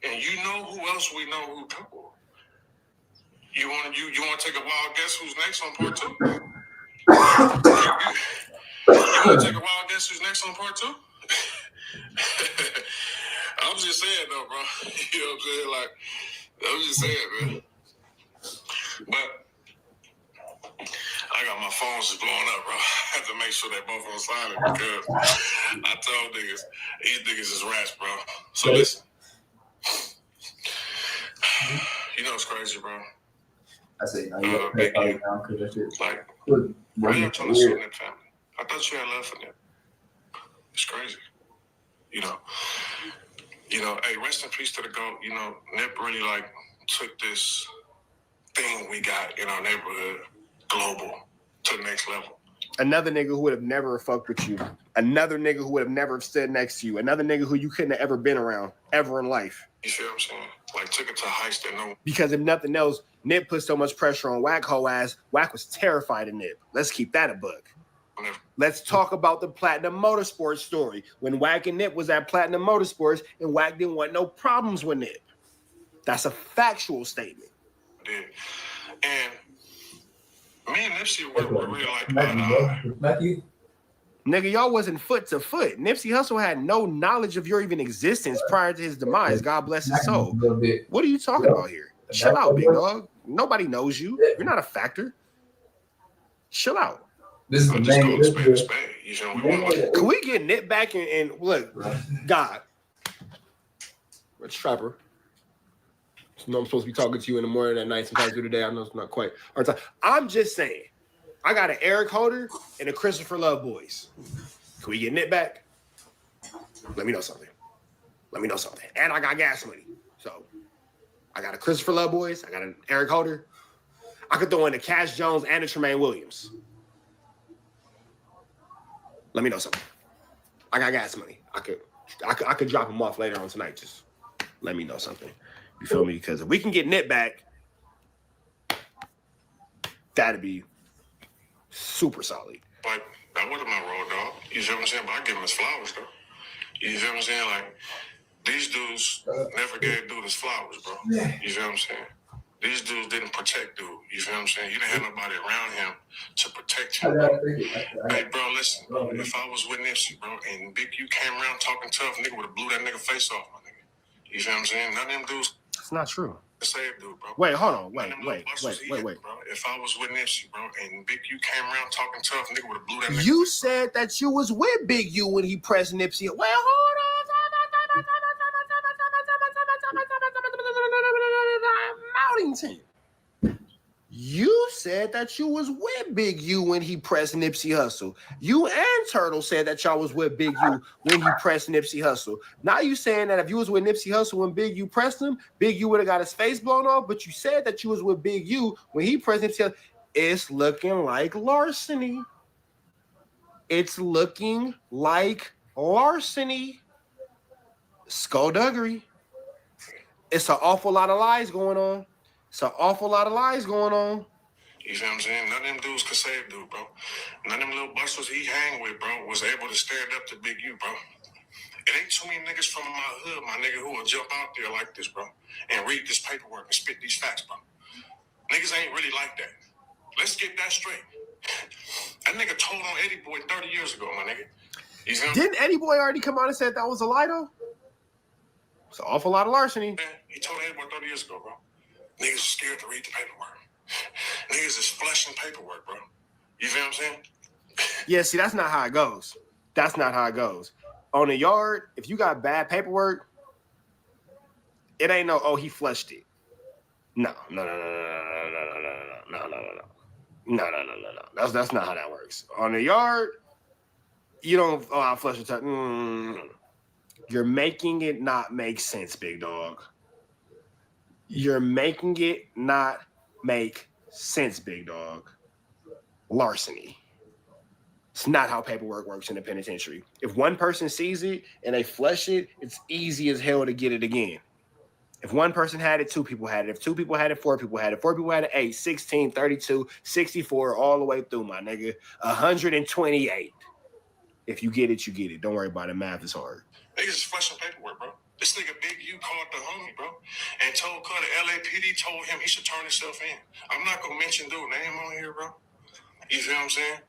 And you know who else we know who took. You want to take a wild guess who's next on part 2? You want to take a wild guess who's next on part 2? I'm just saying though, bro. You know what I'm saying? Like, I'm just saying, man. But I got my phones just blowing up, bro. I have to make sure they both on silent because I told niggas, these niggas is rats, bro. So listen. You know it's crazy, bro. I say, no, you got to pay down because that shit. Like, why y'all trying to sue Nip family? I thought you had love for Nip. It's crazy. You know, hey, rest in peace to the GOAT. You know, Nip really, like, took this thing we got in our neighborhood global to the next level. Another nigga who would have never fucked with you. Another nigga who would have never stood next to you. Another nigga who you couldn't have ever been around, ever in life. You see what I'm saying? Like, took it to heights that no. Because if nothing else, Nip put so much pressure on Wack whole ass. Wack was terrified of Nip. Let's keep that a buck. Let's talk about the Platinum Motorsports story. When Wack and Nip was at Platinum Motorsports and Wack didn't want no problems with Nip. That's a factual statement. Did. And me and Nipsey were really like, nigga, y'all wasn't foot to foot. Nipsey Hussle had no knowledge of your even existence prior to his demise. God bless his soul. What are you talking about here? Chill out, big dog. Nobody knows you. You're not a factor. Chill out. This is the main. Can we get Nip back and look, God, Rich Trapper. I know I'm supposed to be talking to you in the morning, at night, sometimes through the day. I know it's not quite our time. I'm just saying, I got an Eric Holder and a Christopher Love Boys. Can we get Nip back? Let me know something. And I got gas money. So I got a Christopher Love Boys. I got an Eric Holder. I could throw in a Cash Jones and a Tremaine Williams. Let me know something. I got gas money. I could drop them off later on tonight. Just let me know something. You feel me? Because if we can get Nip back, that'd be super solid. Like, that wasn't my road dog. You feel what I'm saying? But I give him his flowers, though. You feel what I'm saying? Like, these dudes never gave dude his flowers, bro. You feel what I'm saying? These dudes didn't protect dude. You feel what I'm saying? You didn't have nobody around him to protect him, bro. Hey, bro, listen, bro. If I was with Nipsey, bro, and Big U came around talking tough, nigga would have blew that nigga face off, my nigga. You feel what I'm saying? None of them dudes. It's not true. Save dude, bro. Wait, hold on. Wait. Bro. If I was with Nipsey, bro, and Big U came around talking tough, nigga would have blew that nigga. You said that you was with Big U when he pressed Nipsey. Well, hold on. Mountington. You said that you was with Big U when he pressed Nipsey Hussle. You and Turtle said that y'all was with Big U when he pressed Nipsey Hussle. Now you saying that if you was with Nipsey Hussle when Big U pressed him, Big U would have got his face blown off, but you said that you was with Big U when he pressed Nipsey Hussle. It's looking like larceny. It's looking like larceny. Skullduggery. It's an awful lot of lies going on. You feel what I'm saying? None of them dudes could save dude, bro. None of them little busters he hang with, bro, was able to stand up to Big U, bro. It ain't too many niggas from my hood, my nigga, who will jump out there like this, bro, and read this paperwork and spit these facts, bro. Niggas ain't really like that. Let's get that straight. That nigga told on Eddie Boy 30 years ago, my nigga. Didn't Eddie Boy already come out and said that was a lie, though? It's an awful lot of larceny. Man, he told Eddie Boy 30 years ago, bro. Niggas are scared to read the paperwork. Niggas is flushing paperwork, bro. You feel what I'm saying? Yeah, see, that's not how it goes. That's not how it goes. On the yard, if you got bad paperwork, it ain't no, oh, he flushed it. No. That's not how that works. On the yard, you don't, oh, I flushed the You're making it not make sense, big dog. You're making it not make sense, big dog. Larceny. It's not how paperwork works in the penitentiary. If one person sees it and they flush it, it's easy as hell to get it again. If one person had it, two people had it. If two people had it, four people had it. Four people had it, 8, 16, 32, 64, all the way through, my nigga. 128. If you get it, you get it. Don't worry about it. Math is hard. Niggas is flushing paperwork, bro. This nigga Big U called the homie, bro, and told the LAPD told him he should turn himself in. I'm not gonna mention dude name on here, bro. You feel what I'm saying?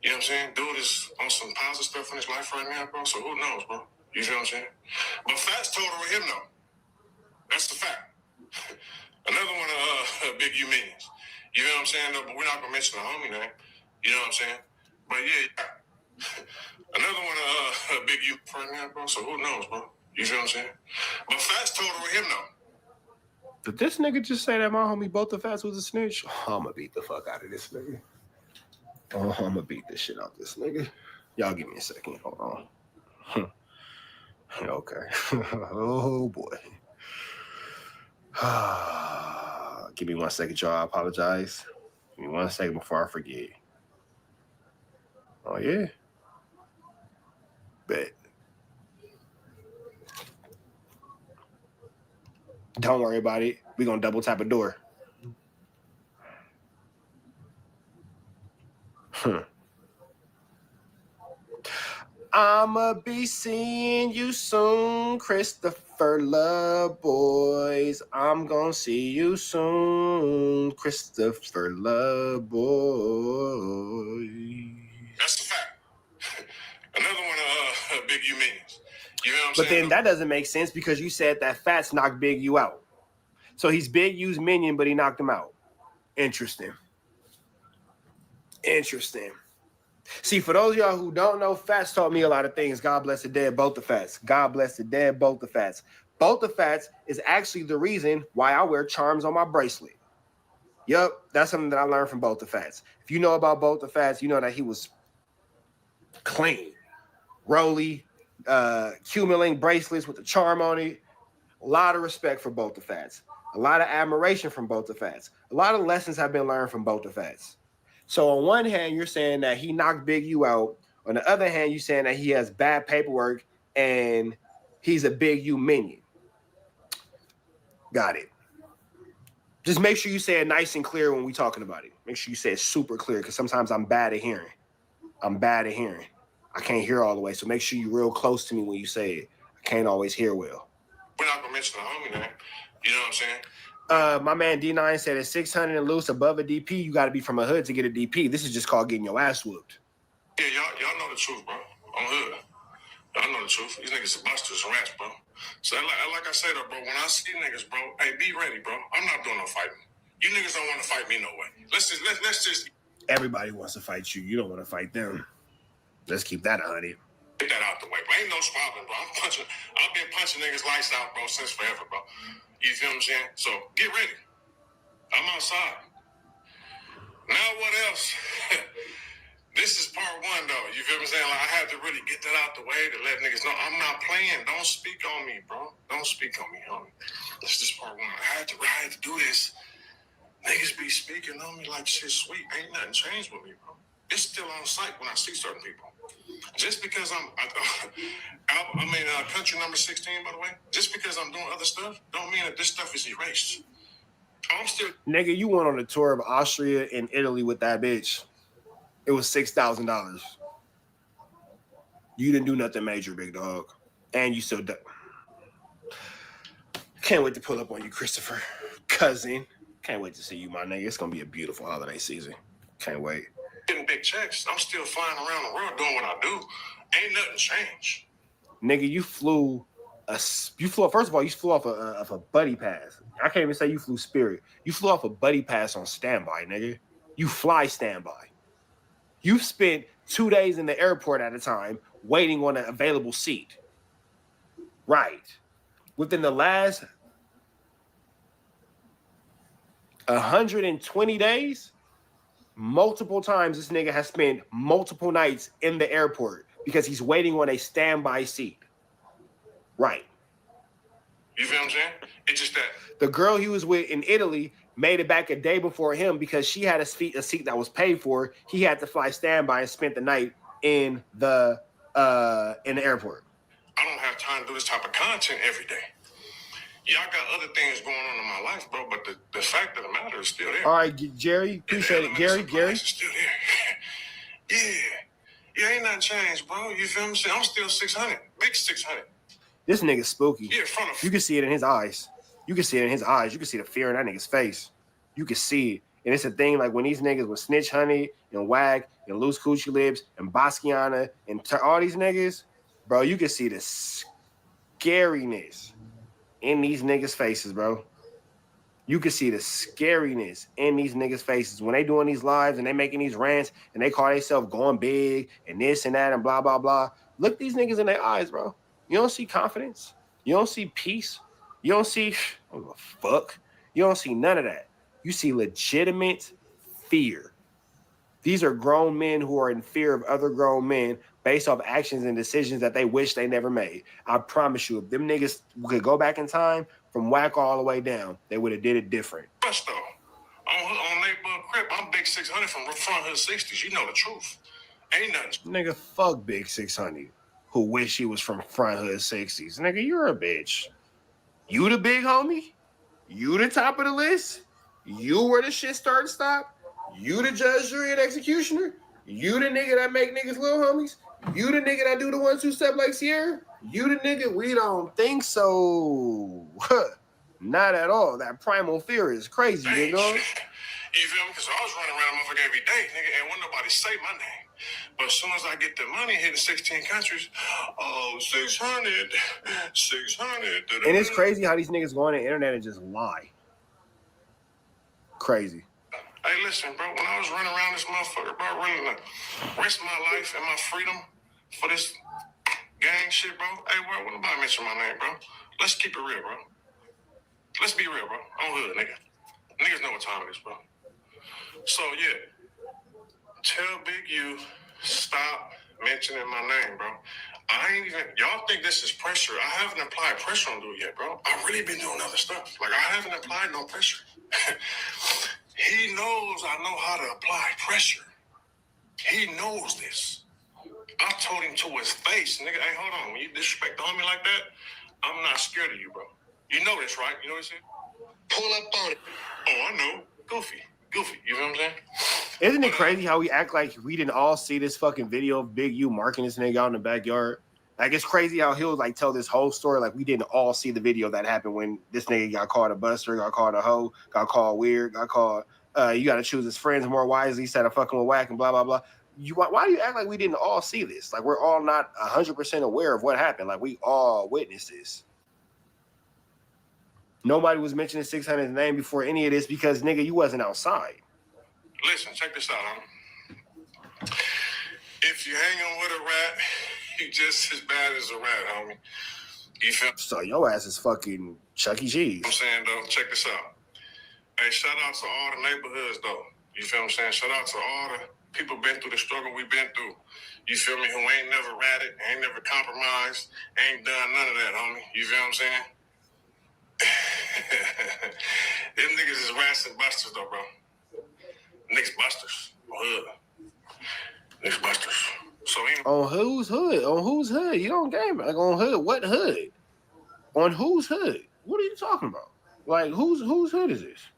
You know what I'm saying? Dude is on some positive stuff in his life right now, bro. So who knows, bro? You feel what I'm saying? But Fats told him no. That's the fact. Another one of Big U minions. You know what I'm saying? No, but we're not gonna mention the homie name. You know what I'm saying? But yeah, another one of Big U right now, bro. So who knows, bro? You feel what I'm saying? But Fats told him no. Did this nigga just say that my homie both the Fats was a snitch? Oh, I'm gonna beat the fuck out of this nigga. Oh, I'm gonna beat the shit out this nigga. Y'all give me a second. Hold on. Okay. Oh boy. Give me 1 second, y'all. I apologize. Give me 1 second before I forget. Oh yeah. Bet. Don't worry about it. We're gonna double tap a door. I'ma be seeing you soon, Christopher Love Boys. I'm gonna see you soon, Christopher Love Boys. That's the fact. Another one of Big U minions. You know what I'm But saying? then that doesn't make sense because you said that Fats knocked Big U out. So he's Big U's minion, but he knocked him out. Interesting. See, for those of y'all who don't know, Fats taught me a lot of things. God bless the dead, both the Fats. God bless the dead, both the Fats. Both the Fats is actually the reason why I wear charms on my bracelet. Yup, that's something that I learned from both the Fats. If you know about both the Fats, you know that he was clean. Rolly, Q-Milling bracelets with the charm on it. A lot of respect for both the Fats. A lot of admiration from both the Fats. A lot of lessons have been learned from both the Fats. So on one hand, you're saying that he knocked Big U out. On the other hand, you're saying that he has bad paperwork and he's a Big U minion. Got it. Just make sure you say it nice and clear when we're talking about it. Make sure you say it super clear because sometimes I'm bad at hearing. I can't hear all the way. So make sure you're real close to me when you say it. I can't always hear well. We're not gonna mention the homie name. You know what I'm saying? My man D9 said at 600 and loose above a DP, you got to be from a hood to get a DP. This is just called getting your ass whooped. Yeah, y'all know the truth, bro. On hood. Y'all know the truth. These niggas are busters and rats, bro. So like I said, though, bro, when I see niggas, bro, hey, be ready, bro. I'm not doing no fighting. You niggas don't want to fight me no way. Let's just Everybody wants to fight you. You don't want to fight them. Let's keep that 100. get that out the way, bro. Ain't no squabbling, bro. I've been punching niggas lights out, bro, since forever, bro. You feel what I'm saying? So get ready. I'm outside. Now what else? This is part one, though. You feel what I'm saying? Like, I had to really get that out the way to let niggas know I'm not playing. Don't speak on me, bro. Don't speak on me, homie. This is part one. I had to do this. Niggas be speaking on me like shit sweet. Ain't nothing changed with me, bro. It's still on sight when I see certain people. Just because country number 16, by the way. Just because I'm doing other stuff, don't mean that this stuff is erased. I'm still. Nigga, you went on a tour of Austria and Italy with that bitch. It was $6,000. You didn't do nothing major, big dog. And you still done. Can't wait to pull up on you, Christopher. Cousin. Can't wait to see you, my nigga. It's going to be a beautiful holiday season. Can't wait. Getting big checks. I'm still flying around the world doing what I do. Ain't nothing changed. Nigga, you flew you flew. First of all, you flew off of a buddy pass. I can't even say you flew Spirit. You flew off a buddy pass on standby, nigga. You fly standby. You've spent 2 days in the airport at a time waiting on an available seat. Right. Within the last 120 days, multiple times this nigga has spent multiple nights in the airport because he's waiting on a standby seat. Right. You feel what I'm saying? It's just that the girl he was with in Italy made it back a day before him because she had a seat that was paid for. He had to fly standby and spent the night in the airport. I don't have time to do this type of content every day. Yeah, I got other things going on in my life, bro, but the fact of the matter is still there. All right, Jerry, appreciate it. Gary. It's still there. Yeah, ain't nothing changed, bro. You feel me? I'm still 600, big 600. This nigga's spooky. Yeah, front of you can see it in his eyes. You can see it in his eyes. You can see the fear in that nigga's face. You can see it. And it's a thing like when these niggas with Snitch Honey and Wag and Loose Coochie Lips and Basquiana and all these niggas, bro, you can see the scariness in these niggas' faces, bro. You can see the scariness in these niggas' faces when they doing these lives and they making these rants and they call themselves going big and this and that and blah, blah, blah. Look these niggas in their eyes, bro. You don't see confidence. You don't see peace. You don't see, oh, fuck. You don't see none of that. You see legitimate fear. These are grown men who are in fear of other grown men based off actions and decisions that they wish they never made. I promise you, if them niggas could go back in time from Whack all the way down, they would have did it different. First though, on neighborhood crib, I'm big 600 from front hood 60s. You know the truth. Ain't nothing. Nigga, fuck big 600 who wish he was from front hood 60s. Nigga, you're a bitch. You the big homie? You the top of the list? You where the shit start and stop? You the judge, jury, and executioner? You the nigga that make niggas little homies? You the nigga that do the 1-2 step like Sierra? You the nigga? We don't think so. Not at all. That primal fear is crazy, nigga. You feel me? Because I was running around a motherfucker every day, nigga, and wouldn't nobody say my name. But as soon as I get the money hitting 16 countries, 600. And it's crazy how these niggas go on the internet and just lie. Crazy. Hey, listen, bro, when I was running around this motherfucker, bro, running the rest of my life and my freedom for this gang shit, bro, hey, bro, wouldn't nobody mention my name, bro. Let's keep it real, bro. Let's be real, bro. I'm hood, nigga. Niggas know what time it is, bro. So, yeah, tell Big U, stop mentioning my name, bro. I ain't even, y'all think this is pressure. I haven't applied pressure on dude yet, bro. I've really been doing other stuff. Like, I haven't applied no pressure. He knows I know how to apply pressure. He knows this. I told him to his face, nigga, hey, hold on. When you disrespect the homie like that, I'm not scared of you, bro. You know this, right? You know what I'm saying? Pull up on it. Oh, I know. Goofy, you know what I'm saying? Isn't it crazy how we act like we didn't all see this fucking video of Big U marking this nigga out in the backyard? Like, it's crazy how he'll, like, tell this whole story like we didn't all see the video that happened when this nigga got called a buster, got called a hoe, got called weird, got called, you got to choose his friends more wisely instead of fucking with Whack and blah, blah, blah. Why do you act like we didn't all see this? Like, we're all not 100% aware of what happened. Like, we all witnessed this. Nobody was mentioning 600's name before any of this because, nigga, you wasn't outside. Listen, check this out, homie. If you hanging with a rat, you just as bad as a rat, homie. You feel? So your ass is fucking Chuck E. Cheese. I'm saying, though, check this out. Hey, shout out to all the neighborhoods, though. You feel what I'm saying? Shout out to all the people been through the struggle we've been through. You feel me? Who ain't never ratted, ain't never compromised, ain't done none of that, homie. You feel what I'm saying? Them niggas is rats and busters, though, bro. Niggas busters. Hood. Niggas busters. So on whose hood? On whose hood? You don't game like on hood. What hood? On whose hood? What are you talking about? Like whose hood is this?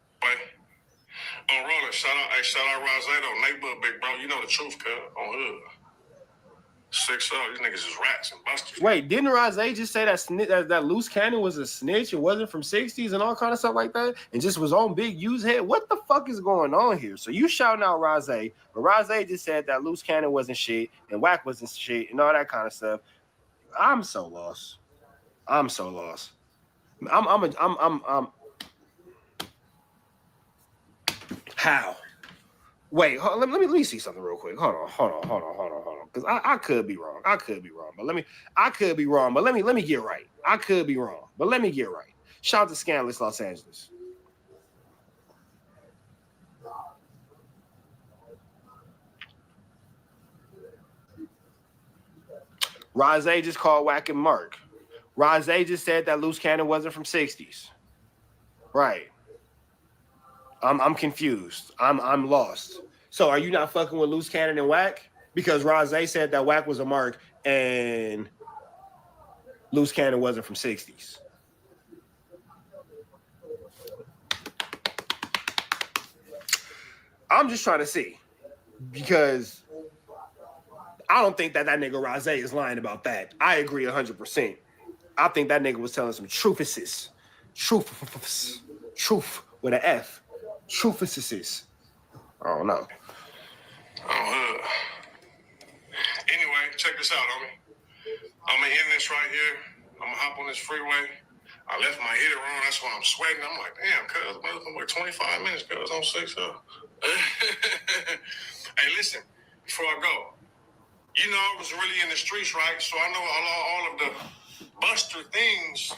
On Roller, shout out Rosato, neighborhood big bro. You know the truth, cuz. On hood. 6 up, these niggas is rats and busters. Wait, didn't Razay just say that Loose Cannon was a snitch? It wasn't from 60s and all kind of stuff like that, and just was on Big U's head? What the fuck is going on here? So you shouting out Razay, but Razay just said that Loose Cannon wasn't shit and Whack wasn't shit and all that kind of stuff. I'm so lost. I'm so lost. I'm how? Wait, let me see something real quick. Hold on. Because I could be wrong. I could be wrong, but let me get right. I could be wrong, but let me get right. Shout out to Scandalous Los Angeles. Rose just called Wack and Mark. Rose just said that Loose Cannon wasn't from 60s. Right. I'm confused. I'm lost. So are you not fucking with Loose Cannon and Wack? Because Rose said that Wack was a Mark and Loose Cannon wasn't from 60s. I'm just trying to see. Because I don't think that nigga Rose is lying about that. I agree 100%. I think that nigga was telling some truthices. Truth with an F. Truthices. I don't know. Anyway, check this out, homie. I'm gonna end this right here. I'm gonna hop on this freeway. I left my heater on, that's why I'm sweating. I'm like, damn, cuz, I'm 25 minutes, cuz, on 6 up. Hey, listen, before I go, you know I was really in the streets, right? So I know all of the buster things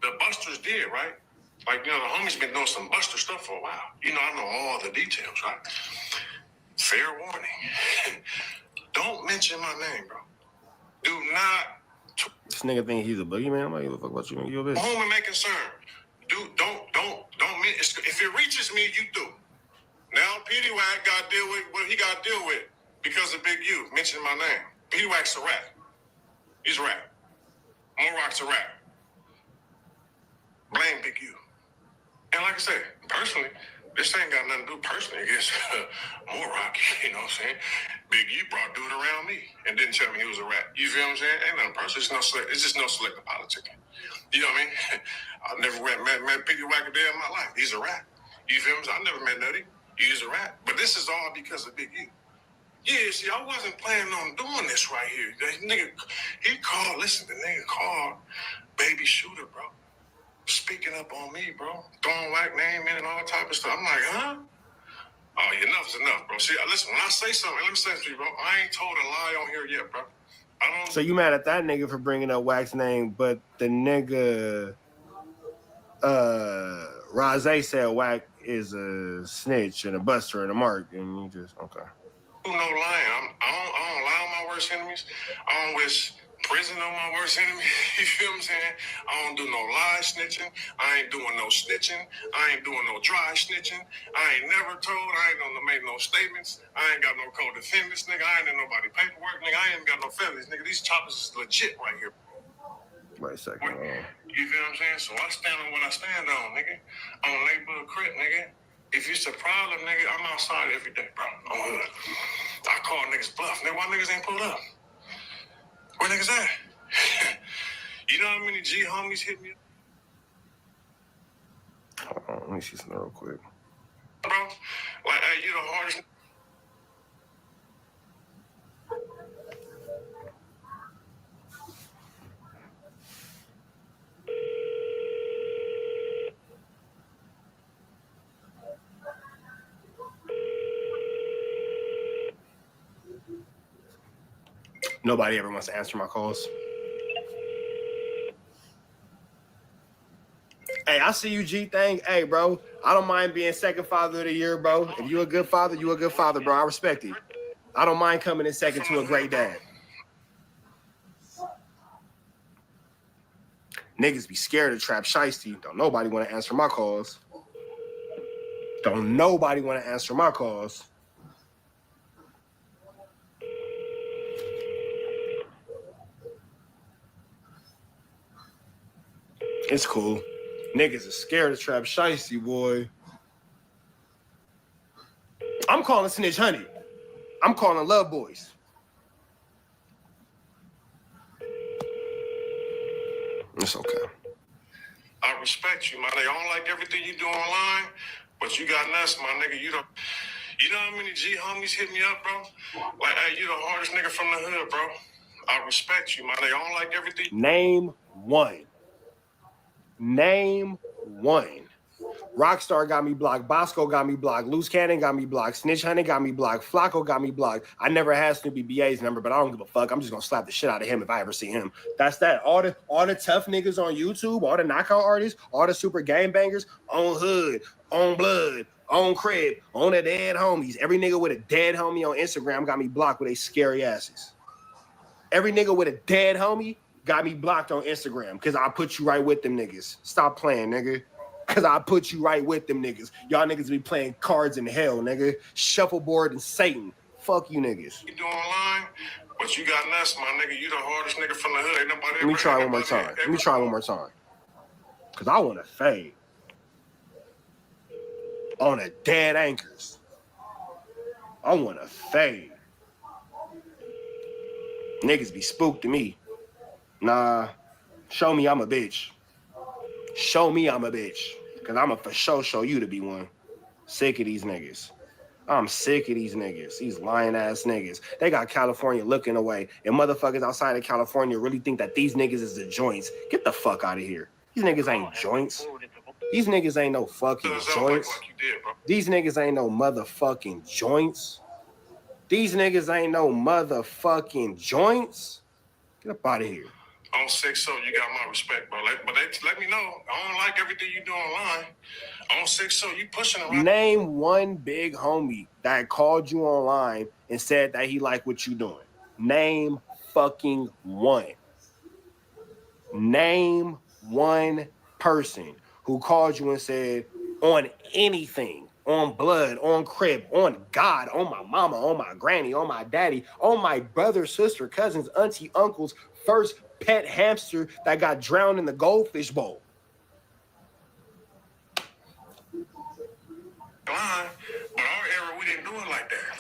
the busters did, right? Like, you know, the homies been doing some buster stuff for a while. You know, I know all the details, right? Fair warning. Don't mention my name, bro. Do not. This nigga think he's a boogeyman. I'm like, give a fuck about you, nigga. You a bitch. Home and make concern. Dude, don't. If it reaches me, you do. Now, Petey Wack got to deal with what he got to deal with because of Big U. Mention my name. Petey Wack's a rat. He's a rat. Moroc's a rat. Blame Big U. And like I said, personally, this ain't got nothing to do personally against Moroc, you know what I'm saying? Big U brought dude around me and didn't tell me he was a rat. You feel what I'm saying? Ain't nothing personal. It's just no selective politicking. You know what I mean? I've never met Petey Wack a day in my life. He's a rat. You feel me? I never met Nutty. He's a rat. But this is all because of Big U. Yeah, see, I wasn't planning on doing this right here. The nigga, the nigga called Baby Shooter, bro. Speaking up on me, bro. Throwing Wack name in and all type of stuff. I'm like, huh? Oh, enough is enough, bro. See, listen, when I say something, let me say to you, bro. I ain't told a lie on here yet, bro. So you mad at that nigga for bringing up Wack's name, but the nigga Rose said Wack is a snitch and a buster and a mark, and you just okay. No lying. I don't lie on my worst enemies. I don't wish prison on my worst enemy. You feel what I'm saying? I don't do no lie snitching. I ain't doing no snitching. I ain't doing no dry snitching. I ain't never told. I ain't made no statements. I ain't got no co-defendants, nigga. I ain't in nobody paperwork, nigga. I ain't got no felonies, nigga. These choppers is legit right here. Wait a second. You feel what I'm saying? So I stand on what I stand on, nigga. On neighborhood crib, nigga. If it's a problem, nigga, I'm outside every day, bro. I'm hood. I call niggas bluff. Nigga, why niggas ain't pulled up? Where niggas at? You know how many G homies hit me? Hold on, let me see something real quick. Bro, like, hey, you the hardest. Nobody ever wants to answer my calls. Hey, I see you, G thing. Hey, bro, I don't mind being second father of the year, bro. If you a good father, you a good father, bro. I respect it. I don't mind coming in second to a great dad. Niggas be scared of Trap Shiesty. Don't nobody want to answer my calls. Don't nobody want to answer my calls. It's cool. Niggas are scared of Trap Shiesty, boy. I'm calling Snitch Honey. I'm calling Love Boys. It's okay. I respect you, man. I don't like everything you do online, but you got nuts, my nigga. You know how many G homies hit me up, bro? Like, hey, you the hardest nigga from the hood, bro. I respect you, man. I don't like everything. Name one. Name one. Rockstar got me blocked. Bosco got me blocked. Loose Cannon got me blocked. Snitch Honey got me blocked. Flacco got me blocked. I never had Snoopy BA's number, but I don't give a fuck. I'm just gonna slap the shit out of him if I ever see him. That's that. All the tough niggas on YouTube, all the knockout artists, all the super game bangers on Hood, on Blood, on Crib, on the dead homies. Every nigga with a dead homie on Instagram got me blocked with they scary asses. Every nigga with a dead homie got me blocked on Instagram because I put you right with them niggas. Stop playing, nigga. Because I put you right with them niggas. Y'all niggas be playing cards in hell, nigga. Shuffleboard and Satan. Fuck you niggas. You do online, but you got nuts, my nigga. You the hardest nigga from the hood. Ain't nobody Let me try one more time. Let me try one more time. Because I want to fade. On a dead anchors. I want to fade. Niggas be spooked to me. Nah. Show me I'm a bitch. Show me I'm a bitch. Because I'm a for sure show you to be one. Sick of these niggas. I'm sick of these niggas. These lying ass niggas. They got California looking away. And motherfuckers outside of California really think that these niggas is the joints. Get the fuck out of here. These niggas ain't joints. These niggas ain't no fucking joints. These niggas ain't no motherfucking joints. These niggas ain't no motherfucking joints. Get up out of here. On 6 you got my respect, bro. Let me know. I don't like everything you do online. On 6 you pushing around. Name one big homie that called you online and said that he liked what you doing. Name fucking one. Name one person who called you and said on anything, on Blood, on Crib, on God, on my mama, on my granny, on my daddy, on my brother, sister, cousins, auntie, uncles, first pet hamster that got drowned in the goldfish bowl. But our era, we didn't do it like that.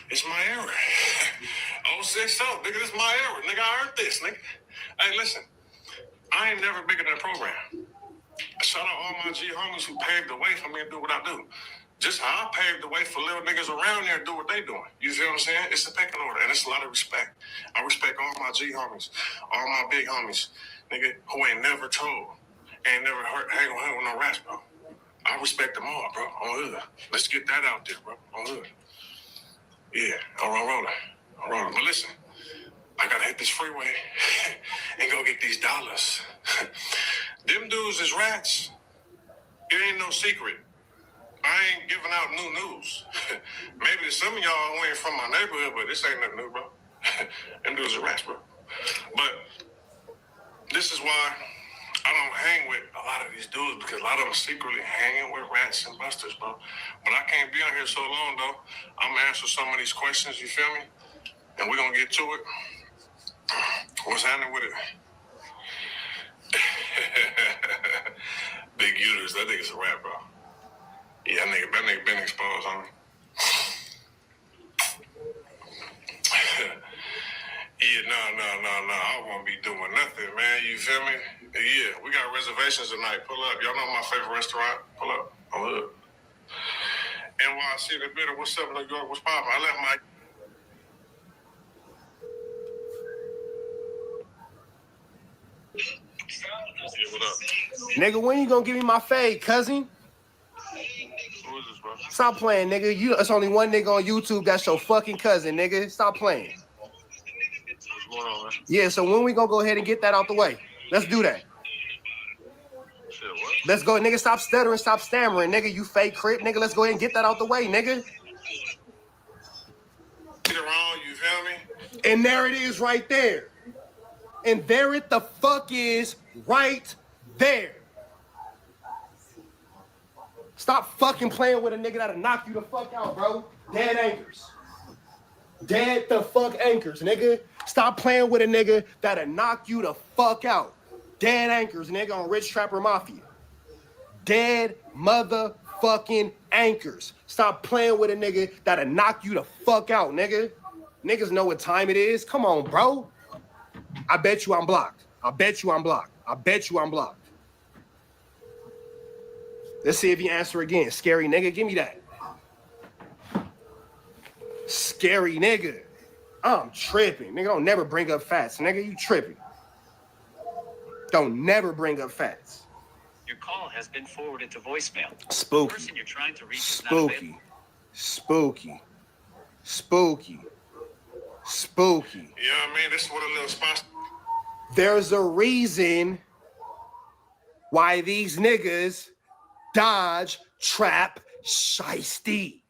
It's my era. 06, nigga, this is my era. Nigga, I earned this, nigga. Hey, listen, I ain't never bigger than a program. Shout out all my G homies who paved the way for me to do what I do. Just how I paved the way for little niggas around there to do what they doing. You see what I'm saying? It's a pecking order, and it's a lot of respect. I respect all my G homies, all my big homies, nigga, who ain't never told, ain't never hang with no rats, bro. I respect them all, bro. On hood. Let's get that out there, bro. On hood. Yeah, I'm rolling. But listen, I gotta hit this freeway and go get these dollars. Them dudes is rats. It ain't no secret. I ain't giving out new news. Maybe to some of y'all who ain't from my neighborhood, but this ain't nothing new, bro. Them dudes are rats, bro. But this is why I don't hang with a lot of these dudes, because a lot of them secretly hanging with rats and busters, bro. But I can't be on here so long, though. I'm gonna answer some of these questions, you feel me? And we're gonna get to it. What's happening with it? Big Uterus, that nigga's a rat, bro. Yeah, that nigga been exposed on me. Yeah, no. I won't be doing nothing, man. You feel me? Yeah, we got reservations tonight. Pull up. Y'all know my favorite restaurant. Pull up. I'm hood. NYC in the middle. What's up, New York? What's poppin'? I left my... Yeah, what up? Nigga, when you gonna give me my fade, cousin? Who is this, bro? Stop playing, nigga. It's only one nigga on YouTube that's your fucking cousin, nigga. Stop playing. What's going on, man? Yeah, so when we gonna go ahead and get that out the way? Let's do that. Shit, what? Let's go, nigga. Stop stuttering, stop stammering, nigga. You fake crip, nigga. Let's go ahead and get that out the way, nigga. Get around, you feel me? And there it is right there. And there it the fuck is right there. Stop fucking playing with a nigga that'll knock you the fuck out, bro. Dead anchors. Dead the fuck anchors, nigga. Stop playing with a nigga that'll knock you the fuck out. Dead anchors, nigga, on Rich Trapper Mafia. Dead motherfucking anchors. Stop playing with a nigga that'll knock you the fuck out, nigga. Niggas know what time it is. Come on, bro. I bet you I'm blocked. I bet you I'm blocked. I bet you I'm blocked. Let's see if you answer again. Scary nigga, give me that. Scary nigga. I'm tripping. Nigga, don't never bring up facts. Nigga, you tripping. Don't never bring up facts. Your call has been forwarded to voicemail. Spooky. The person you're trying to reach is not Spooky. Spooky. Spooky. Spooky. You know what I mean? This is what a little spot. There's a reason why these niggas dodge, trap, shiesty.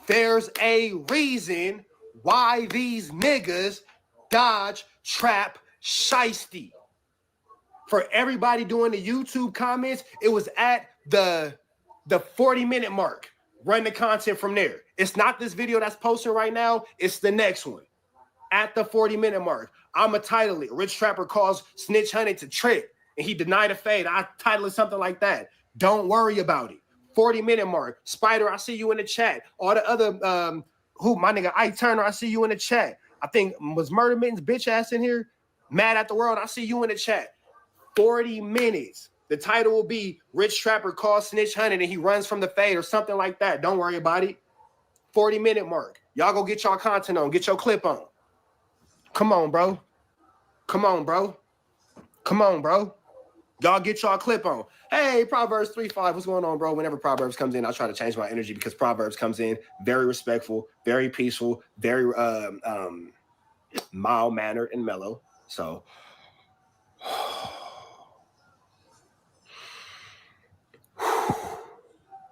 There's a reason why these niggas dodge, trap, shiesty. For everybody doing the YouTube comments, it was at the 40-minute mark. Run the content from there. It's not this video that's posted right now. It's the next one. At the 40-minute mark, I'ma title it, Rich Trapper calls Snitch Honey to trip, and he denied a fade. I title it something like that. Don't worry about it. 40-minute mark. Spider, I see you in the chat. All the other, my nigga Ike Turner, I see you in the chat. I think, was Murder Mittens bitch ass in here? Mad at the World, I see you in the chat. 40 minutes. The title will be Rich Trapper calls Snitch Honey and he runs from the fade or something like that. Don't worry about it. 40-minute mark. Y'all go get y'all content on. Get your clip on. Come on, bro. Come on, bro. Come on, bro. Y'all get y'all clip on. Hey, Proverbs 3:5. What's going on, bro? Whenever Proverbs comes in, I try to change my energy because Proverbs comes in very respectful, very peaceful, very mild-mannered and mellow. So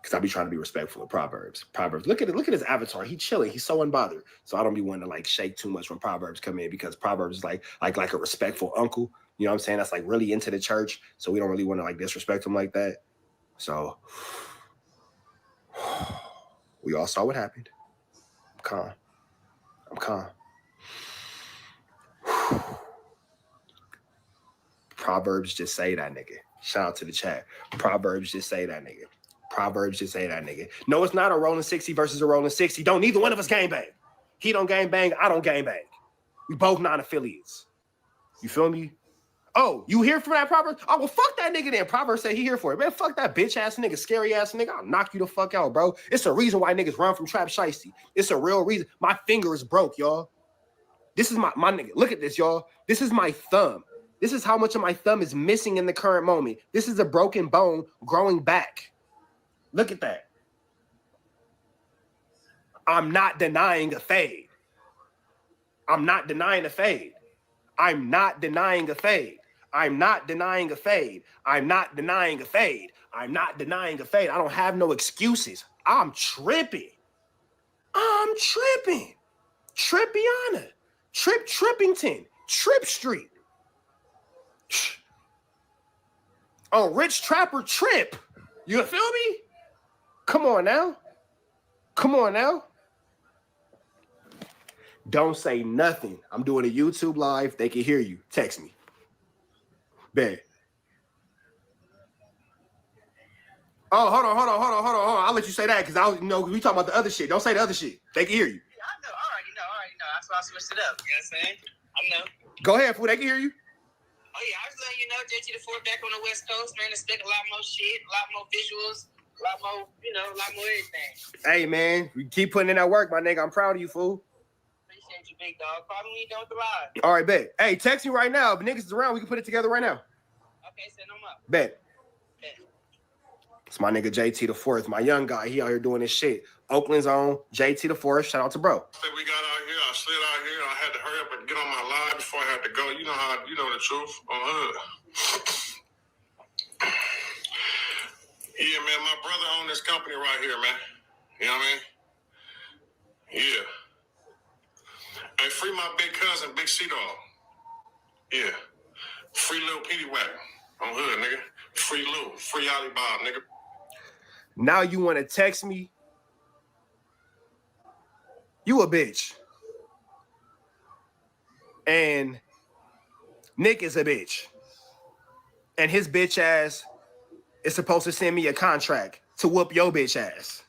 because I be trying to be respectful of Proverbs. Proverbs, look at his avatar. He chilling. He's so unbothered. So I don't be wanting to like shake too much when Proverbs come in because Proverbs is like a respectful uncle. You know what I'm saying? That's like really into the church. So we don't really want to like disrespect him like that. So we all saw what happened. I'm calm. I'm calm. Proverbs just say that nigga. Shout out to the chat. Proverbs just say that nigga. Proverbs just say that nigga. No, it's not a rolling 60 versus a rolling 60. Don't neither one of us gang bang. He don't gang bang. I don't gang bang. We both non-affiliates. You feel me? Oh, you here for that, Proverbs? Oh, well, fuck that nigga then. Proverbs say he here for it. Man, fuck that bitch ass nigga, scary ass nigga. I'll knock you the fuck out, bro. It's a reason why niggas run from trap shiesty. It's a real reason. My finger is broke, y'all. This is my nigga. Look at this, y'all. This is my thumb. This is how much of my thumb is missing in the current moment. This is a broken bone growing back. Look at that. I'm not denying a fade. I'm not denying a fade. I'm not denying a fade. I'm not denying a fade. I'm not denying a fade. I'm not denying a fade. I don't have no excuses. I'm tripping. I'm tripping. Trippiana. Trippington. Trip Street. On Rich Trapper Trip. You feel me? Come on now. Come on now. Don't say nothing. I'm doing a YouTube live. They can hear you. Text me. Bet. Oh, hold on. I'll let you say that because we talking about the other shit. Don't say the other shit. They can hear you. Yeah, I know. I already know. That's why I switched it up. You know what I'm saying? I know. Go ahead, fool. They can hear you. Oh, yeah. I was letting you know, JT the 4th back on the West Coast, man. Expect a lot more shit, a lot more visuals, a lot more, a lot more everything. Hey, man. We keep putting in that work, my nigga. I'm proud of you, fool. Appreciate you, big dog. Call me when you done with the live. All right, bet. Hey, text me right now. If niggas is around, we can put it together right now. Okay, send them up. Bet. It's my nigga JT the 4th, my young guy. He out here doing this shit. Oakland's own JT the 4th. Shout out to bro. We got out here. I slid out here. I had to hurry up and get on my live before I had to go. You know the truth. Yeah, man. My brother owned this company right here, man. You know what I mean? Yeah. Hey, free my big cousin, Big C-Dog. Yeah. Free Lil Petey Wack. On hood, nigga. Free Lil. Free Alibaba, nigga. Now you want to text me? You a bitch. And Nick is a bitch. And his bitch ass is supposed to send me a contract to whoop your bitch ass.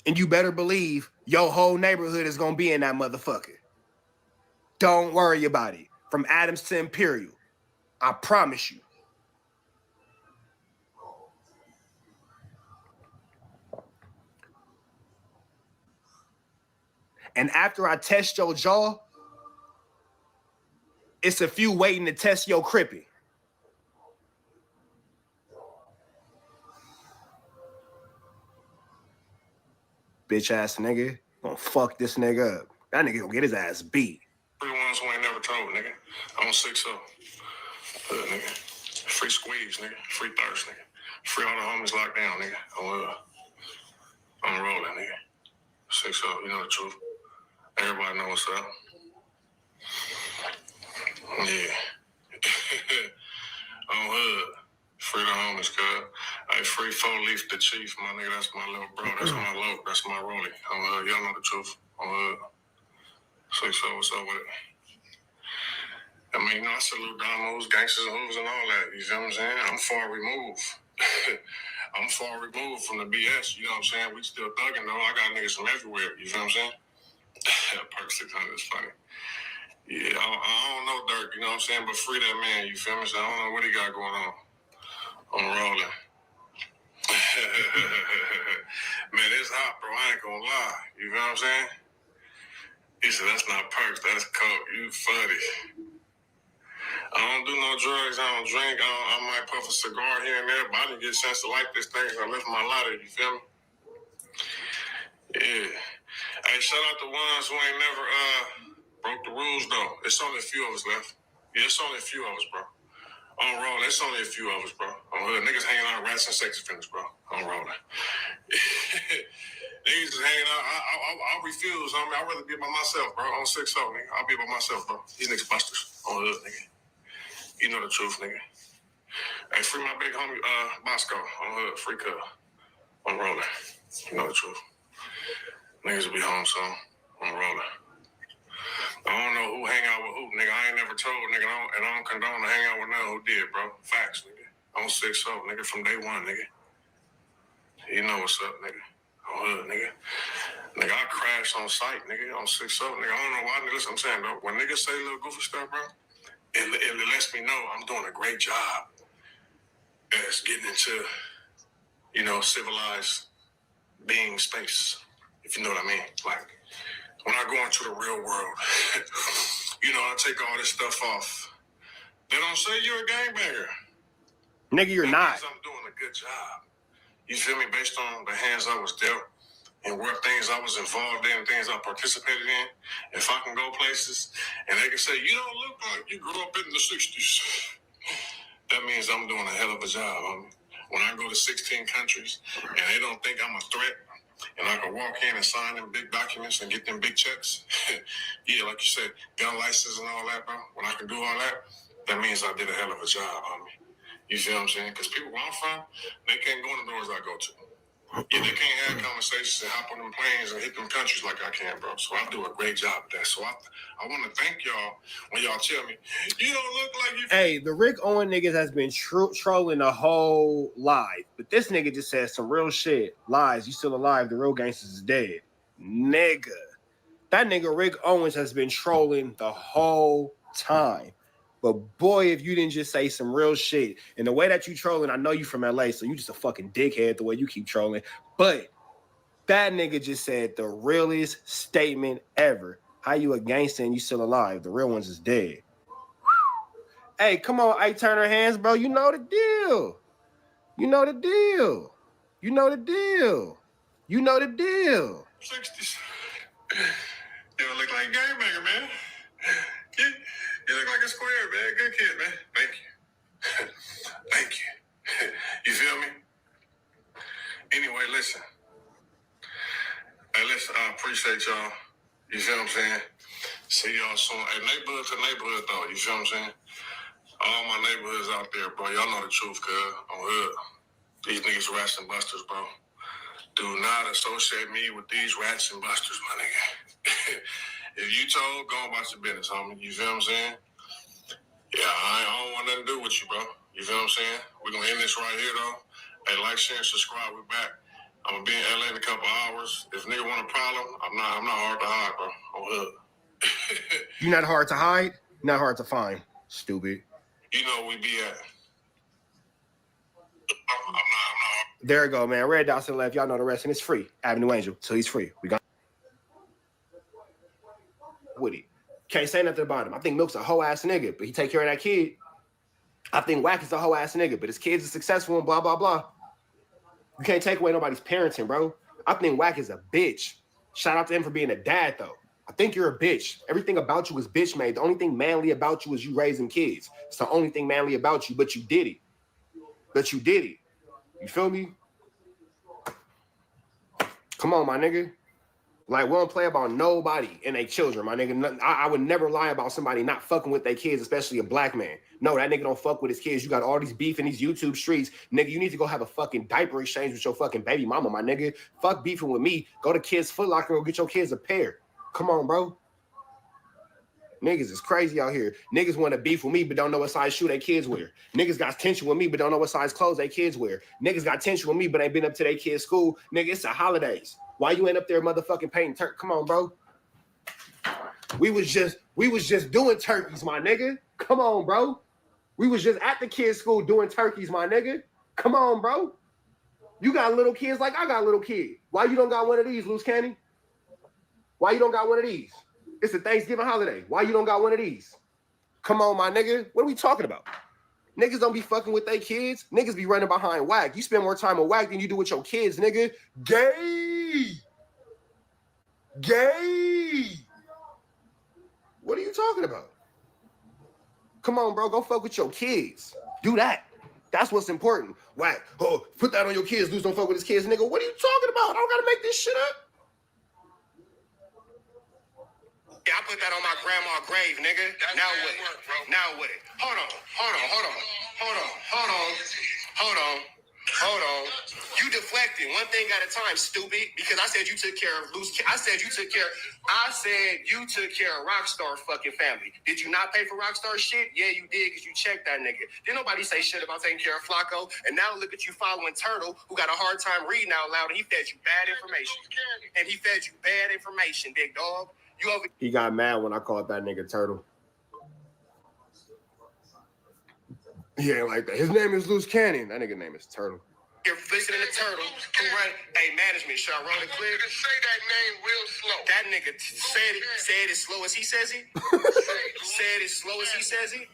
And you better believe your whole neighborhood is going to be in that motherfucker. Don't worry about it. From Adams to Imperial. I promise you. And after I test your jaw, it's a few waiting to test your crippy. bitch ass nigga. Gonna fuck this nigga up. That nigga gonna get his ass beat. Free ones who ain't never told, nigga. I'm 6-0. Nigga. Free squeeze, nigga. Free thirst, nigga. Free all the homies locked down, nigga. I'm rolling, nigga. 6-0, you know the truth. Everybody know what's up. Yeah. I'm hood. Free the homies, cuz. Hey, free 4-leaf the chief, my nigga. That's my little bro. That's my low. That's my rollie. I'm hood. Y'all know the truth. I'm hood. 6-0, what's up with it? I mean, you know, I salute Domos, gangsters, and hooves, and all that. You feel what I'm saying? I'm far removed. I'm far removed from the BS. You know what I'm saying? We still thugging, though. I got niggas from everywhere. You feel what I'm saying? Perk 600 is funny. Yeah, I don't know Dirk, you know what I'm saying? But free that man, you feel me? So I don't know what he got going on. I'm rolling. Man, it's hot, bro. I ain't gonna lie. You feel what I'm saying? He said, that's not perks, that's coke. You funny. I don't do no drugs. I don't drink. I might puff a cigar here and there, but I didn't get a chance to like this thing, so I left my lighter. You feel me? Yeah. Hey, shout out the ones who ain't never broke the rules, though. It's only a few of us left. Yeah, it's only a few of us, bro. On roll, it's only a few of us, bro. Niggas hanging out rats and sex offenders, bro. On rolling. Niggas just hanging out. I refuse. I mean, I'd rather be by myself, bro. On 6-0, nigga. I'll be by myself, bro. These niggas busters. On hood, nigga. You know the truth, nigga. Hey, free my big homie, Bosco. On hood, free cuz. I'm rolling. You know the truth. Niggas will be home soon. I'm rolling. I don't know who hang out with who, nigga. I ain't never told, nigga. And I don't condone to hang out with none who did, bro. Facts, nigga. On 6-0, nigga, from day one, nigga. You know what's up, nigga. On hood, nigga. Nigga, I crashed on sight, nigga. On 6-0, nigga. I don't know why, nigga. Listen, I'm saying, though, when niggas say little goofy stuff, bro, it lets me know I'm doing a great job as getting into, you know, civilized being space, if you know what I mean. Like, when I go into the real world, you know, I take all this stuff off. They don't say you're a gangbanger. Nigga, you're not. Means I'm doing a good job. You feel me? Based on the hands I was dealt and what things I was involved in, things I participated in. If I can go places and they can say, you don't look like you grew up in the 60s, that means I'm doing a hell of a job, homie. When I go to 16 countries and they don't think I'm a threat, and I can walk in and sign them big documents and get them big checks. Yeah, like you said, gun license and all that, bro. When I can do all that, that means I did a hell of a job, homie. You feel what I'm saying? Because people where I'm from, they can't go in the doors I go to. Yeah, they can't have conversations and hop on them planes and hit them countries like I can, bro. So I do a great job at that. So I want to thank y'all when y'all tell me, you don't look like you. Hey, the Rick Owen niggas has been trolling the whole live, but this nigga just said some real shit. Lies, you still alive, the real gangsters is dead. Nigga. That nigga Rick Owens has been trolling the whole time. But boy, if you didn't just say some real shit, and the way that you trolling, I know you from LA, so you just a fucking dickhead the way you keep trolling. But that nigga just said the realest statement ever. How you a gangster and you still alive? The real ones is dead. Hey, come on, Ike Turner hands, bro. You know the deal. You know the deal. You know the deal. You know the deal. 60s. You don't look like a gangbanger, man. You look like a square, man. Good kid, man. Thank you. Thank you. You feel me? Anyway, listen. Hey, listen, I appreciate y'all. You feel what I'm saying? See y'all soon. Hey, neighborhood to neighborhood, though. You feel what I'm saying? All my neighborhoods out there, bro. Y'all know the truth, cuz. I'm hood. These niggas rats and busters, bro. Do not associate me with these rats and busters, my nigga. If you told, go about your business, homie. You feel what I'm saying? Yeah, I don't want nothing to do with you, bro. You feel what I'm saying? We're going to end this right here, though. Hey, like, share, and subscribe. We're back. I'm going to be in LA in a couple hours. If nigga want a problem, I'm not hard to hide, bro. I'm hood. You not hard to hide, not hard to find. Stupid. You know where we be at. I'm not. There you go, man. Red dots to the left. Y'all know the rest, and it's free. Avenue Angel, so he's free. We got with it. Can't say nothing about him. I think Milk's a hoe ass nigga, but he take care of that kid. I think Wack is a hoe ass nigga, but his kids are successful and blah blah blah. You can't take away nobody's parenting, bro. I think Wack is a bitch. Shout out to him for being a dad, though. I think you're a bitch. Everything about you is bitch made. The only thing manly about you is you raising kids. It's the only thing manly about you, but you did it. You feel me? Come on, my nigga. Like, we don't play about nobody and their children, my nigga. I would never lie about somebody not fucking with their kids, especially a black man. No, that nigga don't fuck with his kids. You got all these beef in these YouTube streets. Nigga, you need to go have a fucking diaper exchange with your fucking baby mama, my nigga. Fuck beefing with me. Go to Kids Foot Locker and go get your kids a pair. Come on, bro. Niggas is crazy out here. Niggas want to beef with me, but don't know what size shoe their kids wear. Niggas got tension with me, but don't know what size clothes their kids wear. Niggas got tension with me, but ain't been up to their kids' school. Nigga, it's the holidays. Why you ain't up there motherfucking painting turkey? Come on, bro. We was just doing turkeys, my nigga. Come on, bro. We was just at the kids' school doing turkeys, my nigga. Come on, bro. You got little kids like I got little kids. Why you don't got one of these, Loose Candy? Why you don't got one of these? It's a Thanksgiving holiday. Why you don't got one of these? Come on, my nigga. What are we talking about? Niggas don't be fucking with their kids. Niggas be running behind Wack. You spend more time with Wack than you do with your kids, nigga. Gay. What are you talking about? Come on, bro. Go fuck with your kids. Do that. That's what's important. Wack. Oh, put that on your kids. Loose don't fuck with his kids, nigga. What are you talking about? I don't gotta make this shit up. Yeah, I put that on my grandma's grave, nigga. Now what? Now what? Hold on. You deflected one thing at a time, stupid. Because I said you took care of Loose. I said you took care of Rockstar fucking family. Did you not pay for Rockstar shit? Yeah, you did, because you checked that nigga. Didn't nobody say shit about taking care of Flacco. And now look at you following Turtle, who got a hard time reading out loud, and he fed you bad information. Big dog. He got mad when I called that nigga Turtle. He ain't like that. His name is Loose Cannon. That nigga name is Turtle. You're listening to Turtle, who run management. Should I roll the clip? Say that name real slow. That nigga said as slow as he says it. Said as slow as he says it.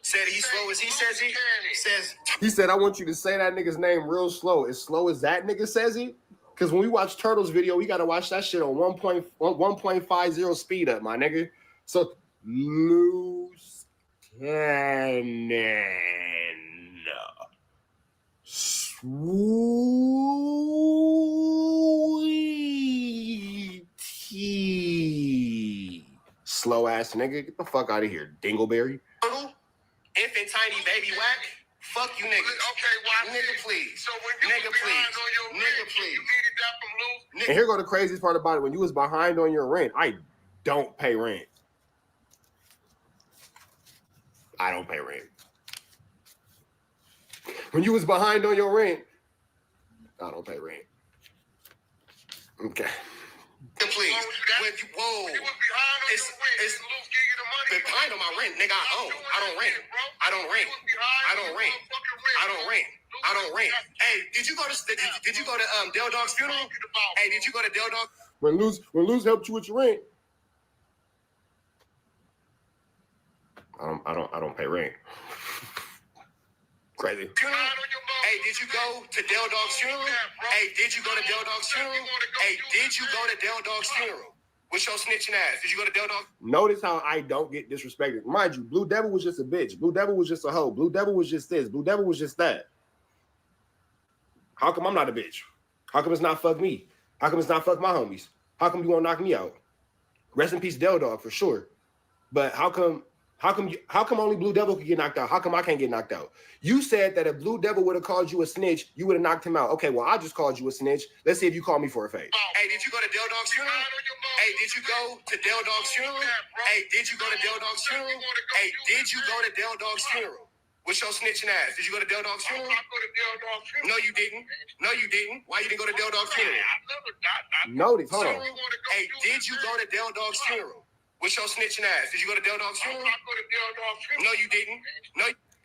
Said he slow as he says it. He said, I want you to say that nigga's name real slow. As slow as that nigga says it? Because when we watch Turtle's video, we got to watch that shit on 1.50 speed up, my nigga. So, Loose Cannon. Sweetie. Slow ass nigga. Get the fuck out of here, Dingleberry. Turtle, infant tiny baby Wack. Fuck you niggas. Okay, why? Nigga, please. So when you was behind on your rent, you needed that from Loose? And here go the craziest part about it. When you was behind on your rent, I don't pay rent. I don't pay rent. When you was behind on your rent, I don't pay rent. Okay. Please. When you was behind on my rent, nigga, I own. I don't rent. Hey, did you go to Del Dog's funeral? Hey, did you go to Del Dog? When Luz helped you with your rent, I don't pay rent. Crazy. Hey, did you go to Del Dog's funeral? With your snitching ass. Did you go to Del Dog? Notice how I don't get disrespected. Mind you, Blue Devil was just a bitch. Blue Devil was just a hoe. Blue Devil was just this. Blue Devil was just that. How come I'm not a bitch? How come it's not fuck me? How come it's not fuck my homies? How come you won't knock me out? Rest in peace, Del Dog, for sure. But how come only Blue Devil could get knocked out? How come I can't get knocked out? You said that if Blue Devil would have called you a snitch, you would have knocked him out. Okay, well, I just called you a snitch. Let's see if you call me for a fake. Hey, did you go to Del Dog's funeral? Hey, did you go to Del Dog's funeral? With your snitching ass. Did you go to Del Dog's funeral? No, you didn't. Why you didn't go to Del Dog's funeral? Notice, hold on. Hey, did you go to Del Dog's funeral? With your snitching ass. Did you go to Del Dog's funeral? No, you didn't.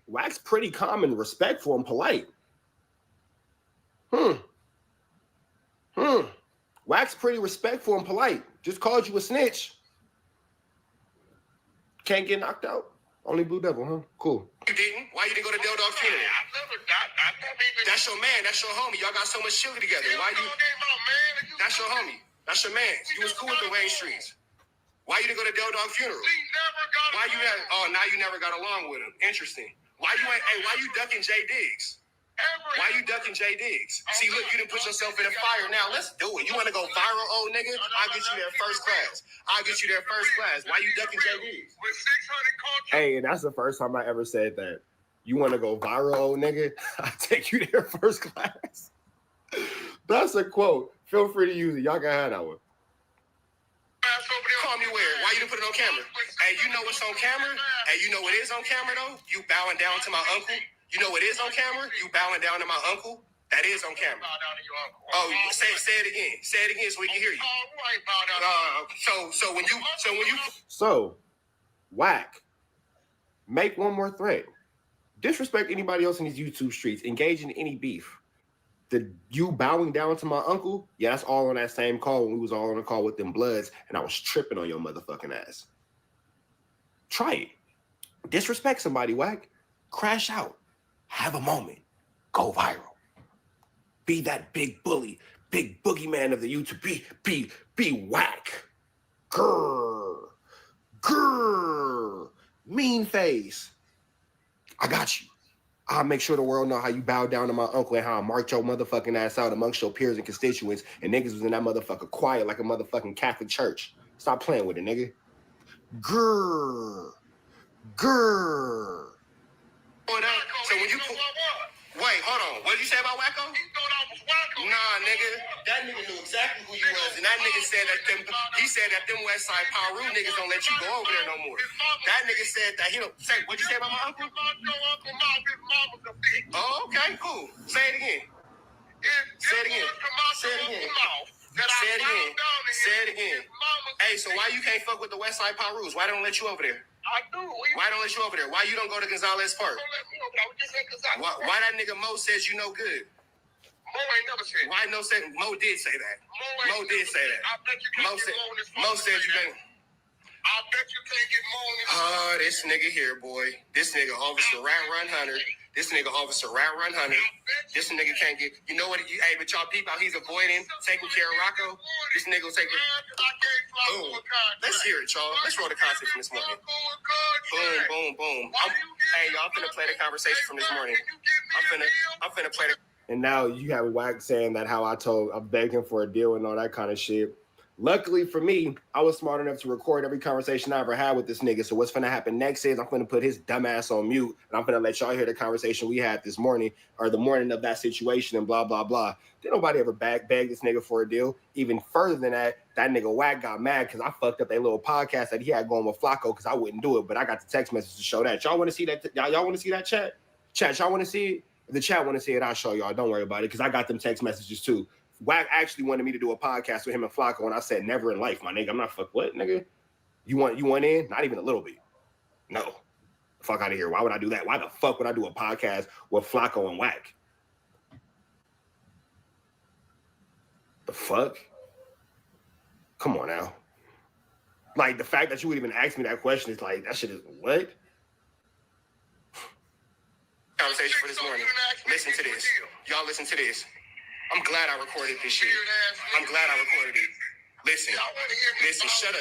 Wack's pretty calm and respectful and polite. Wack's pretty respectful and polite. Just called you a snitch. Can't get knocked out. Only Blue Devil, huh? Cool. You didn't? Why you didn't go to Del Dog's funeral? That's your man. That's your homie. Y'all got so much chili together. Why you? That's your homie. That's your man. You was cool with the Wayne Streets. Why you didn't go to Del Dog funeral? Why you had? Oh, now you never got along with him. Interesting. Why you ain't? Hey, why you ducking Jay Diggs? Why you ducking Jay Diggs? See, look, you didn't put yourself in the fire. Now let's do it. You want to go viral, old nigga? I'll get you there first class. I'll get you there first class. Why you ducking Jay Diggs? Hey, and that's the first time I ever said that. You want to go viral, old nigga? I'll take you there first class. That's a quote. Feel free to use it. Y'all can have that one. Call me weird. Why you didn't put it on camera? Hey, you know what's on camera? Hey, you know what is on camera, though? You bowing down to my uncle. You know what is on camera? You bowing down to my uncle. That is on camera. Oh, say it again. Say it again so we can hear you. So, whack. Make one more threat. Disrespect anybody else in these YouTube streets. Engage in any beef. You bowing down to my uncle? Yeah, that's all on that same call when we was all on a call with them Bloods, and I was tripping on your motherfucking ass. Try it. Disrespect somebody, whack. Crash out. Have a moment. Go viral. Be that big bully, big boogeyman of the YouTube. Be whack. Grrr. Grrr. Mean face. I got you. I'll make sure the world know how you bow down to my uncle and how I marked your motherfucking ass out amongst your peers and constituents, and niggas was in that motherfucker quiet like a motherfucking Catholic church. Stop playing with it, nigga. Grrr. Grrr. So when you wait, hold on. What did you say about Wacko? He thought I was Wacko. Nah, nigga. That nigga knew exactly who you was, and that nigga said that them West Side Paru niggas don't let you go over there no more. That nigga said that he don't say. What'd you say about my uncle? Oh, okay, cool. Say it again. Say it again. Say it again. Say it again. Say it again. Hey, so why you can't fuck with the West Side Parus? Why don't let you over there? I do. Why don't let you over there? Why you don't go to Gonzalez Park? Why that nigga Mo says you no good? Mo ain't never said. Why no said? Mo did say that. Mo did say that. I bet you can't get Mo said you can't. I bet you can't get Mo in this. Oh, this nigga here, boy. This nigga Officer Run Hunter. This nigga Officer Run Hunter. This nigga can't get. You know what? Hey, but y'all peep out. He's avoiding taking care of Rocco. This nigga will take it. Boom. Let's hear it, y'all. Let's roll the content from this morning. Boom, boom, boom. Hey, y'all finna play the conversation from this morning. I'm finna play the. And now you have Wack saying that how I begged him for a deal and all that kind of shit. Luckily for me, I was smart enough to record every conversation I ever had with this nigga. So what's finna happen next is I'm finna put his dumb ass on mute, and I'm finna let y'all hear the conversation we had this morning, or the morning of that situation, and blah, blah, blah. Did nobody ever beg this nigga for a deal? Even further than that nigga Wack got mad because I fucked up that little podcast that he had going with Flacco because I wouldn't do it, but I got the text message to show that. Y'all want to see that? Y'all want to see that chat? Chat, y'all want to see it? If the chat want to see it, I'll show y'all. Don't worry about it because I got them text messages too. Wack actually wanted me to do a podcast with him and Flacco, and I said, never in life, my nigga. I'm not what, nigga? You want in? Not even a little bit. No. Fuck out of here. Why would I do that? Why the fuck would I do a podcast with Flacco and Wack? The fuck? Come on now. Like, the fact that you would even ask me that question is like, that shit is what? Conversation for this morning. Listen to this. Y'all listen to this. I'm glad I recorded this shit. I'm glad I recorded it. Listen, shut up.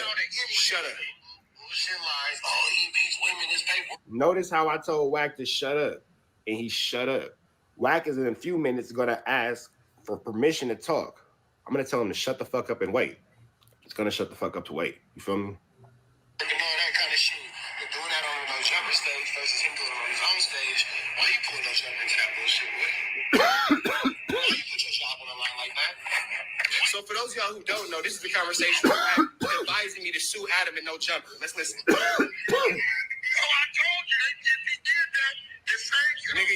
Notice how I told Wack to shut up, and he shut up. Wack is in a few minutes gonna ask for permission to talk. I'm gonna tell him to shut the fuck up and wait. He's gonna shut the fuck up to wait. You feel me? That kind of shit. You're doing that on no jumper stage versus him doing it on his own stage. Why you pulling no jumper into that bullshit, boy? Why you put your job on the line like that? So for those of y'all who don't know, this is the conversation advising me to sue Adam and no jumper. Let's listen. So I told you, if he did that, the same nigga.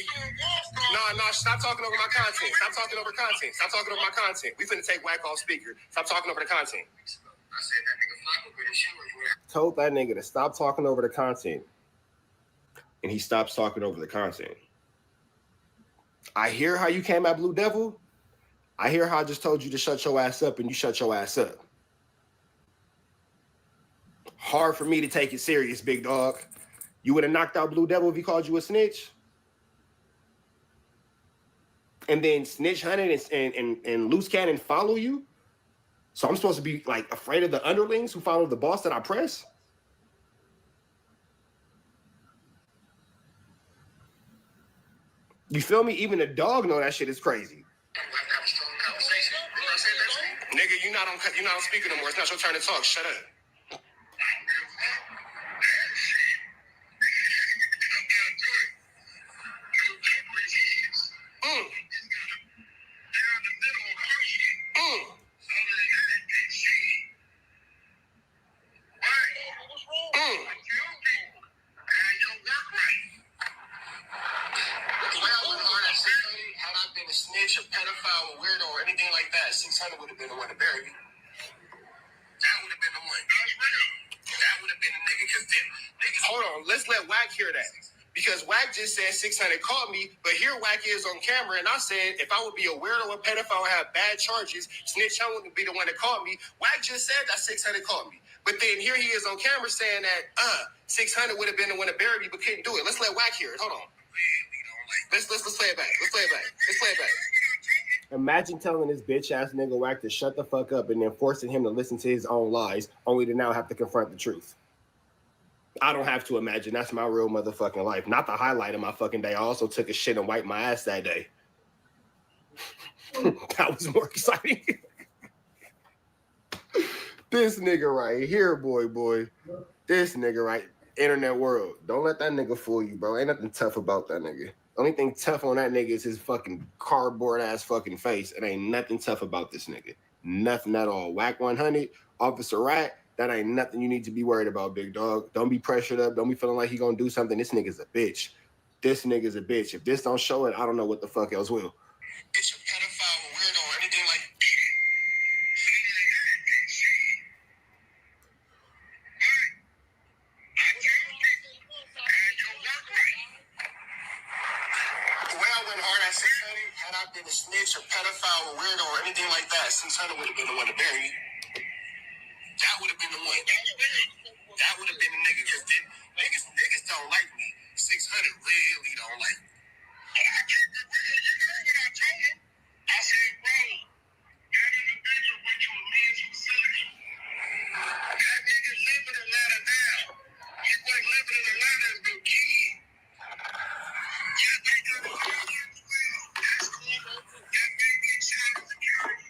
No, stop talking over my content. Stop talking over content. Stop talking over my content. We finna take Wack off speaker. Stop talking over the content. I said that nigga Flacco could have shoot. Told that nigga to stop talking over the content. And he stops talking over the content. I hear how you came at Blue Devil. I hear how I just told you to shut your ass up and you shut your ass up. Hard for me to take it serious, big dog. You would have knocked out Blue Devil if he called you a snitch. And then snitch hunted and loose cannon follow you. So I'm supposed to be like afraid of the underlings who follow the boss that I press? You feel me? Even the dog know that shit is crazy. Nigga, you're not on speaker no more. It's not your turn to talk. Shut up. Had I been a snitch, a pedophile, a weirdo, or anything like that, 600 would have been the one to bury me. That would have been the one. That would have been the nigga. Because niggas, hold on, let's let Wack hear that. Because Wack just said 600 called me, but here Wack is on camera, and I said if I would be a weirdo, a pedophile, and have bad charges, Snitch I wouldn't be the one that called me. Wack just said that 600 called me. But then here he is on camera saying that 600 would have been the one to bury me, but couldn't do it. Let's let Wack hear it. Hold on. Let's play it back. Let's play it back. Imagine telling this bitch ass nigga Wack to shut the fuck up and then forcing him to listen to his own lies, only to now have to confront the truth. I don't have to imagine. That's my real motherfucking life. Not the highlight of my fucking day. I also took a shit and wiped my ass that day. That was more exciting. This nigga right here, boy. This nigga right. Internet world. Don't let that nigga fool you, bro. Ain't nothing tough about that nigga. Only thing tough on that nigga is his fucking cardboard ass fucking face. It ain't nothing tough about this nigga. Nothing at all. Wack 100, Officer Rat, that ain't nothing you need to be worried about, big dog. Don't be pressured up. Don't be feeling like he gonna do something. This nigga's a bitch. This nigga's a bitch. If this don't show it, I don't know what the fuck else will. It's a pedophile, a weirdo, or anything like that. Had I been a snitch, a pedophile, a weirdo, or anything like that, 600 would have been the one to bury me. That would have been the one. That would have been the nigga, because niggas don't like me. 600 really don't like me. I keep it real. You know what I told him? I said, bro, that individual went to a men's facility. That nigga living in Atlanta now. He wasn't living in Atlanta as a kid. Yeah, they got a that's cool. That baby child security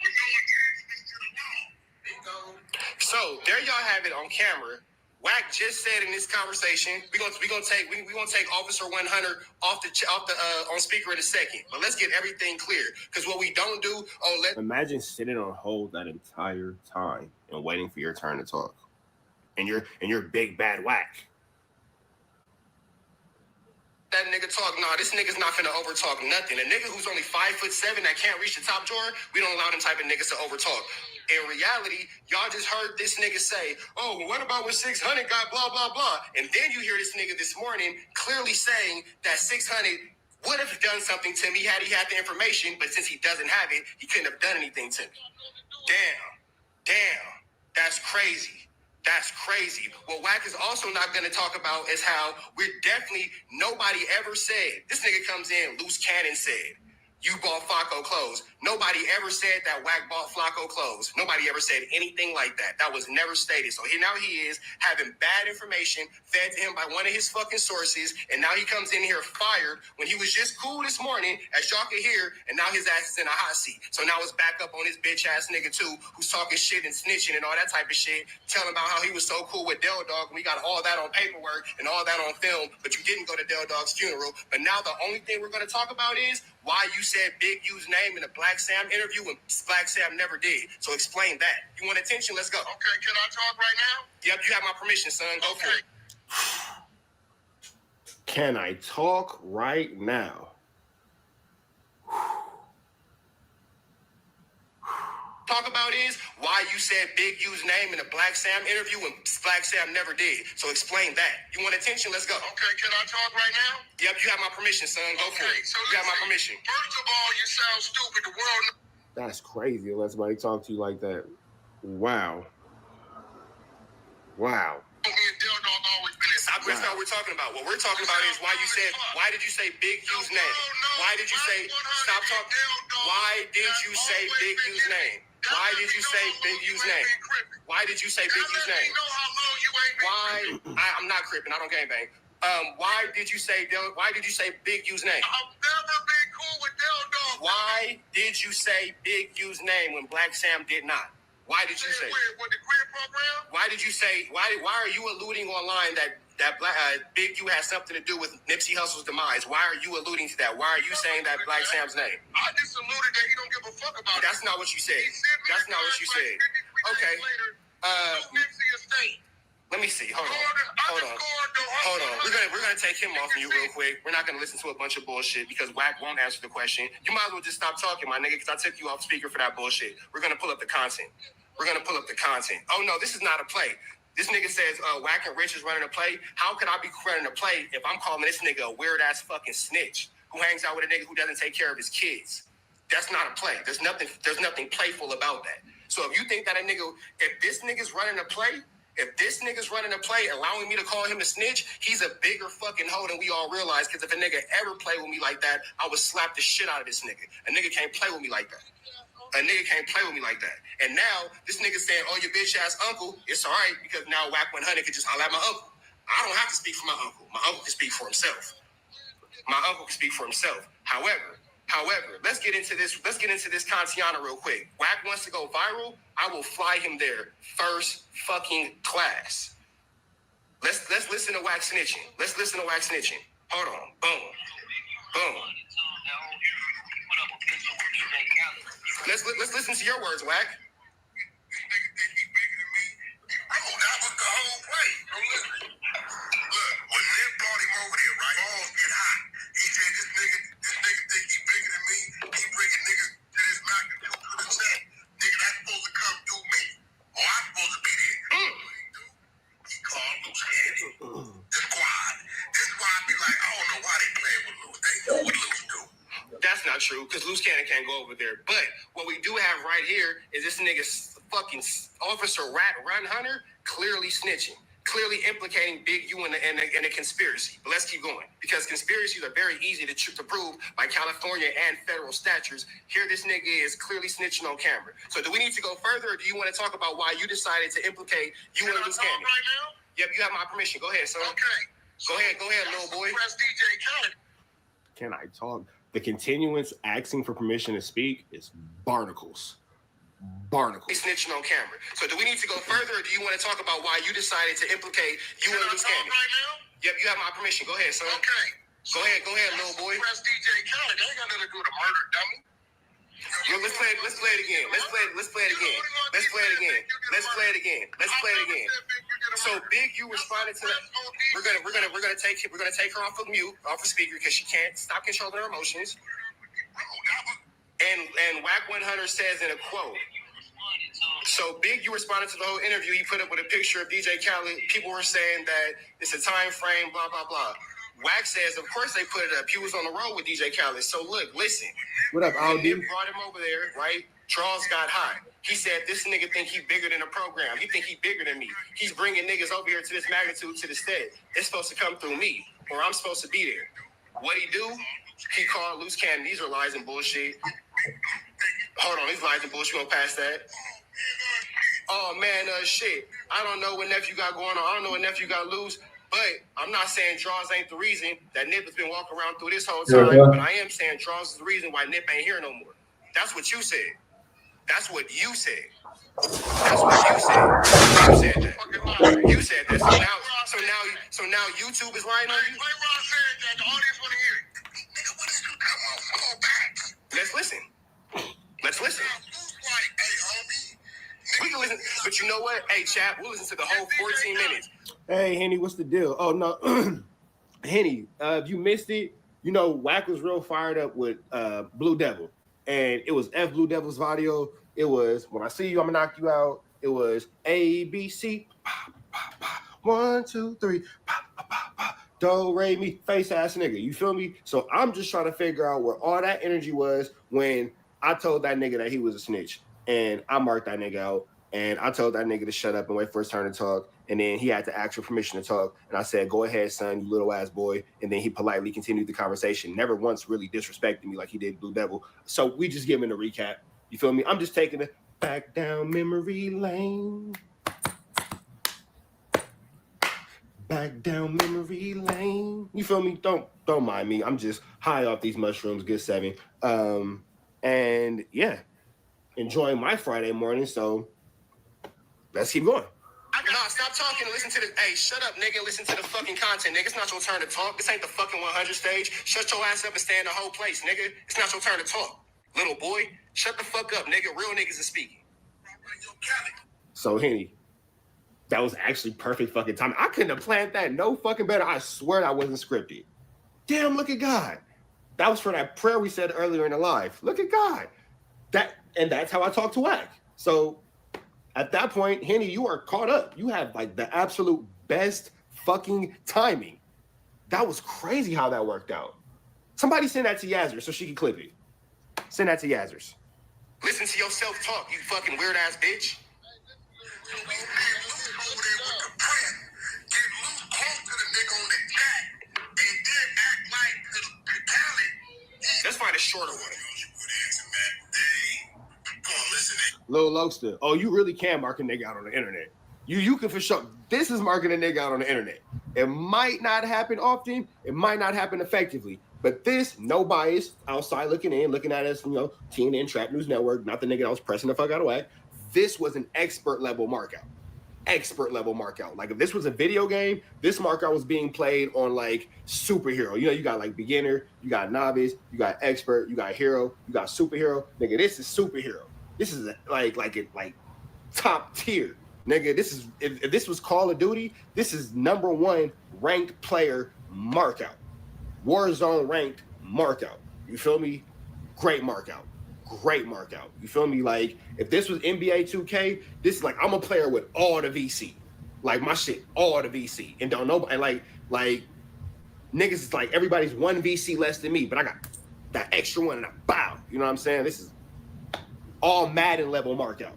with no attachments to the law. Bingo. So there y'all have it on camera. Wack just said in this conversation, we gonna take Officer 100 off the on speaker in a second. But let's get everything clear, because what we don't do. Imagine sitting on hold that entire time and waiting for your turn to talk, and you're big bad Wack. That nigga talk, nah, this nigga's not finna overtalk nothing. A nigga who's only 5'7" that can't reach the top drawer, we don't allow them type of niggas to overtalk. In reality, y'all just heard this nigga say, oh, well, what about when 600 got blah, blah, blah? And then you hear this nigga this morning clearly saying that 600 would have done something to me had he had the information, but since he doesn't have it, he couldn't have done anything to me. Damn, that's crazy. That's crazy. What Wack is also not going to talk about is how nobody ever said, this nigga comes in, loose cannon said, you bought Flacco clothes. Nobody ever said that Wack bought Flacco clothes. Nobody ever said anything like that. That was never stated. So now he is having bad information fed to him by one of his fucking sources, and now he comes in here fired when he was just cool this morning, as y'all can hear, and now his ass is in a hot seat. So now it's back up on this bitch ass nigga too, who's talking shit and snitching and all that type of shit, telling about how he was so cool with Del Dog, and we got all that on paperwork and all that on film, but you didn't go to Del Dog's funeral. But now the only thing we're going to talk about is why you said Big U's name in the Black Sam interview when Black Sam never did. So explain that. You want attention? Let's go. Okay, can I talk right now? Yep, you have my permission, son. Go for it. Can I talk right now? Talk about is why you said Big U's name in the Black Sam interview when Black Sam never did. So explain that. You want attention? Let's go. Okay, can I talk right now? Yep, you have my permission, son. Go for it. So you got my permission. First of all, you sound stupid. The world. That's crazy to let somebody talk to you like that. Wow. That's not what we're talking about. What we're talking about is why did you say Big U's name? Why did you say, stop talking? Why did you say Big U's name? Why did you say Big U's name? Why did you say Big U's name? Why? I'm not cripping. I don't gangbang. Why did you say Big U's name? I've never been cool with Del Dog. Why did you say Big U's name when Black Sam did not? Why did you say? What the queer program? Why did you say? Why are you alluding online that Big U has something to do with Nipsey Hussle's demise? Why are you alluding to that? Why are you saying that Black Sam's name? I just alluded that he don't give a fuck about it. That's not what you said. That's not what you said. Okay. Nipsey estate. Let me see. Hold on. We're gonna take him off of you real quick. We're not gonna listen to a bunch of bullshit because Wack won't answer the question. You might as well just stop talking, my nigga, because I took you off speaker for that bullshit. We're gonna pull up the content. Oh no, this is not a play. This nigga says Wack and Rich is running a play. How could I be running a play if I'm calling this nigga a weird ass fucking snitch who hangs out with a nigga who doesn't take care of his kids? That's not a play. There's nothing playful about that. So if you think that if this nigga's running a play, allowing me to call him a snitch, he's a bigger fucking hoe than we all realize. Because if a nigga ever play with me like that, I would slap the shit out of this nigga. A nigga can't play with me like that. And now this nigga saying, "Oh, your bitch ass uncle." It's all right because now Wack 100 could just holler at my uncle. I don't have to speak for my uncle. My uncle can speak for himself. However, let's get into this Kantiana real quick. Wack wants to go viral. I will fly him there first fucking class. Let's listen to Wack snitching. Hold on. Boom. Let's listen to your words, Wack. That was the whole play. Look, when Nip brought him over there, right? Balls get hot. He said, this nigga think he bigger than me. He bringing niggas to this mountain to the set. Nigga, that's supposed to come through me. Oh, I'm supposed to be there. He called Loose Cannon. The squad be like, I don't know why they playing with Loose. They know what Loose do. That's not true, because Loose Cannon can't go over there. But what we do have right here is this nigga fucking Officer Run Hunter clearly snitching. Clearly implicating Big U in a conspiracy. But let's keep going. Because conspiracies are very easy to prove by California and federal statutes. Here this nigga is clearly snitching on camera. So do we need to go further, or do you want to talk about why you decided to implicate you and Loose Cannon? Right now? Yep, you have my permission. Go ahead, son. Okay. Go ahead, little boy. Can I talk? The continuance asking for permission to speak is barnacles. He's snitching on camera. So do we need to go further, or do you want to talk about why you decided to implicate you and Loose Cannon? Right now? Yep, you have my permission. Go ahead, son. Okay. Go ahead, little boy. Press DJ Khaled. They ain't got nothing to do with a murder, dummy. Yo, let's play it again. So Big U responded to that. We're gonna take her off of mute, off of speaker, because she can't stop controlling her emotions. And Wack 100 says in a quote. So Big U responded to the whole interview. He put up with a picture of DJ Khaled. People were saying that it's a time frame, blah blah blah. Wack says, of course they put it up. He was on the road with DJ Khaled. So look, listen. What up, Aldi? Nip brought him over there, right? Charles got hot. He said, this nigga think he bigger than the program. He think he bigger than me. He's bringing niggas over here to this magnitude to the stead. It's supposed to come through me, or I'm supposed to be there. What he do? He called Loose Cannon. These are lies and bullshit. Hold on, these lies and bullshit. We gonna pass that. Oh man, shit. I don't know what nephew got going on. I don't know what nephew got loose. But I'm not saying draws ain't the reason that Nip has been walking around through this whole time. But I am saying draws is the reason why Nip ain't here no more. That's what you said. You said that. You said that. So now YouTube is lying on you. The audience want to hear it. Nigga, what is you come on? Let's listen. We can listen, but you know what? Hey, chat, we'll listen to the whole 14 minutes. Hey, Henny, what's the deal? Oh, no. Henny, if you missed it, you know, Wack was real fired up with Blue Devil. And it was Blue Devil's audio. It was, when I see you, I'm going to knock you out. It was A, B, C, 1, 2, 3, do, re, mi, face ass nigga. You feel me? So I'm just trying to figure out where all that energy was when I told that nigga that he was a snitch. And I marked that nigga out. And I told that nigga to shut up and wait for his turn to talk. And then he had to ask for permission to talk. And I said, go ahead, son, you little ass boy. And then he politely continued the conversation. Never once really disrespected me like he did Blue Devil. So we just give him a recap. You feel me? I'm just taking it. Back down memory lane. Back down memory lane. You feel me? Don't mind me. I'm just high off these mushrooms. Good 7. And yeah, enjoying my Friday morning. So let's keep going. Nah, stop talking and listen to the. Hey, shut up, nigga, and listen to the fucking content, nigga. It's not your turn to talk. This ain't the fucking 100 stage. Shut your ass up and stay in the whole place, nigga. It's not your turn to talk. Little boy, shut the fuck up, nigga. Real niggas is speaking. So, Henny, that was actually perfect fucking time. I couldn't have planned that no fucking better. I swear that wasn't scripted. Damn, look at God. That was for that prayer we said earlier in the live. Look at God. That's how I talk to Wack. So at that point, Henny, you are caught up. You have like the absolute best fucking timing. That was crazy how that worked out. Somebody send that to Yazzer so she can clip it. Send that to Yazzers. Listen to yourself talk, you fucking weird ass bitch. Let's find a shorter one. Lil Lokester. Oh, you really can mark a nigga out on the internet. You can for sure. This is marking a nigga out on the internet. It might not happen often. It might not happen effectively. But this, no bias, outside looking in, looking at us, TNN Trap News Network, not the nigga that was pressing the fuck out of Wack. This was an expert level markout. Expert level markout. Like if this was a video game, this markout was being played on like superhero. You got like beginner, you got novice, you got expert, you got hero, you got superhero. Nigga, this is superhero. This is like top tier. Nigga, this is if this was Call of Duty, this is #1 ranked player markout. Warzone ranked markout. You feel me? Great markout. Great markout. You feel me? Like if this was NBA 2K, this is like I'm a player with all the VC. Like my shit, all the VC. And don't know and like niggas is like everybody's one VC less than me, but I got that extra one and I bow. You know what I'm saying? This is all Madden level markout.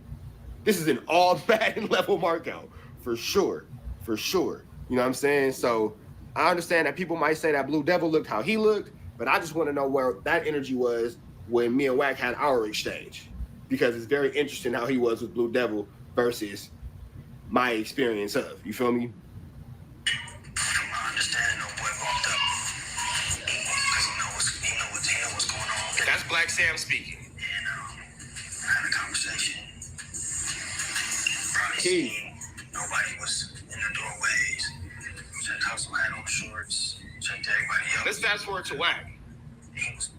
This is an all Madden level markout for sure. For sure. You know what I'm saying? So I understand that people might say that Blue Devil looked how he looked, but I just want to know where that energy was when me and Wack had our exchange, because it's very interesting how he was with Blue Devil versus my experience of. You feel me? That's Black Sam speaking. I had a conversation. Key. Nobody was in the doorways. Checked how some had on shorts. Checked everybody else. Let's fast forward to Wack. He was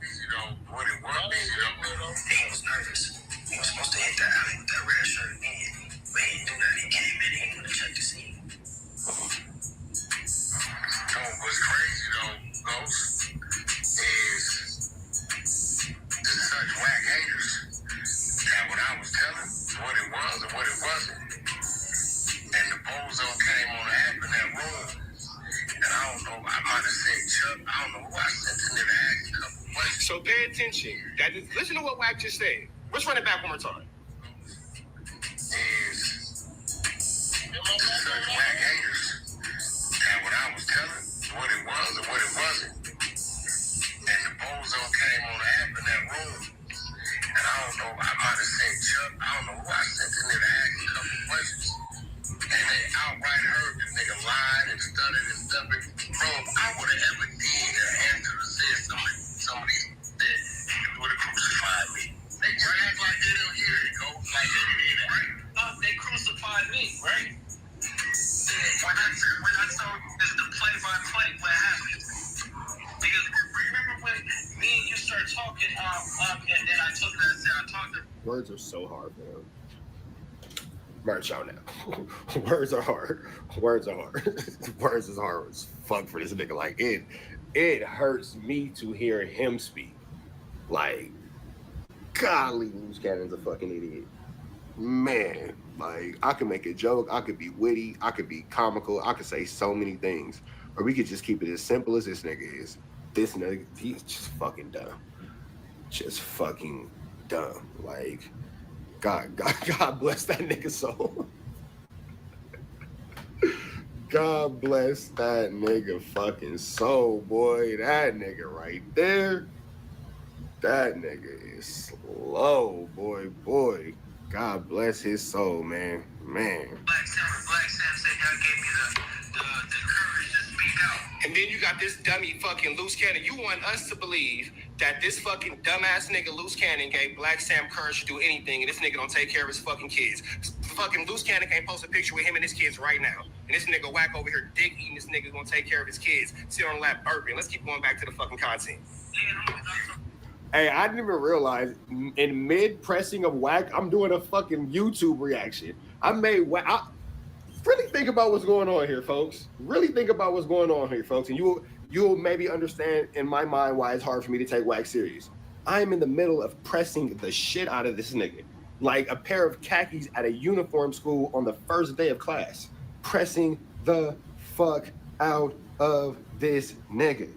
nervous. He was supposed to hit that alley with that red shirt immediately. But he didn't do that. He came in and he wanted to check the scene. What's crazy though, Ghost, is such whack haters that when I was telling what it was and what it wasn't, and the bozo came on the app in that room, and I don't know, I might have said Chuck, I don't know who I sent to the ask a couple questions. So pay attention. Listen to what Wack just said. Let's run it back one more time. Is such whack haters that when I was telling what it was and what it wasn't, and the bozo came on the app in that room, and I don't know, I might have said Chuck, I don't know who I sent to the ask a couple questions, and they outright heard the nigga lying and stuttered and stuff. Bro, if I would have ever did or answered or said somebody that would have crucified me. They just act like they don't hear it, go. Like they did it, right? They crucified me, right? When I told the play-by-play what happened. Because remember when me and you started talking, and then I told you that I talked to. Words are so hard, man. Merch out now. Words are hard. Words are hard. Words is hard as fuck for this nigga. Like it hurts me to hear him speak. Like, golly, Loose Cannon's a fucking idiot. Man, like I could make a joke, I could be witty, I could be comical, I could say so many things. Or we could just keep it as simple as this nigga is. This nigga, he's just fucking dumb. Just fucking dumb. Like, God bless that nigga soul. God bless that nigga fucking soul, boy. That nigga right there. That nigga is slow, boy. God bless his soul, man. Man. Black Sam said y'all gave me the courage to speak out. And then you got this dummy fucking loose cannon. You want us to believe that this fucking dumbass nigga loose cannon gave Black Sam courage to do anything, and this nigga don't take care of his fucking kids. Fucking loose cannon can't post a picture with him and his kids right now. And this nigga whack over here dick eating. This nigga gonna take care of his kids. Sit on the lap burping. Let's keep going back to the fucking content. Hey, I didn't even realize in mid pressing of whack, I'm doing a fucking YouTube reaction. I made whack. Really think about what's going on here, folks. Really think about what's going on here, folks, and you'll maybe understand in my mind why it's hard for me to take whack serious. I am in the middle of pressing the shit out of this nigga, like a pair of khakis at a uniform school on the first day of class, pressing the fuck out of this nigga.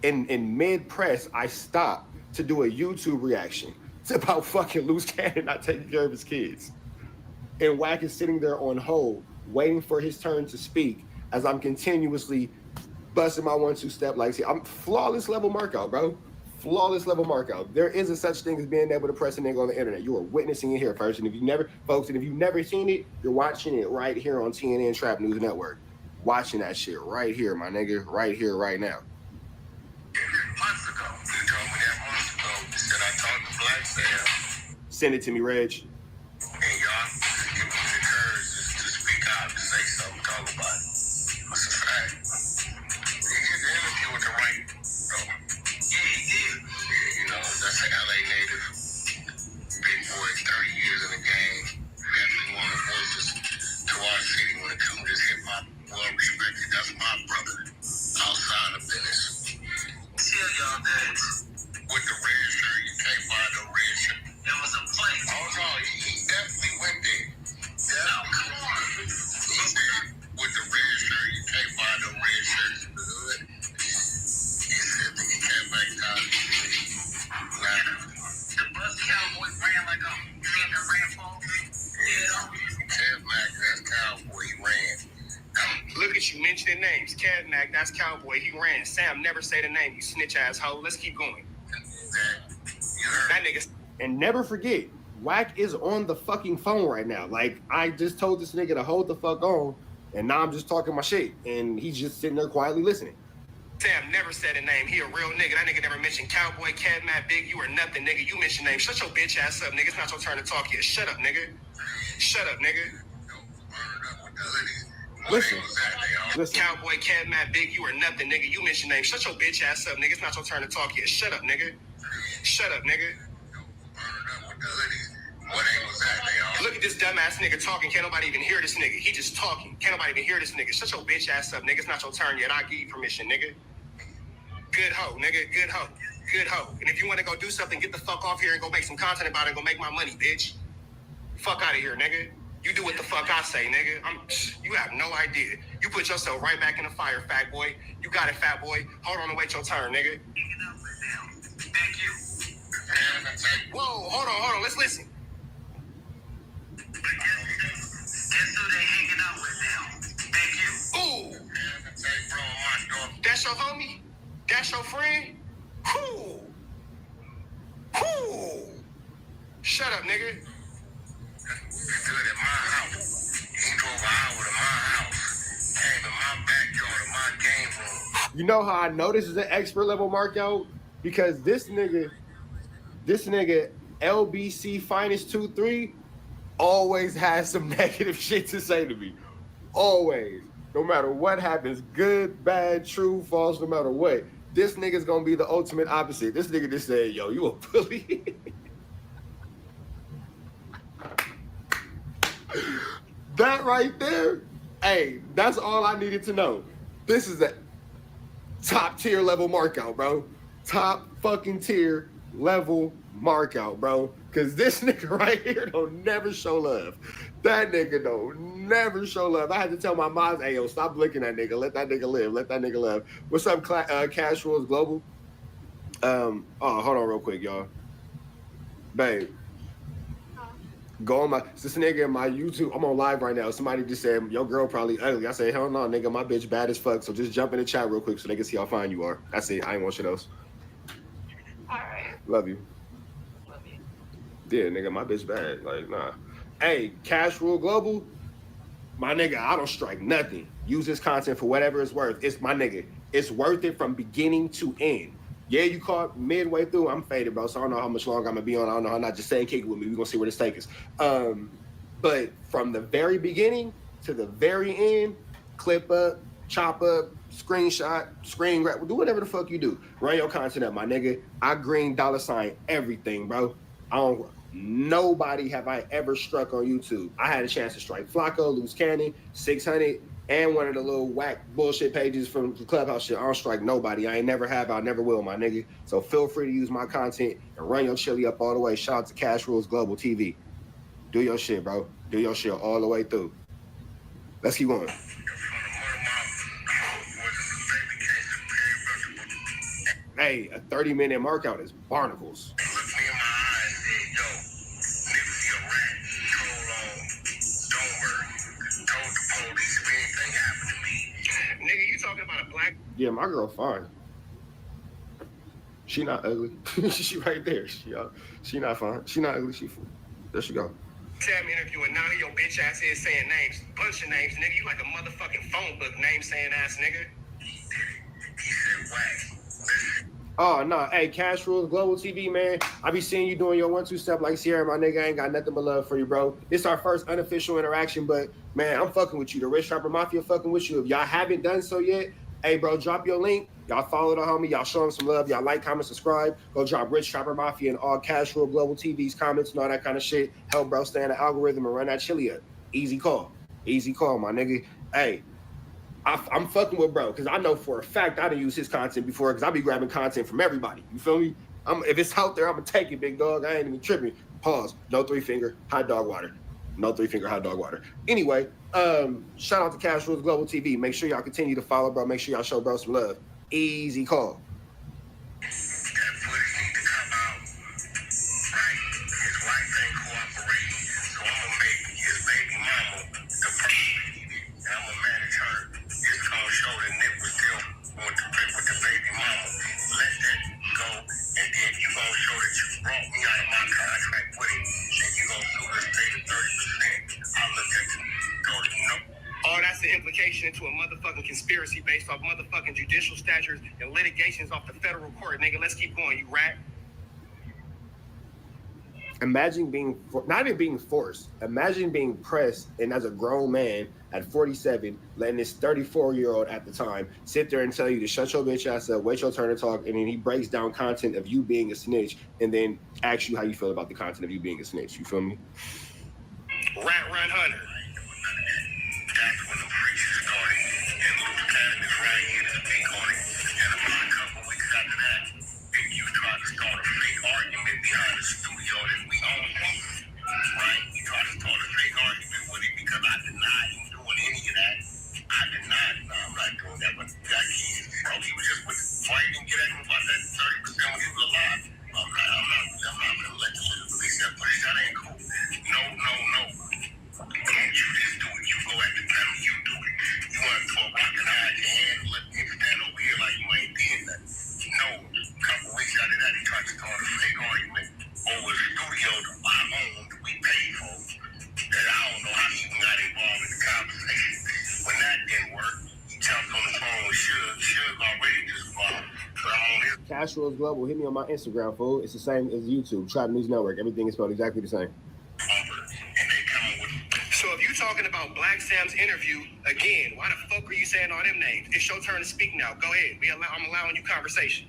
In mid press, I stopped to do a YouTube reaction. It's about fucking loose cannon not taking care of his kids. And Wack is sitting there on hold, waiting for his turn to speak as I'm continuously busting my 1-2 step. Like, see, I'm flawless level markout, bro. Flawless level markout. There is a such thing as being able to press a nigga on the internet. You are witnessing it here first. And if you've never, folks, and if you've never seen it, you're watching it right here on TNN Trap News Network. Watching that shit right here, my nigga, right here, right now. Months ago, you told me that months ago. You said I talked to Black Sam. Send it to me, Reg. And y'all give me the courage to speak out, to say something, talk about it. What's the fact? He did the interview with the right. Yeah, he did. Yeah, you know, that's an LA native. Big boy, 30 years in the game. Definitely one of the voices to our city when it comes to this hip hop. Well respected. That's my brother outside of business. Tell y'all that with the red shirt, you can't buy no red shirt. It was a play. Oh no, he definitely went there. Yeah. No, come on. He said with the red shirt, you can't buy no red shirts in the hood. He said that he came back down to the city. The bus cowboy ran like a nigga ran for. Yeah. Kev Mack, that's cowboy, he ran. Look at you mentioning names. Cadnac, that's Cowboy. He ran. Sam, never say the name, you snitch asshole. Let's keep going. That nigga. And never forget, Wack is on the fucking phone right now. Like, I just told this nigga to hold the fuck on, and now I'm just talking my shit. And he's just sitting there quietly listening. Sam never said a name. He a real nigga. That nigga never mentioned Cowboy, Cadnac, Big. You are nothing, nigga. You mention names. Shut your bitch ass up, nigga. It's not your turn to talk yet. Shut up, nigga. Shut up, nigga. Listen. Cowboy, Cadnac, Big, you are nothing, nigga. You mention names. Shut your bitch ass up, nigga. It's not your turn to talk yet. Shut up, nigga. Shut up, nigga. Look at this dumbass nigga talking. Can't nobody even hear this nigga. He just talking. Can't nobody even hear this nigga. Shut your bitch ass up, nigga. It's not your turn yet. I give you permission, nigga. Good hoe, nigga. Good hoe. Good hoe. And if you want to go do something, get the fuck off here and go make some content about it and go make my money, bitch. Fuck out of here, nigga. You do what the fuck I say, nigga. You have no idea. You put yourself right back in the fire, fat boy. You got it, fat boy. Hold on and wait your turn, nigga. Thank you. Whoa, hold on. Let's listen. Guess who they hanging out with now? Big you. Ooh. That's your homie? That's your friend? Who? Shut up, nigga. Stood at my house. He drove an hour to my house. Came in my backyard, in my game room. You know how I know this is an expert level markout? Because this nigga, LBC Finest 2-3, always has some negative shit to say to me. Always. No matter what happens, good, bad, true, false, no matter what. This nigga's gonna be the ultimate opposite. This nigga just said, yo, you a bully. That right there, hey, that's all I needed to know. This is a top tier level markout, bro. Top fucking tier level markout, bro. Cause this nigga right here don't never show love. That nigga don't never show love. I had to tell my mom, hey, yo, stop licking that nigga. Let that nigga live. Let that nigga live. What's up, Casuals Global? Hold on real quick, y'all. Babe. Go on this nigga in my YouTube. I'm on live right now. Somebody just said, your girl probably ugly. I say, hell no, nigga, my bitch bad as fuck. So just jump in the chat real quick so they can see how fine you are. That's it. I ain't want shit else. All right. Love you. Yeah, nigga, my bitch bad. Like, nah. Hey, Cash Rule Global, my nigga, I don't strike nothing. Use this content for whatever it's worth. It's my nigga. It's worth it from beginning to end. Yeah, you caught midway through. I'm faded, bro. So I don't know how much longer I'm gonna be on. I don't know. I'm not just saying kick it with me. We're gonna see where this takes us. But from the very beginning to the very end, clip up, chop up, screenshot, screen grab, do whatever the fuck you do. Run your content up, my nigga. I green $ everything, bro. Nobody have I ever struck on YouTube. I had a chance to strike Flacco, Loose Cannon, 600, and one of the little whack bullshit pages from the Clubhouse shit. I don't strike nobody. I ain't never have. I never will, my nigga. So feel free to use my content and run your chili up all the way. Shout out to Cash Rules Global TV. Do your shit, bro. Do your shit all the way through. Let's keep going. Hey, a 30-minute markout is barnacles. Nigga, you talking about a black? Yeah, my girl fine. She not ugly. She right there. She not fine. She not ugly. There she go. Sam interview and now your bitch ass here saying names, bunch of names, nigga. You like a motherfucking phone book name saying ass nigga. He said whack. Oh, no. Hey, Cash Rules Global TV, man. I be seeing you doing your 1-2 step like Sierra, my nigga. I ain't got nothing but love for you, bro. It's our first unofficial interaction, but, man, I'm fucking with you. The Rich Rapper Mafia fucking with you. If y'all haven't done so yet, hey, bro, drop your link. Y'all follow the homie. Y'all show him some love. Y'all like, comment, subscribe. Go drop Rich Trapper Mafia and all Cash Rule Global TV's comments and all that kind of shit. Help bro stay in the algorithm and run that chili up. Easy call. Easy call, my nigga. Hey, I'm fucking with bro because I know for a fact I done used his content before because I be grabbing content from everybody. You feel me? If it's out there, I'm going to take it, big dog. I ain't even tripping. Pause. No 3-finger. Hot dog water. No 3-finger hot dog water. Anyway, shout out to Cash Rules Global TV. Make sure y'all continue to follow, bro. Make sure y'all show bro some love. Easy call. Oh, that's the implication into a motherfucking conspiracy based off motherfucking judicial statutes and litigations off the federal court, nigga. Let's keep going, you rat. Imagine not even being forced. Imagine being pressed, and as a grown man at 47, letting this 34-year-old at the time sit there and tell you to shut your bitch ass up, wait your turn to talk, and then he breaks down content of you being a snitch, and then asks you how you feel about the content of you being a snitch. You feel me? Rat Run Hunter. That's when the preachers started, and Luke Cannon is right here to speak on it. And about a couple weeks after that, Big U tried to start a fake argument behind the studio that we own. Right? He tried to start a fake argument with it because I denied him doing any of that. I denied it. No, I'm not doing that, but that he was just fighting and get at him about that 30% when he was alive. I'm not gonna let you release that footage. That ain't cool. No. Don't you just do it. You go at the panel, you do it. You want to talk, I can hide your hand, look, and stand over here like you ain't did nothing. No. A couple weeks after that, he tried to start a fake argument over the studio that I owned, we paid for. That I don't know how he even got involved in the conversation. When that didn't work, he jumped on the phone with Suge. Suge already disqualified. So I'm on his. Cash Rules Global. Hit me on my Instagram, fool. It's the same as YouTube. Tribe News Network. Everything is spelled exactly the same. So if you talking about Black Sam's interview, again, why the fuck are you saying all them names? It's your turn to speak now. Go ahead. I'm allowing you conversation.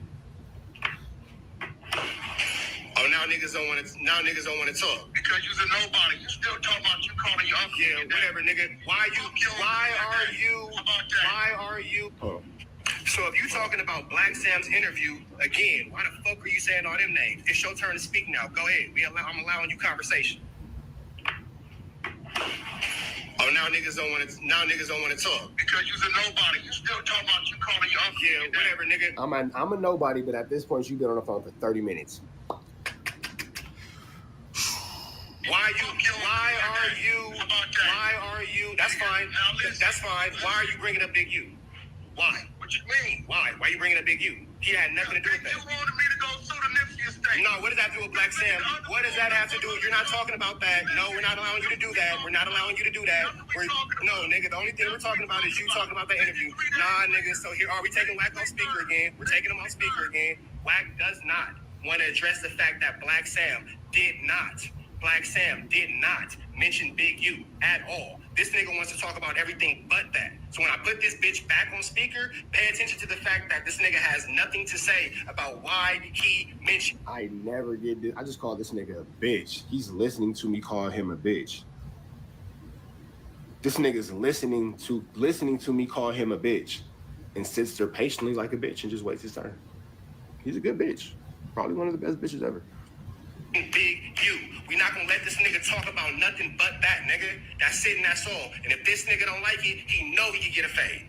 Oh, now niggas don't want to talk. Because you's a nobody. You still talking about you calling your uncle. Yeah, whatever, nigga. Why are you? Oh. So if you talking about Black Sam's interview, again, why the fuck are you saying all them names? It's your turn to speak now. Go ahead. I'm allowing you conversation. Oh, now niggas don't want to talk. Because you's a nobody. You still talking about you calling your uncle. Yeah, whatever, nigga. I'm a nobody, but at this point, you've been on the phone for 30 minutes. Why are you? That's fine. That's fine. Why are you bringing up Big U? Why? What you mean? Why? Why are you bringing up Big U? He had nothing to do with that. You wanted me to go sue the Nipsey No, what does that have to do with Black Sam? What does that have to do? You're not talking about that. No, we're not allowing you to do that. We're not allowing you to do that. No, nigga, the only thing we're talking about is you talking about the interview. Nah, nigga, so here, are we taking Wack off speaker again? We're taking him off speaker again. Wack does not want to address the fact that Black Sam did not mention Big U at all. This nigga wants to talk about everything but that. So when I put this bitch back on speaker, pay attention to the fact that this nigga has nothing to say about why he mentioned. I never get this. I just call this nigga a bitch. He's listening to me call him a bitch. This nigga's listening to me call him a bitch and sits there patiently like a bitch and just waits his turn. He's a good bitch. Probably one of the best bitches ever. Big U. We not gonna let this nigga talk about nothing but that, nigga. That's it and that's all. And if this nigga don't like it, he know he can get a fade.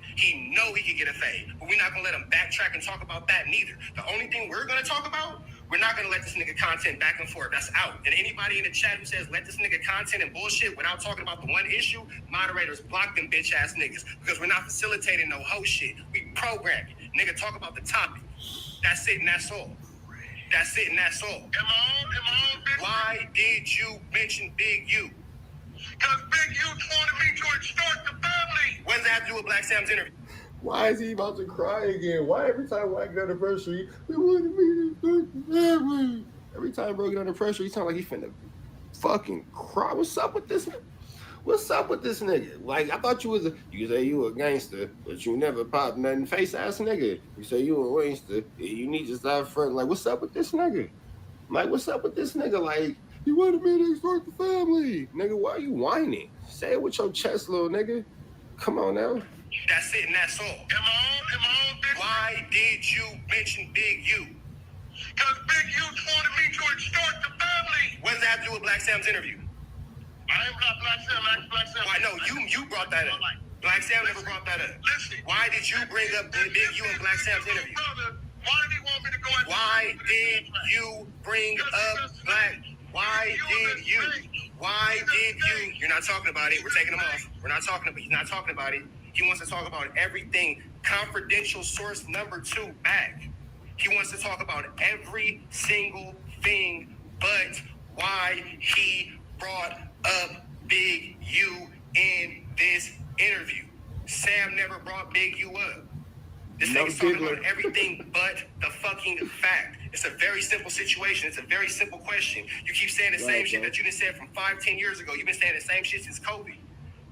But we not gonna let him backtrack and talk about that neither. The only thing we're gonna talk about, we're not gonna let this nigga content back and forth. That's out. And anybody in the chat who says let this nigga content and bullshit without talking about the one issue, moderators block them bitch ass niggas because we're not facilitating no hoe shit. We program it. Nigga, talk about the topic. That's it and that's all. That's it and that's all. Am I on, bitch? Why did you mention Big U? Because Big U wanted me to extort the family. What does that have to do with Black Sam's interview? Why is he about to cry again? Why every time Wack get under pressure, he wanted me to extort the family? Every time bro get under pressure, he sound like he finna fucking cry. What's up with this? What's up with this nigga? Like, I thought you say you a gangster, but you never popped nothing face ass nigga. You say you a gangster, you need to stop fronting. Like, what's up with this nigga? Like, what's up with this nigga? Like, you wanted me to extort the family. Nigga, why are you whining? Say it with your chest, little nigga. Come on now. That's it and that's all. Am I on, bitch? Why did you mention Big U? Because Big U wanted me to extort the family. What does that have to do with Black Sam's interview? I am not Black Sam. Black Sam. Why, no, you brought that up. Black Sam never brought that up. Listen. Why did you bring up Big U and Black Sam's interview? Why did he want me to go into Why did you bring up Black? Why did you? You're not talking about it. We're taking him off. He's not talking about it. He wants to talk about everything. Confidential source number 2 back. He wants to talk about every single thing but why he brought up Big U in this interview. Sam never brought Big U up. This nigga's talking about everything but the fucking fact. It's a very simple situation. It's a very simple question. You keep saying the same shit that you done said from 5-10 years ago. You've been saying the same shit since COVID.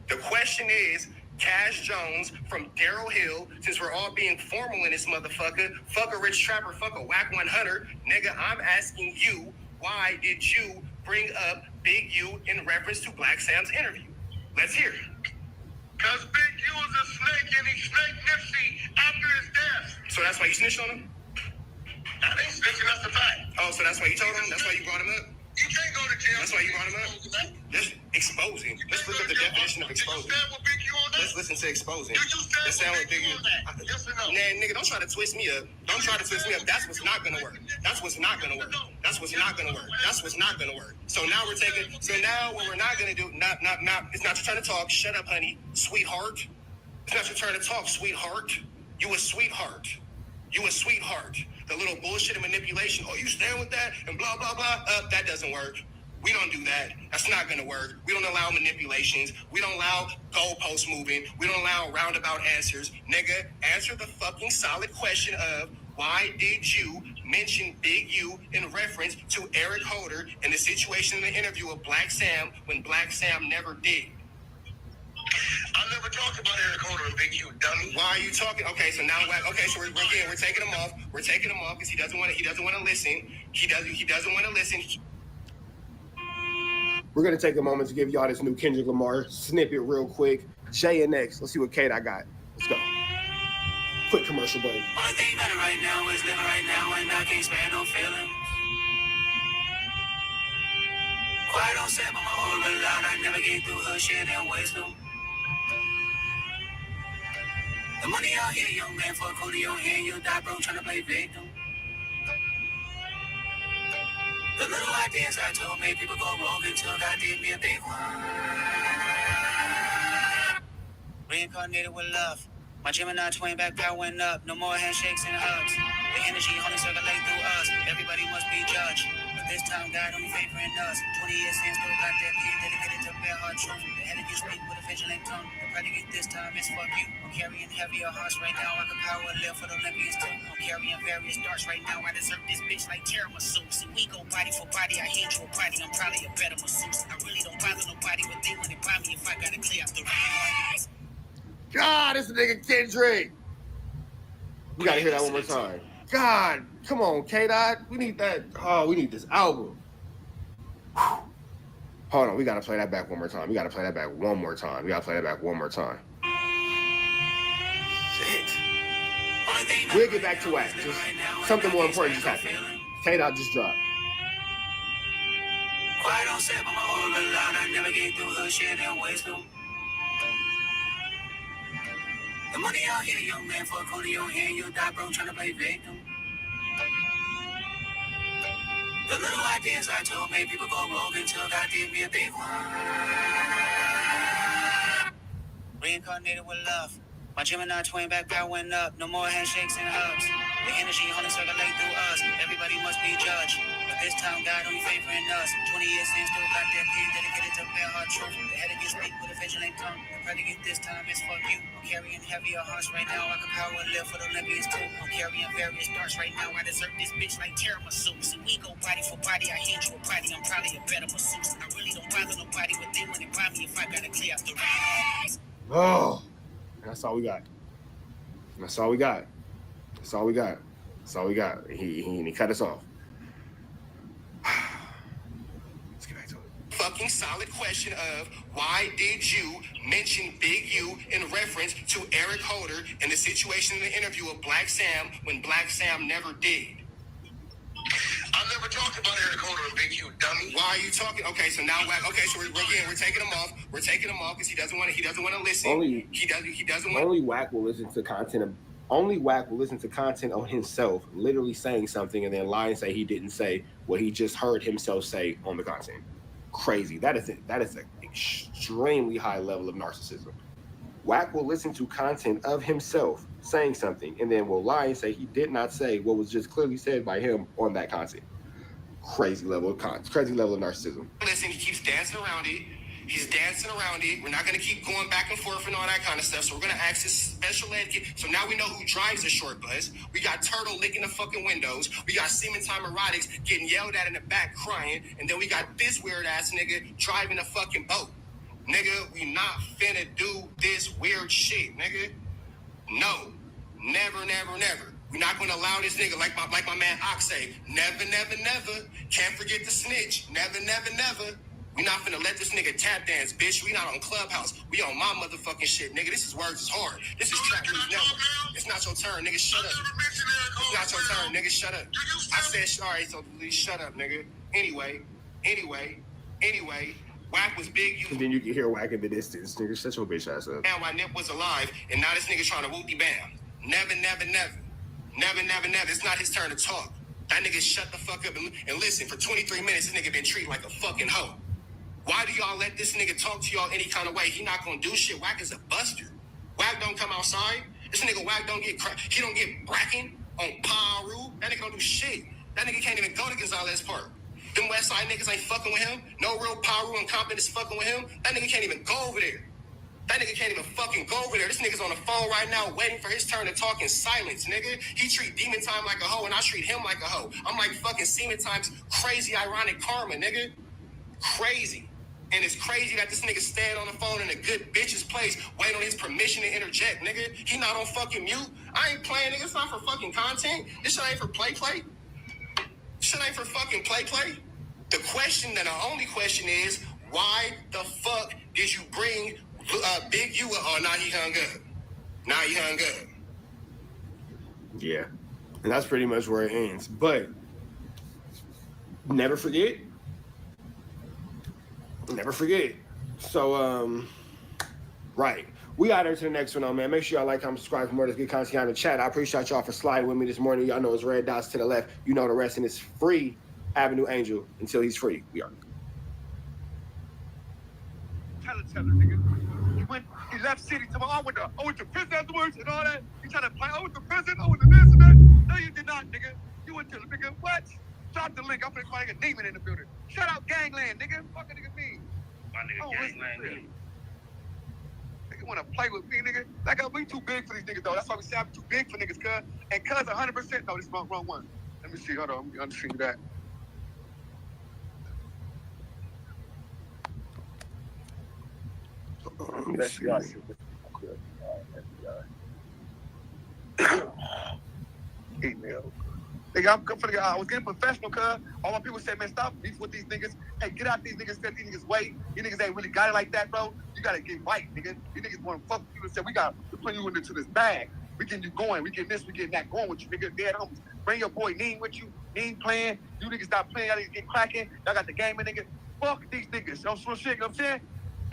The question is, Cash Jones from Daryl Hill, since we're all being formal in this motherfucker, fuck a Rich Trapper, fuck a Wack 100, nigga, I'm asking you, why did you bring up Big U in reference to Black Sam's interview? Let's hear it. Because Big U is a snake and he snaked Nipsey after his death. So that's why you snitched on him? I ain't snitching, that's the fact. Oh, so that's why you told him? That's why you brought him up? You can't go to jail. That's why you brought him up? Just exposing. Let's look at the definition of exposing. Let's listen to exposing. Let's stand with Big U. Yes or no? Nah, nigga, don't try to twist me up. That's what's not gonna work. That's not gonna work. So now what we're not gonna do, it's not your turn to talk. Shut up, honey. Sweetheart. It's not your turn to talk, sweetheart. You a sweetheart. The little bullshit and manipulation. Oh, you stand with that and blah, blah, blah. That doesn't work. We don't do that. That's not going to work. We don't allow manipulations. We don't allow goalpost moving. We don't allow roundabout answers. Nigga, answer the fucking solid question of why did you mention Big U in reference to Eric Holder and the situation in the interview with Black Sam when Black Sam never did? I never talked about Eric Holder and Big U, dummy. Why are you talking? Okay, so now, so we're taking him off. We're taking him off because he doesn't want to listen. He doesn't want to listen. We're gonna take a moment to give y'all this new Kendrick Lamar snippet real quick. J and X. Let's see what Kate I got. Let's go. Quick commercial break. Only thing better right now is living right now, and I can't spare no feelings. Quiet on set, but my whole loud. I never get through her shit and wisdom. The money out here, young man, for a coat in your hand, you die broke trying to play victim. The little ideas I told made people go rogue until God did me a big one. Reincarnated with love. My Gemini twin back power went up. No more handshakes and hugs. The energy only circulate through us. Everybody must be judged. But this time, God only favoring us. 20 years since, still got that pen dedicated to bear hard truth. The head can speak with a vigilant tongue. The predicate this time is fuck you. I'm carrying heavier hearts right now. I can power live for the Olympians too. I'm carrying various darts right now. I deserve this bitch like tiramisu. See, we go body for body. I hate your body. I'm probably a better masseuse. I really don't bother nobody, but they wouldn't buy me if I gotta clear out the rings. God, this nigga Kendrick. We gotta hear that one more time. God, come on, K-Dot. We need that. Oh, we need this album. Hold on, we gotta play that back one more time. We gotta play that back one more time. Shit. We'll get back to wax. Just something more important just happened. K-Dot just dropped. Quiet on set, but my whole lot. I never get through her shit and waste them. The money out here, young man, for a coat in your hand, you die broke trying to play victim. The little ideas I told made people go rogue until God did me a big one. Reincarnated with love. My Gemini twin background went up. No more handshakes and hugs. The energy only circulate through us. Everybody must be judged. But this time, God only favoring us. 20 years since, still got that pen dedicated to bear hard truth. The head can speak with a vigilant tongue. The predicate this time is fuck you. I'm carrying heavier hearts right now. I can power live for the Olympians too. I'm carrying various darts right now. I deserve this bitch like tiramisu. See, we go body for body. I hate your body. I'm probably a better masseuse. I really don't bother nobody, but they wouldn't buy me if I gotta clear out the rings. Oh, that's all we got. He cut us off. Let's get back to it. Fucking solid question of why did you mention Big U in reference to Eric Holder in the situation in the interview of Black Sam when Black Sam never did? I never talked about Eric Holder and Big U, dummy. Why are you talking? Okay, so now so we're taking him off. We're taking him off because he doesn't want to listen. He doesn't want. Only Wack will listen to content. Only Wack will listen to content on himself, literally saying something and then lie and say he didn't say what he just heard himself say on the content. Crazy. That is an extremely high level of narcissism. Wack will listen to content of himself saying something and then will lie and say he did not say what was just clearly said by him on that content. Crazy level of narcissism. Listen, he keeps dancing around it. He's dancing around it. We're not going to keep going back and forth and all that kind of stuff. So we're going to ask this special ed kid. So now we know who drives the short bus. We got Turtle licking the fucking windows. We got Semen Time Erotics getting yelled at in the back crying. And then we got this weird ass nigga driving a fucking boat. Nigga, we not finna do this weird shit, nigga. No. Never, never, never. We're not gonna allow this nigga, like my man Ox say, never, never, never. Can't forget the snitch. Never, never, never. We not finna let this nigga tap dance, bitch. We not on Clubhouse. We on my motherfucking shit, nigga. This is Words is Hard. This is Trap News Network. It's not your turn, nigga. Shut up. It's not your turn, nigga. Shut up. I said sorry, so please shut up, nigga. Anyway. Wack was Big U. And then you can hear Wack in the distance. Nigga, shut your bitch ass up. And why Nip was alive, and now this nigga trying to whoopty bam. Never, never, never. Never, never, never. It's not his turn to talk. That nigga shut the fuck up and listen. For 23 minutes, this nigga been treated like a fucking hoe. Why do y'all let this nigga talk to y'all any kind of way? He not gonna do shit. Wack is a buster. Wack don't come outside. This nigga Wack don't get he don't get bracking on Paru. That nigga don't do shit. That nigga can't even go to Gonzalez Park. Them West Side niggas ain't fucking with him. No real Paru and Compton is fucking with him. That nigga can't even go over there. That nigga can't even fucking go over there. This nigga's on the phone right now waiting for his turn to talk in silence, nigga. He treat Demon Time like a hoe and I treat him like a hoe. I'm like fucking Semen Time's crazy ironic karma, nigga. Crazy. And it's crazy that this nigga stayed on the phone in a good bitch's place, waiting on his permission to interject, nigga. He not on fucking mute. I ain't playing, nigga. It's not for fucking content. This shit ain't for play. Shit ain't for fucking play. The only question is, why the fuck did you bring Big U? Oh, now he hung up. Yeah. And that's pretty much where it ends. But never forget. So, right. We got into the next one, man. Make sure y'all like, comment, subscribe for more of this good content out in the chat. I appreciate y'all for sliding with me this morning. Y'all know it's red dots to the left. You know the rest, and it's free Avenue Angel until he's free. We are. Tell it, nigga. He left city tomorrow. I went to prison afterwards and all that. He tried to play, I went to prison, I went to this and that. No, you did not, nigga. You went to the nigga. What? Drop the link. I'm finna find a nigga Neiman in the building. Shout out Gangland, nigga. Fuck a nigga mean. My nigga Gangland. Nigga wanna play with me, nigga. Like we too big for these niggas though. That's why we say I'm too big for niggas, cuz. And cuz 100%. No, this is wrong one. Let me see. Hold on. Let me see that. Let's see. Email. Nigga, I was getting professional, cuz. All my people say, man, stop beef with these niggas. Hey, get out these niggas, step these niggas' way. You niggas ain't really got it like that, bro. You gotta get right, nigga. You niggas wanna fuck with you and say, we're putting you into this bag. We getting you going. We getting this, we getting that going with you, nigga. Dead homies. Bring your boy Neen with you. Neen playing. You niggas stop playing. Y'all niggas get cracking. Y'all got the game, nigga. Fuck these niggas. Don't shit, you know what I'm saying?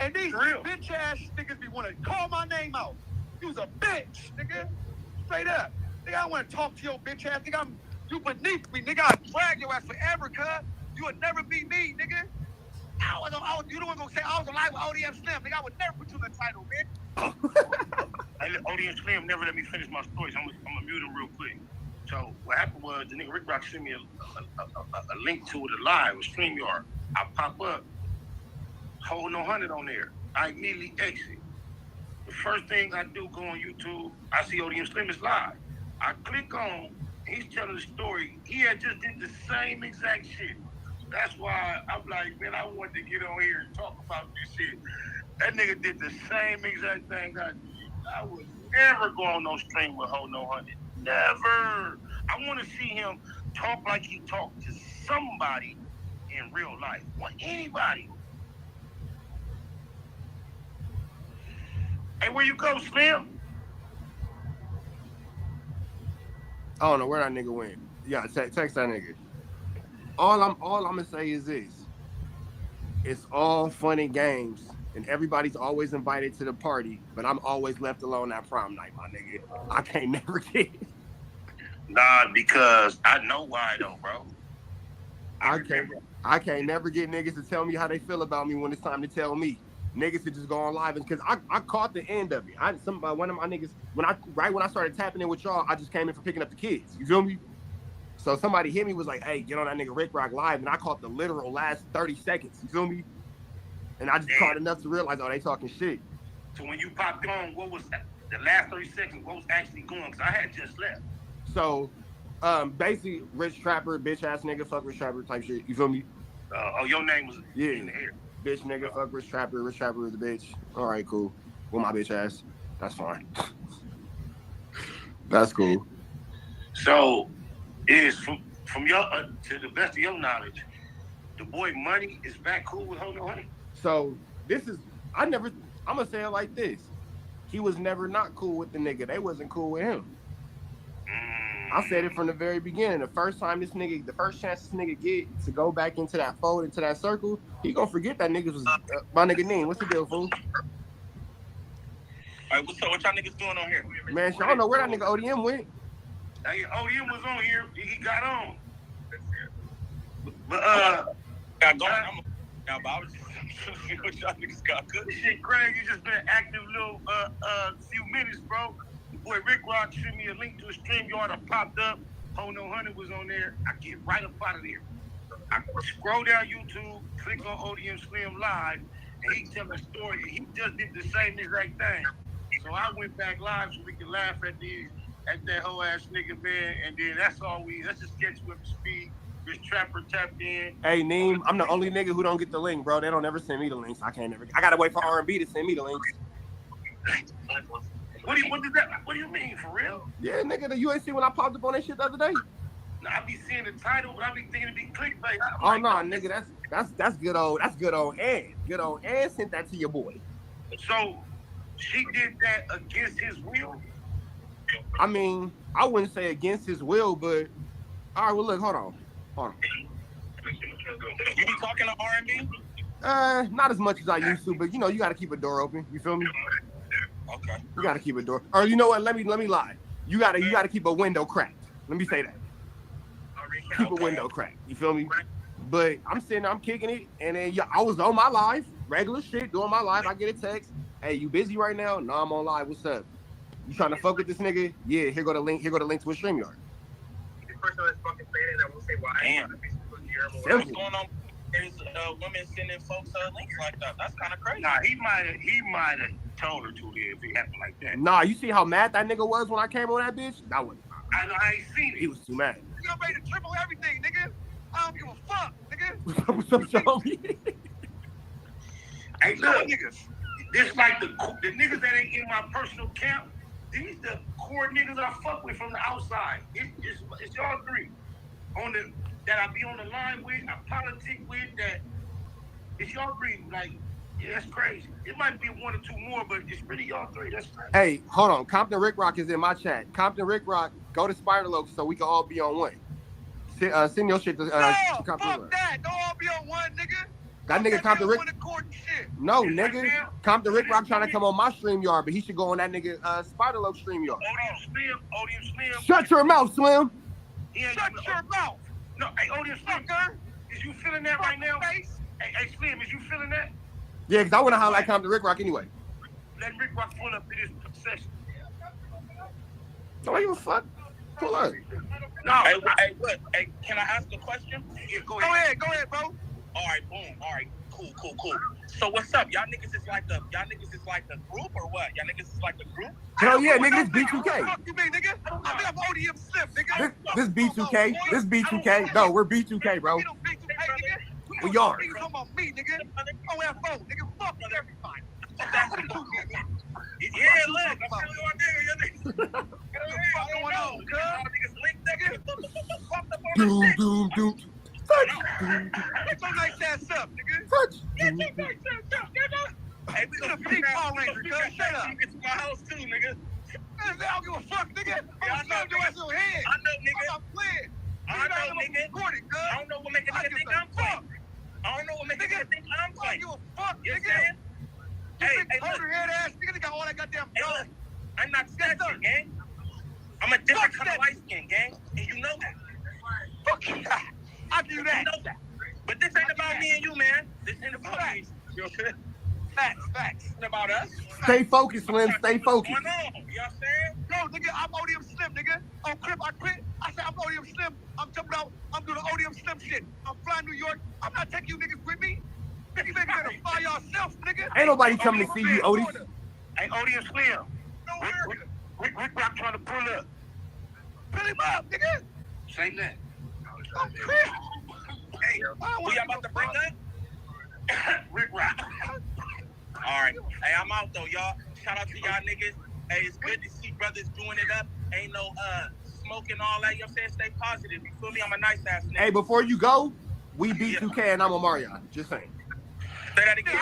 And these bitch ass niggas be wanna call my name out. You's a bitch, nigga. Straight up. Nigga, I wanna talk to your bitch ass. Nigga, you beneath me, nigga. I'll drag your ass forever, cuz. You would never be me, nigga. You don't want to say I was alive with ODM Slim, nigga. I would never put you in the title, man. ODM Slim never let me finish my stories. I'm gonna mute him real quick. So what happened was the nigga Rick Rock sent me a link to it live with StreamYard. I pop up, hold no 100 on there. I immediately exit. The first thing I do, go on YouTube, I see ODM Slim is live. I click on, he's telling the story. He had just did the same exact shit. That's why I'm like, man, I wanted to get on here and talk about this shit. That nigga did the same exact thing I did. I would never go on no stream with Ho No 100. Never. I want to see him talk like he talked to somebody in real life. Or anybody. Hey, where you go, Slim? I don't know where that nigga went. Yeah, text that nigga. All I'm gonna say is this: it's all fun and games, and everybody's always invited to the party, but I'm always left alone at prom night, my nigga. I can't never get it. Nah, because I know why though, bro. I can't never get niggas to tell me how they feel about me when it's time to tell me. Niggas to just go on live, and because I caught the end of it. One of my niggas when I started tapping in with y'all, I just came in for picking up the kids. You feel me? So somebody hit me, was like, hey, get on that nigga Rick Rock live. And I caught the literal last 30 seconds. You feel me? And I just caught enough to realize, oh, they talking shit. So when you popped on, what was that? The last 30 seconds, what was actually going? Because I had just left. So basically, Rich Trapper, bitch ass nigga, fuck Rich Trapper type shit. You feel me? Your name was in the air. Bitch nigga, fuck Rich Trapper. Rich Trapper is a bitch. All right, cool. With my bitch ass. That's fine. That's cool. So is from your to the best of your knowledge, the boy Money is back cool with Ho No 100? So I'm gonna say it like this. He was never not cool with the nigga. They wasn't cool with him. I said it from the very beginning. The first chance this nigga get to go back into that fold, into that circle, he gonna forget that niggas was my nigga name. What's the deal, fool? All right, what's up? What y'all niggas doing on here? Man, I don't know where that nigga ODM went. Hey, ODM was on here. He got on. But got going. Now, but I was just see what y'all niggas got good. Shit, Craig, you just been active little few minutes, bro. The boy Rick Rock sent me a link to a StreamYard. I popped up. Ho No 100 was on there. I get right up out of there. I scroll down YouTube, click on ODM Slim Live, and he telling a story. He just did the same exact thing. So I went back live so we could laugh at that whole ass nigga, man. And then that's just get you up to speed. Rich Trapper tapped in. Hey, Neem, I'm the only nigga who don't get the link, bro. They don't ever send me the links. I gotta wait for R&B to send me the links. What do you mean, for real? Yeah, nigga, you ain't see when I popped up on that shit the other day? Nah, I be seeing the title, but I be thinking it be clickbait. Oh no, nigga, that's good old Ann. Good old Ann sent that to your boy. So she did that against his will? I mean, I wouldn't say against his will, but all right, well look, hold on. You be talking to R&B? Not as much as I used to, but you know, you gotta keep a door open. You feel me? Okay. You gotta keep a door. Or you know what? Let me lie. You gotta keep a window cracked. Let me say that. Keep a window cracked. You feel me? But I'm sitting there, I'm kicking it, and then I was on my live, regular shit, doing my live. I get a text. Hey, you busy right now? No, I'm on live. What's up? You trying to fuck with this nigga? Yeah, here go the link. Here go the link to a StreamYard. person that's fucking saying that will say why. Damn. What's going on? There's women sending folks links like that. That's kind of crazy. Nah, he might have told her to if it happened like that. Nah, you see how mad that nigga was when I came on that bitch? That was. I ain't seen it. He was too mad. You ready to triple everything, nigga? I don't give a fuck, nigga. What's up, Joey? Hey, look, niggas. This like the niggas that ain't in my personal camp. These the core niggas I fuck with from the outside. It's y'all three on the that I be on the line with, I politic with. That it's y'all three. Like, yeah, that's crazy. It might be one or two more, but it's really y'all three. That's crazy. Hey, hold on. Compton Rick Rock is in my chat. Compton Rick Rock, go to Spider Loaf so we can all be on one. Send your shit to No, Compton fuck Rick. that. Don't all be on one, nigga. That nigga Compton Rick. No, nigga. Compton Rick Rock trying to come on my StreamYard, but he should go on that nigga Spider Loaf StreamYard. Odium Slim. Shut your mouth, Slim. Shut your mouth. No, hey, Odium Slim, is you feeling that right now? Hey, Slim, is you feeling that? Yeah, because I want to highlight Compton Rick Rock anyway. Let Rick Rock pull up to this session. Don't give a fuck. Pull up. No. Hey, look. Hey, can I ask a question? Yeah, go ahead, bro. All right, boom. All right, cool. So what's up? Y'all niggas is like a group or what? Y'all niggas is like a group? Hell yeah, nigga, this B2K. What the fuck you mean, nigga? I think I'm ODM Slim, nigga. This B2K. This B2K. No, we're B2K, bro. We are. Nigga talking about me, nigga. OFO, nigga. Fuck everybody. Yeah, look. I'm telling you, nigga. What's going on, Niggas linked, nigga. Doom. Get your nice ass up, nigga. Get your nice ass up, nigga. Hey, we gonna big Power Ranger, cuz. Shut up. You get to my house too, nigga. I don't give a fuck, nigga. I'm gonna slam your ass on your head. I know, nigga. I'm playing. I know, nigga. I don't know what make a nigga think I'm playing. I don't know what make a nigga think I'm playing. I don't give a fuck, You nigga. saying? Hey, big powder head ass nigga got all that goddamn look, I'm not sketchy, gang. I'm a different kind of light skin, gang. And you know that. Fuck you. I do that. You know that. But this ain't about me and you, man. This ain't about me. You know what I'm saying? Facts. It's about us. Stay focused, Slim. Stay focused. What's going on? You know what I'm saying? No, nigga, I'm ODM Slim, nigga. On Crip, I quit. I said I'm ODM Slim. I'm jumping out. I'm doing the ODM Slim shit. I'm flying New York. I'm not taking you niggas with me. You niggas better fly yourself, nigga. Ain't nobody coming to see you, Otis. Hey, Odium Slim. Rick Rock trying to pull up. Pull him up, nigga. Say that. I'm Crip. Hey, who y'all about to bring up? Rick Rock. All right. Hey, I'm out though, y'all. Shout out to y'all niggas. Hey, it's good to see brothers doing it up. Ain't no smoking all that. You know what I'm saying? Stay positive. You feel me? I'm a nice ass nigga. Hey, before you go, we B2K and I'm a Mario. Just saying. Say that again.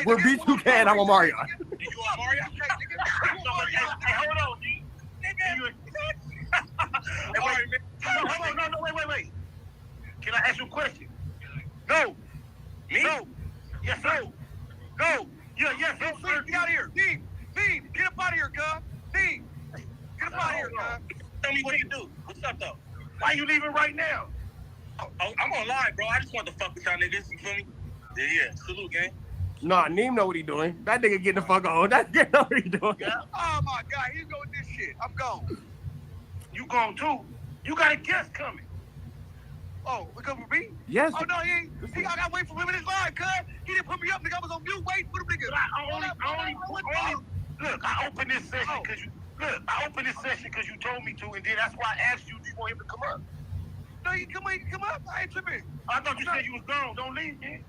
We're B2K and I'm a Mario. You a Mario? Hey, hold on, G. Nigga. No, wait. Can I ask you a question? No. Me? No. Yes, no. No. Yeah, yes, no, sir. Get out of here. Dean, get up out of here, cuz. Dean, get up out of here, cuz. Tell me what you do. What's up, though? Why you leaving right now? I'm on live, bro. I just want to fuck with y'all niggas. You feel me? Yeah. Salute, gang. Nah, Neem know what he doing. That nigga getting the fuck on. That nigga know what he doing. Oh my God, he's going this shit. I'm gone. You gone too? You got a guest coming. Oh, we come for me? Yes. Oh no, I gotta wait for him in his line, cuz. He didn't put me up, nigga. I was on mute waiting for the nigga. Look, I opened this session because you told me to, and then that's why I asked you, do you want him to come up? No, you come up. I ain't tripping. I thought you said you was gone. Don't leave, man.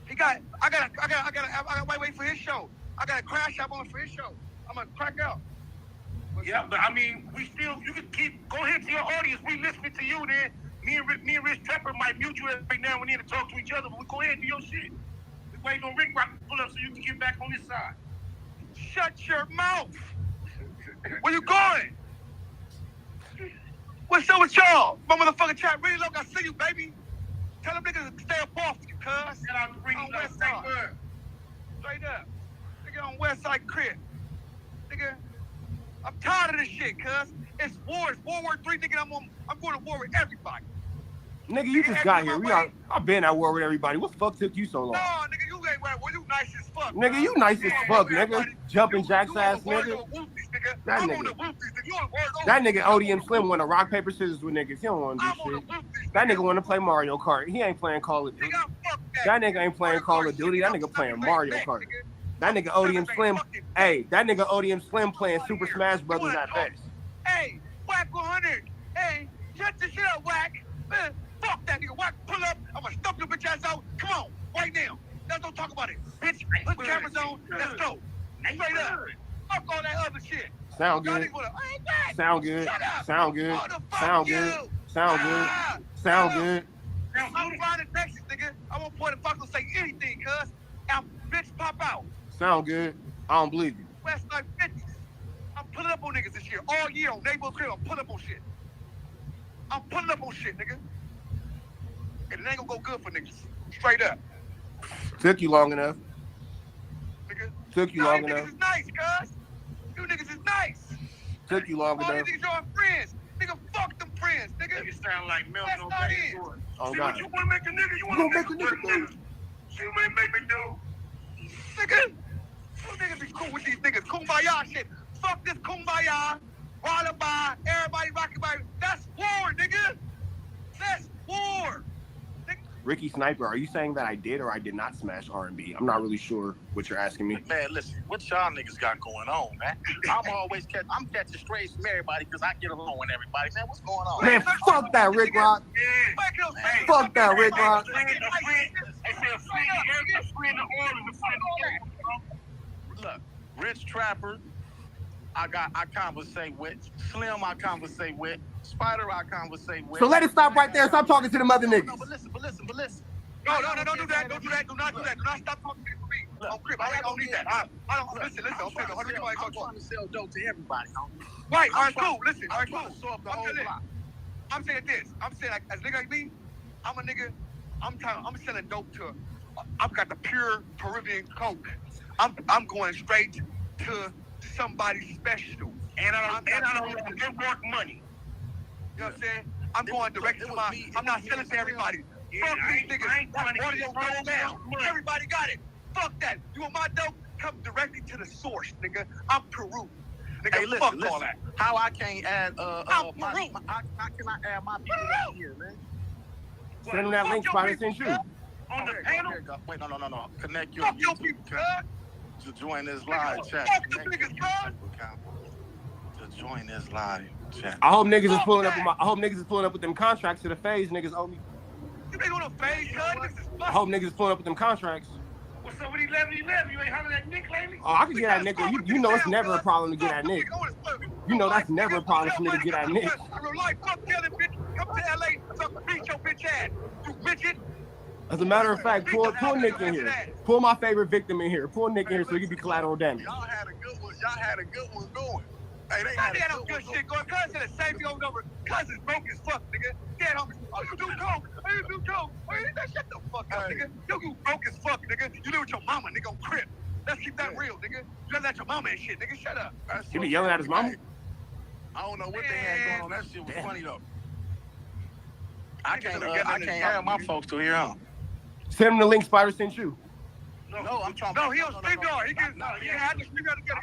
I gotta wait for his show. I gotta crash up on for his show. I'm gonna crack out. Yeah, but I mean, you can go ahead to your audience. We listening to you then. Me and Rich Trapper might mute you right now. We need to talk to each other, but we go ahead and do your shit. We waiting on Rick Rock to pull up so you can get back on this side. Shut your mouth. Where you going? What's up with y'all? My motherfucking chat really low. I see you, baby. Tell them niggas to stay up off you, cuz. Shout out to Rick on West Side. Straight up. Nigga on West Side Crib. Nigga, I'm tired of this shit, cuz. It's war. It's World War III, nigga. I'm going to war with everybody. Nigga, you just got here. I've been at war with everybody. What the fuck took you so long? No, nigga, you ain't right. Well, you nice as fuck. Nigga, you nice as fuck, nigga. Jumping jacks ass, nigga. Nigga. That nigga ODM Slim want to rock, paper, scissors with niggas. He don't want to do shit. That nigga want to play Mario Kart. He ain't playing Call of Duty. That nigga ain't playing Call of Duty. That nigga playing Mario Kart. That nigga ODM Slim. Hey, that nigga ODM Slim playing Super Smash Brothers at best. Hey, Whack 100. Hey, shut the shit up, Whack. Man, fuck that nigga. Whack, pull up. I'm gonna stump your bitch ass out. Come on, right now. Let's don't talk about it. Bitch, put the cameras on. Let's go. Straight up. Fuck all that other shit. Sound good. Sound good. Sound good. Sound good. Sound good. Sound good. I'm flying to Texas, nigga. I won't point the fuck and say anything, cuz. And bitch pop out. Sound good. I don't believe you. West like 50s. I'm pulling up on niggas this year. All year on Neighborhood Crib, I'm pulling up on shit. I'm pulling up on shit, nigga. And it ain't gonna go good for niggas. Straight up. Took you long enough. Nigga. Took you long niggas enough. is nice, cuz. You niggas is nice. Took you long All enough. these niggas y'all friends. Nigga, fuck them friends, nigga. You sound like Mel. That's not it. Oh, See God. what you wanna make a nigga? You wanna make a nigga do? See what you make me do? Nigga. You niggas be cool with these niggas. Kumbaya shit. Fuck this kumbaya. Lullaby. Everybody rocking by. That's war, nigga. That's war. Ricky Sniper, are you saying that I did or I did not smash R&B? I'm not really sure what you're asking me. Man, listen, what y'all niggas got going on, man? I'm catching strays from everybody because I get along with everybody. Man, what's going on? Man, fuck that, Rick Rock. Fuck that, Rick Rock. Look, Rich Trapper, I conversate with. Slim, I conversate with. Spider, I conversate with. So let it stop right there. Stop talking to them other niggas. No, but listen. No, don't do that. Don't do that. Do not do that. Do not stop talking to me. On Crib, I don't need that. I don't listen. I'm trying to sell dope to everybody, homie. Right, all right, cool. Listen, all right, cool. I'm saying this. I'm saying like as a nigga like me, I'm a nigga. I'm selling dope to. I've got the pure Peruvian coke. I'm going straight to somebody special. And I don't give work money. You know what I'm saying? I'm going direct to my. I'm not selling to everybody. Fuck these niggas. That's one of your dope now. Everybody got it. Fuck that. You want my dope? Come directly to the source, nigga. I'm Peru. Nigga, hey, listen, fuck listen. all that. How I can't add I'm how Peru. can I add my people in here, man? Send them that link, Spider sent you. On the panel? Wait, no. Connect your Fuck your YouTube people, account to join this live chat. Fuck the niggas, cuz. To join this live chat. I hope niggas is pulling up with them contracts to the phase niggas owe me. You ain't gonna phase, cuz. I hope niggas is pulling up with them contracts. What's up with 11-11? You ain't hollering at Nick lately? Oh, I can get at Nick. You know it's never a problem to get at Nick. You know that's never a problem for me to get at Nick. Fuck Kelly, bitch. Come to LA. Fuck beat your bitch ass. You midget. As a matter of fact, pull Nick in here. Pull my favorite victim in here. Pull Nick in here so he can be collateral damage. Y'all had a good one going. Hey, they had no good shit going. Cuz said the same thing over and over. Cuz is broke as fuck, nigga. Dead homies. Oh, you do coke. Oh, you do coke. Oh, shut the fuck up, nigga. You broke as fuck, nigga. You live with your mama, nigga, on Crib. Let's keep that real, nigga. You yelling at your mama and shit, nigga. Shut up. He be yelling at his mama? I don't know what they had going on. That shit was funny, though. I can't have my folks to hear on. Send him the link Spider sent you. No, I'm trying. No, he on StreamYard. He can have the StreamYard together.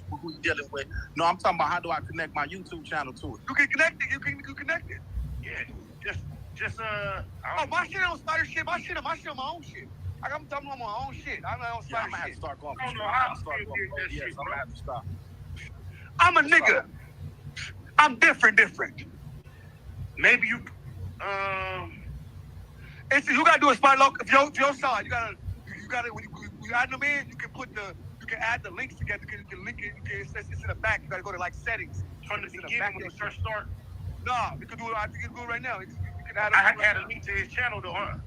Who you dealing with? No, I'm talking about how do I connect my YouTube channel to it? You can connect it. You can connect it. Yeah, just Oh, my shit on Spider shit. My shit on my own shit. I'm talking about my own shit. I'm not on Spider shit. I'm gonna have to start going. I'm gonna have to stop. I'm a nigga. I'm different. Maybe you. You gotta do a spot local. If your side, you gotta when you add them in, you can add the links together. You can link it. It's in the back. You gotta go to like settings. From the beginning when you first start. Nah, you can do it. I think you can do it right now. You can add. I have to add a link to his channel though, huh?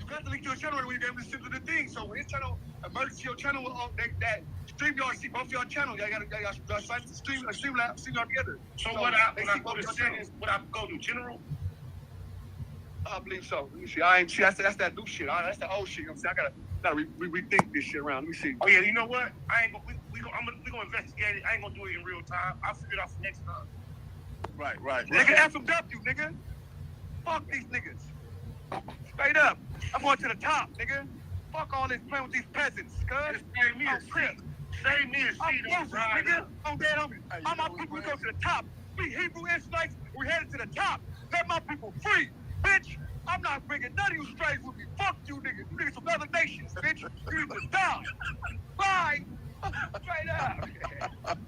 You got to link to his channel when you get to send to the thing. So when his channel emerges to your channel, that StreamYard see both your channels. Y'all gotta sign to StreamYard together. So when I go to settings, would I go to general? I believe so. Let me see. I ain't see. That's that new shit. That's the old shit. I'm saying I gotta rethink this shit around. Let me see. Oh yeah, you know what? I ain't gonna. We gonna investigate it. I ain't gonna do it in real time. I'll figure it out for next time. Right. Nigga, FMW, nigga. Fuck these niggas. Straight up. I'm going to the top, nigga. Fuck all this playing with these peasants, cuz. Just pay me a Crip. Save me a seat on the ride. Nigga, on that homie. All my people go to the top. We Hebrew Israelites, we headed to the top. Let my people free, bitch. I'm not bringing none of you strays with me. Fuck you niggas. You niggas from other nations, bitch. You need to die. Bye. Straight up.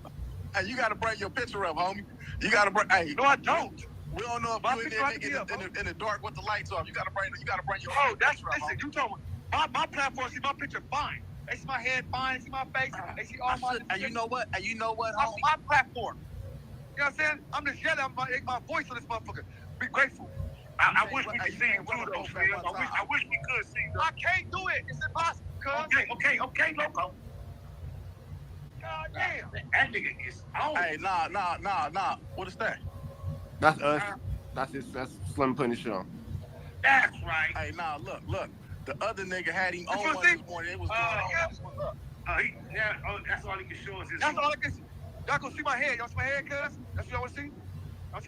Hey, you gotta bring your picture up, homie. You gotta bring. Hey, no, I don't. We don't know if My you in there in the dark with the lights off. You gotta bring your that's picture up. listen. You told me my platform see my picture fine. They see my head fine. They see my face. They see all my. And you know what? And you know what, I'm homie? on my platform. You know what I'm saying? I'm just yelling my voice on this motherfucker. Be grateful. I wish we could see you too, though, man. I wish we could see you. I can't do it. It's impossible, cuz. Okay, loco. God damn. That nigga is on. Hey, nah. What is that? That's us. That's Slim putting his shit on. That's right. Hey, nah, look. The other nigga had him on one this morning. It was going on. That's what's up. That's all he can show us. That's all I can see. Y'all gonna see my head. Y'all see my head, cuz? That's what y'all want to see?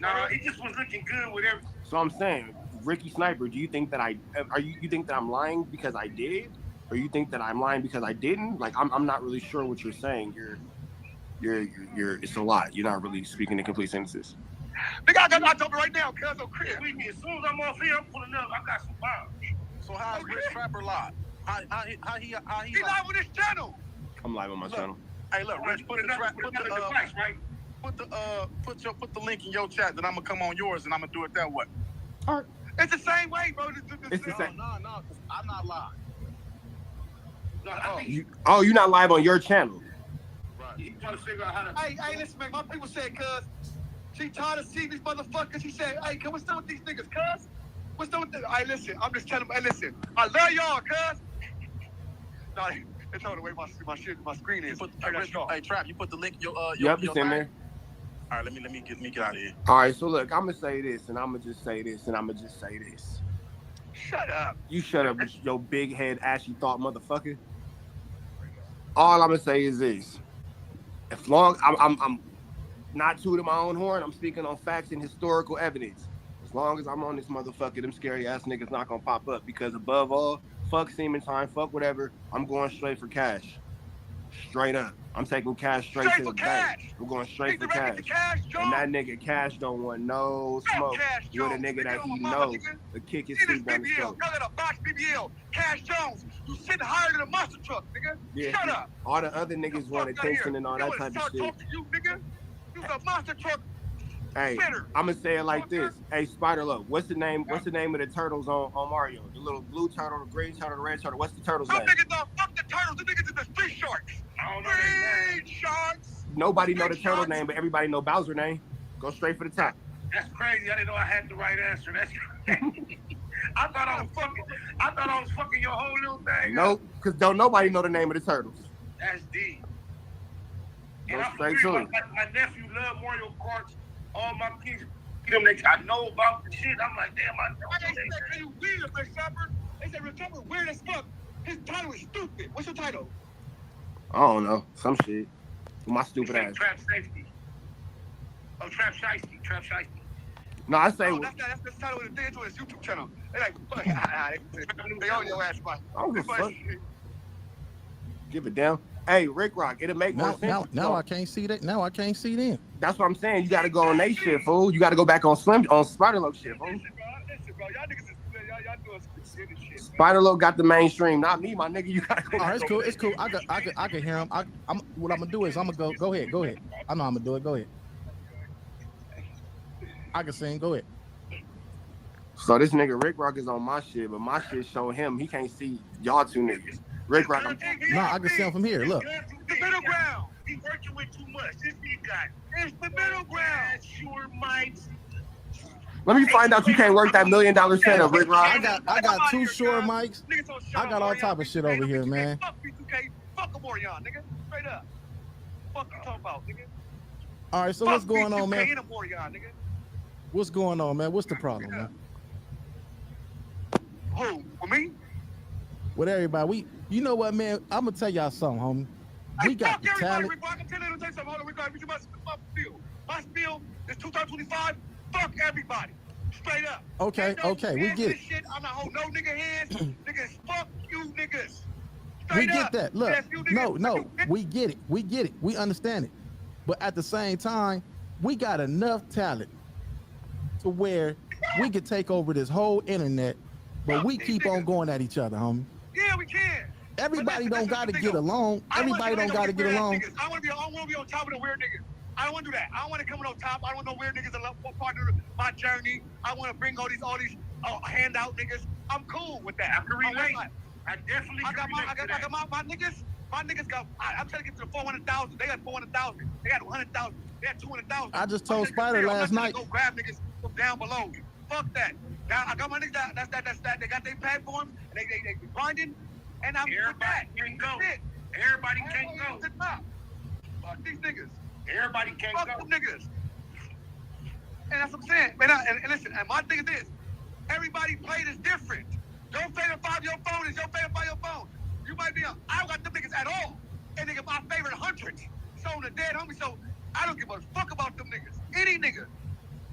No, he just was looking good with everything. So I'm saying, Ricky Sniper, do you think that you think that I'm lying because I did, or you think that I'm lying because I didn't? Like I'm not really sure what you're saying. You're it's a lot. You're not really speaking in complete sentences. Nigga, I told you right now, cuz, on crib. As soon as I'm off here, I'm pulling up. I got some bombs. So how's Rich Trapper live? How he live on this channel? I'm live on my channel. Hey, look, Rich, put the link in your chat that I'm gonna come on yours and I'm gonna do it that way. All right. It's the same way, bro. It's the same. No, I'm not live. You're not live on your channel. Right. You trying to figure out how to. Hey, listen, man. My people said, cuz, she tired of seeing these motherfuckers. She said, hey, what's up with these niggas, cuz? What's up with them? Hey, listen, I'm just telling them, hey, listen, I love y'all, cuz. No, they told away my shit, my screen is. Hey, Trap, you put the link in your Yep, it's in there. All right, let me get out of here. All right, so look, I'm gonna say this, and I'm gonna just say this, and I'm gonna just say this. Shut up. You shut up, with your big head, ashy thought, motherfucker. All I'm gonna say is this: as long I'm not tooting my own horn, I'm speaking on facts and historical evidence. As long as I'm on this motherfucker, them scary ass niggas not gonna pop up because above all, fuck semen time, fuck whatever. I'm going straight for cash. Straight up. I'm taking cash straight to the bank. I'm going straight for cash. And that nigga Cash don't want no smoke with a nigga that he knows. The kick his feet down the throat. Y'all got a box BBL. Cash Jones. You sitting higher than a monster truck, nigga. Yeah, shut up. All the other niggas want attention and all that type of shit. You, nigga. You a monster truck. Hey, I'm gonna say it like this. Hey, Spider-Low, what's the name of the turtles on Mario? The little blue turtle, the green turtle, the red turtle. What's the turtle's name? Niggas don't fuck the turtles. The niggas is the street sharks. I don't know their name. Sharks. Nobody know the turtle name, but everybody know Bowser name. Go straight for the top. That's crazy. I didn't know I had the right answer. That's crazy. I thought I was fucking your whole little thing. Nope, because don't nobody know the name of the turtles. That's deep. Go straight to it. My nephew love Mario Kart. All my kids, I know about the shit. I'm like, damn, I know. They say you weird, Rick Shopper. They say Rick Shopper weird as fuck. His title is stupid. What's your title? I don't know. Some shit. My stupid ass. Trap Safety. Oh, Trap Shiesty. Trap Shiesty. No, I say. No, that's the title of the thing to his YouTube channel. They like, fuck. They on your ass, man. I don't give a fuck. Give it down. Hey, Rick Rock, it'll make more sense. Now I can't see that. Now I can't see them. That's what I'm saying. You got to go on they shit, fool. You got to go back on Spider-Low shit, fool. Listen, bro. Y'all niggas y'all doing some shit. Spider-Low got the mainstream, not me, my nigga. You got to go. All right, it's cool. It's cool. I can hear him. What I'm gonna do is I'm gonna go ahead. I know I'm gonna do it. Go ahead. I can sing. Go ahead. So this nigga Rick Rock is on my shit, but my shit show him he can't see y'all two niggas. Rick Rock. No, I can see him from here. Look. The middle ground. He working with too much. This he got. It's the middle ground. Sure might. Let me find out you can't work that $1 million setup, Rick Rock. I got 2 short mics. I got all type of shit over here, man. Fuck B2K. Fuck a Morion, nigga. Straight up. Fuck you talking about, nigga. All right, so what's going on, man? Morion, nigga. What's going on, man? What's the problem, man? Who? With me? With everybody. You know what, man? I'm gonna tell y'all something, homie. We got the talent. I can tell you something. Hold on, Rick Rock. My spiel is 2025. Fuck everybody. Straight up. Okay, we get it. Shit. I'm not holding no nigga hands. Niggas, fuck you niggas. We get that. Look, no, we get it. We get it. We understand it. But at the same time, we got enough talent to where we could take over this whole internet, but we keep on going at each other, homie. Yeah, we can. Everybody don't got to get along. Everybody don't got to get along. I want to be on top of the weird niggas. I don't want to do that. I don't want to come on top. I don't want no weird niggas to part of my journey. I want to bring all these handout niggas. I'm cool with that. I can relate. I definitely I got my niggas. My niggas got. I'm trying to get to the 400,000. They got 400,000. They got 100,000. They got 200,000. I just told Spider last night. Go grab niggas from down below. Fuck that. Now I got my niggas. That's that. They got their platforms. And they grinding. And I'm everybody can't go. Everybody can't go. Fuck these niggas. Everybody can't go. Fuck them niggas. And that's what I'm saying. And listen. And my thing is this. Everybody played is different. Your favorite 5-your phone is your favorite 5-your phone. You might be I don't got them niggas at all. And nigga, my favorite 100. So on the dead homie. So I don't give a fuck about them niggas. Any nigga.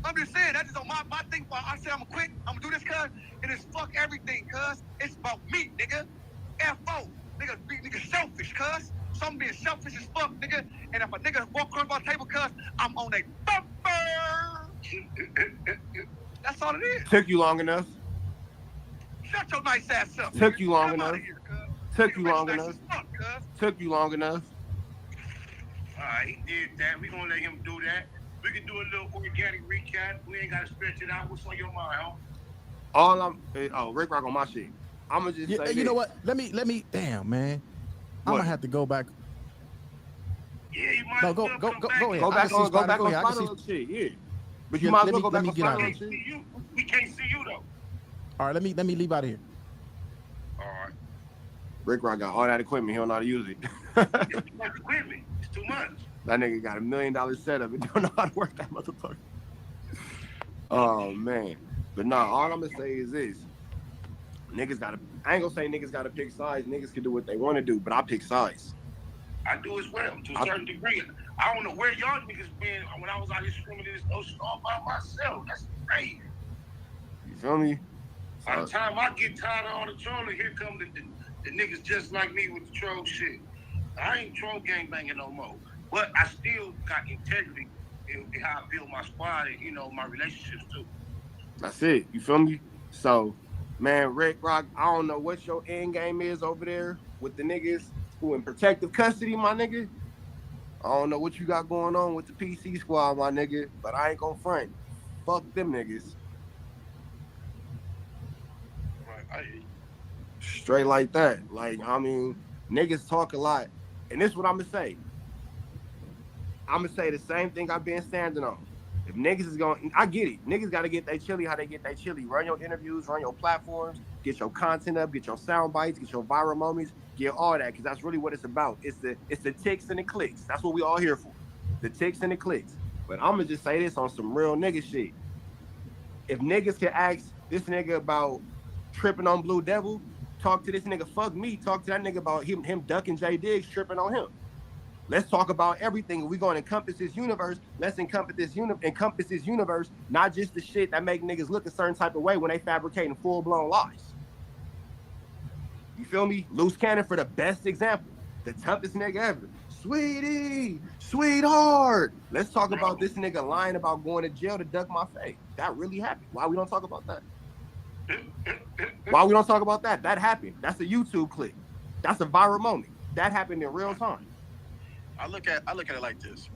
I'm just saying, that's just on my thing. I say I'm gonna quit. I'm gonna do this, cuz. And it's fuck everything, cuz. It's about me, nigga. F.O. Nigga selfish, cuz. So I'm being selfish as fuck, nigga. And if a nigga walk across my table, cuz, I'm on a bumper. That's all it is. Took you long enough. Shut your nice ass up. Took you long enough. Took you long Fuck, enough. cuz. Took you long enough. All right, he did that. We gonna let him do that. We can do a little organic recap. We ain't gotta stretch it out. What's on your mind, huh? Rick Rock on my shit. I'm gonna just say you know what? Let me. Damn, man. I'm gonna have to go back. Yeah, you might go ahead. Go back on Spider shit. Yeah, but you might as well go back on Spider shit. We can't see you though. All right, let me leave out of here. All right. Rick Rock got all that equipment. He don't know how to use it. Equipment. It's too much. That nigga got $1 million setup and don't know how to work that motherfucker. Oh man. But nah, all I'm gonna say is this. Niggas gotta, I ain't gonna say niggas gotta pick sides. Niggas can do what they want to do, but I pick sides. I do as well, to a certain degree. I don't know where y'all niggas been when I was out here swimming in this ocean all by myself. That's crazy. You feel me? By the time I get tired of all the trolling, here come the niggas just like me with the troll shit. I ain't troll gangbanging no more. But I still got integrity in how I build my squad and, my relationships too. That's it. You feel me? So, man, Rick Rock, I don't know what your end game is over there with the niggas who in protective custody, my nigga. I don't know what you got going on with the PC squad, my nigga, but I ain't gonna front. Fuck them niggas. Right. Straight like that. Like, I mean, niggas talk a lot. And this is what I'm gonna say. I'm gonna say the same thing I've been standing on. If niggas is going, I get it. Niggas gotta get their chili how they get their chili. Run your interviews, run your platforms, get your content up, get your sound bites, get your viral moments, get all that, because that's really what it's about. It's the ticks and the clicks. That's what we all here for. The ticks and the clicks. But I'm gonna just say this on some real nigga shit. If niggas can ask this nigga about tripping on Blue Devil, talk to this nigga, fuck me, talk to that nigga about him ducking J Diggs, tripping on him. Let's talk about everything. If we're going to encompass this universe, let's encompass this universe, not just the shit that make niggas look a certain type of way when they fabricating full-blown lies. You feel me? Loose Cannon for the best example. The toughest nigga ever. Sweetie, sweetheart. Let's talk about this nigga lying about going to jail to duck my face. That really happened. Why we don't talk about that? Why we don't talk about that? That happened. That's a YouTube clip. That's a viral moment. That happened in real time. I look at it like this.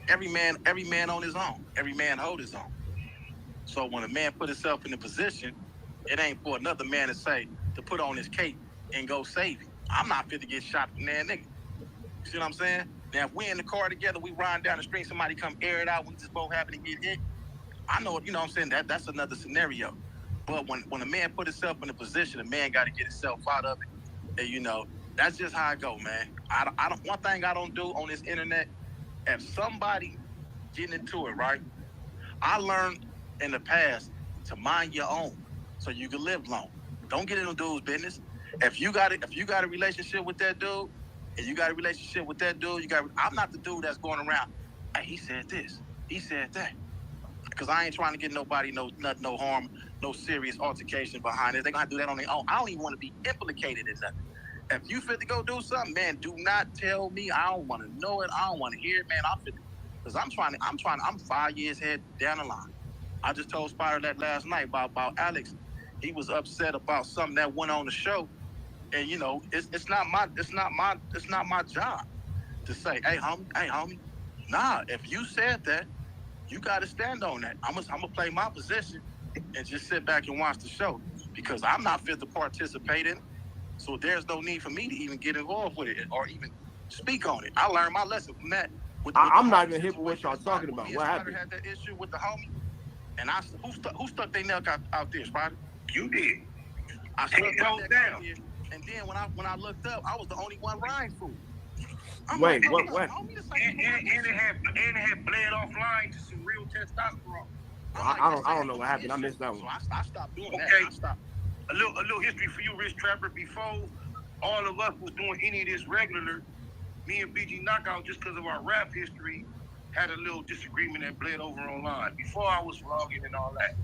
Every man on his own. Every man hold his own. So when a man put himself in a position, it ain't for another man to put on his cape and go save him. I'm not fit to get shot from that nigga. You see what I'm saying? Now if we in the car together, we riding down the street, somebody come air it out when this both happen to get hit. I know, you know what I'm saying, that's another scenario. But when a man put himself in a position, a man got to get himself out of it. And, that's just how I go, man. I don't. One thing I don't do on this internet, if somebody getting into it, right? I learned in the past to mind your own so you can live long. Don't get into dude's business. If you got a relationship with that dude, and you got a relationship with that dude, I'm not the dude that's going around, hey, he said this, he said that. Because I ain't trying to get nobody no harm, no serious altercation behind it. They're going to do that on their own. I don't even want to be implicated in nothing. If you fit to go do something, man, do not tell me. I don't want to know it. I don't want to hear it, man. Because I'm 5 years head down the line. I just told Spider that last night about Alex. He was upset about something that went on the show. And you know, it's not my job to say, hey homie. Nah, if you said that, you got to stand on that. I'm gonna play my position and just sit back and watch the show because I'm not fit to participate in it. So there's no need for me to even get involved with it or even speak on it. I learned my lesson from that. I'm not even hip with what y'all talking about. What happened? Had that issue with the homie, and who stuck their neck out there, Spider? You did. I stuck my neck out there, and then when I looked up, I was the only one riding food. Wait, what? And it had bled offline to some real testosterone. I don't know what happened. I missed that one. So I stopped doing that. Okay. I stopped. A little history for you, Rich Trapper. Before all of us was doing any of this regular, me and BG Knockout, just because of our rap history, had a little disagreement that bled over online. Before I was vlogging and all that.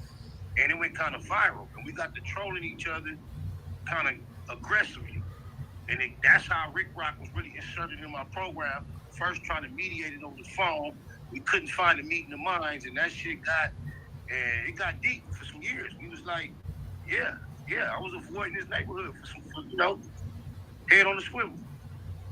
And it went kind of viral. And we got to trolling each other kind of aggressively. And that's how Rick Rock was really inserted in my program. First trying to mediate it over the phone. We couldn't find a meeting of minds, and that shit got deep for some years. We was like, yeah, I was avoiding this neighborhood for head on the swivel.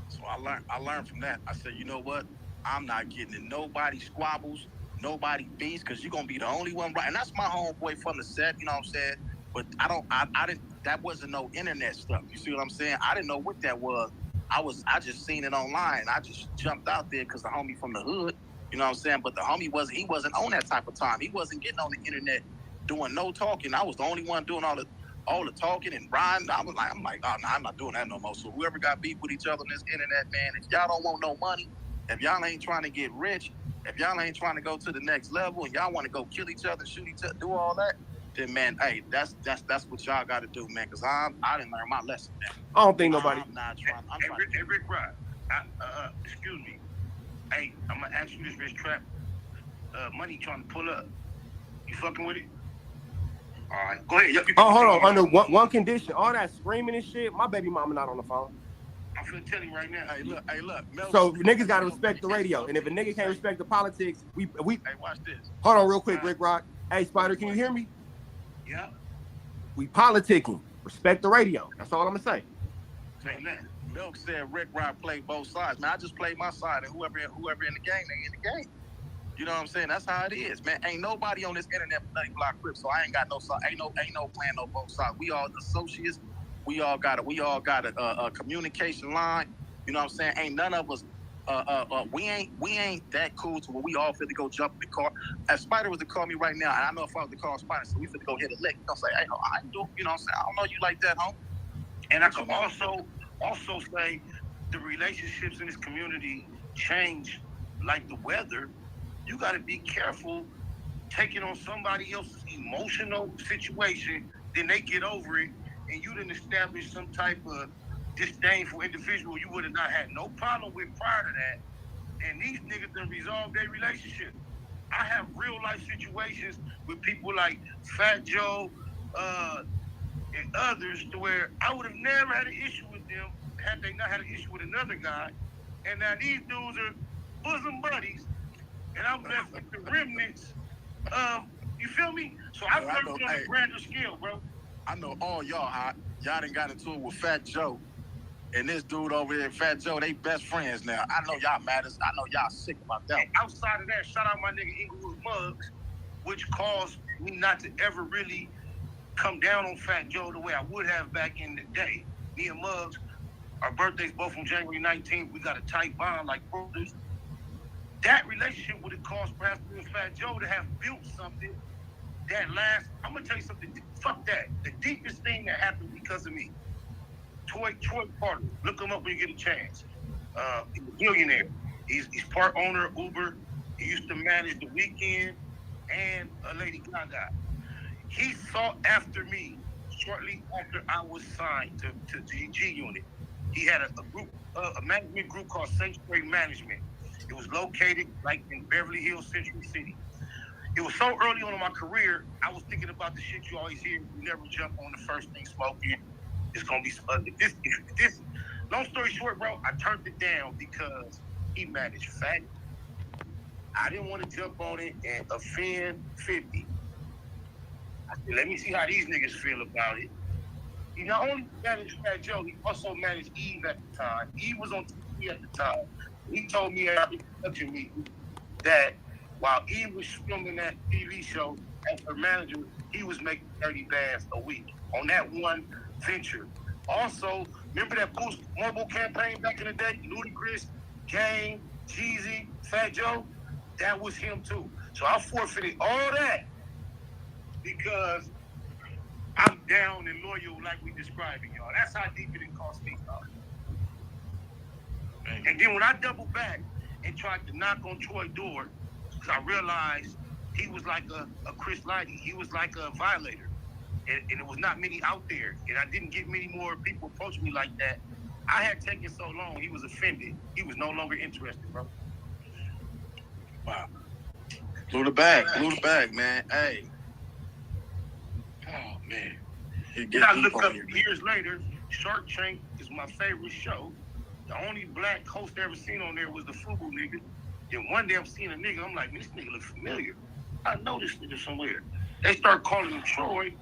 So I learned from that. I said, you know what? I'm not getting in nobody's squabbles, nobody beats, because you're gonna be the only one right. And that's my homeboy from the set, you know what I'm saying? But I didn't, that wasn't no internet stuff. You see what I'm saying? I didn't know what that was. I just seen it online. I just jumped out there because the homie from the hood, you know what I'm saying? But the homie wasn't on that type of time. He wasn't getting on the internet doing no talking. I was the only one doing all the talking and riding. I'm like, oh no, I'm not doing that no more. So whoever got beef with each other on this internet, man, if y'all don't want no money, if y'all ain't trying to get rich, if y'all ain't trying to go to the next level and y'all want to go kill each other, shoot each other, do all that, then man, hey, that's what y'all got to do, man. Because I didn't learn my lesson, man. I don't think nobody. I'm not trying. Hey, Rick Rock, excuse me. Hey, I'm gonna ask you this, Rich Trap. Money trying to pull up. You fucking with it? All right, go ahead. Hold on. Under one condition, all that screaming and shit, my baby mama not on the phone. I'm finna tell you right now. Hey, look. So niggas gotta respect the radio, and if a nigga can't respect the politics, we. Hey, watch this. Hold on, real quick, Rick Rock. Hey, Spider, can you hear me? Yeah. We politicking. Respect the radio. That's all I'm gonna say. Milk said Rick Rock played both sides. Man, I just played my side, and whoever in the game, they in the game. You know what I'm saying? That's how it is, man. Ain't nobody on this internet for Nutty Block Crip, so I ain't got no side. Ain't no plan on both sides. We all associates. We all got a communication line. You know what I'm saying? Ain't none of us. We ain't that cool to where we all fit to go jump in the car. If Spider was to call me right now, and I know if I was to call Spider, so we fit to go hit a lick. Don't say, hey, I ain't do. You know what I'm saying? I don't know you like that, homie. And I can also say the relationships in this community change like the weather. You got to be careful taking on somebody else's emotional situation, then they get over it, and you didn't establish some type of disdainful individual you would have not had no problem with prior to that. And these niggas done resolved their relationship. I have real life situations with people like Fat Joe and others to where I would have never had an issue with them had they not had an issue with another guy. And now these dudes are bosom buddies, and I'm left with the remnants of, you feel me? So I've learned on a grander scale, bro. I know all y'all hot. Y'all done got into it with Fat Joe. And this dude over here, Fat Joe, they best friends now. I know y'all mad as, I know y'all sick about that. And outside of that, shout out my nigga Inglewood Muggs, which caused me not to ever really come down on Fat Joe the way I would have back in the day. Me and Muggs, our birthdays both on January 19th. We got a tight bond like brothers. That relationship would have caused perhaps me and Fat Joe to have built something that lasts. I'm gonna tell you something. Fuck that. The deepest thing that happened because of me. Troy Carter. Look him up when you get a chance. He's a billionaire. He's part owner of Uber. He used to manage The Weeknd and a Lady Gaga. He sought after me shortly after I was signed to G Unit. He had a management group called Sanctuary Management. It was located like in Beverly Hills, Century City. it was so early on in my career, I was thinking about the shit you always hear. You never jump on the first thing smoking. It's gonna be this. Long story short, bro, I turned it down because he managed fat. I didn't want to jump on it and offend 50. I said, let me see how these niggas feel about it. He not only managed Fat Joe, he also managed Eve at the time. Eve was on TV at the time. He told me at the production meeting that while Eve was filming that TV show as her manager, he was making 30 bands a week on that one venture. Also, remember that Boost mobile campaign back in the day? Ludacris, Game, Jeezy, Fat Joe? That was him too. So I forfeited all that because I'm down and loyal like we describing, y'all. That's how deep it cost me, y'all. And then when I doubled back and tried to knock on Troy's door, because I realized he was like a Chris Lighty. He was like a violator. And it was not many out there. And I didn't get many more people approach me like that. I had taken so long, he was offended. He was no longer interested, bro. Wow. Blew the bag, man. Hey. Oh, man. Then I looked up years later, Shark Tank is my favorite show. The only black host I ever seen on there was the Fubu nigga. Then one day I'm seeing a nigga, I'm like, man, this nigga look familiar. I know this nigga somewhere. They start calling him Troy.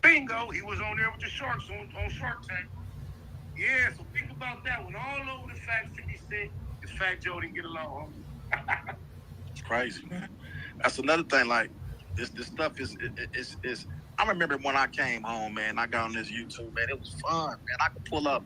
Bingo, he was on there with the Sharks on Shark Tank. Yeah, so think about that one. All over the fact 50 Cent and Fat Joe didn't get along. It's crazy, man. That's another thing. Like this stuff is. I remember when I came home, man. I got on this YouTube, man. It was fun, man. I could pull up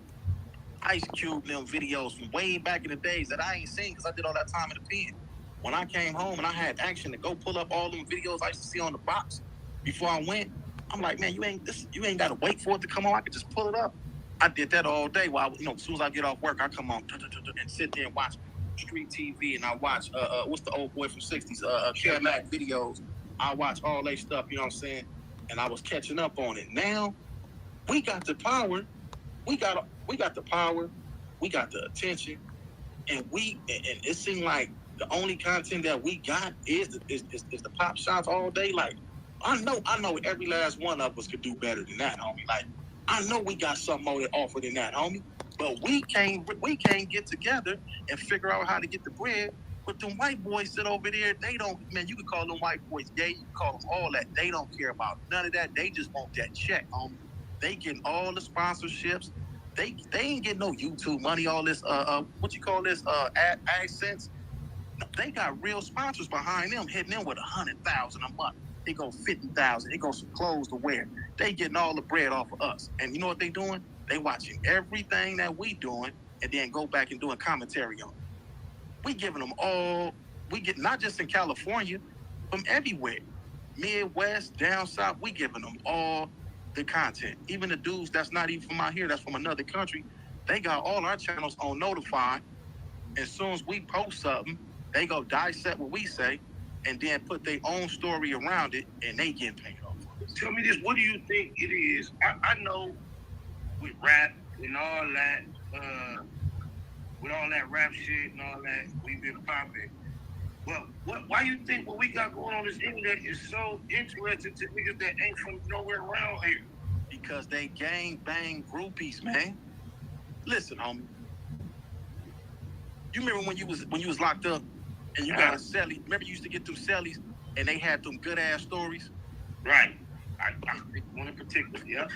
Ice Cube them videos from way back in the days that I ain't seen because I did all that time in the pen. When I came home and I had action to go pull up all them videos I used to see on the box before I went, I'm like, man, you ain't got to wait for it to come on. I could just pull it up. I did that all day while, as soon as I get off work, I come on and sit there and watch street TV, and I watch what's the old boy from 60s, Kev Mack videos. I watch all that stuff, you know what I'm saying? And I was catching up on it. Now we got the power. We got the power. We got the attention, and it seemed like the only content that we got is the pop shots all day. Like I know every last one of us could do better than that, homie. Like I know we got something more to offer than that, homie. But we can't get together and figure out how to get the bread. But them white boys sit over there, they don't, man, you can call them white boys gay, you can call them all that. They don't care about none of that. They just want that check, homie. They getting all the sponsorships. They ain't getting no YouTube money, all this, what you call this, AdSense. No, they got real sponsors behind them, hitting them with $100,000 a month. They go $50,000. They go some clothes to wear. They getting all the bread off of us. And you know what they doing? They watching everything that we doing and then go back and doing commentary on it. We giving them all, we get not just in California, from everywhere. Midwest, down south, we giving them all the content. Even the dudes that's not even from out here, that's from another country, they got all our channels on notify. As soon as we post something, they go dissect what we say and then put their own story around it, and they getting paid off. Tell me this, what do you think it is? I know with rap and all that rap shit and all that, we've been popping. Well, why you think what we got going on this internet is so interesting to niggas that ain't from nowhere around here? Because they gang bang groupies, man. Listen, homie. You remember when you was locked up and you got a celly? Remember you used to get them cellies and they had them good ass stories? Right. I think one in particular, yeah.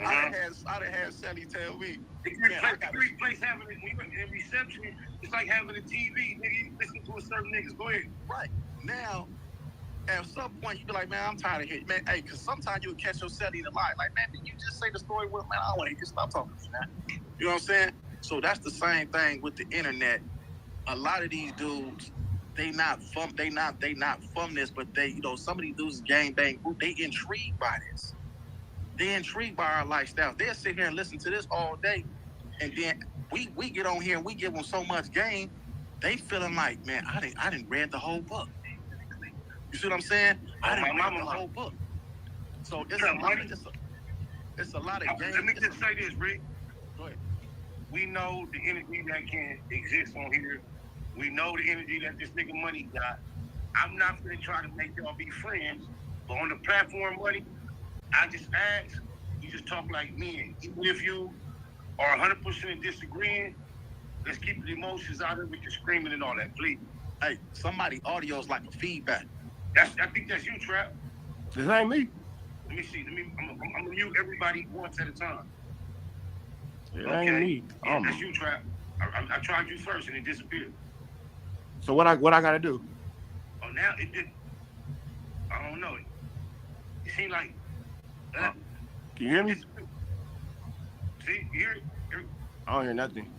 I done had Sally tell me. Every place having it, when you're in reception, it's like having a TV. Nigga, you listen to a certain niggas. Go ahead. Right. Now, at some point, you be like, man, I'm tired of it. Man, hey, because sometimes you'll catch your Sally in the lie. Like, man, did you just say the story? Well, man, I don't want to just stop talking to you, man. You know what I'm saying? So that's the same thing with the internet. A lot of these dudes, they not from this, but they, some of these dudes gang bang group, they intrigued by this. They intrigued by our lifestyle. They'll sit here and listen to this all day, and then we get on here and we give them so much game, they feeling like, man, I didn't read the whole book. You see what I'm saying? I didn't read the whole book. So it's a lot of game. Let me just say this, Rick. Go ahead. We know the energy that can exist on here. We know the energy that this nigga Money got. I'm not going to try to make y'all be friends, but on the platform, buddy, I just ask, we just talk like men. Even if you are 100% disagreeing, let's keep the emotions out of it with your screaming and all that, please. Hey, somebody audio's like a feedback. I think that's you, Trap. This ain't me. Let me see. I'm gonna mute everybody once at a time. It ain't me. Yeah, that's you, Trap. I tried you first and it disappeared. So what I gotta do? Oh, now it did. I don't know. It seemed like. Can you hear me? See, you hear it? I don't hear nothing.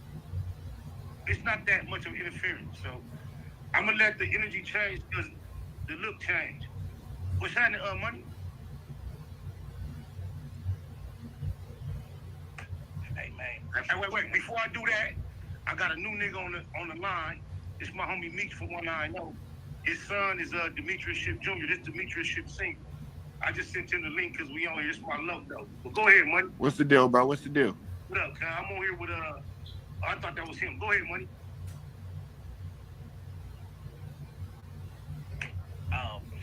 It's not that much of interference, so I'm gonna let the energy change because the look change. What's happening, money? Hey man, hey, wait. Before I do that, I got a new nigga on the line. It's my homie Meeks from 190. His son is Demetrius Ship Jr. This Demetrius Ship Senior. I just sent him the link because we on here. It's my love though. But go ahead, money. What's the deal, bro? What's the deal? What up, Kyle? I'm on here with I thought that was him. Go ahead, money.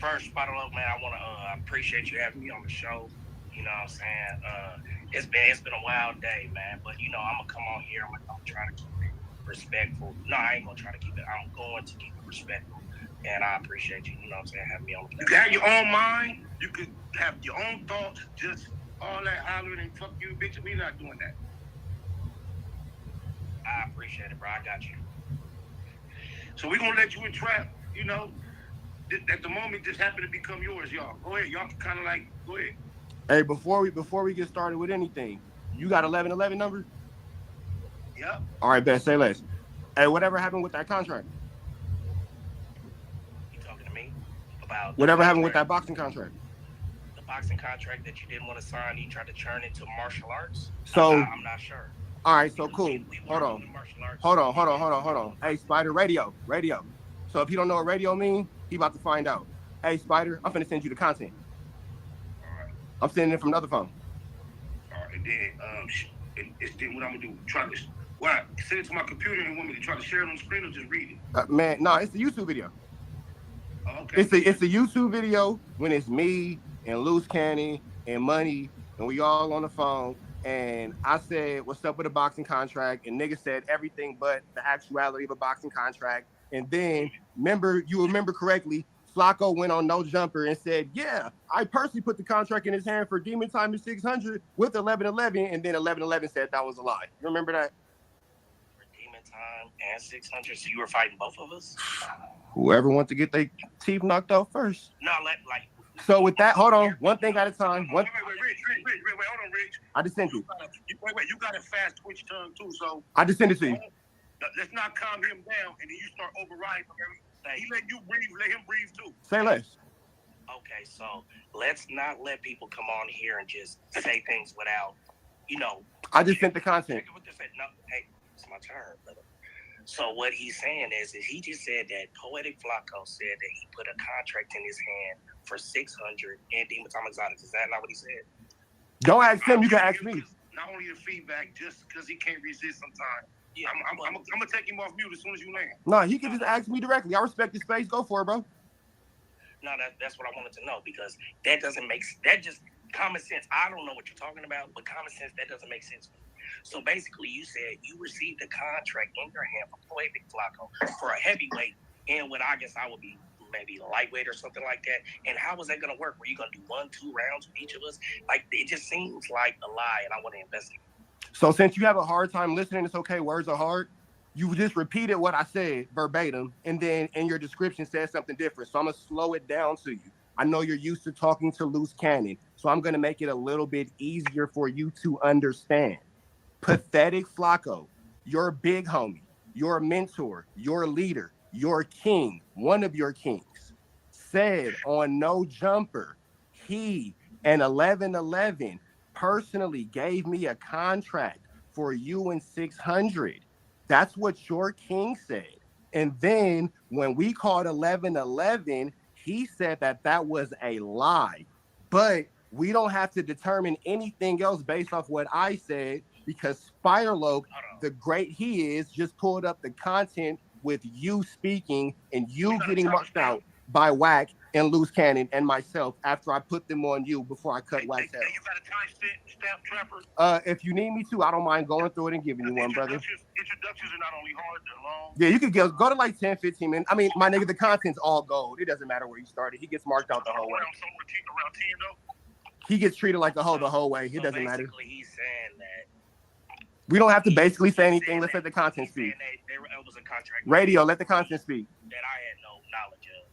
First, Spider Love, man, I want to appreciate you having me on the show. You know what I'm saying? It's been a wild day, man. But you know, I'm gonna come on here. I'm gonna try to keep it respectful. No, I ain't gonna try to keep it. I'm going to keep it respectful. And I appreciate you. You know what I'm saying? Having me on the. You can have your own mind. You could have your own thoughts. Just all that hollering and fuck you, bitch. We not doing that. I appreciate it, bro. I got you. So we're gonna let you entrap. You know, at the moment, this happened to become yours, y'all. Go ahead, y'all can kind of like go ahead. Hey, before we get started with anything, you got 1111 number? Yep. All right, bet. Say less. Hey, whatever happened with that contract? You talking to me about whatever happened with that boxing contract? The boxing contract that you didn't want to sign, you tried to turn into martial arts? So I'm not sure. All right, so cool. Hold on. Hey, Spider, radio. So if you don't know what radio means, he about to find out. Hey, Spider, I'm finna send you the content. All right. I'm sending it from another phone. All right, and then it's then what I'm gonna do. Try to send it to my computer and want me to try to share it on the screen or just read it. Man, no, it's the YouTube video. Oh, okay. It's a YouTube video when it's me and Loose Cannon and Money and we all on the phone. And I said, what's up with a boxing contract? And nigga said everything but the actuality of a boxing contract. And then, you remember correctly, Flacco went on No Jumper and said, yeah, I personally put the contract in his hand for Demon Time is 600 with 1111. And then 1111 said that was a lie. You remember that? For Demon Time and 600, so you were fighting both of us? Whoever wants to get their teeth knocked out first. No, So with that, hold on, one thing at a time. Wait, hold on, Rich. I just sent you. Wait, you got a fast twitch tongue too, so. I just sent it to you. Let's not calm him down, and then you start overriding him. He let you breathe, let him breathe too. Say less. Okay, so let's not let people come on here and just say things without, you know. I just sent the content. No, hey, it's my turn, brother. So what he's saying is he just said that Poetic Flacco said that he put a contract in his hand for 600 and Demon Time Exotics. Is that not what he said? Don't ask him. You can ask me. Not only the feedback, just because he can't resist sometimes. Yeah, I'm gonna take him off mute as soon as you land. No, he can just ask me directly. I respect his space. Go for it, bro. No, that's what I wanted to know because that doesn't make that just common sense. I don't know what you're talking about, but common sense that doesn't make sense. So basically, you said you received a contract in your hand from Poetic Flacco for a heavyweight, and what I guess I would be maybe lightweight or something like that. And how was that going to work? Were you going to do 1-2 rounds with each of us? Like it just seems like a lie, and I want to investigate. So since you have a hard time listening, it's okay. Words are hard. You just repeated what I said verbatim, and then in your description said something different. So I'm going to slow it down to you. I know you're used to talking to Loose Cannon, so I'm going to make it a little bit easier for you to understand. Pathetic Flacco, your big homie, your mentor, your leader, your king, one of your kings, said on No Jumper, he and 1111 personally gave me a contract for you and 600. That's what your king said. And then when we called 1111, he said that was a lie. But we don't have to determine anything else based off what I said because Spiraloke, the great he is, just pulled up the content with you speaking and you getting marked out. by Wack and Loose Cannon and myself after I put them on you before I cut Wack's hair. You got a time stamp, Trapper? If you need me to, I don't mind going through it and giving you one, brother. Introductions are not only hard, they're long. Yeah, you could go to like 10, 15 minutes. I mean, my nigga, the content's all gold. It doesn't matter where you started. He gets marked out the whole way. Around 10, though? He gets treated like a hoe the whole way. It doesn't matter. Basically, he's saying that We don't have to basically say anything. Let's let the content speak. there was a contract Radio, let the content speak. that I had no knowledge of.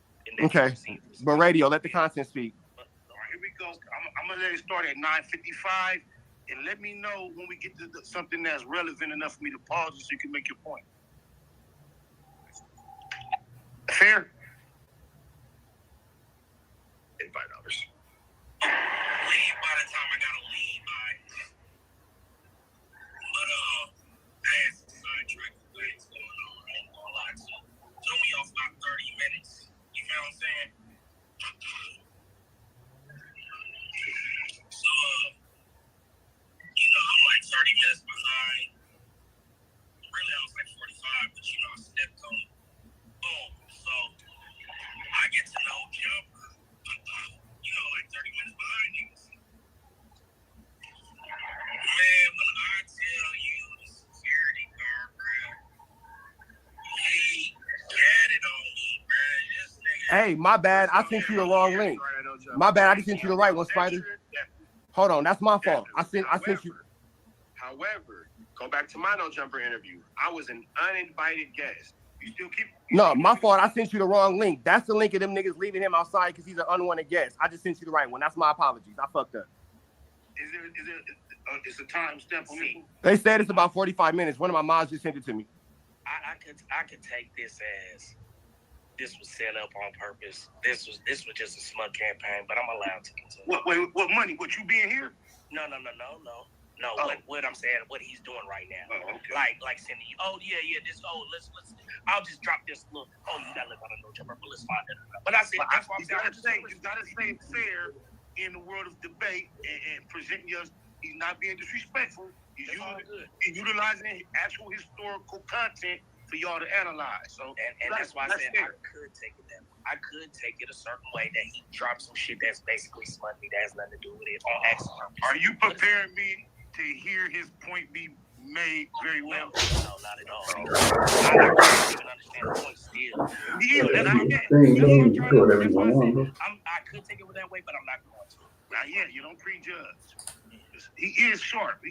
Okay, but radio, let the content speak. All right, here we go. I'm gonna let it start at 9:55, and let me know when we get to something that's relevant enough for me to pause it so you can make your point. Fair? $5. Leave by the time I gotta leave by. But I had some sidetrack things going on. I ain't gonna lie to you. Threw me off about 30 minutes. You feel what I'm saying? So, I'm like 30 minutes behind. Really, I was like 45, but I stepped on it. Boom. So, I get to know Jumper, like 30 minutes behind niggas. Man, when I tell you the security guard, bro, he got it on me, bro. This nigga. Hey, my bad. I sent you the wrong link. My bad. I just sent you the right one, Spider. Hold on, that's my fault. I sent you. However, go back to my No Jumper interview. I was an uninvited guest. You still keep. No, my fault. I sent you the wrong link. That's the link of them niggas leaving him outside because he's an unwanted guest. I just sent you the right one. That's my apologies. I fucked up. Is the time stamp on me? They said it's about 45 minutes. One of my moms just sent it to me. I could take this as this was set up on purpose. This was just a smug campaign, but I'm allowed to continue. What money? What, you being here? No. Oh. What I'm saying, what he's doing right now. Oh, okay. Like sending you, let's I'll just drop this look. Oh, you gotta live on a No Jumper, but let's find it. But I said, that's what I'm saying. You gotta stay fair in the world of debate and presenting us. He's not being disrespectful. He's utilizing actual historical content for y'all to analyze. So, and that's why I said I could take it that way. I could take it a certain way that he dropped some shit that's basically smutty that has nothing to do with it on accident. Are you preparing me to hear his point be made very well? No, not at all. I don't even understand the point still. I could take it that way, but I'm not going to. Now, you don't prejudge. He is sharp.